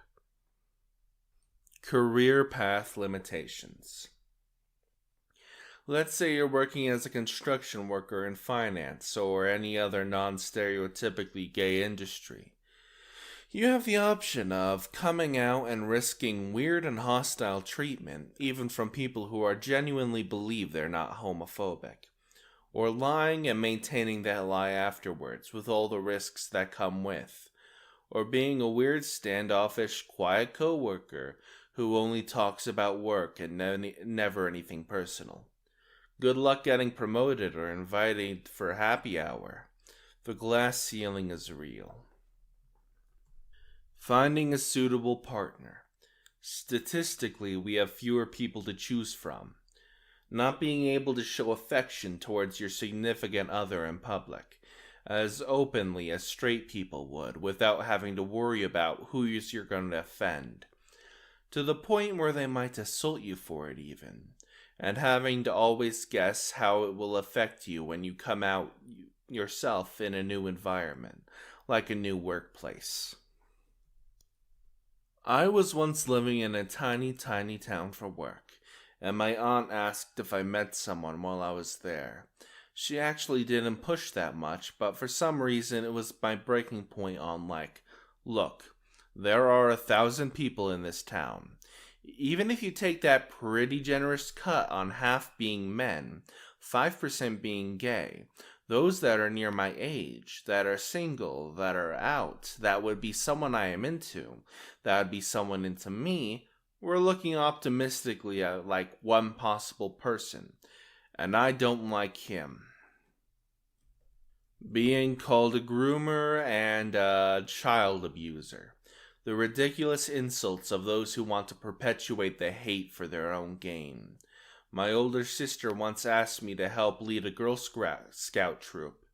Career path limitations. Let's say you're working as a construction worker in finance or any other non-stereotypically gay industry. You have the option of coming out and risking weird and hostile treatment, even from people who are genuinely believe they're not homophobic, or lying and maintaining that lie afterwards with all the risks that come with, or being a weird standoffish quiet coworker who only talks about work and never anything personal. Good luck getting promoted or invited for happy hour. The glass ceiling is real. Finding a suitable partner. Statistically, we have fewer people to choose from. Not being able to show affection towards your significant other in public, as openly as straight people would, without having to worry about who you're going to offend. To the point where they might assault you for it even. And having to always guess how it will affect you when you come out yourself in a new environment, like a new workplace. I was once living in a tiny town for work, and my aunt asked if I met someone while I was there. She actually didn't push that much, but for some reason it was my breaking point on look, there are 1,000 people in this town. Even if you take that pretty generous cut on half being men, 5% being gay, those that are near my age, that are single, that are out, that would be someone I am into, that would be someone into me, we're looking optimistically at like one possible person. And I don't like him. Being called a groomer and a child abuser. The ridiculous insults of those who want to perpetuate the hate for their own gain. My older sister once asked me to help lead a Girl Scout troop.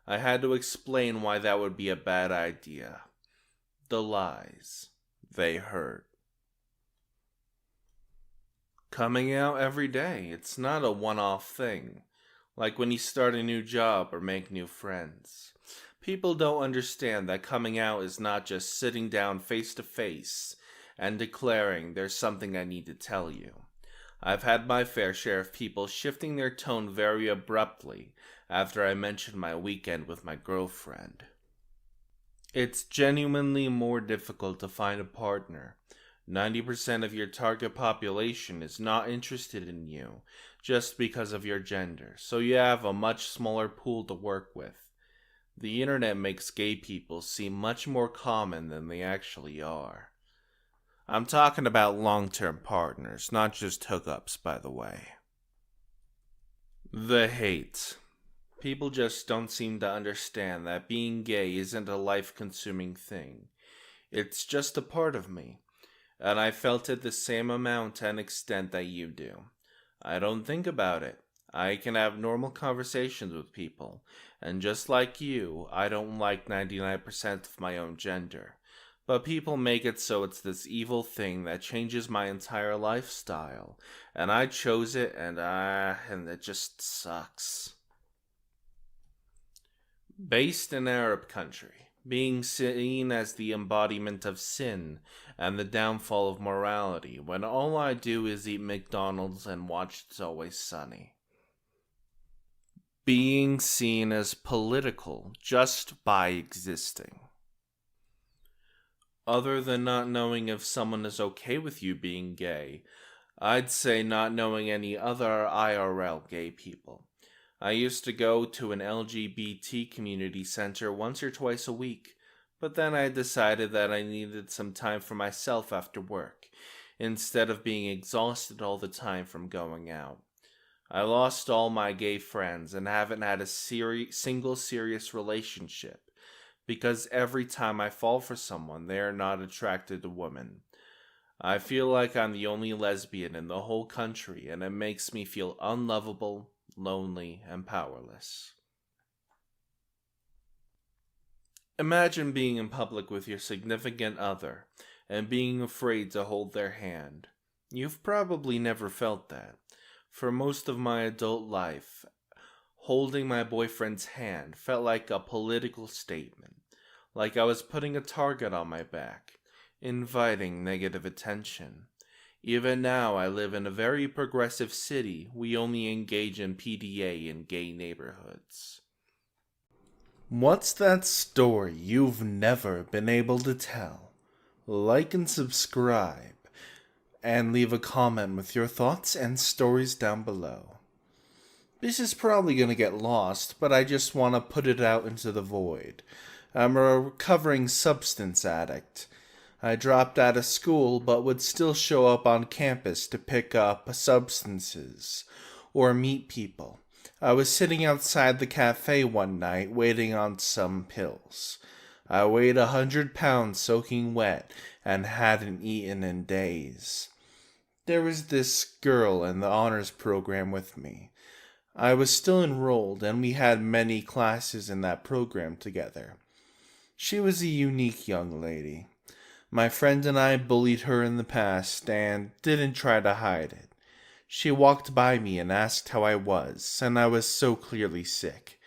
I had to explain why that would be a bad idea. The lies. They hurt. Coming out every day, it's not a one-off thing. Like when you start a new job or make new friends. People don't understand that coming out is not just sitting down face to face and declaring there's something I need to tell you. I've had my fair share of people shifting their tone very abruptly after I mentioned my weekend with my girlfriend. It's genuinely more difficult to find a partner. 90% of your target population is not interested in you just because of your gender, so you have a much smaller pool to work with. The internet makes gay people seem much more common than they actually are. I'm talking about long-term partners, not just hookups, by the way. The hate. People just don't seem to understand that being gay isn't a life-consuming thing. It's just a part of me. And I felt it the same amount and extent that you do. I don't think about it. I can have normal conversations with people, and just like you, I don't like 99% of my own gender. But people make it so it's this evil thing that changes my entire lifestyle, and I chose it, and it just sucks. Based in Arab country, being seen as the embodiment of sin and the downfall of morality, when all I do is eat McDonald's and watch It's Always Sunny. Being seen as political just by existing. Other than not knowing if someone is okay with you being gay, I'd say not knowing any other IRL gay people. I used to go to an LGBT community center once or twice a week, but then I decided that I needed some time for myself after work, instead of being exhausted all the time from going out. I lost all my gay friends and haven't had a single serious relationship, because every time I fall for someone, they are not attracted to women. I feel like I'm the only lesbian in the whole country, and it makes me feel unlovable, lonely, and powerless. Imagine being in public with your significant other and being afraid to hold their hand. You've probably never felt that. For most of my adult life, holding my boyfriend's hand felt like a political statement, like I was putting a target on my back, inviting negative attention. Even now, I live in a very progressive city. We only engage in PDA in gay neighborhoods. What's that story you've never been able to tell? Like and subscribe, and leave a comment with your thoughts and stories down below. This is probably going to get lost, but I just want to put it out into the void. I'm a recovering substance addict. I dropped out of school, but would still show up on campus to pick up substances or meet people. I was sitting outside the cafe one night waiting on some pills. I weighed 100 pounds soaking wet and hadn't eaten in days. There was this girl in the honors program with me. I was still enrolled, and we had many classes in that program together. She was a unique young lady. My friend and I bullied her in the past and didn't try to hide it. She walked by me and asked how I was, and I was so clearly sick.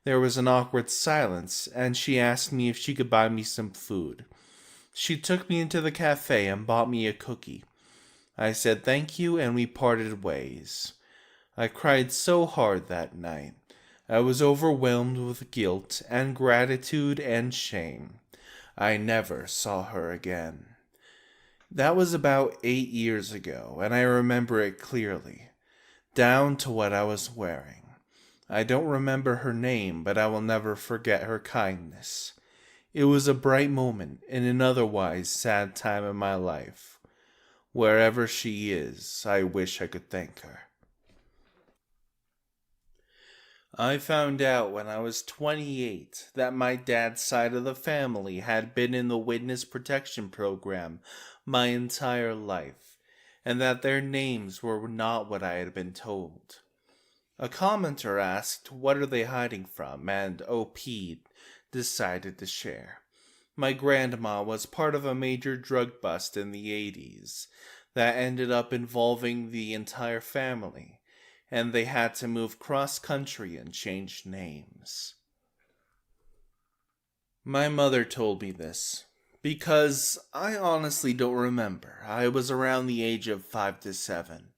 There was an awkward silence, and she asked me if she could buy me some food. She took me into the cafe and bought me a cookie. I said thank you, and we parted ways. I cried so hard that night. I was overwhelmed with guilt and gratitude and shame. I never saw her again. That was about 8 years ago, and I remember it clearly, down to what I was wearing. I don't remember her name, but I will never forget her kindness. It was a bright moment in an otherwise sad time in my life. Wherever she is, I wish I could thank her. I found out when I was 28 that my dad's side of the family had been in the witness protection program my entire life, and that their names were not what I had been told. A commenter asked, "What are they hiding from?" and OP decided to share. My grandma was part of a major drug bust in the 80s that ended up involving the entire family, and they had to move cross country and change names. My mother told me this because I honestly don't remember. I was around the age of 5 to 7.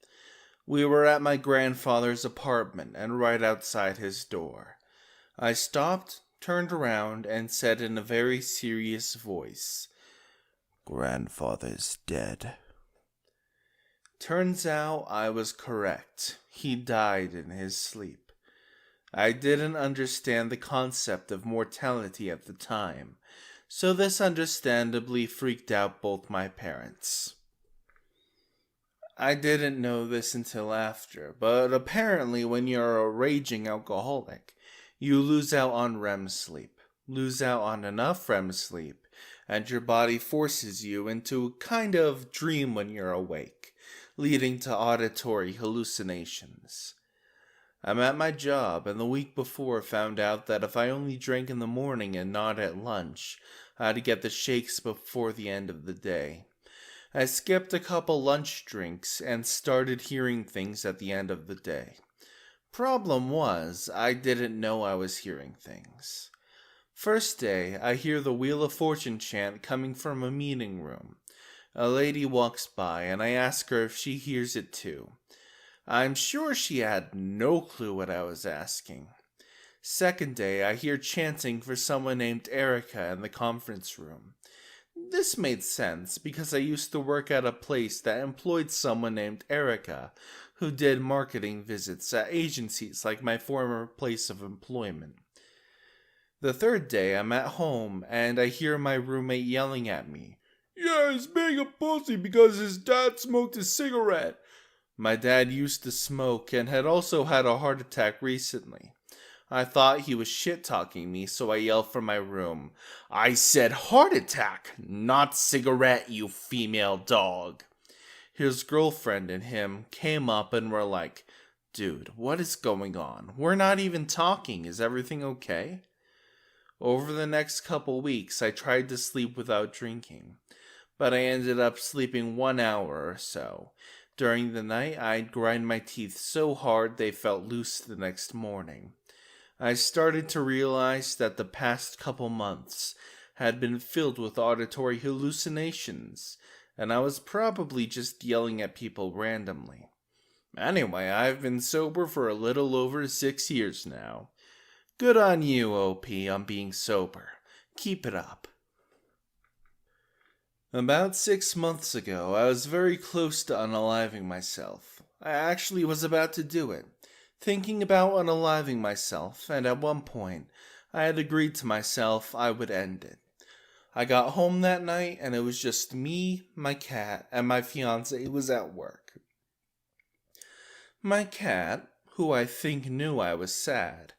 We were at my grandfather's apartment and right outside his door. I stopped, turned around, and said in a very serious voice, "Grandfather's dead." Turns out I was correct. He died in his sleep. I didn't understand the concept of mortality at the time, so this understandably freaked out both my parents. I didn't know this until after, but apparently when you're a raging alcoholic, you lose out on REM sleep, lose out on enough REM sleep, and your body forces you into a kind of dream when you're awake, leading to auditory hallucinations. I'm at my job, and the week before found out that if I only drank in the morning and not at lunch, I'd get the shakes before the end of the day. I skipped a couple lunch drinks and started hearing things at the end of the day. Problem was, I didn't know I was hearing things. First day, I hear the Wheel of Fortune chant coming from a meeting room. A lady walks by, and I ask her if she hears it too. I'm sure she had no clue what I was asking. Second day, I hear chanting for someone named Erica in the conference room. This made sense because I used to work at a place that employed someone named Erica who did marketing visits at agencies like my former place of employment. The third day, I'm at home and I hear my roommate yelling at me. "Yeah, he's being a pussy because his dad smoked a cigarette." My dad used to smoke and had also had a heart attack recently. I thought he was shit-talking me, so I yelled from my room, "I said heart attack, not cigarette, you female dog." His girlfriend and him came up and were like, "Dude, what is going on? We're not even talking. Is everything okay?" Over the next couple weeks, I tried to sleep without drinking, but I ended up sleeping 1 hour or so. During the night, I'd grind my teeth so hard they felt loose the next morning. I started to realize that the past couple months had been filled with auditory hallucinations, and I was probably just yelling at people randomly. Anyway, I've been sober for a little over 6 years now. Good on you, OP, on being sober. Keep it up. About 6 months ago, I was very close to unaliving myself. I actually was about to do it, thinking about unaliving myself, and at one point, I had agreed to myself I would end it. I got home that night, and it was just me, my cat, and my fiancé was at work. My cat, who I think knew I was sad,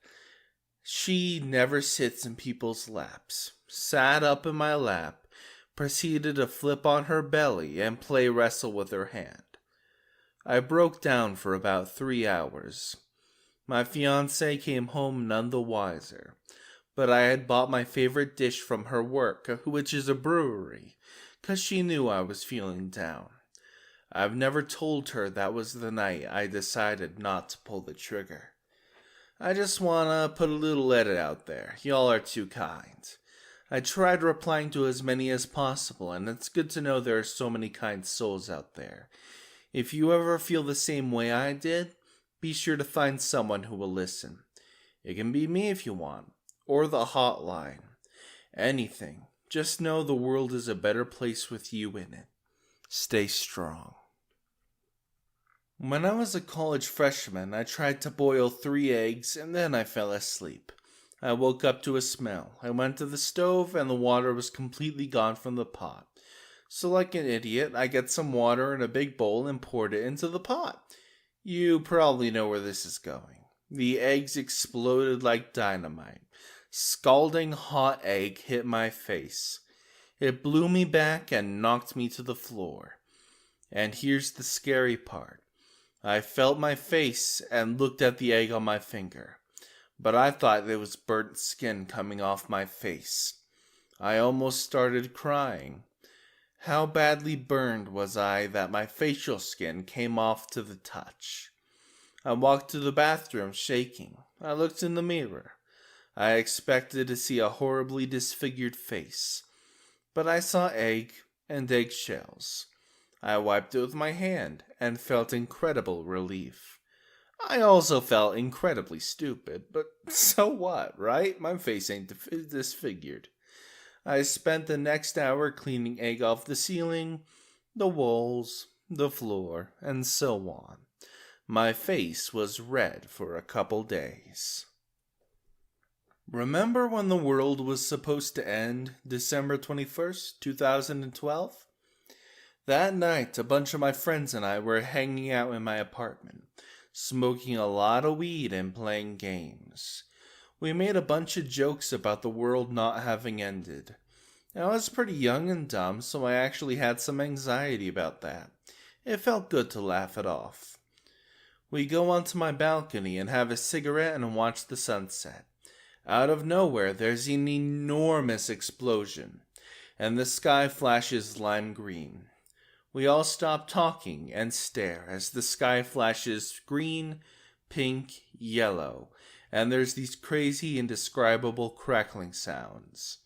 she never sits in people's laps, sat up in my lap, proceeded to flip on her belly and play wrestle with her hand. I broke down for about 3 hours. My fiancée came home none the wiser, but I had bought my favorite dish from her work, which is a brewery, 'cause she knew I was feeling down. I've never told her that was the night I decided not to pull the trigger. I just wanna put a little edit out there. Y'all are too kind. I tried replying to as many as possible, and it's good to know there are so many kind souls out there. If you ever feel the same way I did, be sure to find someone who will listen. It can be me if you want, or the hotline. Anything. Just know the world is a better place with you in it. Stay strong. When I was a college freshman, I tried to boil 3 eggs and then I fell asleep. I woke up to a smell. I went to the stove and the water was completely gone from the pot. So like an idiot, I get some water in a big bowl and poured it into the pot. You probably know where this is going. The eggs exploded like dynamite. Scalding hot egg hit my face. It blew me back and knocked me to the floor. And here's the scary part. I felt my face and looked at the egg on my finger, but I thought there was burnt skin coming off my face. I almost started crying. How badly burned was I that my facial skin came off to the touch? I walked to the bathroom shaking. I looked in the mirror. I expected to see a horribly disfigured face, but I saw egg and eggshells. I wiped it with my hand and felt incredible relief. I also felt incredibly stupid, but so what, right? My face ain't disfigured. I spent the next hour cleaning egg off the ceiling, the walls, the floor, and so on. My face was red for a couple days. Remember when the world was supposed to end December 21st, 2012? That night, a bunch of my friends and I were hanging out in my apartment, smoking a lot of weed and playing games. We made a bunch of jokes about the world not having ended. I was pretty young and dumb, so I actually had some anxiety about that. It felt good to laugh it off. We go onto my balcony and have a cigarette and watch the sunset. Out of nowhere, there's an enormous explosion, and the sky flashes lime green. We all stop talking and stare as the sky flashes green, pink, yellow, and there's these crazy, indescribable crackling sounds.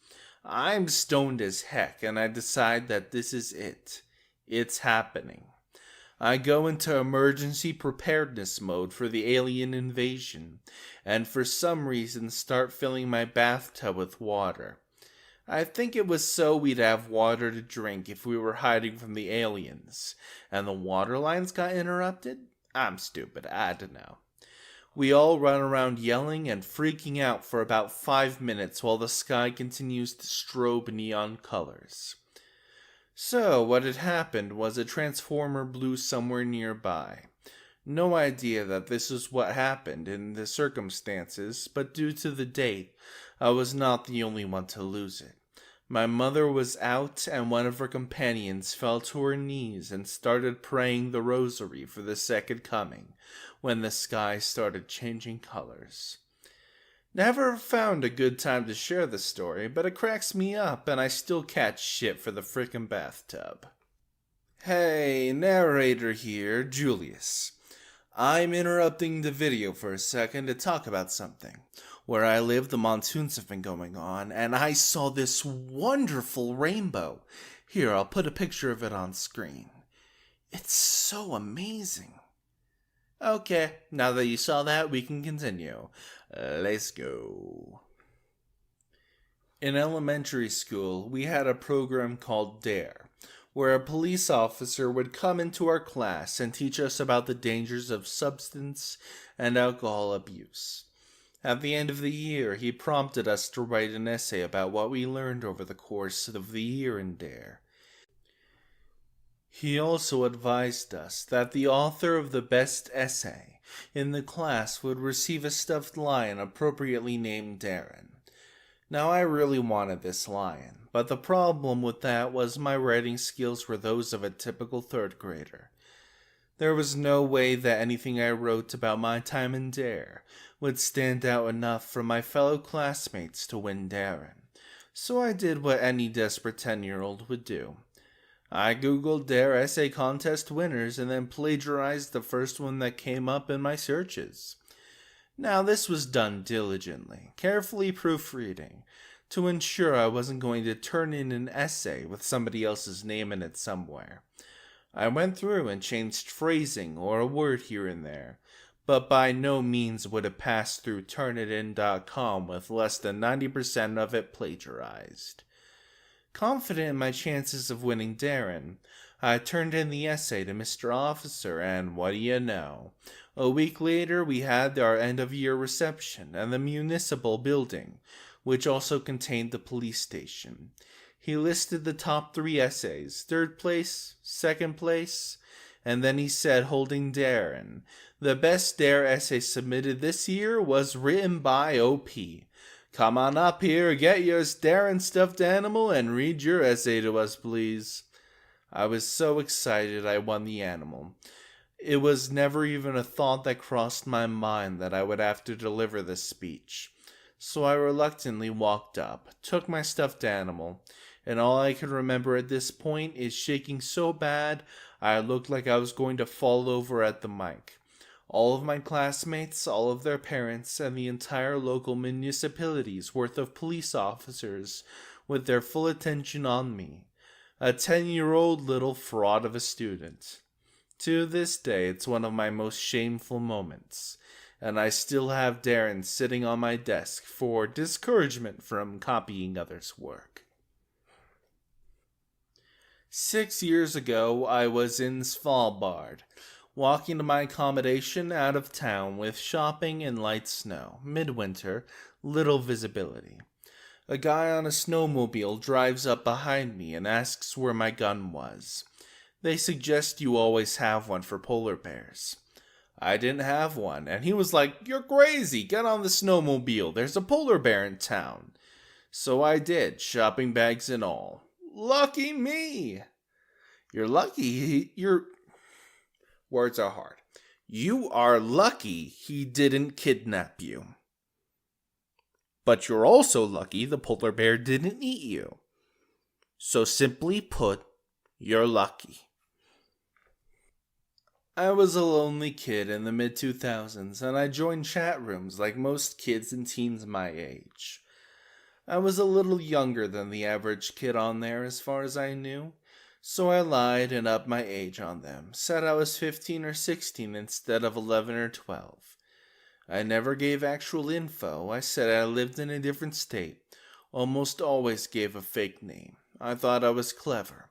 I'm stoned as heck, and I decide that this is it. It's happening. I go into emergency preparedness mode for the alien invasion, and for some reason start filling my bathtub with water. I think it was so we'd have water to drink if we were hiding from the aliens, and the water lines got interrupted? I'm stupid, I don't know. We all run around yelling and freaking out for about 5 minutes while the sky continues to strobe neon colors. So, what had happened was a transformer blew somewhere nearby. No idea that this is what happened in the circumstances, but due to the date, I was not the only one to lose it. My mother was out, and one of her companions fell to her knees and started praying the rosary for the second coming, when the sky started changing colors. Never found a good time to share the story, but it cracks me up, and I still catch shit for the frickin' bathtub. Hey, narrator here, Julius. I'm interrupting the video for a second to talk about something. Where I live, the monsoons have been going on, and I saw this wonderful rainbow. Here, I'll put a picture of it on screen. It's so amazing. Okay, now that you saw that, we can continue. Let's go. In elementary school, we had a program called DARE, where a police officer would come into our class and teach us about the dangers of substance and alcohol abuse. At the end of the year, he prompted us to write an essay about what we learned over the course of the year in DARE. He also advised us that the author of the best essay in the class would receive a stuffed lion appropriately named Darren. Now, I really wanted this lion, but the problem with that was my writing skills were those of a typical third grader. There was no way that anything I wrote about my time in DARE would stand out enough for my fellow classmates to win Darren. So I did what any desperate 10-year-old would do. I googled DARE essay contest winners and then plagiarized the first one that came up in my searches. Now this was done diligently, carefully proofreading, to ensure I wasn't going to turn in an essay with somebody else's name in it somewhere. I went through and changed phrasing or a word here and there, but by no means would it pass through Turnitin.com with less than 90% of it plagiarized. Confident in my chances of winning Darren, I turned in the essay to Mr. Officer, and what do you know? A week later, we had our end-of-year reception in the municipal building, which also contained the police station. He listed the top 3 essays, 3rd place, 2nd place, and then he said, holding Darren, the best Dare essay submitted this year was written by OP. Come on up here, get your Darren stuffed animal, and read your essay to us, please. I was so excited I won the animal. It was never even a thought that crossed my mind that I would have to deliver this speech. So I reluctantly walked up, took my stuffed animal, and all I can remember at this point is shaking so bad I looked like I was going to fall over at the mic. All of my classmates, all of their parents, and the entire local municipality's worth of police officers with their full attention on me. A 10-year-old little fraud of a student. To this day, it's one of my most shameful moments, and I still have Darren sitting on my desk for discouragement from copying others' work. 6 years ago, I was in Svalbard, walking to my accommodation out of town with shopping and light snow, midwinter, little visibility. A guy on a snowmobile drives up behind me and asks where my gun was. They suggest you always have one for polar bears. I didn't have one, and he was like, "You're crazy, get on the snowmobile, there's a polar bear in town." So I did, shopping bags and all. Lucky me! Words are hard. You are lucky he didn't kidnap you. But you're also lucky the polar bear didn't eat you. So simply put, you're lucky. I was a lonely kid in the mid-2000s, and I joined chat rooms like most kids and teens my age. I was a little younger than the average kid on there as far as I knew, so I lied and upped my age on them, said I was 15 or 16 instead of 11 or 12. I never gave actual info. I said I lived in a different state. Almost always gave a fake name. I thought I was clever.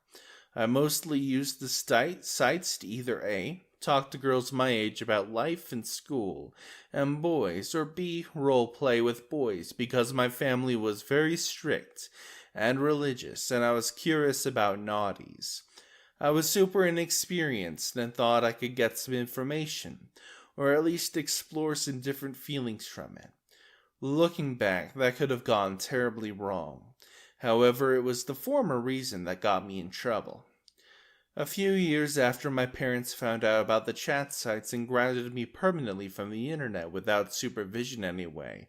I mostly used the sites to either A, talk to girls my age about life and school and boys, or B, role play with boys because my family was very strict and religious and I was curious about naughties. I was super inexperienced and thought I could get some information, or at least explore some different feelings from it. Looking back, that could have gone terribly wrong. However, it was the former reason that got me in trouble. A few years after my parents found out about the chat sites and grounded me permanently from the internet without supervision anyway,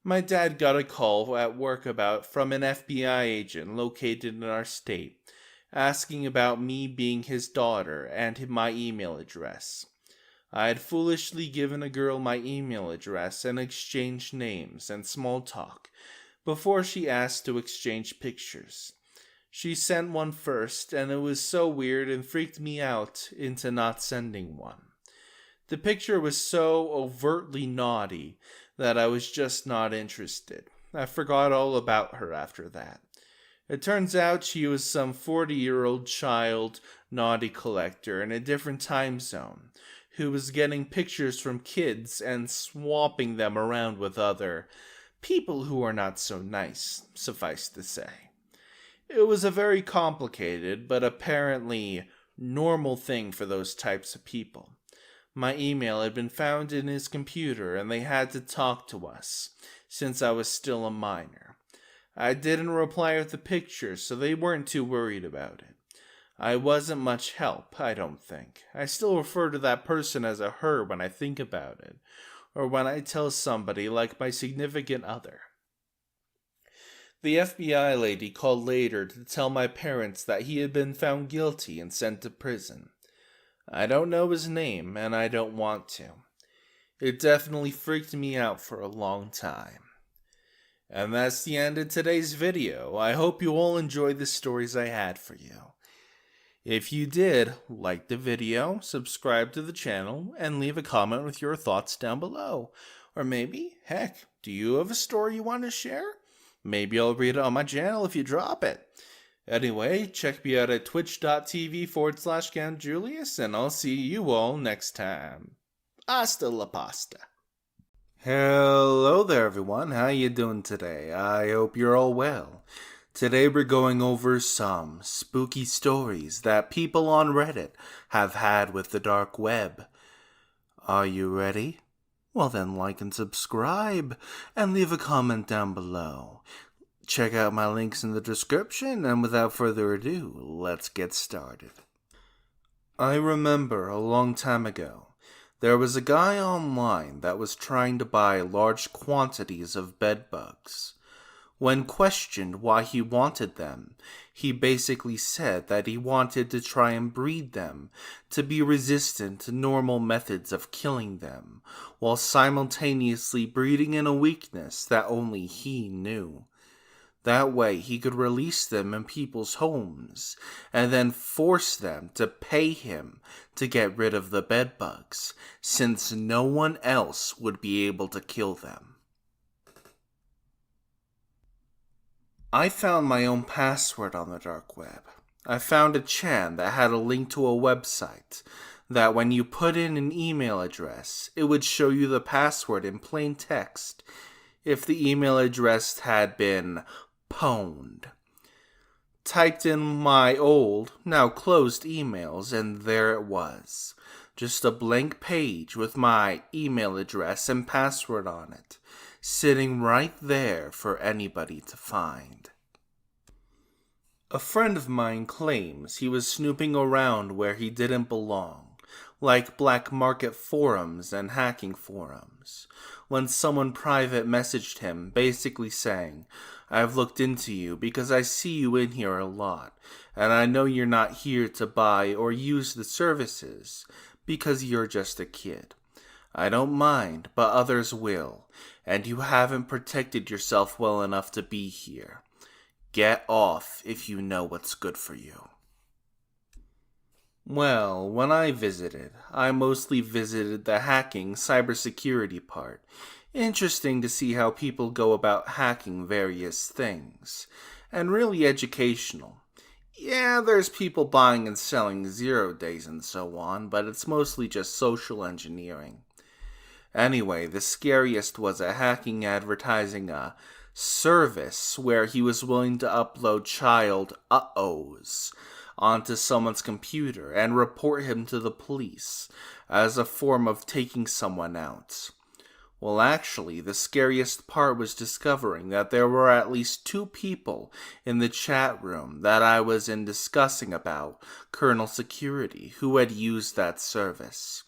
my dad got a call at work from an FBI agent located in our state, asking about me being his daughter and my email address. I had foolishly given a girl my email address and exchanged names and small talk before she asked to exchange pictures. She sent one first, and it was so weird and freaked me out into not sending one. The picture was so overtly naughty that I was just not interested. I forgot all about her after that. It turns out she was some 40-year-old child naughty collector in a different time zone, who was getting pictures from kids and swapping them around with other people who are not so nice, suffice to say. It was a very complicated, but apparently normal thing for those types of people. My email had been found in his computer, and they had to talk to us, since I was still a minor. I didn't reply with the picture, so they weren't too worried about it. I wasn't much help, I don't think. I still refer to that person as a her when I think about it, or when I tell somebody like my significant other. The FBI lady called later to tell my parents that he had been found guilty and sent to prison. I don't know his name, and I don't want to. It definitely freaked me out for a long time. And that's the end of today's video. I hope you all enjoyed the stories I had for you. If you did, like the video, subscribe to the channel, and leave a comment with your thoughts down below. Or maybe, heck, do you have a story you want to share? Maybe I'll read it on my channel if you drop it. Anyway, check me out at twitch.tv/CountJulius, and I'll see you all next time. Hasta la pasta. Hello there, everyone. How you doing today? I hope you're all well. Today we're going over some spooky stories that people on Reddit have had with the dark web. Are you ready? Well then, like and subscribe, and leave a comment down below. Check out my links in the description, and without further ado, let's get started. I remember a long time ago, there was a guy online that was trying to buy large quantities of bedbugs. When questioned why he wanted them, he basically said that he wanted to try and breed them to be resistant to normal methods of killing them, while simultaneously breeding in a weakness that only he knew. That way he could release them in people's homes, and then force them to pay him to get rid of the bedbugs, since no one else would be able to kill them. I found my own password on the dark web. I found a chan that had a link to a website that when you put in an email address, it would show you the password in plain text if the email address had been pwned. Typed in my old, now closed emails, and there it was. Just a blank page with my email address and password on it, sitting right there for anybody to find. A friend of mine claims he was snooping around where he didn't belong, like black market forums and hacking forums, when someone private messaged him basically saying, "I've looked into you because I see you in here a lot, and I know you're not here to buy or use the services because you're just a kid. I don't mind, but others will, and you haven't protected yourself well enough to be here. Get off if you know what's good for you." Well, when I visited, I mostly visited the hacking cybersecurity part. Interesting to see how people go about hacking various things, and really educational. Yeah, there's people buying and selling 0 days and so on, but it's mostly just social engineering. Anyway, the scariest was a hacking advertising a service where he was willing to upload child uh-ohs onto someone's computer and report him to the police as a form of taking someone out. Well, actually, the scariest part was discovering that there were at least 2 people in the chat room that I was in discussing about kernel security who had used that service.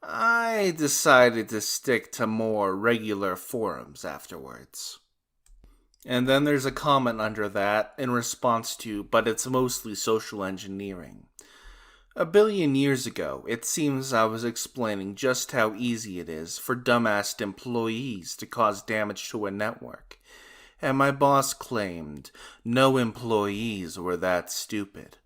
I decided to stick to more regular forums afterwards. And then there's a comment under that in response to, but it's mostly social engineering. A billion years ago, it seems I was explaining just how easy it is for dumbass employees to cause damage to a network, and my boss claimed no employees were that stupid.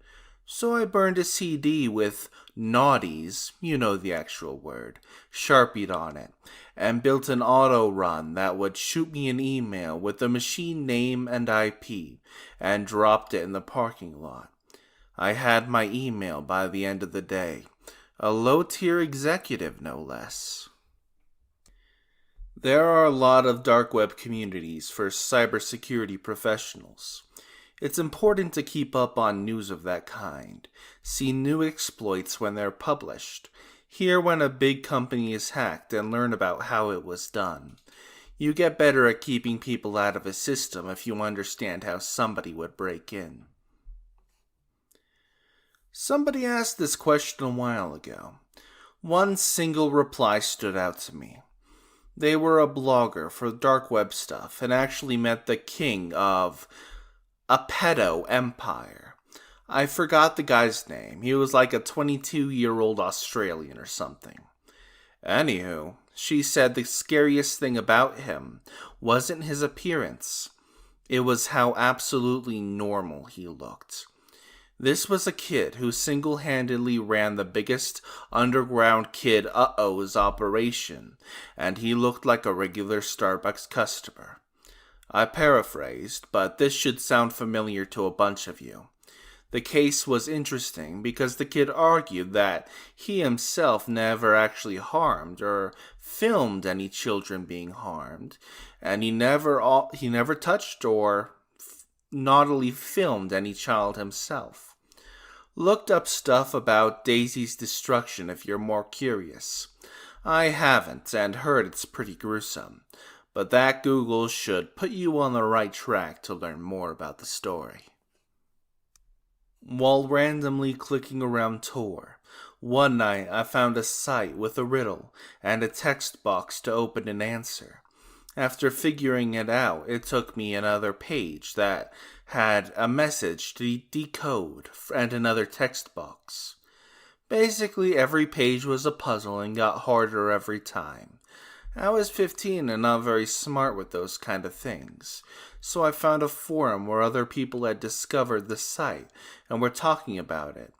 So I burned a CD with naughties, you know the actual word, sharpied on it, and built an auto run that would shoot me an email with the machine name and IP, and dropped it in the parking lot. I had my email by the end of the day. A low-tier executive, no less. There are a lot of dark web communities for cybersecurity professionals. It's important to keep up on news of that kind, see new exploits when they're published, hear when a big company is hacked, and learn about how it was done. You get better at keeping people out of a system if you understand how somebody would break in. Somebody asked this question a while ago. One single reply stood out to me. They were a blogger for dark web stuff and actually met the king of a pedo empire. I forgot the guy's name. He was like a 22-year-old Australian or something. Anywho, she said the scariest thing about him wasn't his appearance. It was how absolutely normal he looked. This was a kid who single-handedly ran the biggest underground kid uh-ohs operation, and he looked like a regular Starbucks customer. I paraphrased, but this should sound familiar to a bunch of you. The case was interesting because the kid argued that he himself never actually harmed or filmed any children being harmed, and he never touched or naughtily filmed any child himself. Looked up stuff about Daisy's destruction if you're more curious. I haven't, and heard it's pretty gruesome, but that Google should put you on the right track to learn more about the story. While randomly clicking around Tor, one night I found a site with a riddle and a text box to open and answer. After figuring it out, it took me another page that had a message to decode and another text box. Basically, every page was a puzzle and got harder every time. I was 15 and not very smart with those kind of things, so I found a forum where other people had discovered the site and were talking about it.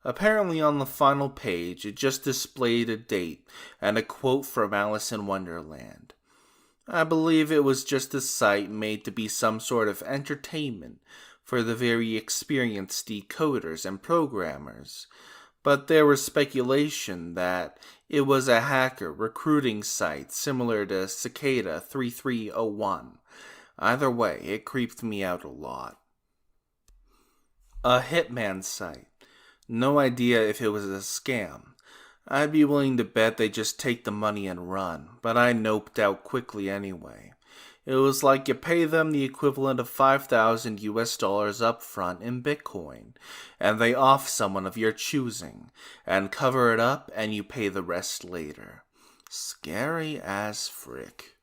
Apparently on the final page, it just displayed a date and a quote from Alice in Wonderland. I believe it was just a site made to be some sort of entertainment for the very experienced decoders and programmers, but there was speculation that it was a hacker recruiting site similar to Cicada 3301. Either way, it creeped me out a lot. A hitman site. No idea if it was a scam. I'd be willing to bet they just take the money and run, but I noped out quickly anyway. It was like you pay them the equivalent of $5,000 up front in Bitcoin, and they off someone of your choosing, and cover it up and you pay the rest later. Scary as frick.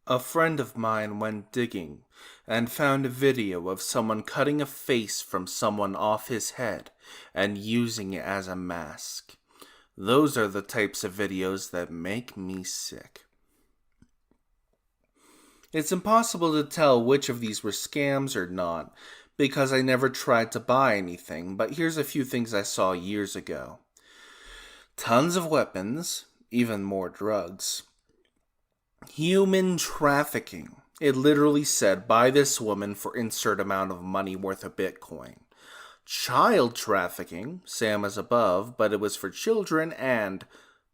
A friend of mine went digging and found a video of someone cutting a face from someone off his head and using it as a mask. Those are the types of videos that make me sick. It's impossible to tell which of these were scams or not, because I never tried to buy anything, but here's a few things I saw years ago. Tons of weapons, even more drugs. Human trafficking. It literally said, buy this woman for insert amount of money worth of Bitcoin. Child trafficking, same as above, but it was for children and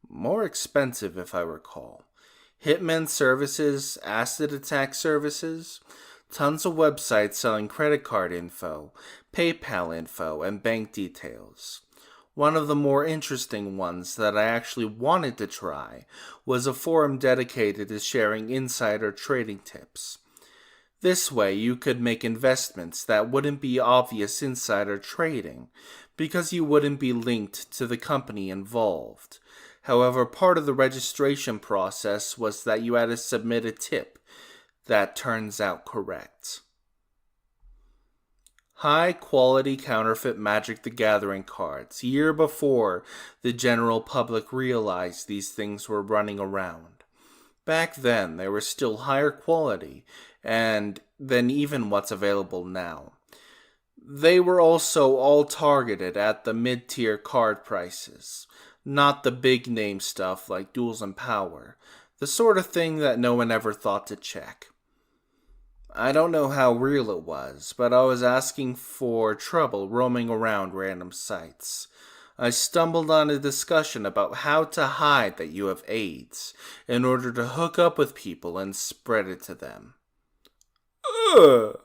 more expensive if I recall. Hitman services, acid attack services, tons of websites selling credit card info, PayPal info, and bank details. One of the more interesting ones that I actually wanted to try was a forum dedicated to sharing insider trading tips. This way you could make investments that wouldn't be obvious insider trading, because you wouldn't be linked to the company involved. However, part of the registration process was that you had to submit a tip that turns out correct. High-quality counterfeit Magic the Gathering cards, year before the general public realized these things were running around. Back then, they were still higher quality than even what's available now. They were also all targeted at the mid-tier card prices, not the big-name stuff like Duels and Power, the sort of thing that no one ever thought to check. I don't know how real it was, but I was asking for trouble roaming around random sites. I stumbled on a discussion about how to hide that you have AIDS in order to hook up with people and spread it to them. Ugh.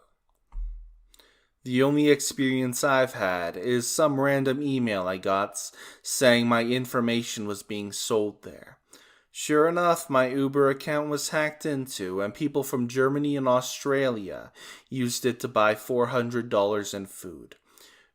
The only experience I've had is some random email I got saying my information was being sold there. Sure enough, my Uber account was hacked into, and people from Germany and Australia used it to buy $400 in food.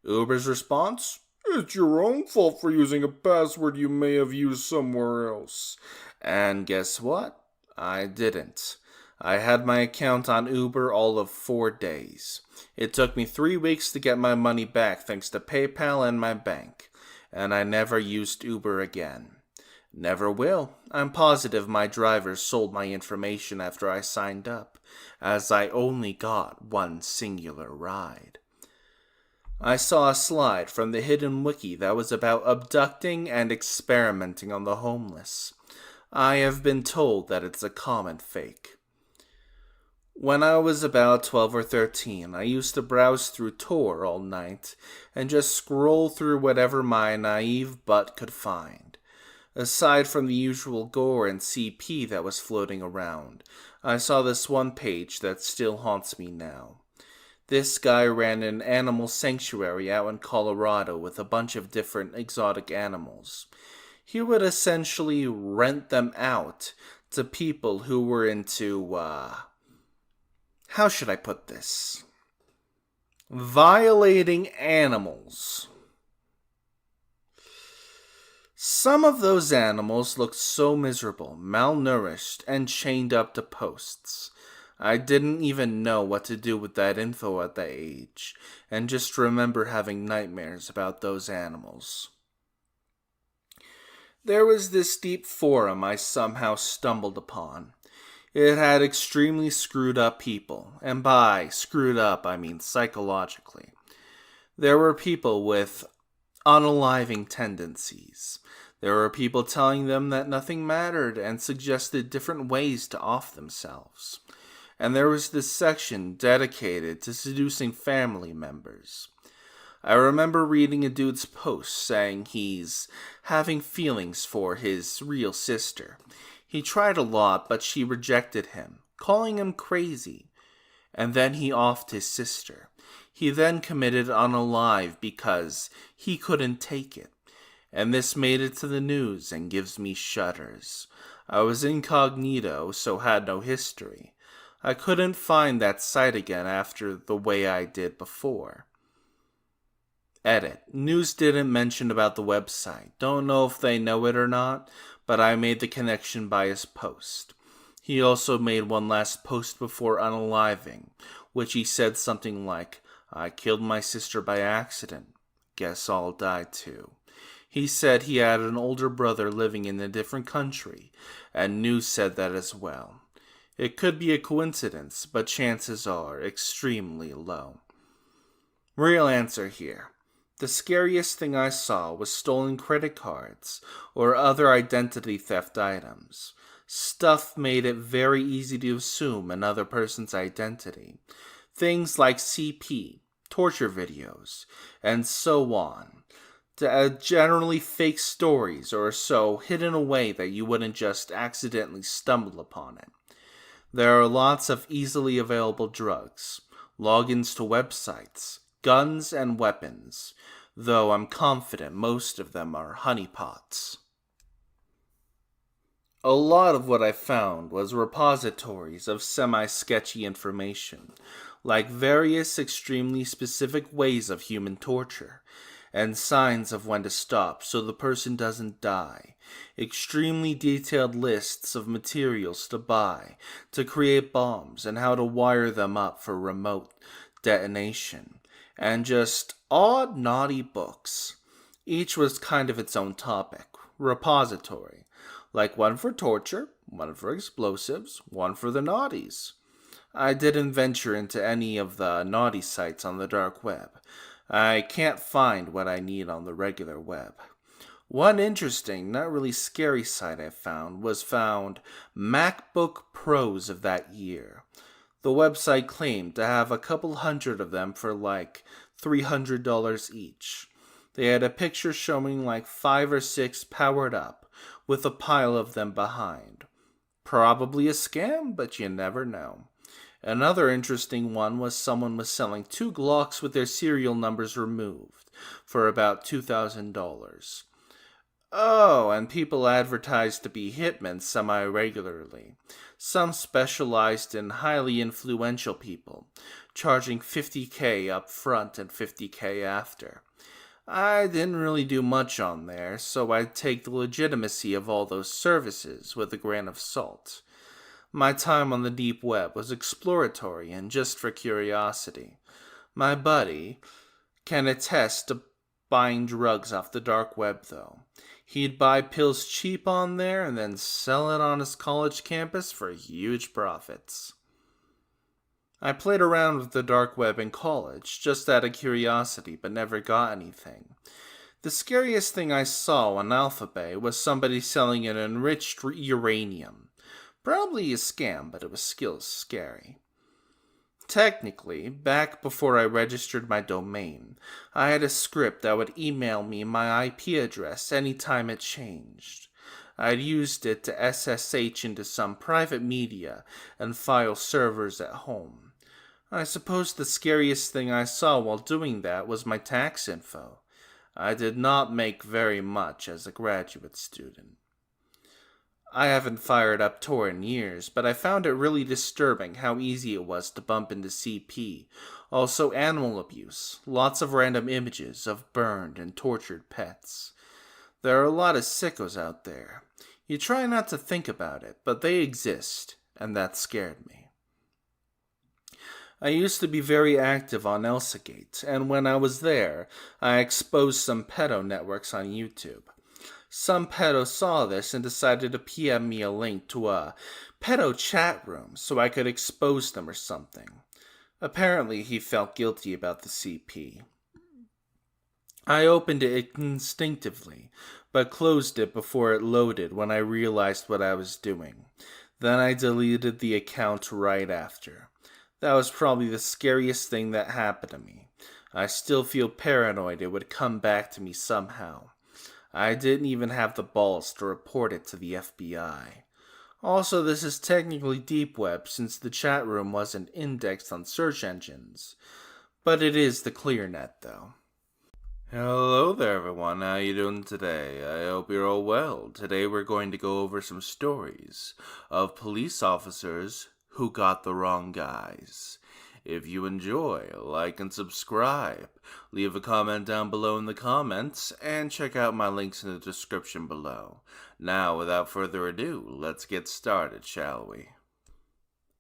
Uber's response? It's your own fault for using a password you may have used somewhere else. And guess what? I didn't. I had my account on Uber all of 4 days. It took me 3 weeks to get my money back thanks to PayPal and my bank. And I never used Uber again. Never will. I'm positive my drivers sold my information after I signed up, as I only got one singular ride. I saw a slide from the hidden wiki that was about abducting and experimenting on the homeless. I have been told that it's a common fake. When I was about 12 or 13, I used to browse through Tor all night and just scroll through whatever my naive butt could find. Aside from the usual gore and CP that was floating around, I saw this one page that still haunts me now. This guy ran an animal sanctuary out in Colorado with a bunch of different exotic animals. He would essentially rent them out to people who were into, how should I put this? Violating animals. Some of those animals looked so miserable, malnourished, and chained up to posts. I didn't even know what to do with that info at that age, and just remember having nightmares about those animals. There was this deep forum I somehow stumbled upon. It had extremely screwed up people, and by screwed up I mean psychologically. There were people with unaliving tendencies. There were people telling them that nothing mattered and suggested different ways to off themselves. And there was this section dedicated to seducing family members. I remember reading a dude's post saying he's having feelings for his real sister. He tried a lot, but she rejected him, calling him crazy. And then he offed his sister. He then committed unalive because he couldn't take it. And this made it to the news and gives me shudders. I was incognito, so had no history. I couldn't find that site again after the way I did before. Edit. News didn't mention about the website. Don't know if they know it or not, but I made the connection by his post. He also made one last post before unaliving, which he said something like, "I killed my sister by accident. Guess I'll die too." He said he had an older brother living in a different country, and news said that as well. It could be a coincidence, but chances are extremely low. Real answer here. The scariest thing I saw was stolen credit cards or other identity theft items. Stuff made it very easy to assume another person's identity. Things like CP, torture videos, and so on. Generally fake stories or so hidden away that you wouldn't just accidentally stumble upon it. There are lots of easily available drugs, logins to websites, guns, and weapons, though I'm confident most of them are honeypots. A lot of what I found was repositories of semi-sketchy information, like various extremely specific ways of human torture, and signs of when to stop so the person doesn't die, extremely detailed lists of materials to buy to create bombs and how to wire them up for remote detonation, and just odd, naughty books. Each was kind of its own topic, repository, like one for torture, one for explosives, one for the naughties. I didn't venture into any of the naughty sites on the dark web. I can't find what I need on the regular web. One interesting, not really scary site I found was found MacBook Pros of that year. The website claimed to have a couple hundred of them for like $300 each. They had a picture showing like 5 or 6 powered up, with a pile of them behind. Probably a scam, but you never know. Another interesting one was someone was selling 2 Glocks with their serial numbers removed for about $2,000. Oh, and people advertised to be hitmen semi-regularly. Some specialized in highly influential people, charging $50,000 up front and $50,000 after. I didn't really do much on there, so I'd take the legitimacy of all those services with a grain of salt. My time on the deep web was exploratory and just for curiosity. My buddy can attest to buying drugs off the dark web, though. He'd buy pills cheap on there and then sell it on his college campus for huge profits. I played around with the dark web in college, just out of curiosity, but never got anything. The scariest thing I saw on Alphabay was somebody selling an enriched uranium. Probably a scam, but it was still scary. Technically, back before I registered my domain, I had a script that would email me my IP address anytime it changed. I'd used it to SSH into some private media and file servers at home. I suppose the scariest thing I saw while doing that was my tax info. I did not make very much as a graduate student. I haven't fired up Tor in years, but I found it really disturbing how easy it was to bump into CP. Also animal abuse, lots of random images of burned and tortured pets. There are a lot of sickos out there. You try not to think about it, but they exist, and that scared me. I used to be very active on Elsagate, and when I was there, I exposed some pedo networks on YouTube. Some pedo saw this and decided to PM me a link to a pedo chat room so I could expose them or something. Apparently he felt guilty about the CP. I opened it instinctively, but closed it before it loaded when I realized what I was doing. Then I deleted the account right after. That was probably the scariest thing that happened to me. I still feel paranoid it would come back to me somehow. I didn't even have the balls to report it to the FBI. Also, this is technically deep web since the chat room wasn't indexed on search engines. But it is the clear net, though. Hello there, everyone. How you doing today? I hope you're all well. Today we're going to go over some stories of police officers who got the wrong guys. If you enjoy, like and subscribe. Leave a comment down below in the comments, and check out my links in the description below. Now, without further ado, let's get started, shall we?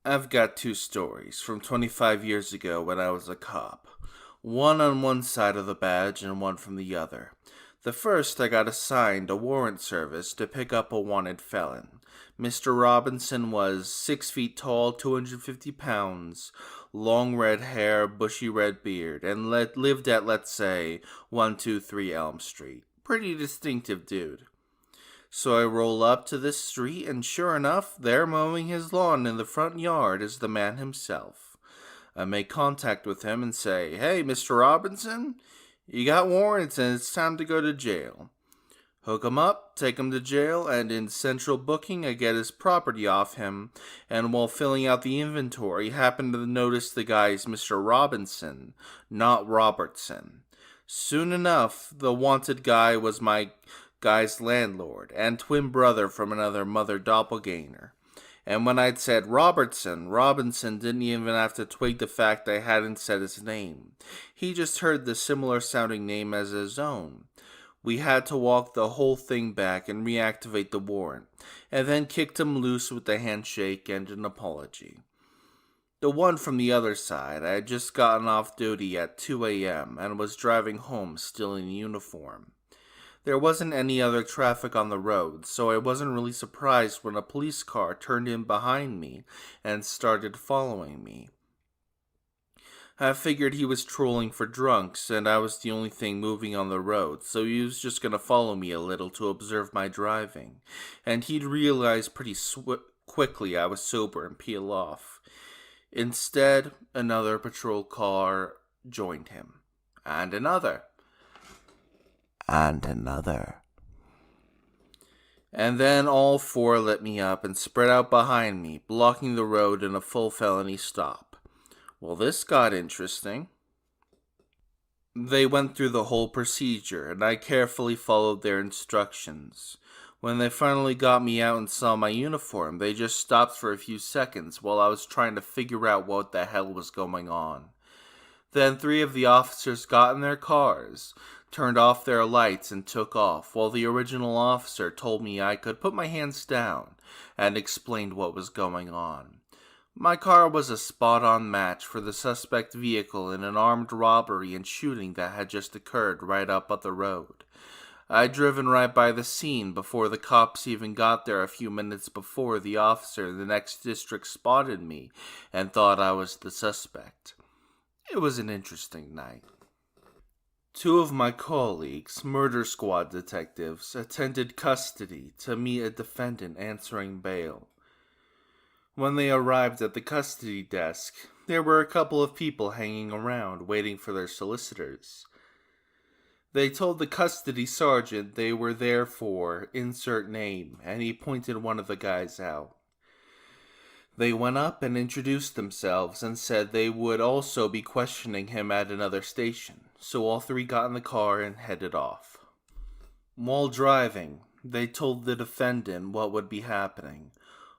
I've got two stories from 25 years ago when I was a cop. One on one side of the badge and one from the other. The first, I got assigned a warrant service to pick up a wanted felon. Mr. Robinson was 6 feet tall, 250 pounds, long red hair, bushy red beard, and lived at, let's say, 123 Elm Street. Pretty distinctive dude. So I roll up to this street, and sure enough, there mowing his lawn in the front yard is the man himself. I make contact with him and say, "Hey, Mr. Robinson, you got warrants and it's time to go to jail." Hook him up, take him to jail, and in central booking I get his property off him, and while filling out the inventory, happen to notice the guy's Mr. Robinson, not Robertson. Soon enough, the wanted guy was my guy's landlord, and twin brother from another mother doppelganger. And when I'd said Robinson didn't even have to twig the fact I hadn't said his name. He just heard the similar sounding name as his own. We had to walk the whole thing back and reactivate the warrant, and then kicked him loose with a handshake and an apology. The one from the other side, I had just gotten off duty at 2 a.m. and was driving home still in uniform. There wasn't any other traffic on the road, so I wasn't really surprised when a police car turned in behind me and started following me. I figured he was trolling for drunks, and I was the only thing moving on the road, so he was just gonna follow me a little to observe my driving, and he'd realize pretty quickly I was sober and peel off. Instead, another patrol car joined him, and another. And another. And then all four lit me up and spread out behind me, blocking the road in a full felony stop. Well, this got interesting. They went through the whole procedure, and I carefully followed their instructions. When they finally got me out and saw my uniform, they just stopped for a few seconds while I was trying to figure out what the hell was going on. Then 3 of the officers got in their cars, turned off their lights, and took off, while the original officer told me I could put my hands down, and explained what was going on. My car was a spot-on match for the suspect vehicle in an armed robbery and shooting that had just occurred right up the road. I'd driven right by the scene before the cops even got there a few minutes before the officer in the next district spotted me and thought I was the suspect. It was an interesting night. 2 of my colleagues, murder squad detectives, attended custody to meet a defendant answering bail. When they arrived at the custody desk, there were a couple of people hanging around waiting for their solicitors. They told the custody sergeant they were there for insert name, and he pointed one of the guys out. They went up and introduced themselves and said they would also be questioning him at another station, so all three got in the car and headed off. While driving, they told the defendant what would be happening.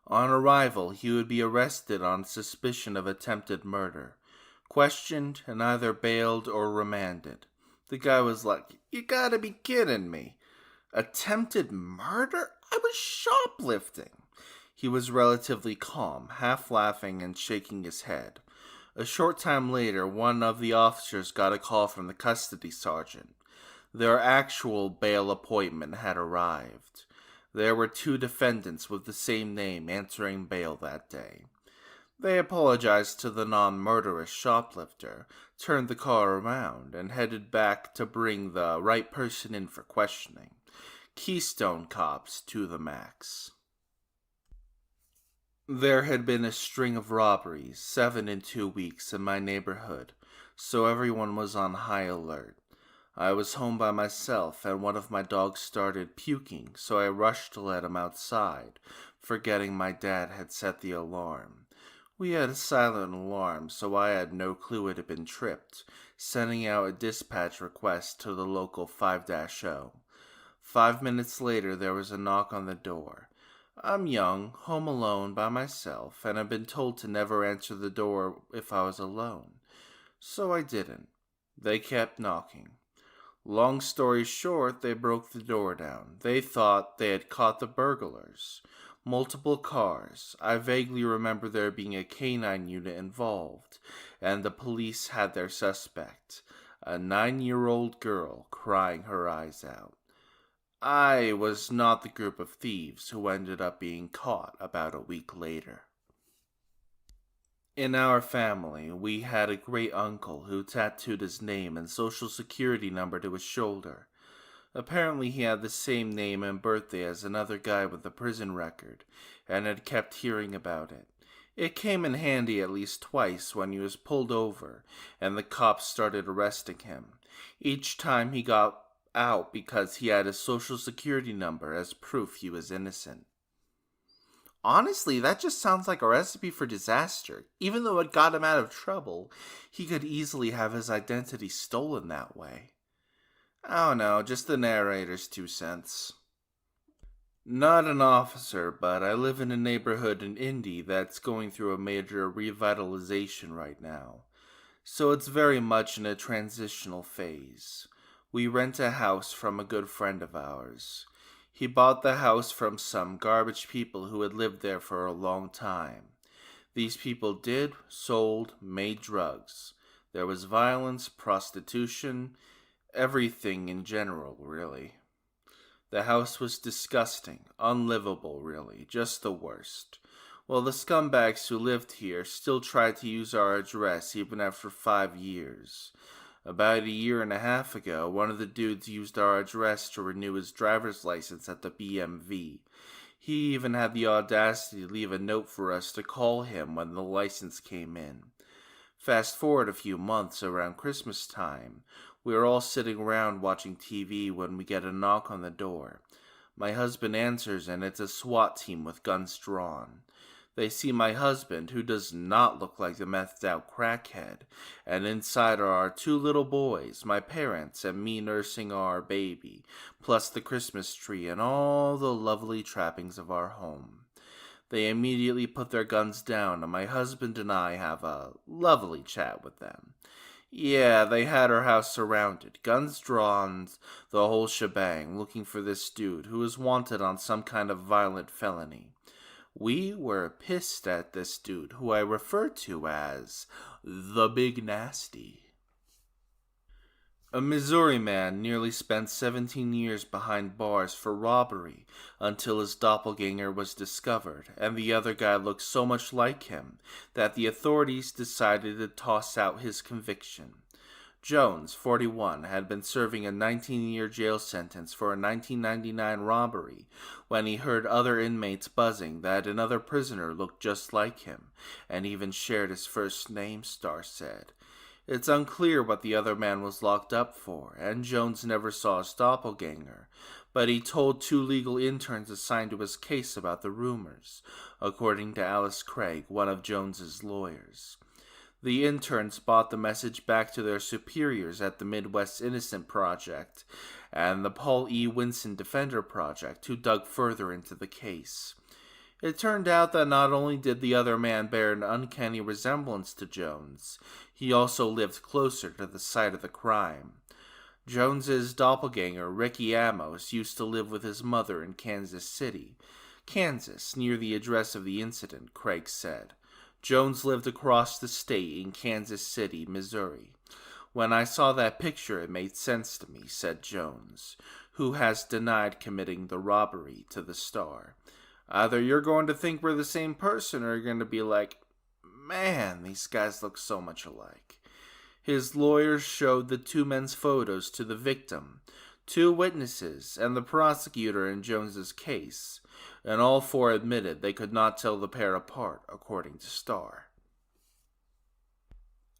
On arrival, he would be arrested on suspicion of attempted murder, questioned, and either bailed or remanded. The guy was like, "You gotta be kidding me. Attempted murder? I was shoplifting." He was relatively calm, half laughing and shaking his head. A short time later, one of the officers got a call from the custody sergeant. Their actual bail appointment had arrived. There were 2 defendants with the same name answering bail that day. They apologized to the non-murderous shoplifter, turned the car around, and headed back to bring the right person in for questioning. Keystone cops to the max. There had been a string of robberies, 7 in 2 weeks, in my neighborhood, so everyone was on high alert. I was home by myself, and one of my dogs started puking, so I rushed to let him outside, forgetting my dad had set the alarm. We had a silent alarm, so I had no clue it had been tripped, sending out a dispatch request to the local 5-0. 5 minutes later, there was a knock on the door. I'm young, home alone by myself, and had been told to never answer the door if I was alone. So I didn't. They kept knocking. Long story short, they broke the door down. They thought they had caught the burglars. Multiple cars. I vaguely remember there being a canine unit involved, and the police had their suspect, a 9-year-old girl crying her eyes out. I was not the group of thieves who ended up being caught about a week later. In our family, we had a great uncle who tattooed his name and social security number to his shoulder. Apparently he had the same name and birthday as another guy with a prison record, and had kept hearing about it. It came in handy at least twice when he was pulled over, and the cops started arresting him. Each time he got out because he had a social security number as proof he was innocent. Honestly, that just sounds like a recipe for disaster. Even though it got him out of trouble, he could easily have his identity stolen that way. I don't know, just the narrator's 2 cents. Not an officer, but I live in a neighborhood in Indy that's going through a major revitalization right now. So it's very much in a transitional phase. We rent a house from a good friend of ours. He bought the house from some garbage people who had lived there for a long time. These people did, sold, made drugs. There was violence, prostitution, everything in general, really. The house was disgusting, unlivable, really, just the worst. Well, the scumbags who lived here still tried to use our address even after 5 years. About a year and a half ago, one of the dudes used our address to renew his driver's license at the BMV. He even had the audacity to leave a note for us to call him when the license came in. Fast forward a few months, around Christmas time, we were all sitting around watching TV when we get a knock on the door. My husband answers, and it's a SWAT team with guns drawn. They see my husband, who does not look like the methed-out crackhead, and inside are our 2 little boys, my parents, and me nursing our baby, plus the Christmas tree and all the lovely trappings of our home. They immediately put their guns down, and my husband and I have a lovely chat with them. Yeah, they had our house surrounded, guns drawn, the whole shebang, looking for this dude who was wanted on some kind of violent felony. We were pissed at this dude, who I refer to as the Big Nasty. A Missouri man nearly spent 17 years behind bars for robbery until his doppelganger was discovered, and the other guy looked so much like him that the authorities decided to toss out his conviction. Jones, 41, had been serving a 19-year jail sentence for a 1999 robbery when he heard other inmates buzzing that another prisoner looked just like him, and even shared his first name, Starr said. It's unclear what the other man was locked up for, and Jones never saw his doppelganger, but he told 2 legal interns assigned to his case about the rumors, according to Alice Craig, one of Jones's lawyers. The interns brought the message back to their superiors at the Midwest Innocent Project and the Paul E. Winson Defender Project, who dug further into the case. It turned out that not only did the other man bear an uncanny resemblance to Jones, he also lived closer to the site of the crime. Jones's doppelganger, Ricky Amos, used to live with his mother in Kansas City, Kansas, near the address of the incident, Craig said. Jones lived across the state in Kansas City, Missouri. When I saw that picture, it made sense to me, said Jones, who has denied committing the robbery to the Star. Either you're going to think we're the same person, or you're going to be like, man, these guys look so much alike. His lawyers showed the 2 men's photos to the victim, 2 witnesses, and the prosecutor in Jones's case, and all 4 admitted they could not tell the pair apart, according to Starr.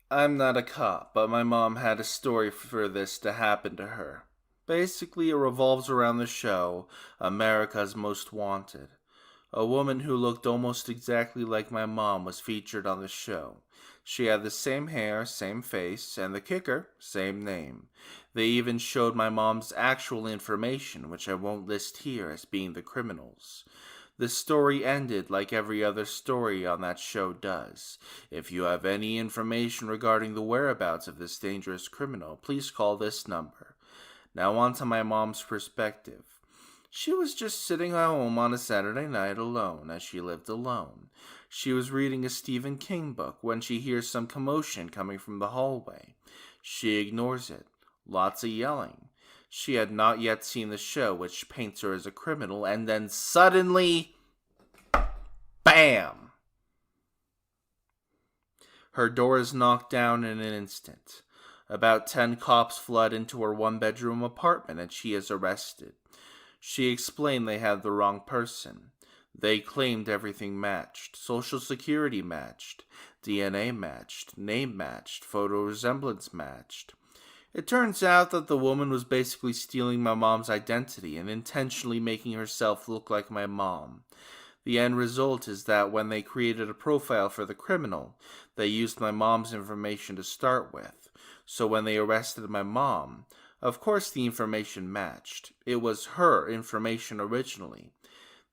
I'm not a cop, but my mom had a story for this to happen to her. Basically, it revolves around the show, America's Most Wanted. A woman who looked almost exactly like my mom was featured on the show. She had the same hair, same face, and the kicker, same name. They even showed my mom's actual information, which I won't list here as being the criminals. The story ended like every other story on that show does. If you have any information regarding the whereabouts of this dangerous criminal, please call this number. Now on to my mom's perspective. She was just sitting at home on a Saturday night alone, as she lived alone. She was reading a Stephen King book when she hears some commotion coming from the hallway. She ignores it. Lots of yelling. She had not yet seen the show, which paints her as a criminal, and then suddenly, BAM! Her door is knocked down in an instant. About 10 cops flood into her 1-bedroom apartment, and she is arrested. She explained they had the wrong person. They claimed everything matched. Social Security matched. DNA matched. Name matched. Photo resemblance matched. It turns out that the woman was basically stealing my mom's identity and intentionally making herself look like my mom. The end result is that when they created a profile for the criminal, they used my mom's information to start with. So when they arrested my mom, of course the information matched. It was her information originally.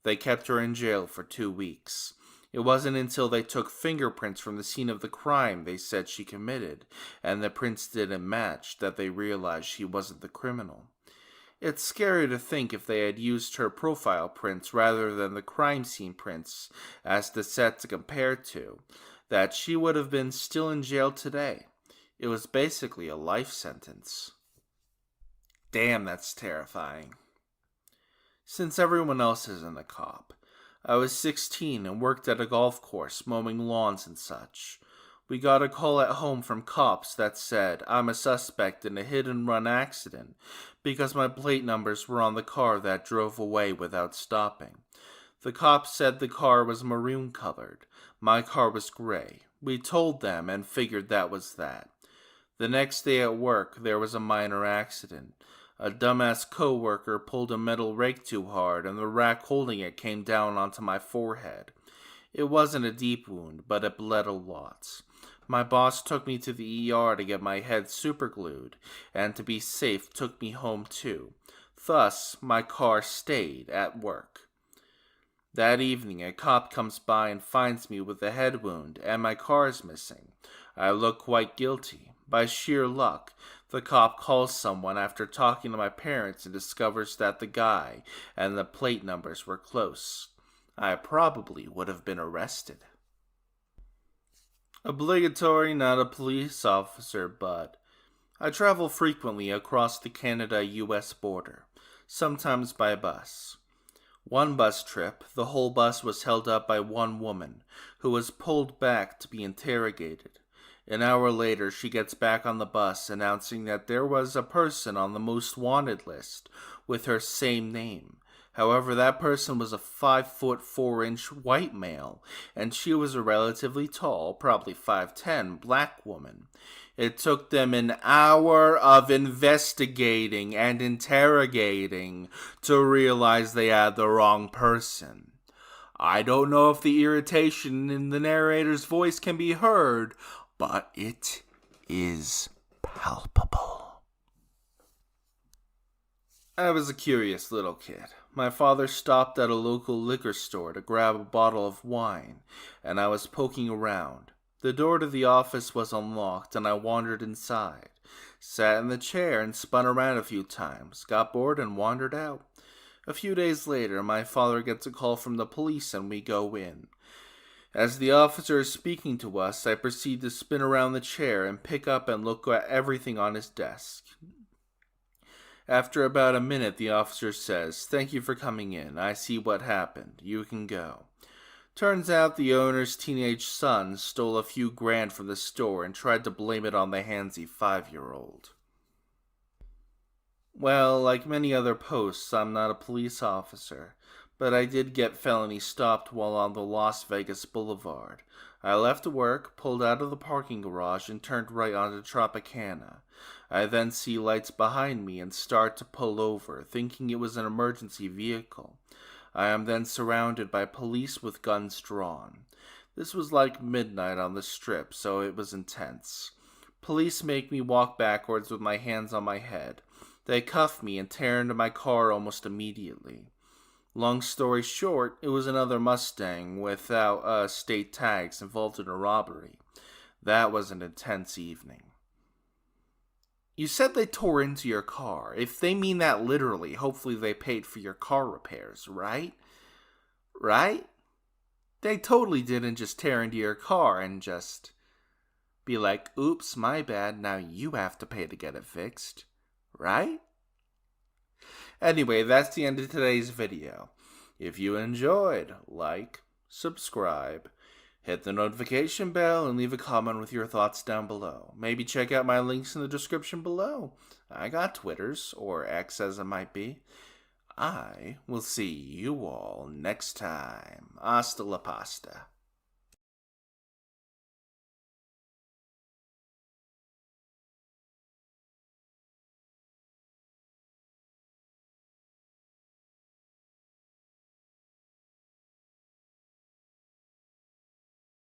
They kept her in jail for 2 weeks. It wasn't until they took fingerprints from the scene of the crime they said she committed, and the prints didn't match, that they realized she wasn't the criminal. It's scary to think if they had used her profile prints rather than the crime scene prints as the set to compare to, that she would have been still in jail today. It was basically a life sentence. Damn, that's terrifying. Since everyone else isn't a cop, I was 16 and worked at a golf course mowing lawns and such. We got a call at home from cops that said I'm a suspect in a hit-and-run accident because my plate numbers were on the car that drove away without stopping. The cops said the car was maroon-colored. My car was gray. We told them and figured that was that. The next day at work, there was a minor accident. A dumbass coworker pulled a metal rake too hard, and the rack holding it came down onto my forehead. It wasn't a deep wound, but it bled a lot. My boss took me to the ER to get my head superglued, and to be safe took me home too. Thus, my car stayed at work. That evening, a cop comes by and finds me with a head wound, and my car is missing. I look quite guilty. By sheer luck, the cop calls someone after talking to my parents and discovers that the guy and the plate numbers were close. I probably would have been arrested. Obligatory, not a police officer, but I travel frequently across the Canada-US border, sometimes by bus. One bus trip, the whole bus was held up by one woman, who was pulled back to be interrogated. An hour later, she gets back on the bus announcing that there was a person on the most wanted list with her same name. However, that person was a 5'4" white male, and she was a relatively tall, probably 5'10" black woman. It took them an hour of investigating and interrogating to realize they had the wrong person. I don't know if the irritation in the narrator's voice can be heard, but it is palpable. I was a curious little kid. My father stopped at a local liquor store to grab a bottle of wine, and I was poking around. The door to the office was unlocked, and I wandered inside, sat in the chair and spun around a few times, got bored and wandered out. A few days later, my father gets a call from the police and we go in. As the officer is speaking to us, I proceed to spin around the chair and pick up and look at everything on his desk. After about a minute, the officer says, "Thank you for coming in. I see what happened. You can go." Turns out the owner's teenage son stole a few grand from the store and tried to blame it on the handsy 5-year-old. Well, like many other posts, I'm not a police officer, but I did get felony stopped while on the Las Vegas Boulevard. I left work, pulled out of the parking garage, and turned right onto Tropicana. I then see lights behind me and start to pull over, thinking it was an emergency vehicle. I am then surrounded by police with guns drawn. This was like midnight on the Strip, so it was intense. Police make me walk backwards with my hands on my head. They cuff me and tear into my car almost immediately. Long story short, it was another Mustang without state tags involved in a robbery. That was an intense evening. You said they tore into your car. If they mean that literally, hopefully they paid for your car repairs, right? Right? They totally didn't just tear into your car and just be like, "Oops, my bad, now you have to pay to get it fixed." Right? Anyway, that's the end of today's video. If you enjoyed, like, subscribe, hit the notification bell, and leave a comment with your thoughts down below. Maybe check out my links in the description below. I got Twitters, or X as it might be. I will see you all next time. Hasta la pasta.